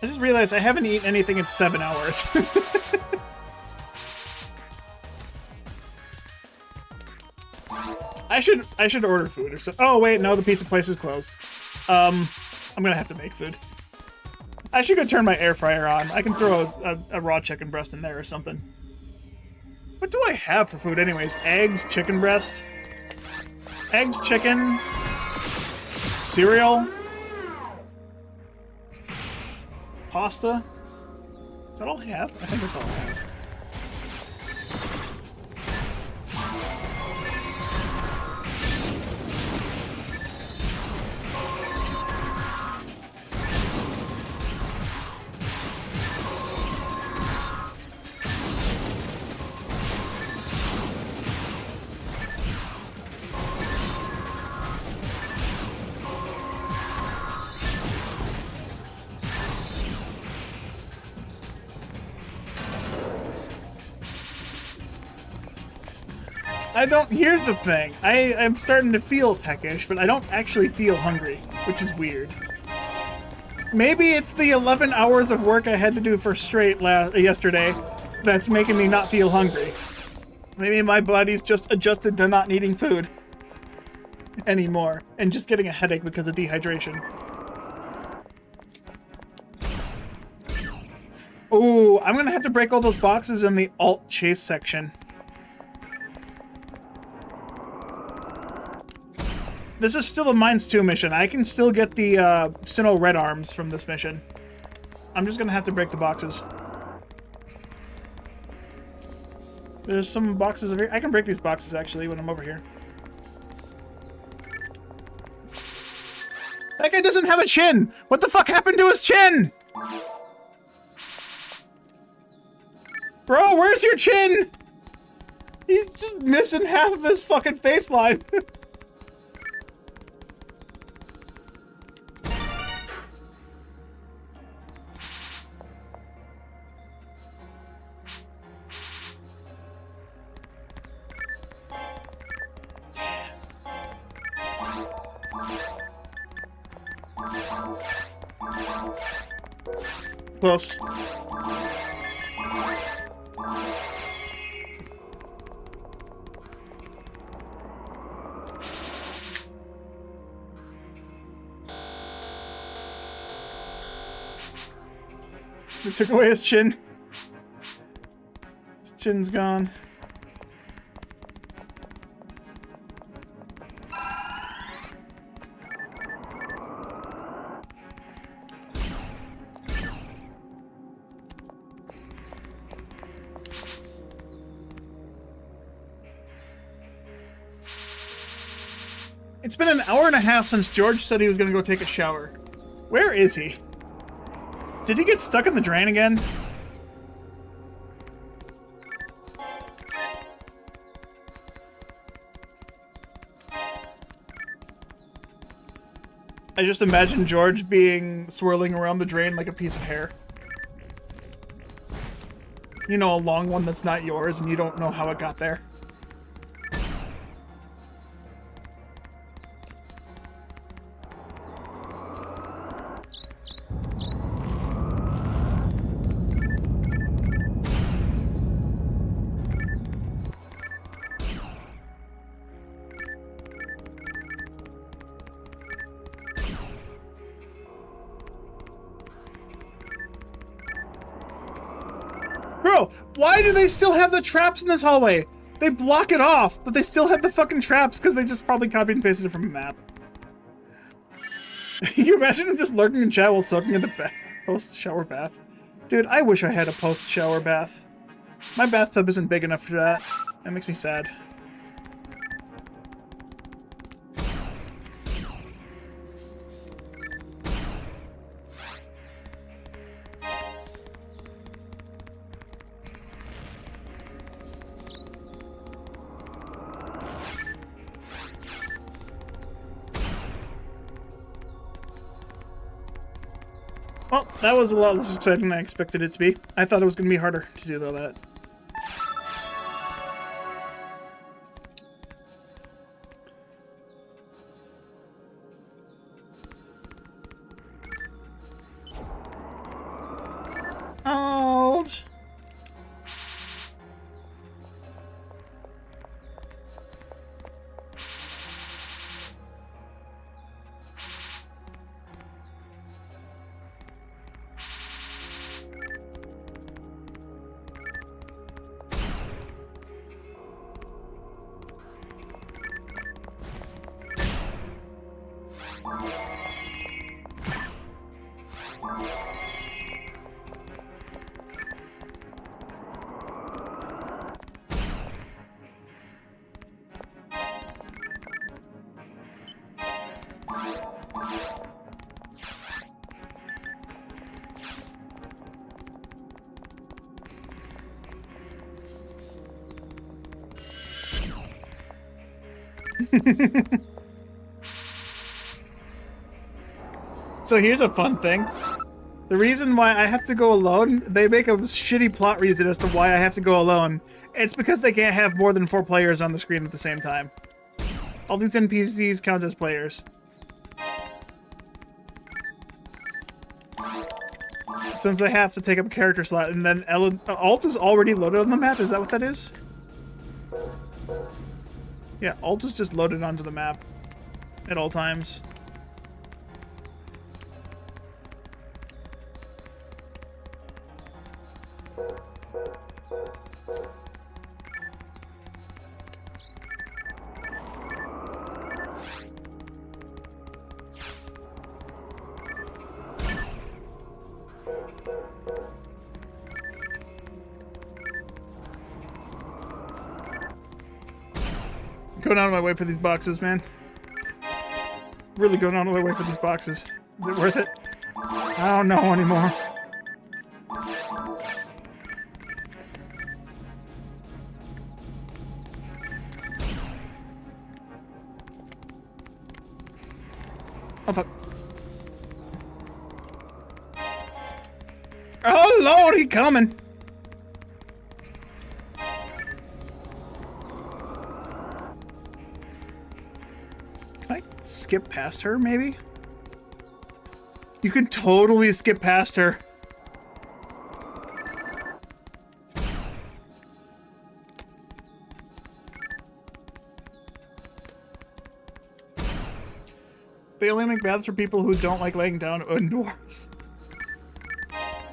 [SPEAKER 2] I just realized I haven't eaten anything in 7 hours. I should order food or so. Oh wait, no, the pizza place is closed. I'm gonna have to make food. I should go turn my air fryer on. I can throw a raw chicken breast in there or something. What do I have for food anyways? Eggs, chicken breast. Eggs, chicken. Cereal. Pasta. Is that all I have? I think that's all I have. Here's the thing. I'm starting to feel peckish, but I don't actually feel hungry, which is weird. Maybe it's the 11 hours of work I had to do for straight yesterday that's making me not feel hungry. Maybe my body's just adjusted to not needing food anymore and just getting a headache because of dehydration. Ooh, I'm gonna have to break all those boxes in the alt chase section. This is still a Mines 2 mission. I can still get the Sinnoh Red Arms from this mission. I'm just gonna have to break the boxes. There's some boxes over here. I can break these boxes actually when I'm over here. That guy doesn't have a chin! What the fuck happened to his chin? Bro, where's your chin? He's just missing half of his fucking face line. Close. They took away his chin. His chin's gone. It's been an hour and a half since George said he was gonna go take a shower. Where is he? Did he get stuck in the drain again? I just imagine George being swirling around the drain like a piece of hair. You know, a long one that's not yours and you don't know how it got there. Bro, why do they still have the traps in this hallway? They block it off, but they still have the fucking traps because they just probably copied and pasted it from a map. Can you imagine him just lurking in chat while soaking in the post-shower bath? Dude, I wish I had a post-shower bath. My bathtub isn't big enough for that. That makes me sad. Well, that was a lot less exciting than I expected it to be. I thought it was going to be harder to do, though, that. Alt. So here's a fun thing. The reason why I have to go alone, they make a shitty plot reason as to why I have to go alone. It's because they can't have more than 4 players on the screen at the same time. All these NPCs count as players. Since they have to take up a character slot, and then Alt is already loaded on the map, is that what that is? Yeah, Alt is just loaded onto the map at all times. Going out of my way for these boxes, man. Really going out of my way for these boxes. Is it worth it? I don't know anymore. Oh, fuck. Oh, Lord, he coming. Can I skip past her, maybe? You can totally skip past her. They only make baths for people who don't like laying down indoors.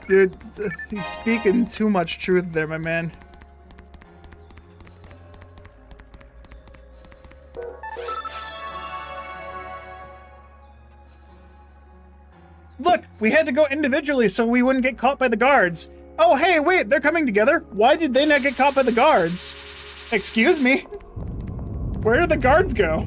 [SPEAKER 2] Dude, you're speaking too much truth there, my man. Look, we had to go individually so we wouldn't get caught by the guards. Oh, hey, wait, they're coming together. Why did they not get caught by the guards? Excuse me? Where did the guards go?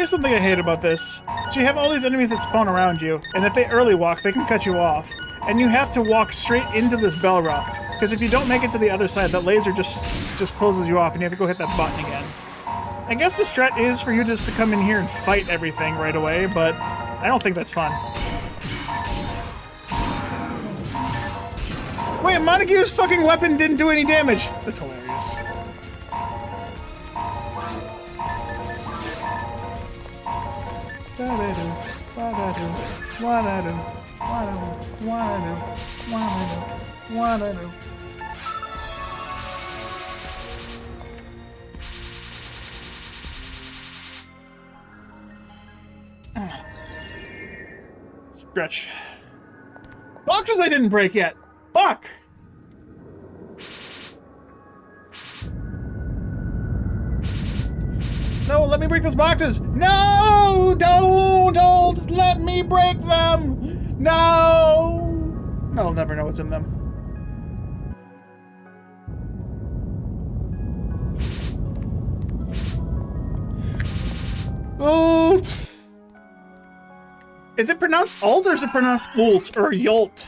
[SPEAKER 2] Here's something I hate about this. So you have all these enemies that spawn around you, and if they early walk, they can cut you off. And you have to walk straight into this bell rock. Because if you don't make it to the other side, that laser just closes you off, and you have to go hit that button again. I guess the strat is for you just to come in here and fight everything right away, but I don't think that's fun. Wait, Montague's fucking weapon didn't do any damage. That's hilarious. Stretch. Boxes I didn't break yet. Fuck! No, let me break those boxes! No! Don't let me break them! No! I'll never know what's in them. Oh! Is it pronounced alt or is it pronounced ult or yolt?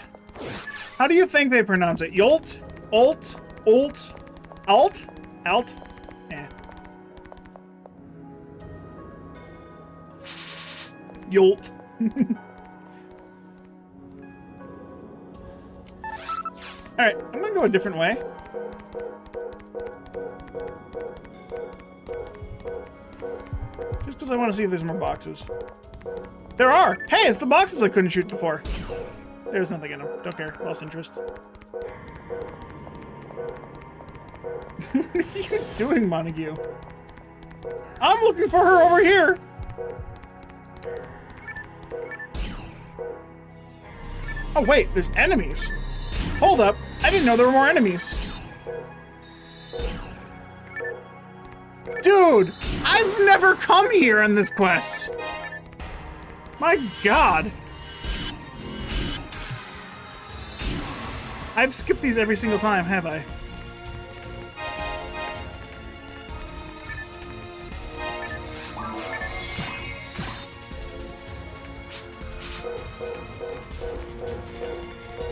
[SPEAKER 2] How do you think they pronounce it? Yolt? Alt? Ult? Alt? Alt? Eh. Yolt. Alright, I'm gonna go a different way. Just because I want to see if there's more boxes. There are! Hey, it's the boxes I couldn't shoot before. There's nothing in them. Don't care. Lost interest. What are you doing, Montague? I'm looking for her over here! Oh wait, there's enemies. Hold up. I didn't know there were more enemies. Dude! I've never come here on this quest! My god! I've skipped these every single time, have I?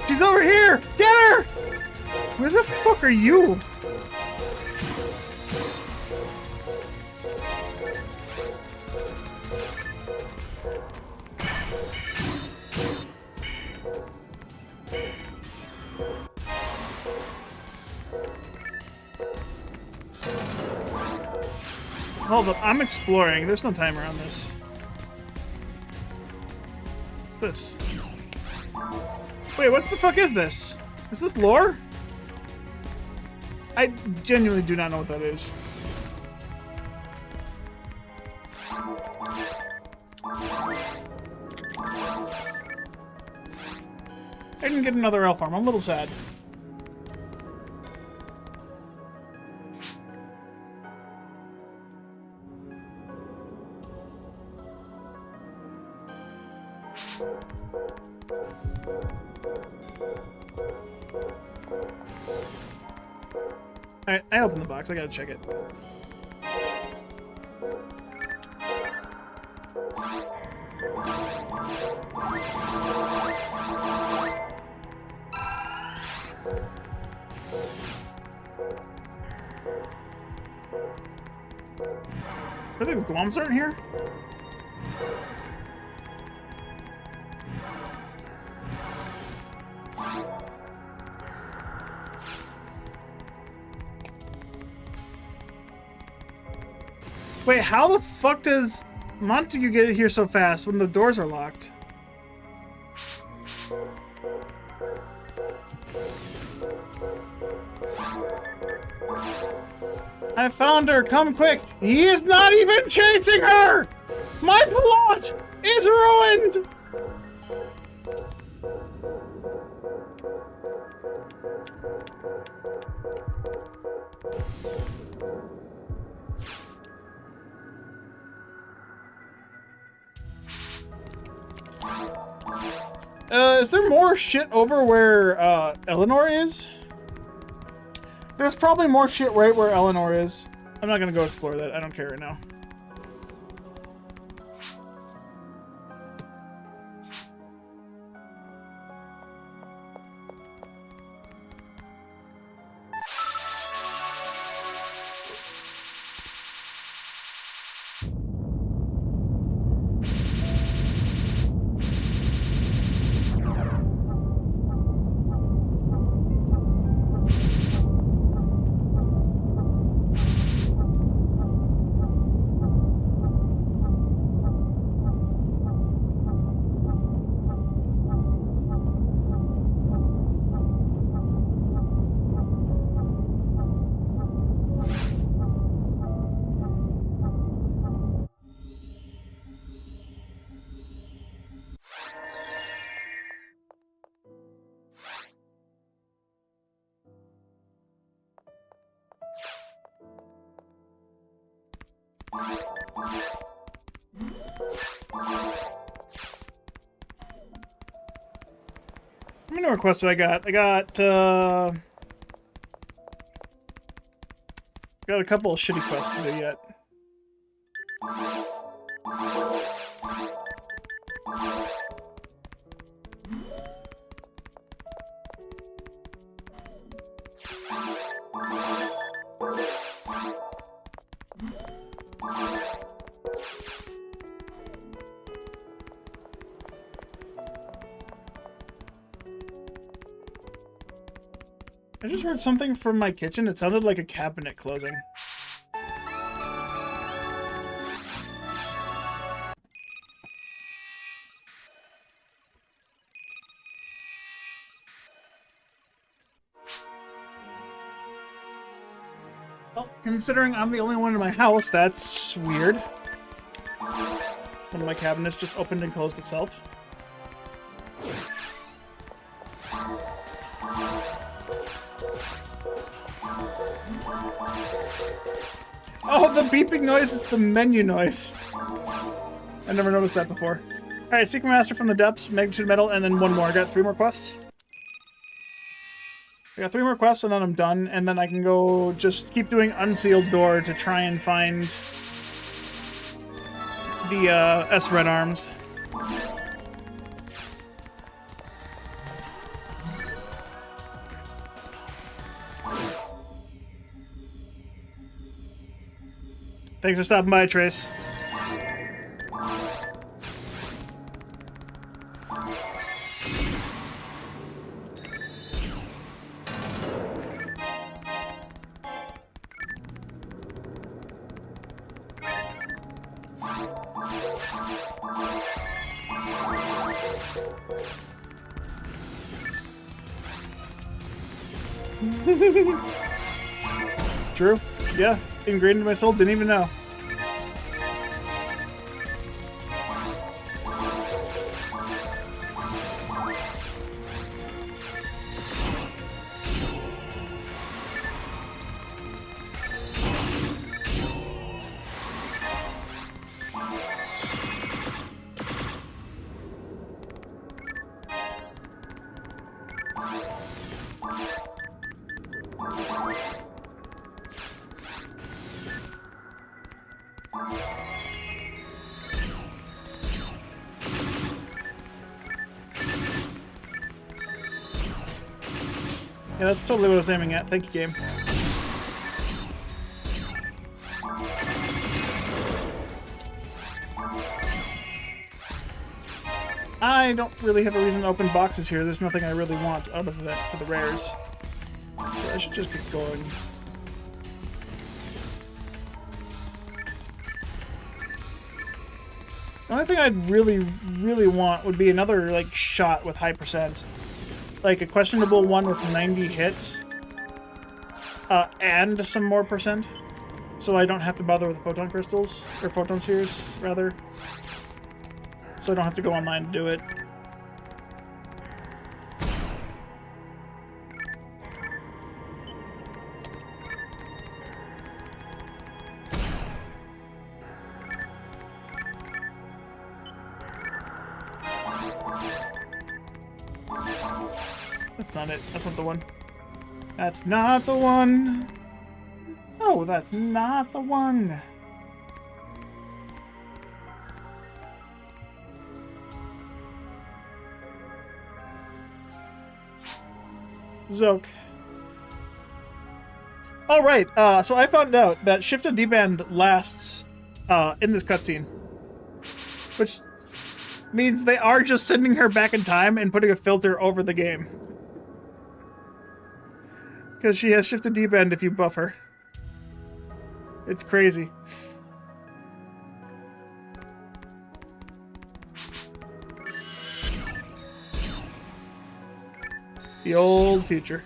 [SPEAKER 2] She's over here! Get her! Where the fuck are you? Hold up, I'm exploring. There's no timer on this. What's this? Wait, what the fuck is this? Is this lore? I genuinely do not know what that is. I didn't get another elf arm. I'm a little sad. Alright, I opened the box. I gotta check it. Are the Guams aren't here? Wait, how the fuck does Montague get here so fast when the doors are locked? I found her! Come quick! He is not even chasing her! My plot is ruined! Is there more shit over where Eleanor is? There's probably more shit right where Eleanor is. I'm not gonna go explore that. I don't care right now. many more quests do I got? I got a couple of shitty quests to do yet. I just heard something from my kitchen. It sounded like a cabinet closing. Well, considering I'm the only one in my house, that's weird. One of my cabinets just opened and closed itself. Oh, the beeping noise is the menu noise. I never noticed that before. Alright, Secret Master from the Depths, Magnitude Metal, and then one more. I got 3 more quests. I got 3 more quests and then I'm done, and then I can go just keep doing Unsealed Door to try and find the S-Red Arms. Thanks for stopping by, Trace. True. Yeah. Ingrained in my soul. Didn't even know. Yeah, that's totally what I was aiming at. Thank you, game. I don't really have a reason to open boxes here. There's nothing I really want out of it for the rares. So I should just get going. The only thing I'd really want would be another, like, shot with high percent. Like a questionable one with 90 hits. And some more percent. So I don't have to bother with the photon crystals. Or photon spheres, rather. So I don't have to go online to do it. That's not it. That's not the one. That's not the one. Oh, that's not the one. Zoke. Oh, right. So I found out that Shift and D-Band lasts in this cutscene. Which means they are just sending her back in time and putting a filter over the game. Because she has Shift and D-Band if you buff her. It's crazy. The old future.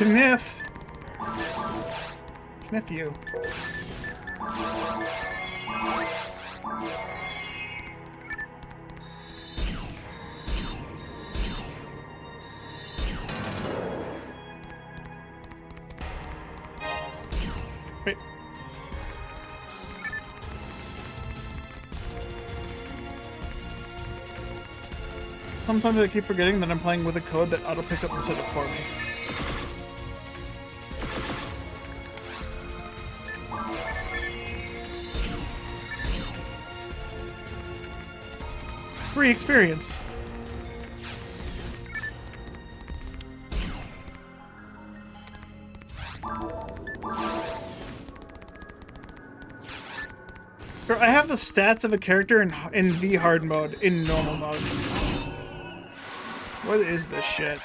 [SPEAKER 2] Kniff. Kniff you. Wait. Sometimes I keep forgetting that I'm playing with a code that auto-picked up the setup for me. Free experience. Girl, I have the stats of a character in the hard mode, in normal mode. What is this shit?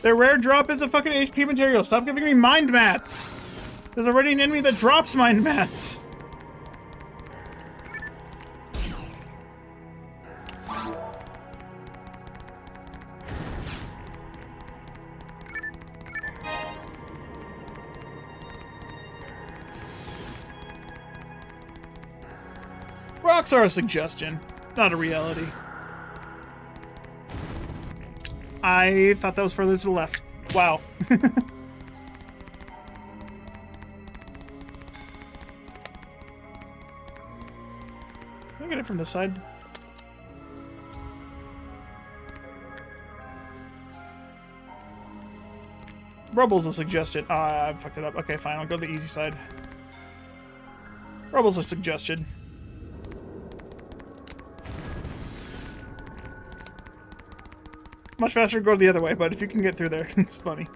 [SPEAKER 2] Their rare drop is a fucking HP material. Stop giving me mind mats. There's already an enemy that drops mind mats. Rocks are a suggestion, not a reality. I thought that was further to the left. Wow. Can I get it from this side? Rubble's a suggestion. I fucked it up. Okay, fine. I'll go the easy side. Rubble's a suggestion. Much faster to go the other way, but if you can get through there, it's funny.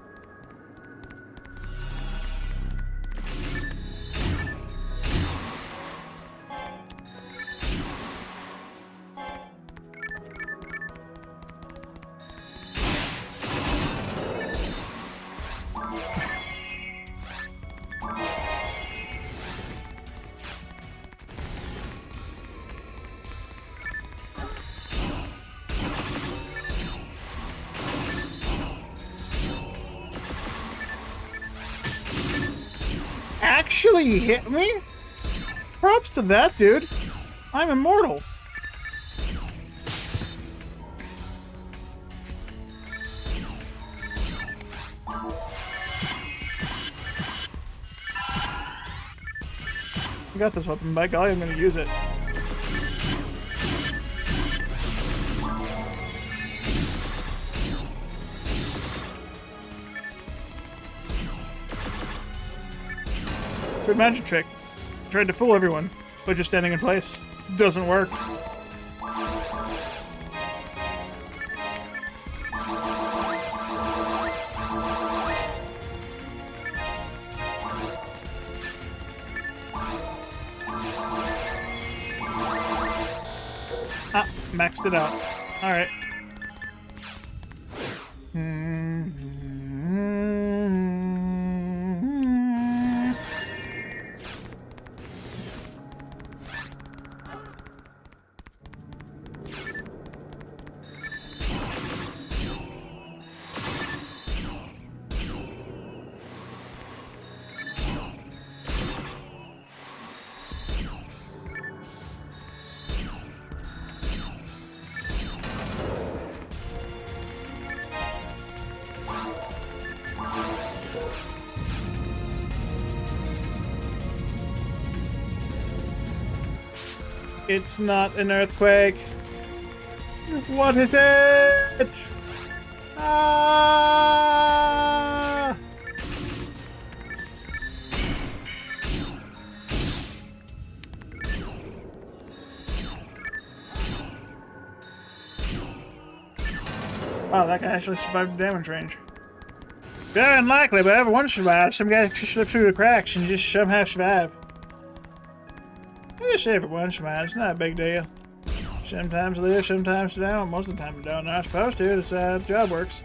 [SPEAKER 2] Actually hit me? Props to that, dude. I'm immortal. I got this weapon. By golly, I'm gonna use it. Good magic trick. Tried to fool everyone, but just standing in place. Doesn't work. Ah, maxed it out. Alright. It's not an earthquake. What is it? Ah! Wow, that guy actually survived the damage range. Very unlikely, but everyone survives. Some guy slips through the cracks and just somehow survive. I guess everyone survives. It's not a big deal. Sometimes they live, sometimes they don't. Most of the time they don't. They're not supposed to. That's how the job works.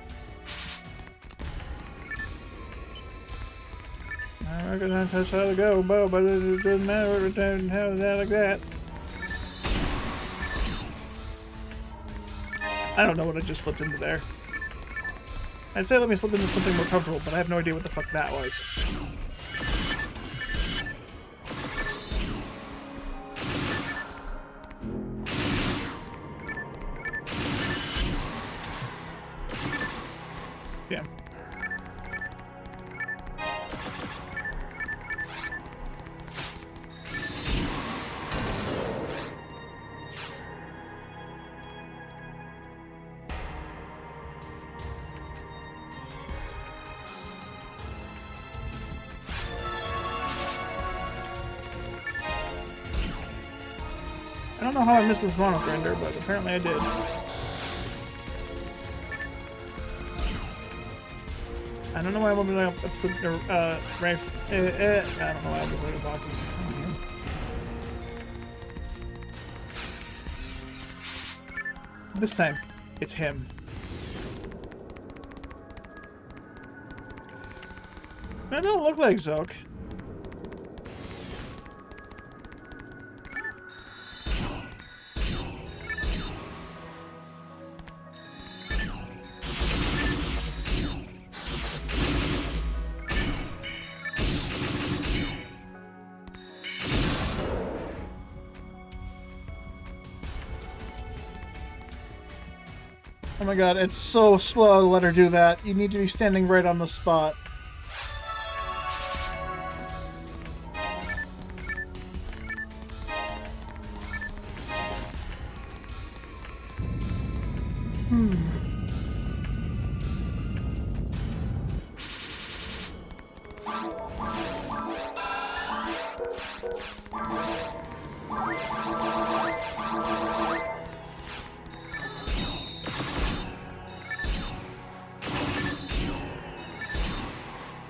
[SPEAKER 2] I reckon that's how they go, but it doesn't matter every time how that like that. I don't know what I just slipped into there. I'd say let me slip into something more comfortable, but I have no idea what the fuck that was. Yeah. I don't know how I missed this mono render, but apparently I did. I don't know why I'm opening up episode, I don't know why I'm opening boxes. This time, it's him. That don't look like Zoke. Oh my god, it's so slow to let her do that. You need to be standing right on the spot.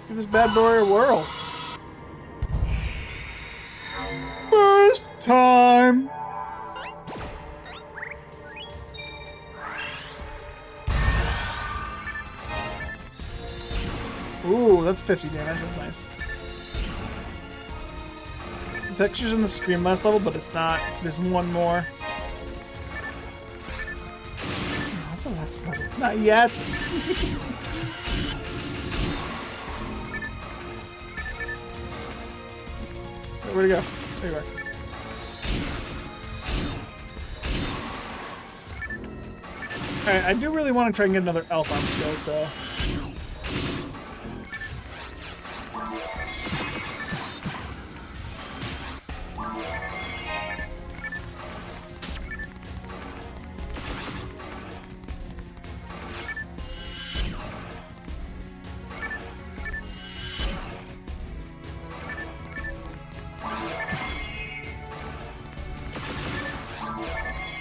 [SPEAKER 2] Give this bad boy a whirl. First time. Ooh, that's 50 damage. That's nice. The texture's in the Scream last level, but it's not. There's one more. Oh, that's not yet. Where'd he go? There you are. Alright, I do really want to try and get another elf on skill, so...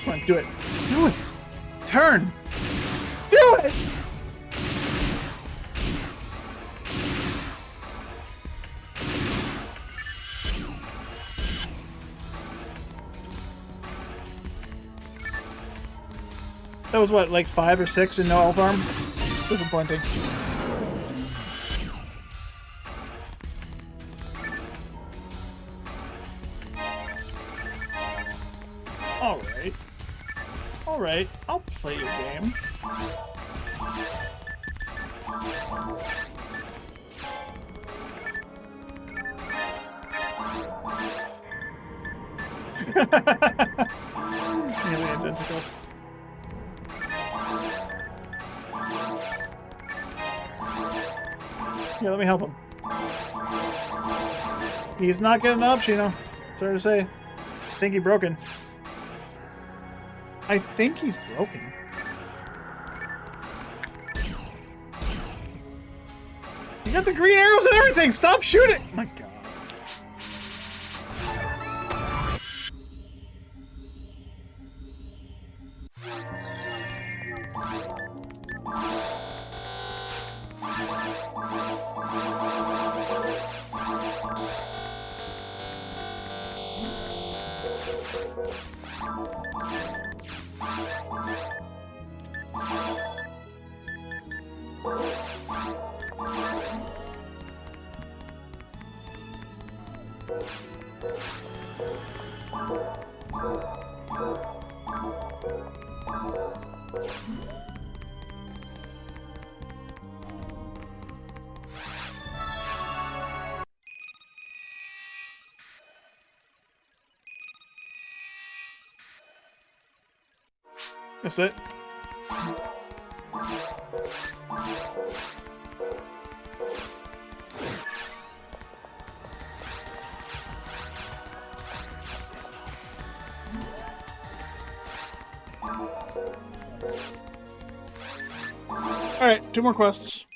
[SPEAKER 2] Come on, do it. Do it! Turn! Do it! That was what, like 5 or 6 and no elf arm? Disappointing. Alright. Alright, I'll play your game. Nearly identical. Here, let me help him. He's not getting up, you know. It's hard to say. I think he's broken. I think he's broken. You got the green arrows and everything! Stop shooting! Oh my god. That's it. Alright, 2 more quests.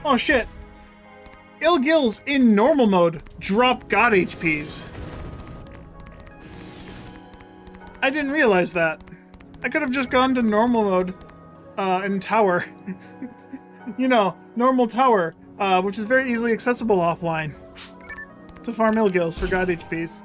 [SPEAKER 2] Oh shit! Ill Gills in normal mode drop God HPs. I didn't realize that. I could have just gone to normal mode in tower. You know, normal tower, which is very easily accessible offline to farm Ill Gills for God HPs.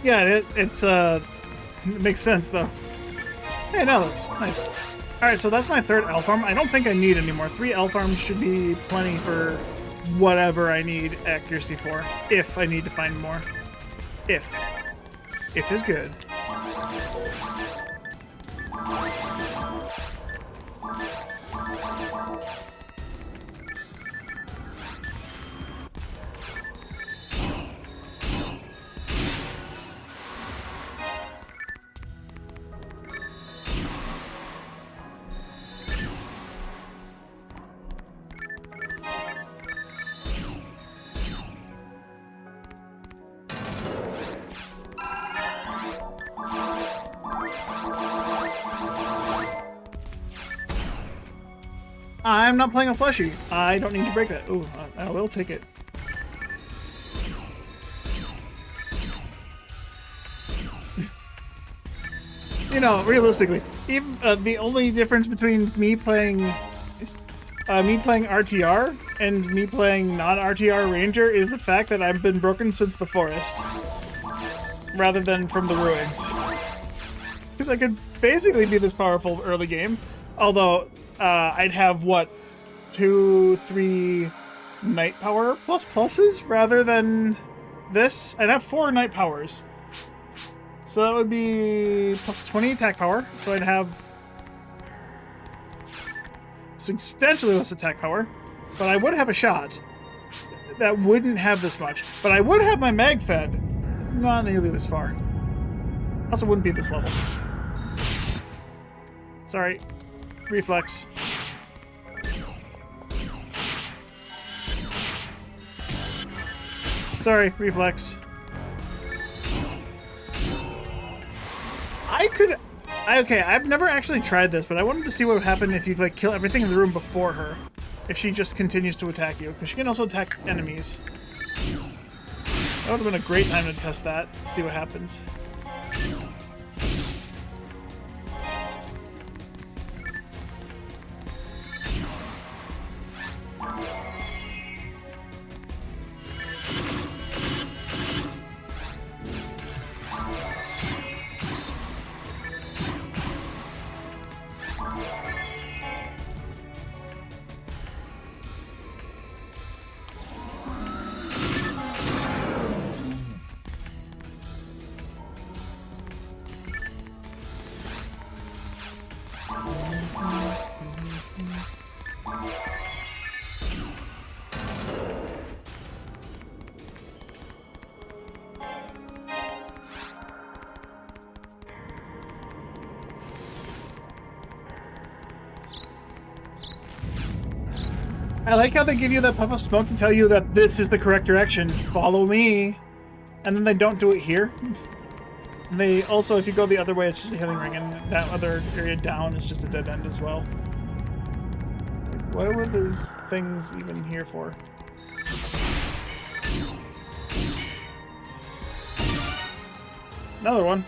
[SPEAKER 2] Yeah, it makes sense though. Hey, no, nice. Alright, so that's my 3rd elf arm. I don't think I need any more. 3 elf arms should be plenty for whatever I need accuracy for. If I need to find more. If. If is good. I'm not playing a fleshy. I don't need to break that. Ooh, I will take it. You know, realistically, even the only difference between me playing RTR and me playing non-RTR Ranger is the fact that I've been broken since the forest, rather than from the ruins. Because I could basically be this powerful early game, although I'd have, what, 2, 3 night power plus pluses rather than this? I'd have 4 night powers. So that would be plus 20 attack power, so I'd have substantially less attack power, but I would have a shot that wouldn't have this much. But I would have my mag fed, not nearly this far. Also wouldn't be this level. Sorry. Reflex. Sorry, reflex. Okay, I've never actually tried this, but I wanted to see what would happen if you like kill everything in the room before her. If she just continues to attack you, because she can also attack enemies. That would have been a great time to test that, see what happens. I like how they give you that puff of smoke to tell you that this is the correct direction. Follow me. And then they don't do it here. And they also, if you go the other way, it's just a healing ring, and that other area down is just a dead end as well. Like, what were those things even here for? Another one.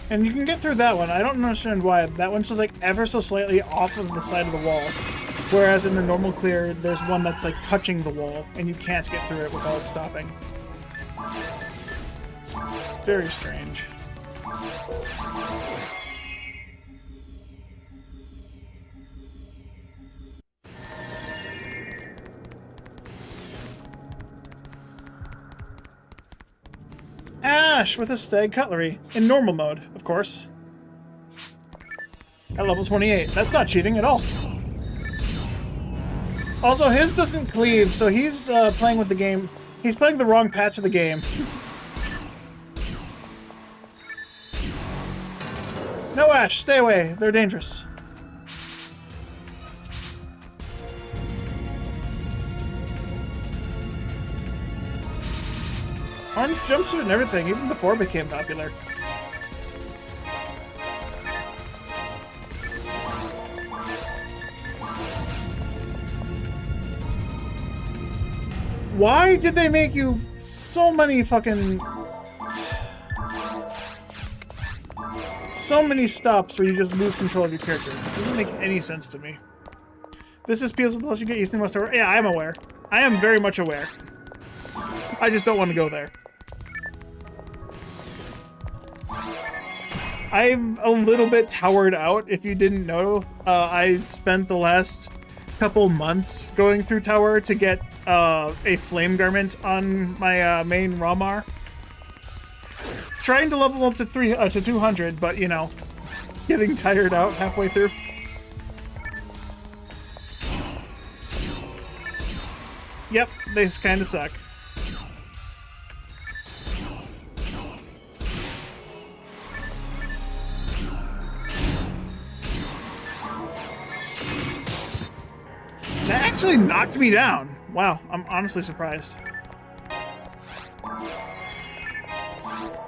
[SPEAKER 2] And you can get through that one. I don't understand why. That one's just like ever so slightly off of the side of the wall. Whereas in the normal clear, there's one that's like touching the wall, and you can't get through it without stopping. It's very strange. Ash with a stag cutlery in normal mode, of course. At level 28. That's not cheating at all. Also, his doesn't cleave, so he's playing with the game. He's playing the wrong patch of the game. No, Ash, stay away. They're dangerous. Orange jumpsuit and everything, even before it became popular. Why did they make you so many fucking... so many stops where you just lose control of your character? It doesn't make any sense to me. This is PSO Plus, you get East and West over. Yeah, I am aware. I am very much aware. I just don't want to go there. I'm a little bit towered out, if you didn't know. I spent the last couple months going through tower to get a flame garment on my main Ramar. Trying to level up to 200, but you know, getting tired out halfway through. Yep, they kind of suck. That actually knocked me down. Wow, I'm honestly surprised.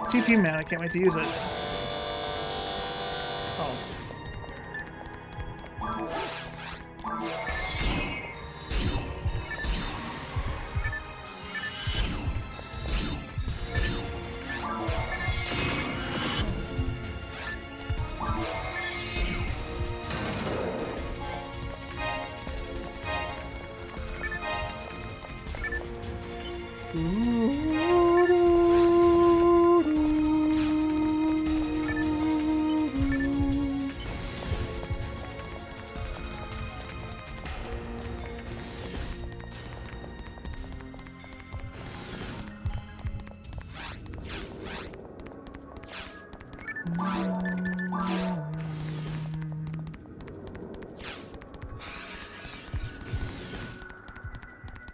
[SPEAKER 2] TP man, I can't wait to use it. Oh.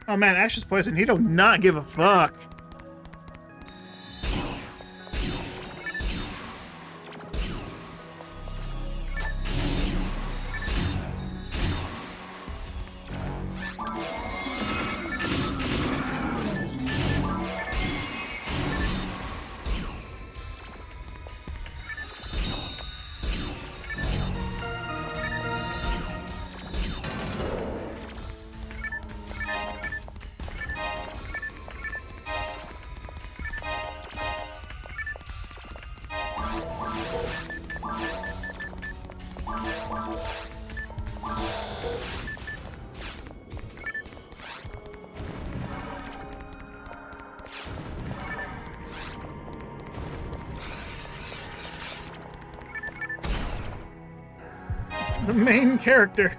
[SPEAKER 2] Oh man, Ash's poison. He do not give a fuck. The main character.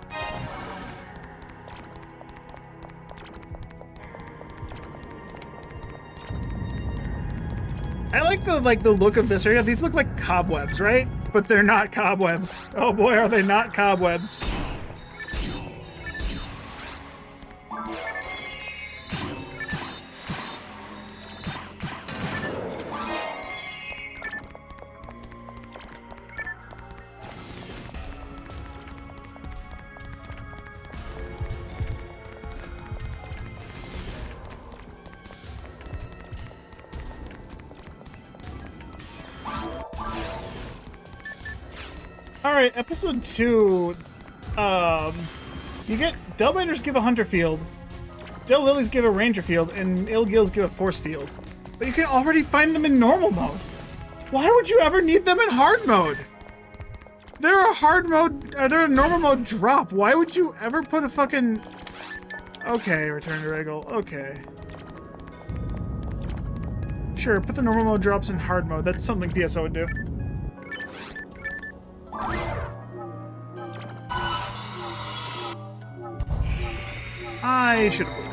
[SPEAKER 2] I like the look of this area. These look like cobwebs, right? But they're not cobwebs. Oh boy, are they not cobwebs. Alright, episode 2, you get, Delbiters give a hunter field, Del Lilies give a ranger field, and Ilgils give a force field. But you can already find them in normal mode. Why would you ever need them in hard mode? They're a hard mode, they're a normal mode drop. Why would you ever put a fucking... Okay, return to Ragol, okay. Sure, put the normal mode drops in hard mode. That's something PSO would do. I should have waited.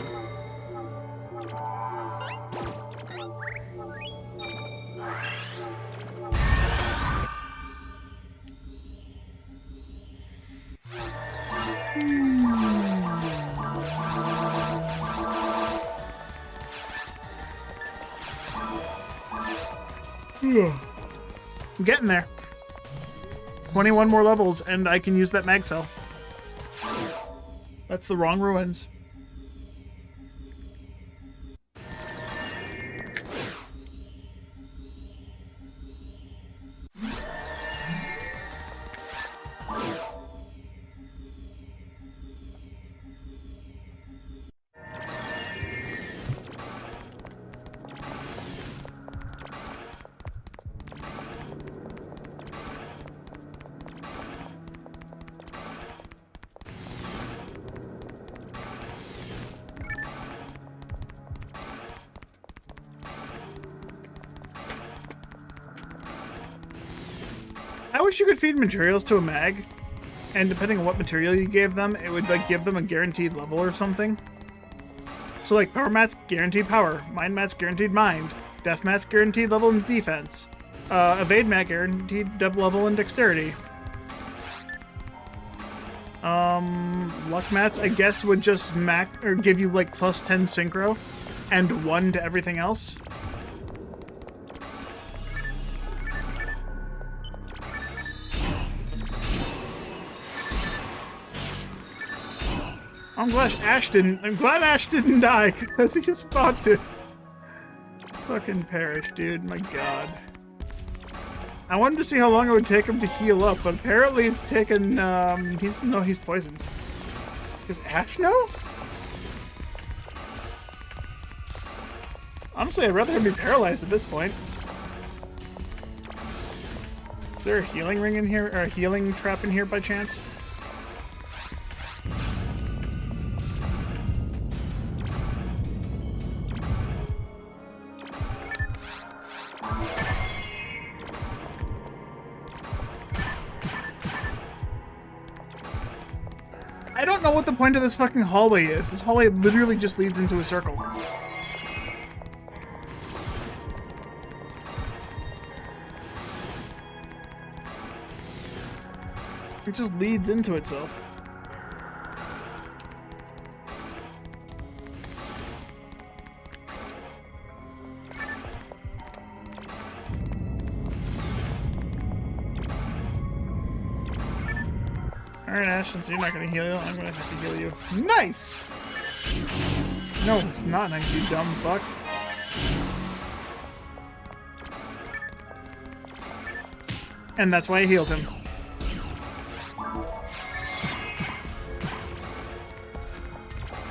[SPEAKER 2] I'm getting there. 21 more levels, and I can use that mag cell. That's the wrong ruins. I wish you could feed materials to a mag, and depending on what material you gave them, it would like give them a guaranteed level or something. So like power mat's guaranteed power, mind mat's guaranteed mind, death mat's guaranteed level in defense, evade mat guaranteed level in dexterity. Luck mats I guess would just give you like plus 10 synchro, and 1 to everything else. I'm glad Ash didn't die, because he's about to fucking perish, dude. My god. I wanted to see how long it would take him to heal up, but apparently it's taken, he doesn't know he's poisoned. Does Ash know? Honestly, I'd rather him be paralyzed at this point. Is there a healing ring in here, or a healing trap in here by chance? I don't know what the point of this fucking hallway is. This hallway literally just leads into a circle. It just leads into itself. Alright, Ash, since you're not gonna heal you, I'm gonna have to heal you. Nice! No, it's not nice, you dumb fuck. And that's why I healed him.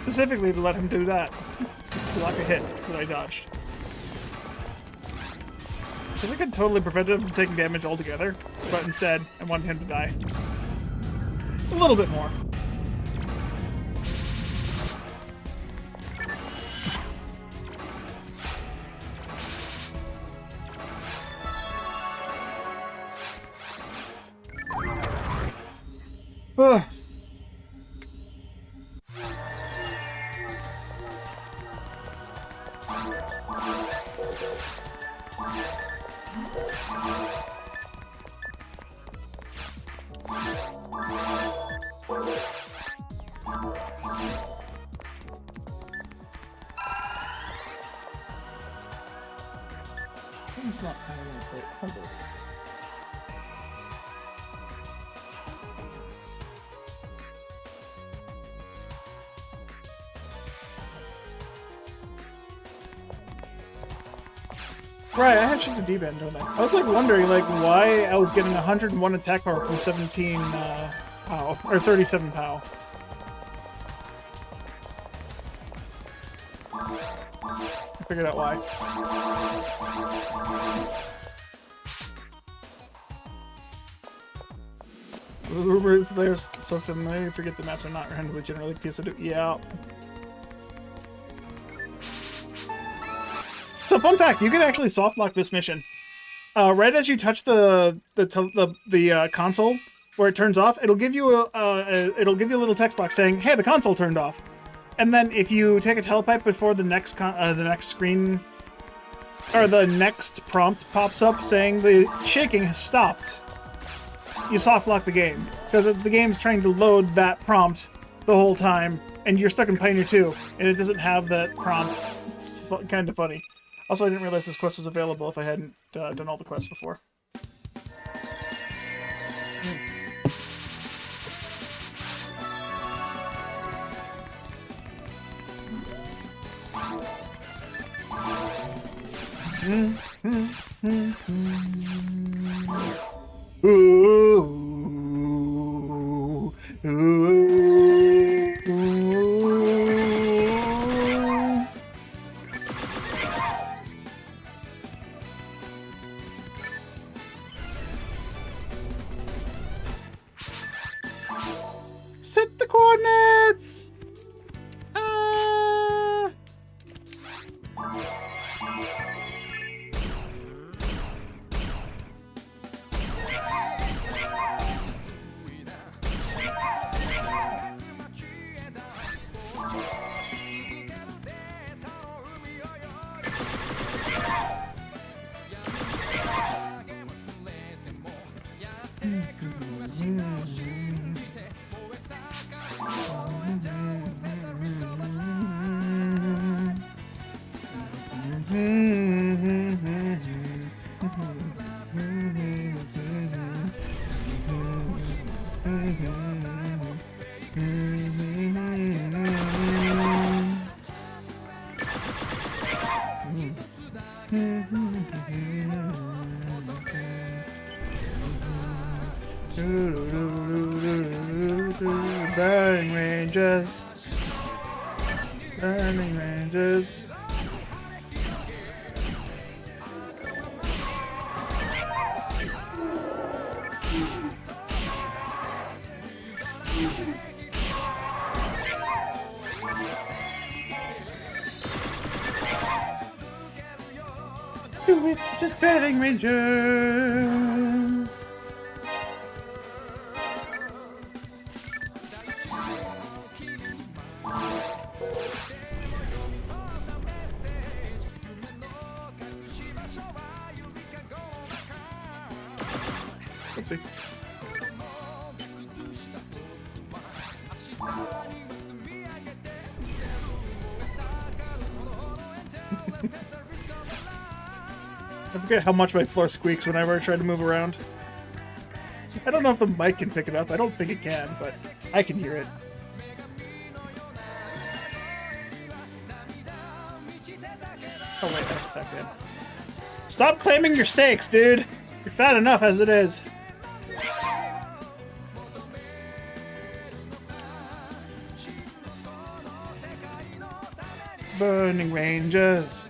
[SPEAKER 2] Specifically to let him do that. To block a hit that I dodged. Because I could totally prevent him from taking damage altogether, but instead, I wanted him to die. A little bit more. Ugh. It's not humble. Right, I have shit to D-bend, don't I? I was like wondering like why I was getting 101 attack power from 17 POW, or 37 POW. I figured out why. The rumors they're so familiar, you forget the maps are not randomly generally PSO. Yeah. So fun fact, you can actually soft lock this mission. Right as you touch the console where it turns off, it'll give you a little text box saying, "Hey, the console turned off." And then if you take a telepipe before the next screen or the next prompt pops up saying the shaking has stopped, you soft lock the game because the game's trying to load that prompt the whole time, and you're stuck in Pioneer 2, and it doesn't have that prompt. It's kind of funny. Also, I didn't realize this quest was available if I hadn't done all the quests before. Set the coordinates! Burning ranges. Burning ranges. Do it, just burning ranges. Oopsie. I forget how much my floor squeaks whenever I try to move around. I don't know if the mic can pick it up. I don't think it can, but I can hear it. Oh wait, that's back in. Stop claiming your steaks, dude! You're fat enough as it is. Burning ranges.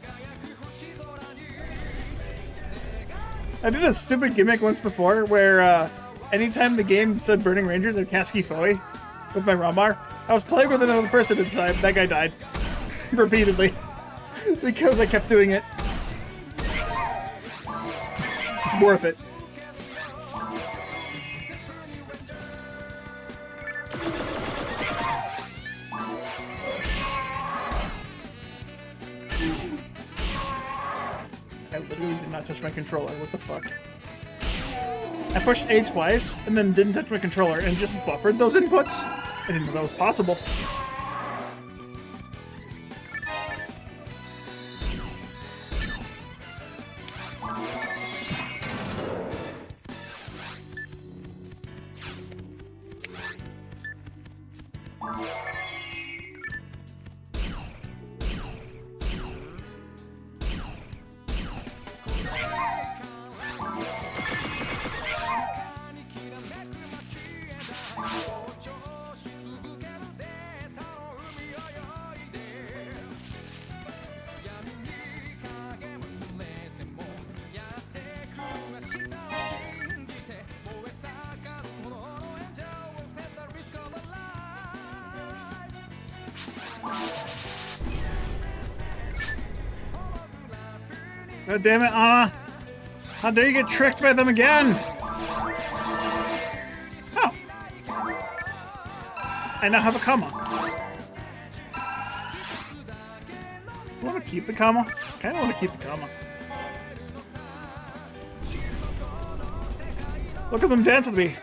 [SPEAKER 2] I did a stupid gimmick once before where anytime the game said Burning Rangers, I'd cast Foe with my Romar. I was playing with another person at the time. That guy died. Repeatedly. Because I kept doing it. Worth it. I literally did not touch my controller. What the fuck? I pushed A twice and then didn't touch my controller and just buffered those inputs? I didn't know that was possible. God damn it, Anna! How dare you get tricked by them again? Oh! I now have a comma. You want to keep the comma? I kind of want to keep the comma. Look at them dance with me.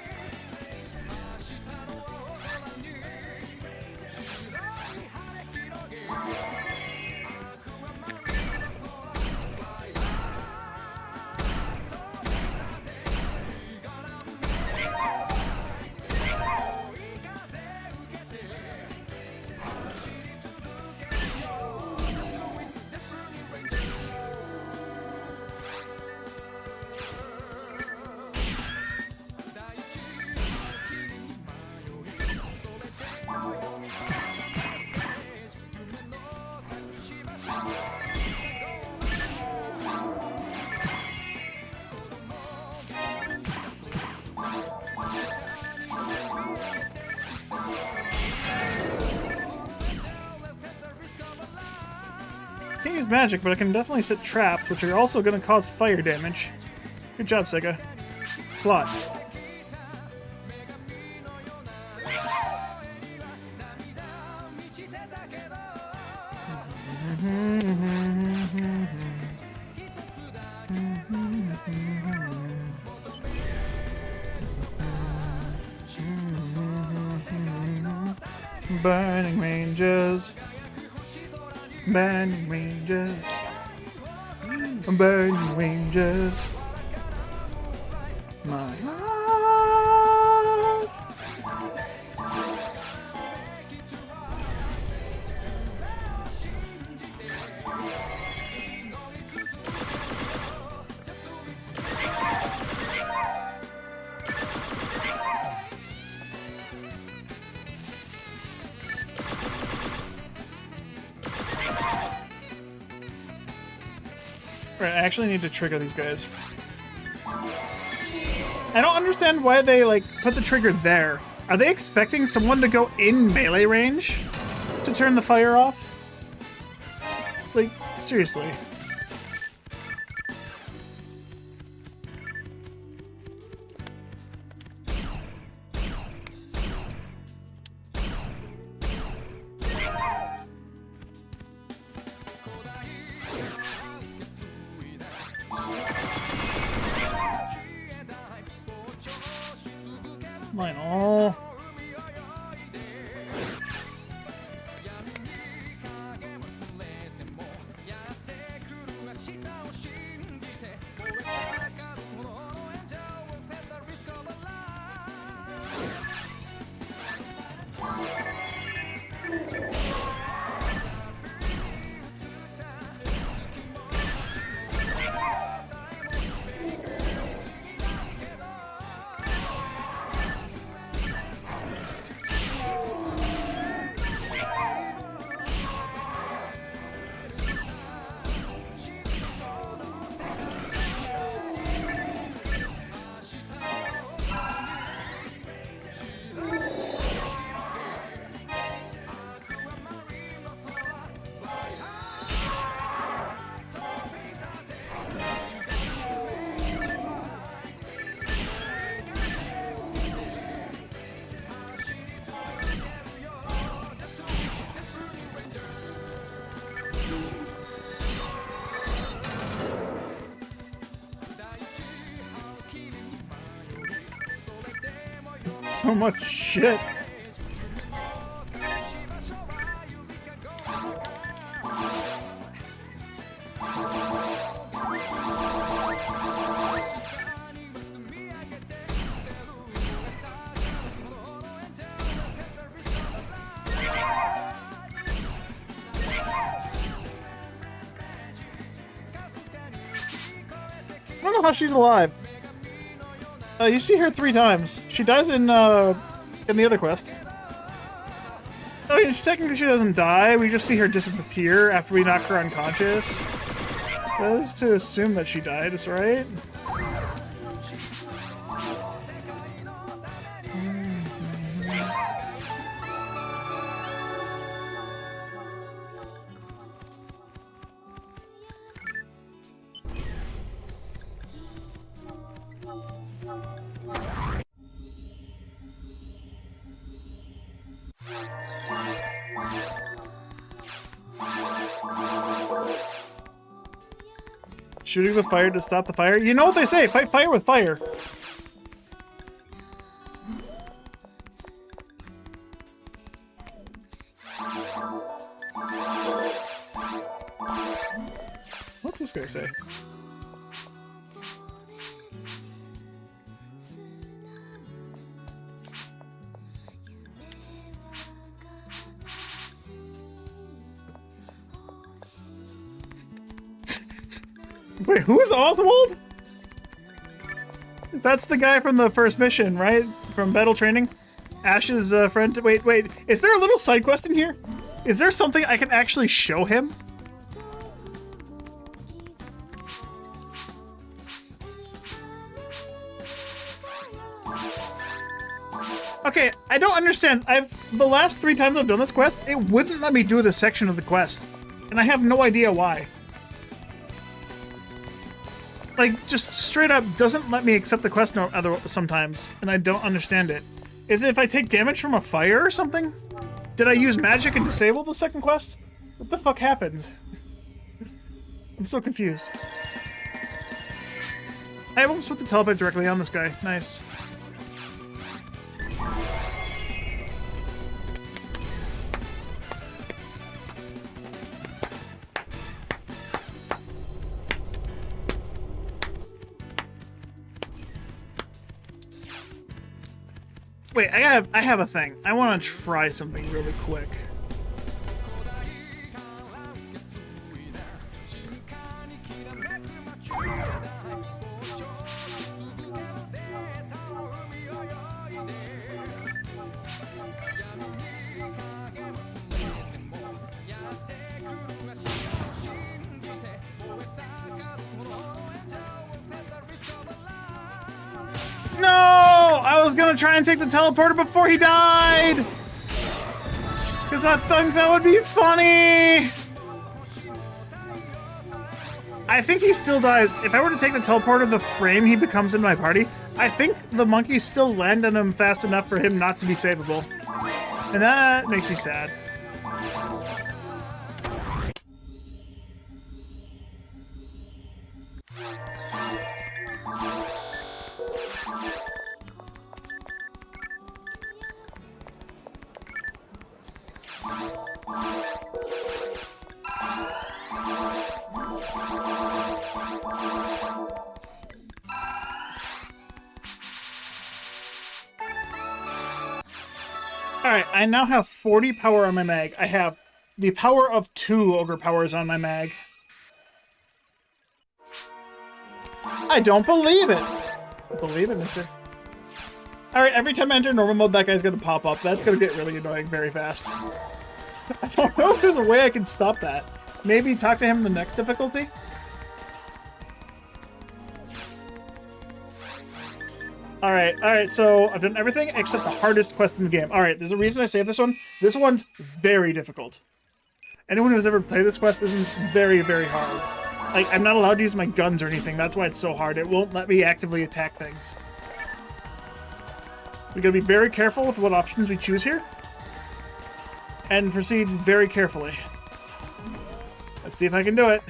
[SPEAKER 2] Can't use magic, but I can definitely set traps, which are also going to cause fire damage. Good job, Sega. Plot. Burning ranges. Burning ranges. Burning ranges. My heart. Right, I actually need to trigger these guys. I don't understand why they, like, put the trigger there. Are they expecting someone to go in melee range to turn the fire off? Like, seriously. Mine all. So much shit. I don't know how she's alive. You see her 3 times. She dies in the other quest. Oh, yeah, technically she doesn't die. We just see her disappear after we knock her unconscious. That is to assume that she died, is right? Shooting the fire to stop the fire. You know what they say, fight fire with fire. What's this guy say? Wait, who's Oswald? That's the guy from the first mission, right? From Battle Training? Ash's friend. Wait. Is there a little side quest in here? Is there something I can actually show him? Okay, I don't understand. The last 3 times I've done this quest, it wouldn't let me do this section of the quest. And I have no idea why. Like, just straight up doesn't let me accept the quest sometimes, and I don't understand it. Is it if I take damage from a fire or something? Did I use magic and disable the second quest? What the fuck happens? I'm so confused. I almost put the teleport directly on this guy. Nice. Wait, I have a thing. I want to try something really quick. to try and take the teleporter before he died! Because I think that would be funny! I think he still dies. If I were to take the teleporter the frame he becomes in my party, I think the monkeys still land on him fast enough for him not to be savable. And that makes me sad. Alright, I now have 40 power on my mag. I have the power of 2 ogre powers on my mag. I don't believe it! Believe it, mister. Alright, every time I enter normal mode, that guy's gonna pop up. That's gonna get really annoying very fast. I don't know if there's a way I can stop that. Maybe talk to him in the next difficulty? Alright, so I've done everything except the hardest quest in the game. Alright, there's a reason I saved this one. This one's very difficult. Anyone who's ever played this quest, this is very, very hard. Like, I'm not allowed to use my guns or anything. That's why it's so hard. It won't let me actively attack things. We gotta be very careful with what options we choose here. And proceed very carefully. Let's see if I can do it.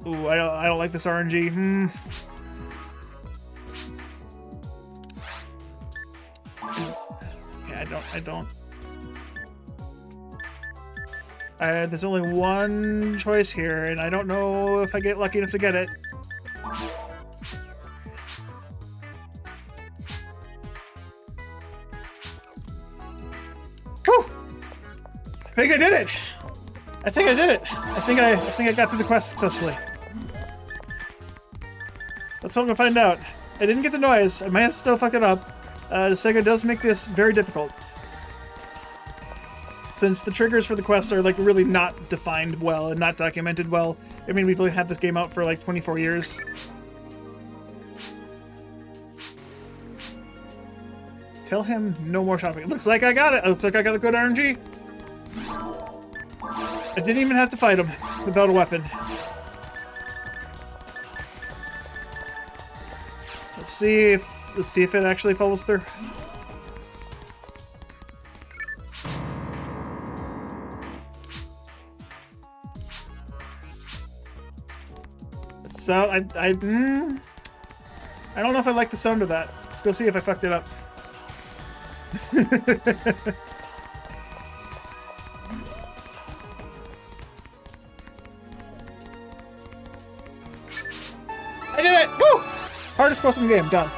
[SPEAKER 2] Ooh, I don't like this RNG. Okay, I don't. There's only one choice here, and I don't know if I get lucky enough to get it. Whew! I think I did it! I think I did it! I think I got through the quest successfully. Let's hope to find out. I didn't get the noise. I might have still fucked it up. Sega does make this very difficult. Since the triggers for the quests are like really not defined well and not documented well. I mean, we've had this game out for like 24 years. Tell him no more shopping. It looks like I got it. It looks like I got a good RNG. I didn't even have to fight him without a weapon. Let's see if it actually follows through. So I don't know if I like the sound of that. Let's go see if I fucked it up. I did it! Woo! Hardest quest in the game, done.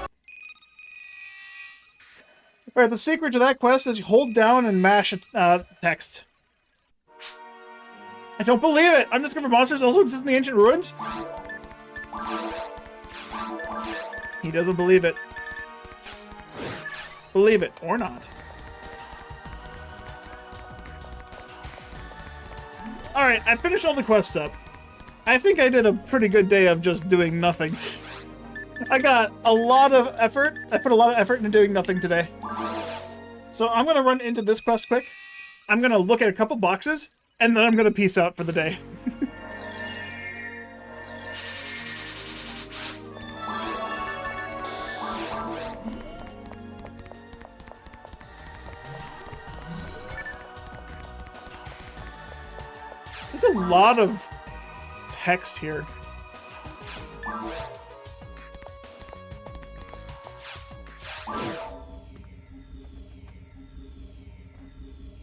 [SPEAKER 2] Alright, the secret to that quest is you hold down and mash text. I don't believe it! Undiscovered monsters also exist in the ancient ruins? He doesn't believe it. Believe it, or not. Alright, I finished all the quests up. I think I did a pretty good day of just doing nothing. I got a lot of effort. I put a lot of effort into doing nothing today. So I'm going to run into this quest quick. I'm going to look at a couple boxes, and then I'm going to peace out for the day. There's a lot of text here.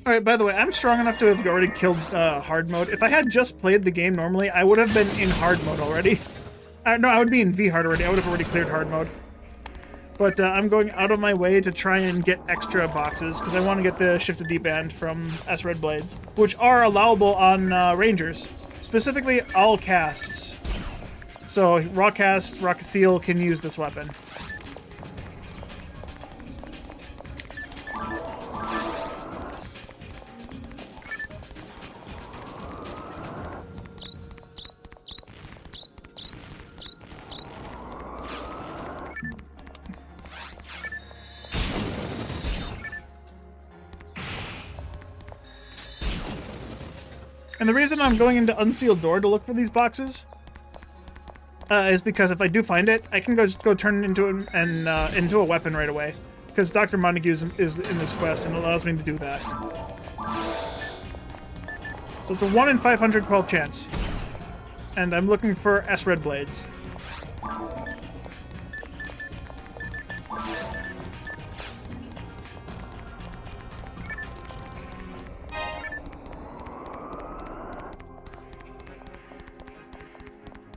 [SPEAKER 2] Alright, by the way, I'm strong enough to have already killed hard mode. If I had just played the game normally, I would have been in hard mode already. No, I would be in V-hard already. I would have already cleared hard mode. But I'm going out of my way to try and get extra boxes, because I want to get the Shifted D-Band from S-Red Blades, which are allowable on Rangers. Specifically, all casts. So, Rawcast, Rocket Seal can use this weapon. And the reason I'm going into Unsealed Door to look for these boxes is because if I do find it, I can just go turn it into into a weapon right away. Because Dr. Montague is in this quest, and it allows me to do that. So it's a 1 in 512 chance. And I'm looking for S-Red Blades.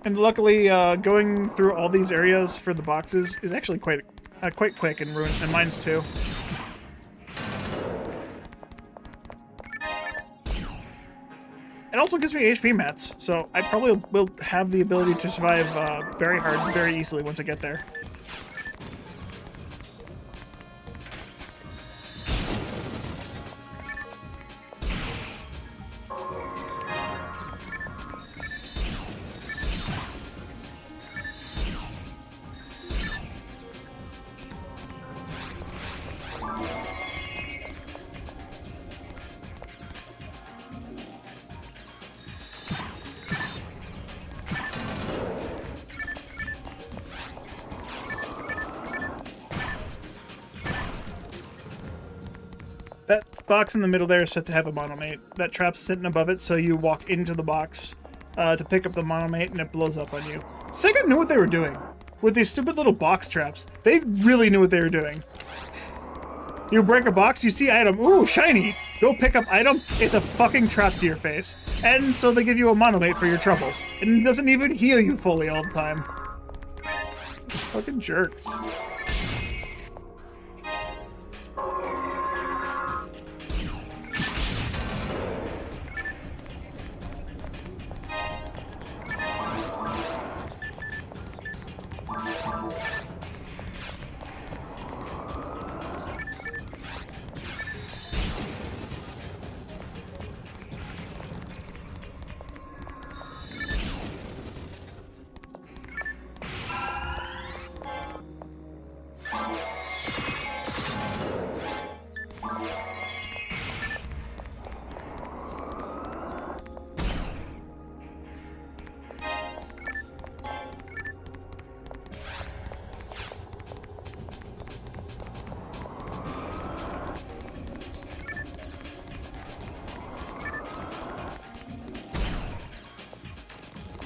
[SPEAKER 2] And luckily, going through all these areas for the boxes is actually quite quick and mine's too. It also gives me HP mats, so I probably will have the ability to survive very hard, very easily once I get there. That box in the middle there is set to have a monomate. That trap's sitting above it, so you walk into the box to pick up the monomate, and it blows up on you. Sega knew what they were doing with these stupid little box traps. They really knew what they were doing. You break a box, you see item, ooh, shiny. Go pick up item, it's a fucking trap to your face. And so they give you a monomate for your troubles. And it doesn't even heal you fully all the time. Fucking jerks.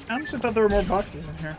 [SPEAKER 2] I honestly thought there were more boxes in here.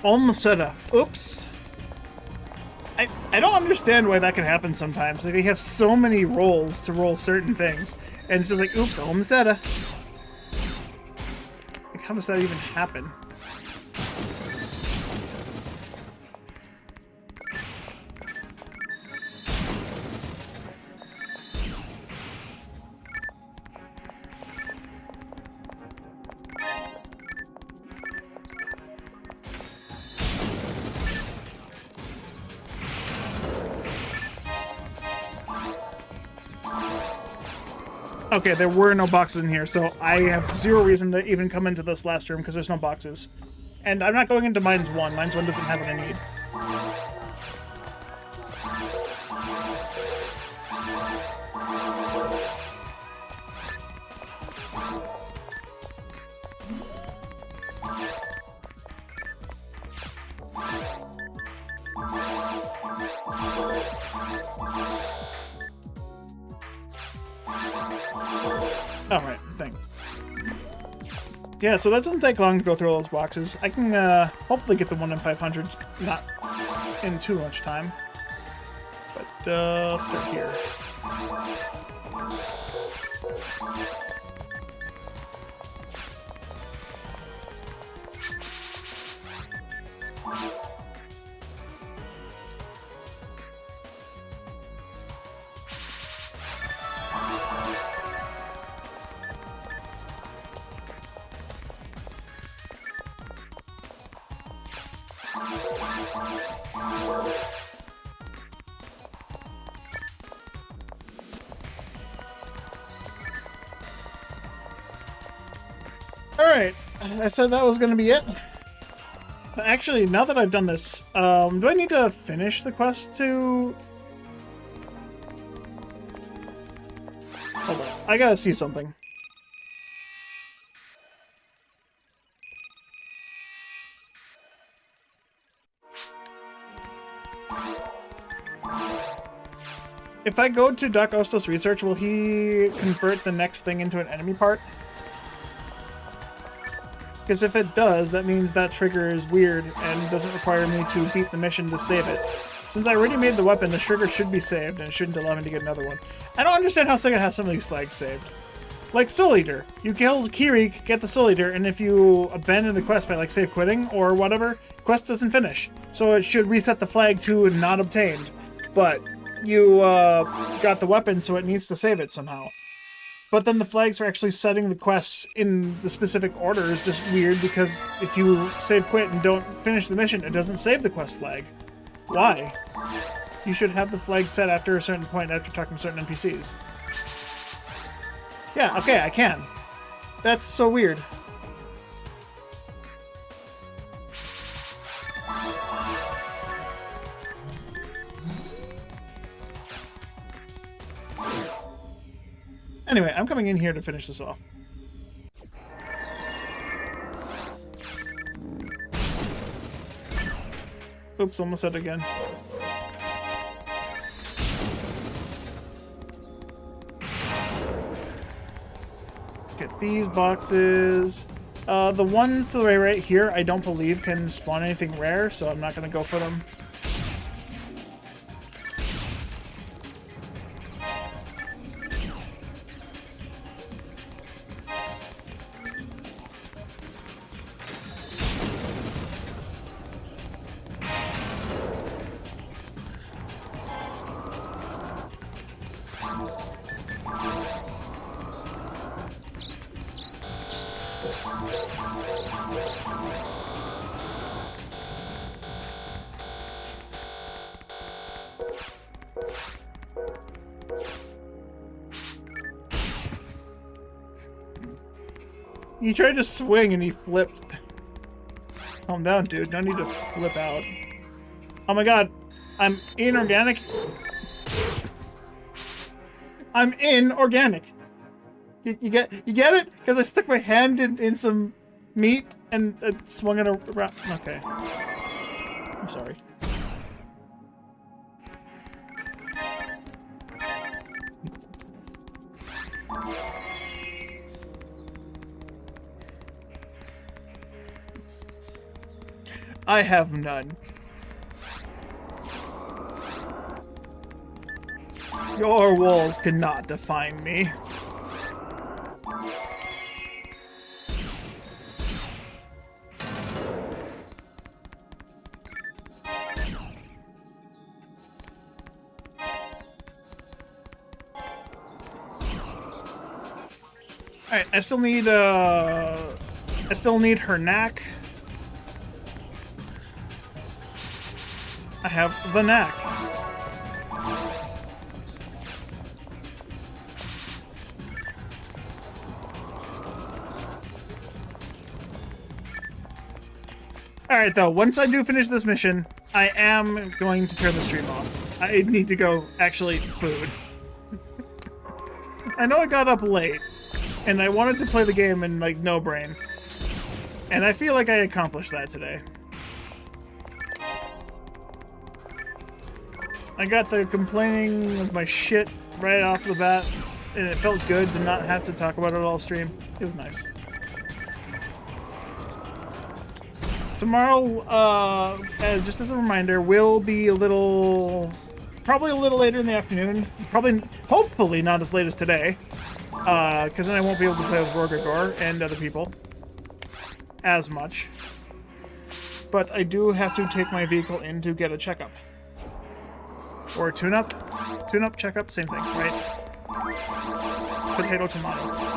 [SPEAKER 2] Almaceta. Oops. I don't understand why that can happen sometimes. Like, you have so many rolls to roll certain things, and it's just like, oops, Almaceta. Like, how does that even happen? Okay, there were no boxes in here, so I have zero reason to even come into this last room because there's no boxes. And I'm not going into Mines 1. Mines 1 doesn't have what I need. Alright, thing. Yeah, so that doesn't take long to go through all those boxes. I can hopefully get the 1 in 500, not in too much time. But I'll start here. Alright, I said that was going to be it. Actually, now that I've done this, do I need to finish the quest to... Hold on, I gotta see something. If I go to Doc Ostos Research, will he convert the next thing into an enemy part? Because if it does, that means that trigger is weird and doesn't require me to beat the mission to save it. Since I already made the weapon, the trigger should be saved, and it shouldn't allow me to get another one. I don't understand how Sega has some of these flags saved. Like Soul Eater. You kill Kiri, get the Soul Eater, and if you abandon the quest by like save quitting or whatever, quest doesn't finish. So it should reset the flag to not obtained. But you got the weapon, so it needs to save it somehow. But then the flags are actually setting the quests in the specific order is just weird because if you save quit and don't finish the mission, it doesn't save the quest flag. Why? You should have the flag set after a certain point after talking to certain NPCs. Yeah, okay, I can. That's so weird. Anyway, I'm coming in here to finish this off. Oops, almost said it again. Get these boxes. The ones to the right here, I don't believe can spawn anything rare, so I'm not going to go for them. He tried to swing and he flipped. Calm down, dude. No need to flip out. Oh my god. I'm inorganic. I'm inorganic. You get it? Because I stuck my hand in some meat and swung it around. Okay. I'm sorry. I have none. Your walls cannot define me. Alright, I still need her knack. I have the knack. Alright though, once I do finish this mission, I am going to turn the stream off. I need to go actually eat food. I know I got up late, and I wanted to play the game in like no brain. And I feel like I accomplished that today. I got the complaining of my shit right off the bat, and it felt good to not have to talk about it all stream. It was nice. Tomorrow, just as a reminder, will be probably a little later in the afternoon. Hopefully not as late as today, because then I won't be able to play with Ragol and other people as much. but I do have to take my vehicle in to get a checkup. Or a tune-up. Tune-up, checkup, same thing, right? Potato, tomato.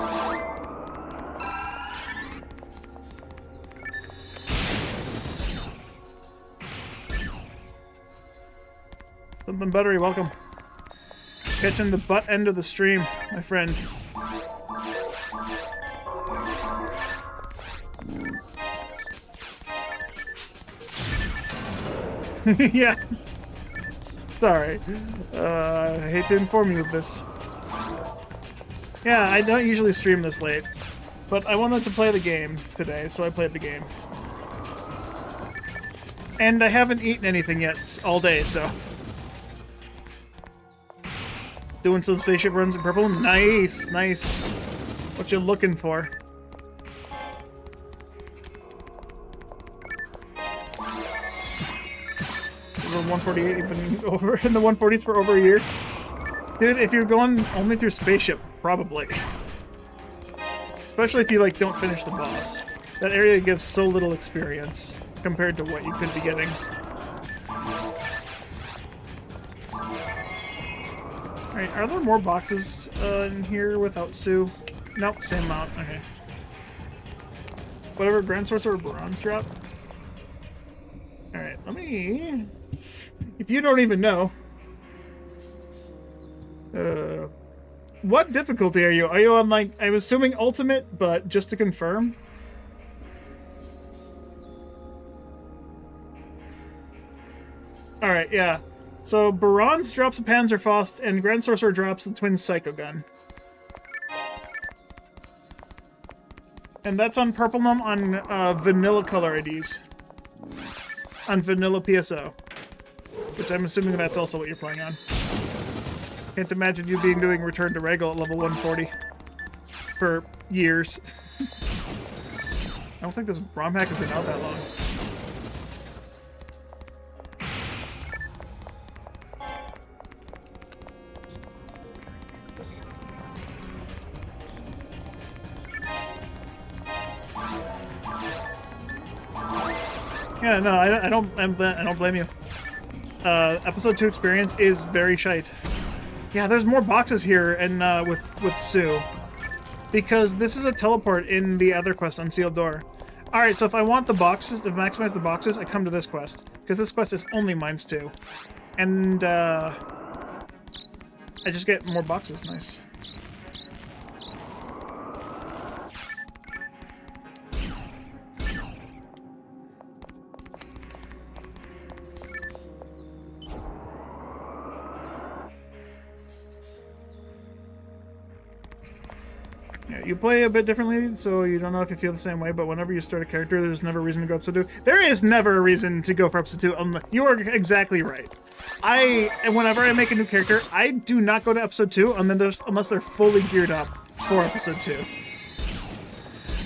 [SPEAKER 2] Something buttery, welcome. Catching the butt end of the stream, my friend. Yeah. Sorry. I hate to inform you of this. Yeah, I don't usually stream this late, but I wanted to play the game today, so I played the game. And I haven't eaten anything yet all day, so... Doing some spaceship runs in purple? Nice, nice. What you looking for? Over 148, you've been over in the 140s for over a year? Dude, if you're going only through spaceship, probably. Especially if you, like, don't finish the boss. That area gives so little experience compared to what you could be getting. Alright, are there more boxes in here without Sue? Nope, same amount. Okay. Whatever Grand Sorcerer Bronze drop. Alright, let me... If you don't even know... what difficulty are you? Are you on, like, I'm assuming Ultimate, but just to confirm? Alright, yeah. So, Baron's drops a Panzerfaust, and Grand Sorcerer drops the Twin Psycho Gun. And that's on Purple Gnome on vanilla color IDs. On vanilla PSO. Which I'm assuming that's also what you're playing on. Can't imagine you doing Return to Ragol at level 140. For years. I don't think this romhack has been out that long. Yeah, no, I don't blame you. Episode 2 experience is very shite. Yeah, there's more boxes here and with Sue. Because this is a teleport in the other quest, Unsealed Door. Alright, so if I want the boxes, to maximize the boxes, I come to this quest. Because this quest is only mines 2. And, I just get more boxes, nice. You play a bit differently, so you don't know if you feel the same way, but whenever you start a character, there's never a reason to go episode 2. There is never a reason to go for episode 2. You are exactly right. Whenever I make a new character, I do not go to episode 2 unless they're fully geared up for episode 2.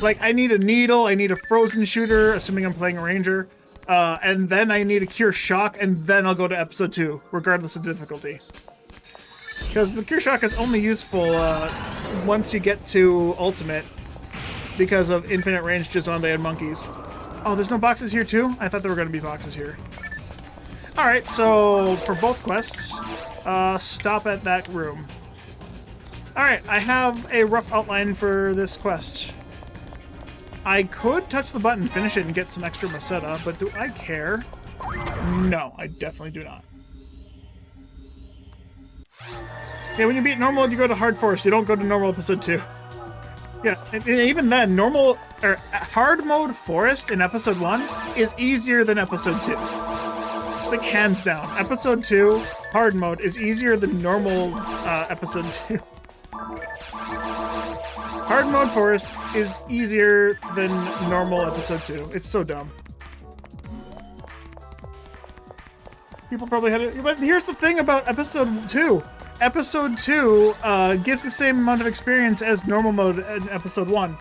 [SPEAKER 2] Like, I need a needle, I need a frozen shooter, assuming I'm playing a ranger, and then I need a cure shock, and then I'll go to episode 2, regardless of difficulty. Because the Cure Shock is only useful once you get to Ultimate because of infinite range Jizande and monkeys. Oh, there's no boxes here too? I thought there were going to be boxes here. Alright, so for both quests, stop at that room. Alright, I have a rough outline for this quest. I could touch the button, finish it, and get some extra Masetta, but do I care? No, I definitely do not. Yeah, when you beat normal, you go to hard forest. You don't go to normal episode 2. Yeah, and even then, hard mode forest in episode 1 is easier than episode 2. It's like hands down. Episode 2, hard mode, is easier than normal episode 2. Hard mode forest is easier than normal episode 2. It's so dumb. People probably had it, but here's the thing about episode 2. Episode 2 gives the same amount of experience as normal mode in episode 1.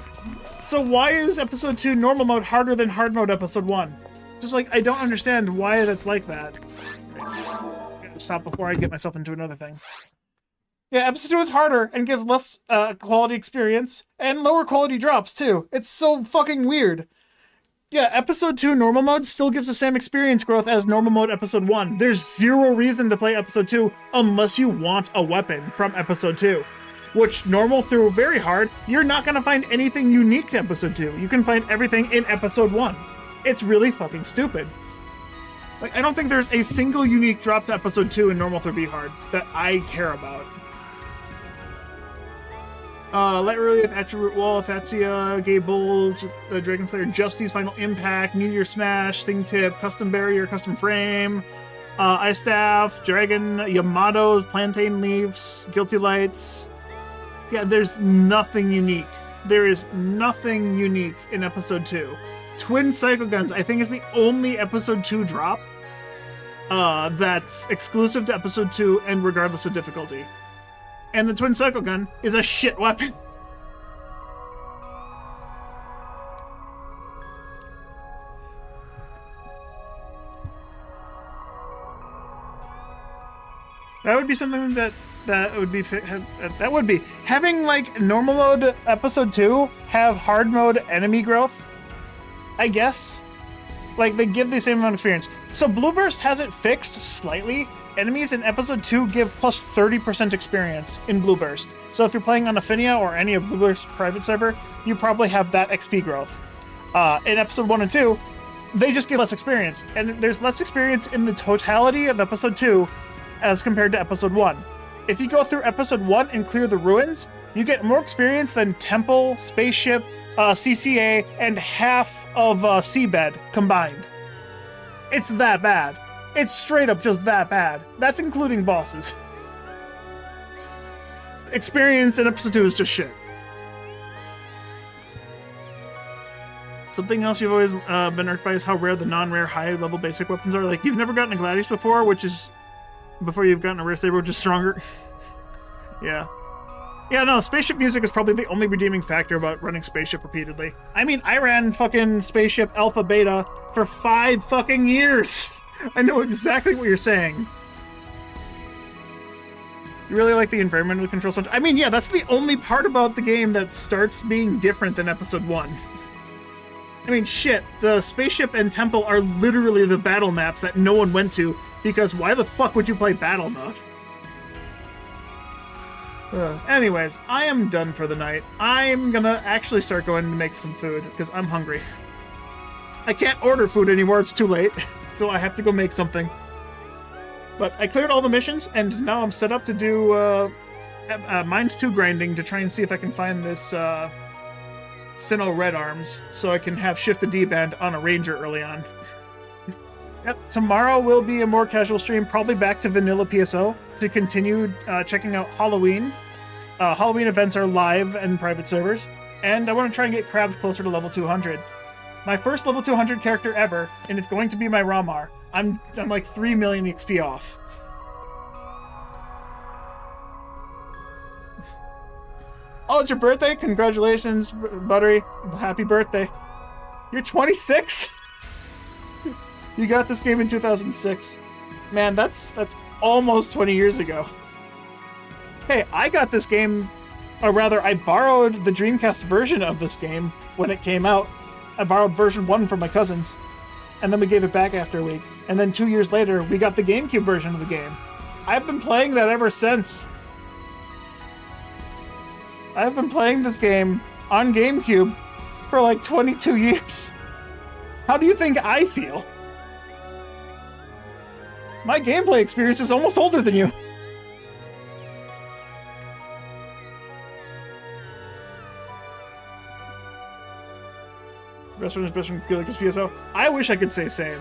[SPEAKER 2] So why is episode 2 normal mode harder than hard mode episode 1? Just like, I don't understand why that's like that. I'm gonna stop before I get myself into another thing. Yeah, episode 2 is harder and gives less quality experience and lower quality drops too. It's so fucking weird. Yeah, episode 2 normal mode still gives the same experience growth as normal mode episode 1. There's zero reason to play episode 2 unless you want a weapon from episode 2. Which normal through very hard, you're not gonna find anything unique to episode 2. You can find everything in episode 1. It's really fucking stupid. Like, I don't think there's a single unique drop to episode 2 in normal through V hard that I care about. Light Relief, Attribute Wall, Fatsia, Gay Bulge, Dragon Slayer, Justy's Final Impact, Meteor Smash, Sting Tip, Custom Barrier, Custom Frame, Ice Staff, Dragon, Yamato, Plantain Leaves, Guilty Lights. Yeah, there's nothing unique. There is nothing unique in episode 2. Twin Cycle Guns, I think, is the only episode 2 drop that's exclusive to episode 2 and regardless of difficulty. And the Twin Cycle Gun is a shit weapon. That would be something that would be having like normal mode episode 2 have hard mode enemy growth, I guess. Like they give the same amount of experience. So Blue Burst has it fixed slightly. Enemies in episode 2 give plus 30% experience in Blue Burst. So if you're playing on Affinia or any of Blue Burst's private server, you probably have that XP growth. In episode 1 and 2, they just give less experience. And there's less experience in the totality of episode 2 as compared to episode 1. If you go through episode 1 and clear the ruins, you get more experience than Temple, Spaceship, CCA, and half of Seabed combined. It's that bad. It's straight up just that bad. That's including bosses. Experience in episode 2 is just shit. Something else you've always been irked by is how rare the non-rare high-level basic weapons are. Like, you've never gotten a Gladius before, which is... before you've gotten a rare saber, which is stronger. Yeah. Yeah, no, spaceship music is probably the only redeeming factor about running spaceship repeatedly. I mean, I ran fucking spaceship alpha beta for 5 fucking years. I know exactly what you're saying. You really like the environmental control center? I mean, yeah, that's the only part about the game that starts being different than episode 1. I mean, shit, the spaceship and temple are literally the battle maps that no one went to, because why the fuck would you play battle mode? Anyways, I am done for the night. I'm gonna actually start going to make some food, because I'm hungry. I can't order food anymore, it's too late, so I have to go make something. But I cleared all the missions, and now I'm set up to do Mines 2 grinding to try and see if I can find this Sinnoh Red Arms, so I can have Shift the D-Band on a Ranger early on. Yep, tomorrow will be a more casual stream, probably back to vanilla PSO to continue checking out Halloween. Halloween events are live and private servers, and I want to try and get crabs closer to level 200. My first level 200 character ever, and it's going to be my Ramar. I'm like 3 million XP off. Oh, it's your birthday? Congratulations, Buttery. Happy birthday. You're 26? You got this game in 2006. Man, that's almost 20 years ago. Hey, I got this game, or rather, I borrowed the Dreamcast version of this game when it came out. I borrowed version 1 from my cousins, and then we gave it back after a week. And then 2 years later, we got the Gamecube version of the game. I've been playing that ever since. I've been playing this game on Gamecube for like 22 years. How do you think I feel? My gameplay experience is almost older than you. Best friend is best friend like his PSO. I wish I could say same.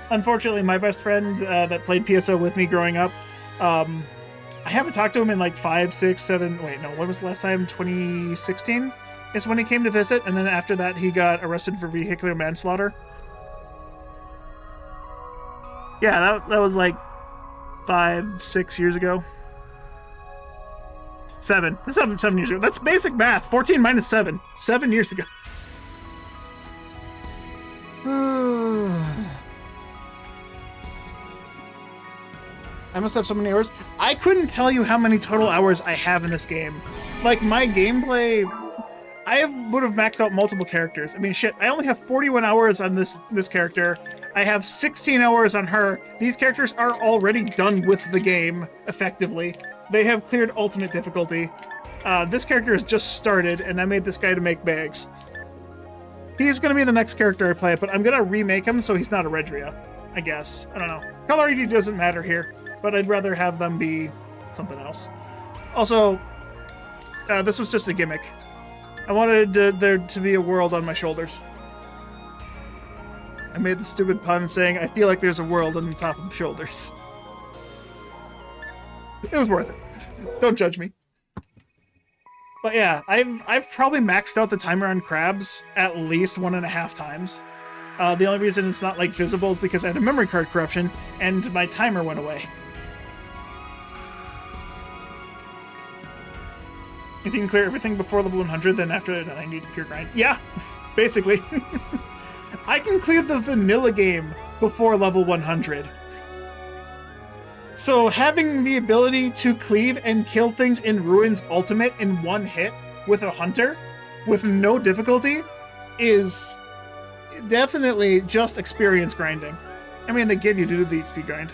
[SPEAKER 2] Unfortunately, my best friend that played PSO with me growing up, I haven't talked to him in like 5, 6, 7... Wait, no, when was the last time? 2016 is when he came to visit, and then after that he got arrested for vehicular manslaughter. Yeah, that was like 5, 6 years ago. 7 years ago. That's basic math. 14 minus 7. 7 years ago. I must have so many hours. I couldn't tell you how many total hours I have in this game. Like, my gameplay... would have maxed out multiple characters. I mean, shit, I only have 41 hours on this character. I have 16 hours on her. These characters are already done with the game, effectively. They have cleared ultimate difficulty. This character has just started, and I made this guy to make bags. He's gonna be the next character I play, but I'm gonna remake him so he's not a Redria, I guess. I don't know. Color ID doesn't matter here, but I'd rather have them be something else. Also, this was just a gimmick. I wanted there to be a world on my shoulders. I made the stupid pun saying, I feel like there's a world on the top of shoulders. It was worth it. Don't judge me. But yeah, I've probably maxed out the timer on crabs at least 1.5 times. The only reason it's not like visible is because I had a memory card corruption and my timer went away. If you can clear everything before level 100, then after that I need to pure grind. Yeah, basically. I can clear the vanilla game before level 100. So having the ability to cleave and kill things in Ruin's ultimate in one hit with a hunter with no difficulty is definitely just experience grinding. I mean, they give you to do the XP grind.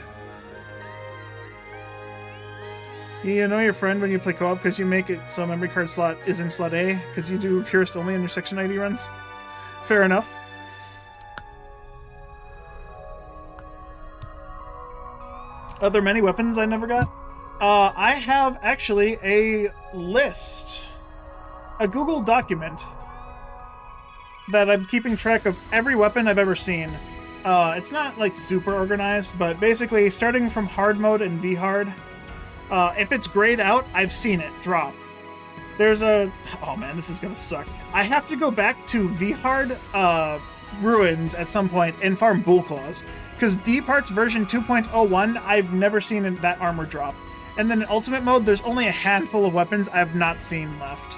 [SPEAKER 2] You know your friend when you play co-op because you make it so memory card slot is in slot A because you do purist only in your section ID runs. Fair enough. Are there many weapons I never got? I have actually a list, a Google document that I'm keeping track of every weapon I've ever seen. It's not like super organized, but basically starting from hard mode and V-hard. If it's grayed out, I've seen it drop. There's a... Oh man, this is gonna suck. I have to go back to V-hard Ruins at some point and farm Bull Claws. Because D-Parts version 2.01, I've never seen that armor drop. And then in Ultimate mode, there's only a handful of weapons I've not seen left.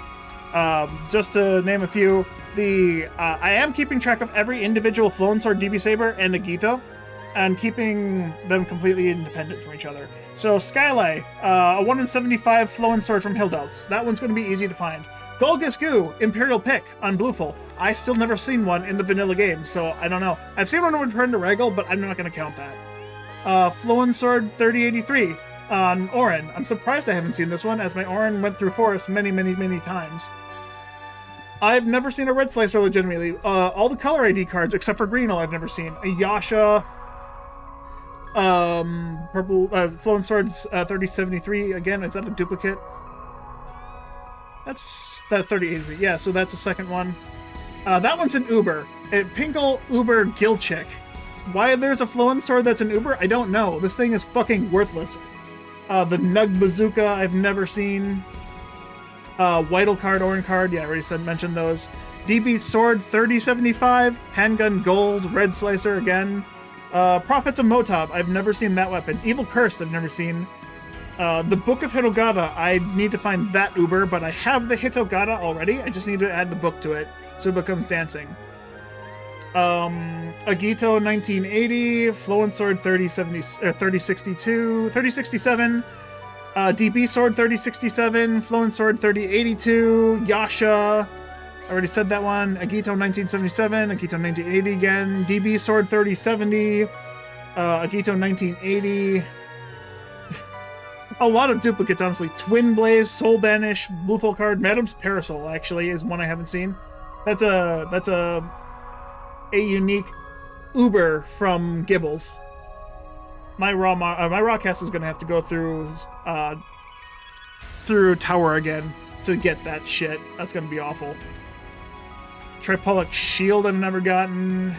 [SPEAKER 2] Just to name a few, I am keeping track of every individual Flowing Sword, DB Saber, and Agito, and keeping them completely independent from each other. So Skylay, a 1 in 75 Flowing Sword from Hilldelts. That one's going to be easy to find. Golgus Goo, Imperial Pick on Blueful. I still never seen one in the vanilla game, so I don't know. I've seen one return to Ragol, but I'm not going to count that. Flowing Sword 3083 on Orin. I'm surprised I haven't seen this one, as my Orin went through Forest many, many, many times. I've never seen a Red Slicer legitimately. All the color ID cards, except for Greenel, I've never seen. A Yasha... Purple, Flowing Swords 3073, again, is that a duplicate? That's that 3083, yeah, so that's a second one. That one's an Uber. Pinkle Uber Gilchick. Why there's a Flowing Sword that's an Uber, I don't know. This thing is fucking worthless. The Nug Bazooka, I've never seen. Whitel card, Orin card, yeah, I already mentioned those. DB Sword 3075, Handgun Gold, Red Slicer again. Prophets of Motov, I've never seen that weapon. Evil Cursed, I've never seen. The Book of Hitogata, I need to find that Uber, but I have the Hitogata already. I just need to add the book to it, so it becomes dancing. Agito 1980, Flowing Sword 3067, DB Sword 3067, Flowing Sword 3082, Yasha, I already said that one. Agito 1977, Agito 1980 again, DB Sword 3070, Agito 1980. A lot of duplicates, honestly. Twin Blaze, Soul Banish, Blueful card, Madam's Parasol actually is one I haven't seen. That's a unique Uber from Gibbles. My raw cast is gonna have to go through Tower again to get that shit. That's gonna be awful. Tripollic Shield I've never gotten.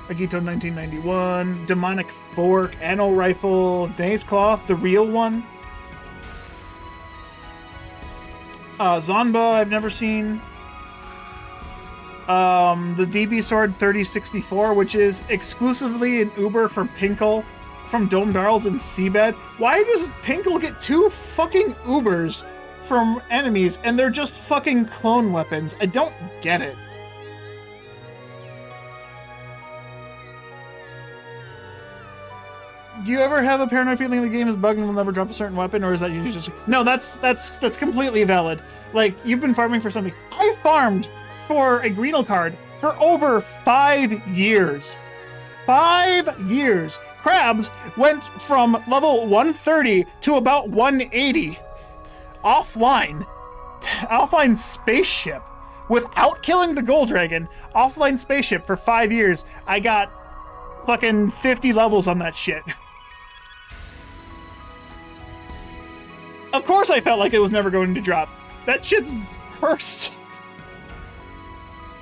[SPEAKER 2] Agito 1991, Demonic Fork, Anno Rifle, Days Cloth, the real one. Zonba I've never seen. The DB Sword 3064, which is exclusively an Uber for Pinkle from Dome Darls and Seabed. Why does Pinkle get 2 fucking Ubers from enemies and they're just fucking clone weapons? I don't get it. Do you ever have a paranoid feeling the game is bugged and will never drop a certain weapon, or is that you just... No, that's completely valid. Like, you've been farming for something. I farmed for a Greenel card for over 5 years. 5 years. Crabs went from level 130 to about 180. Offline spaceship. Without killing the gold dragon, offline spaceship for 5 years. I got fucking 50 levels on that shit. Of course I felt like it was never going to drop. That shit's cursed.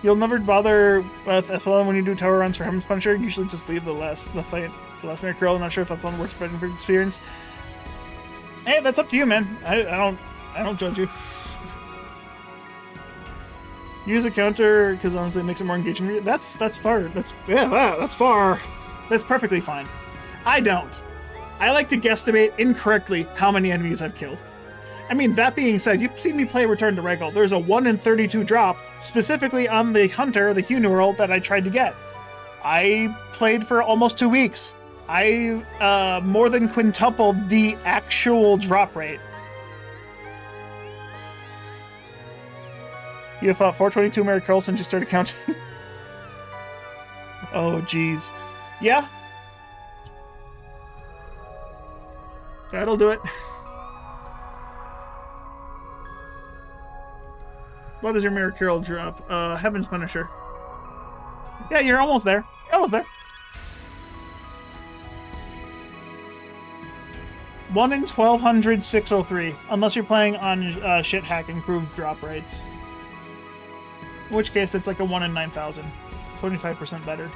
[SPEAKER 2] You'll never bother with F11 when you do tower runs for Heaven's Punisher. Usually just leave the last Miracle. I'm not sure if F11 works better for experience. Hey, that's up to you, man. I don't judge you. Use a counter because honestly it makes it more engaging. That's far. That's far. That's perfectly fine. I don't. I like to guesstimate incorrectly how many enemies I've killed. I mean, that being said, you've seen me play Return to Ragol. There's a 1 in 32 drop, specifically on the Hunter, the Hunural, that I tried to get. I played for almost 2 weeks. I more than quintupled the actual drop rate. You have fought 422 Mary Curl since you started counting. Oh, jeez. Yeah? That'll do it. What is your Mary Curl drop? Heaven's Punisher. Yeah, you're almost there. You're almost there. 1 in 1200, 603. Unless you're playing on shit hack improved drop rates. In which case, it's like a 1 in 9,000. 25% better.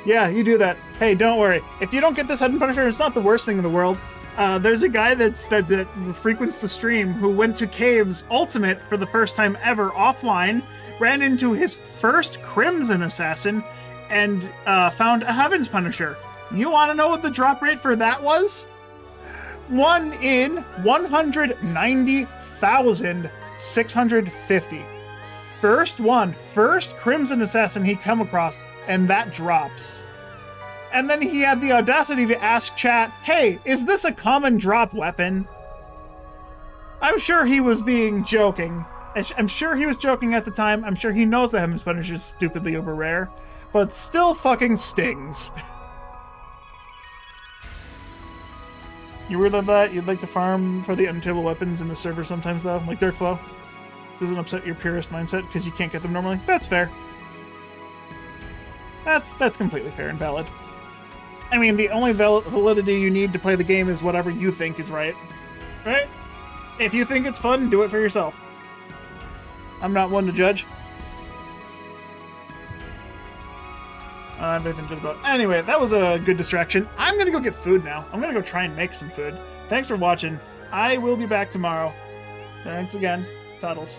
[SPEAKER 2] Yeah, you do that. Hey, don't worry. If you don't get this Hidden Punisher, it's not the worst thing in the world. There's a guy that frequents the stream who went to Caves Ultimate for the first time ever offline, ran into his first Crimson Assassin, and found a Heaven's Punisher. You want to know what the drop rate for that was? 1 in 190,650. First Crimson Assassin he'd come across, and that drops. And then he had the audacity to ask chat, hey, is this a common drop weapon? I'm sure he was being joking. I'm sure he was joking at the time. I'm sure he knows that Heaven's Punisher is stupidly uber rare, but still fucking stings. You really love that? You'd like to farm for the untable weapons in the server sometimes, though? Like Dark Flow? Doesn't upset your purist mindset because you can't get them normally? That's fair. That's completely fair and valid. I mean, the only validity you need to play the game is whatever you think is right. Right? If you think it's fun, do it for yourself. I'm not one to judge. Everything good about. Anyway, that was a good distraction. I'm gonna go get food now. I'm gonna go try and make some food. Thanks for watching. I will be back tomorrow. Thanks again. Toddles.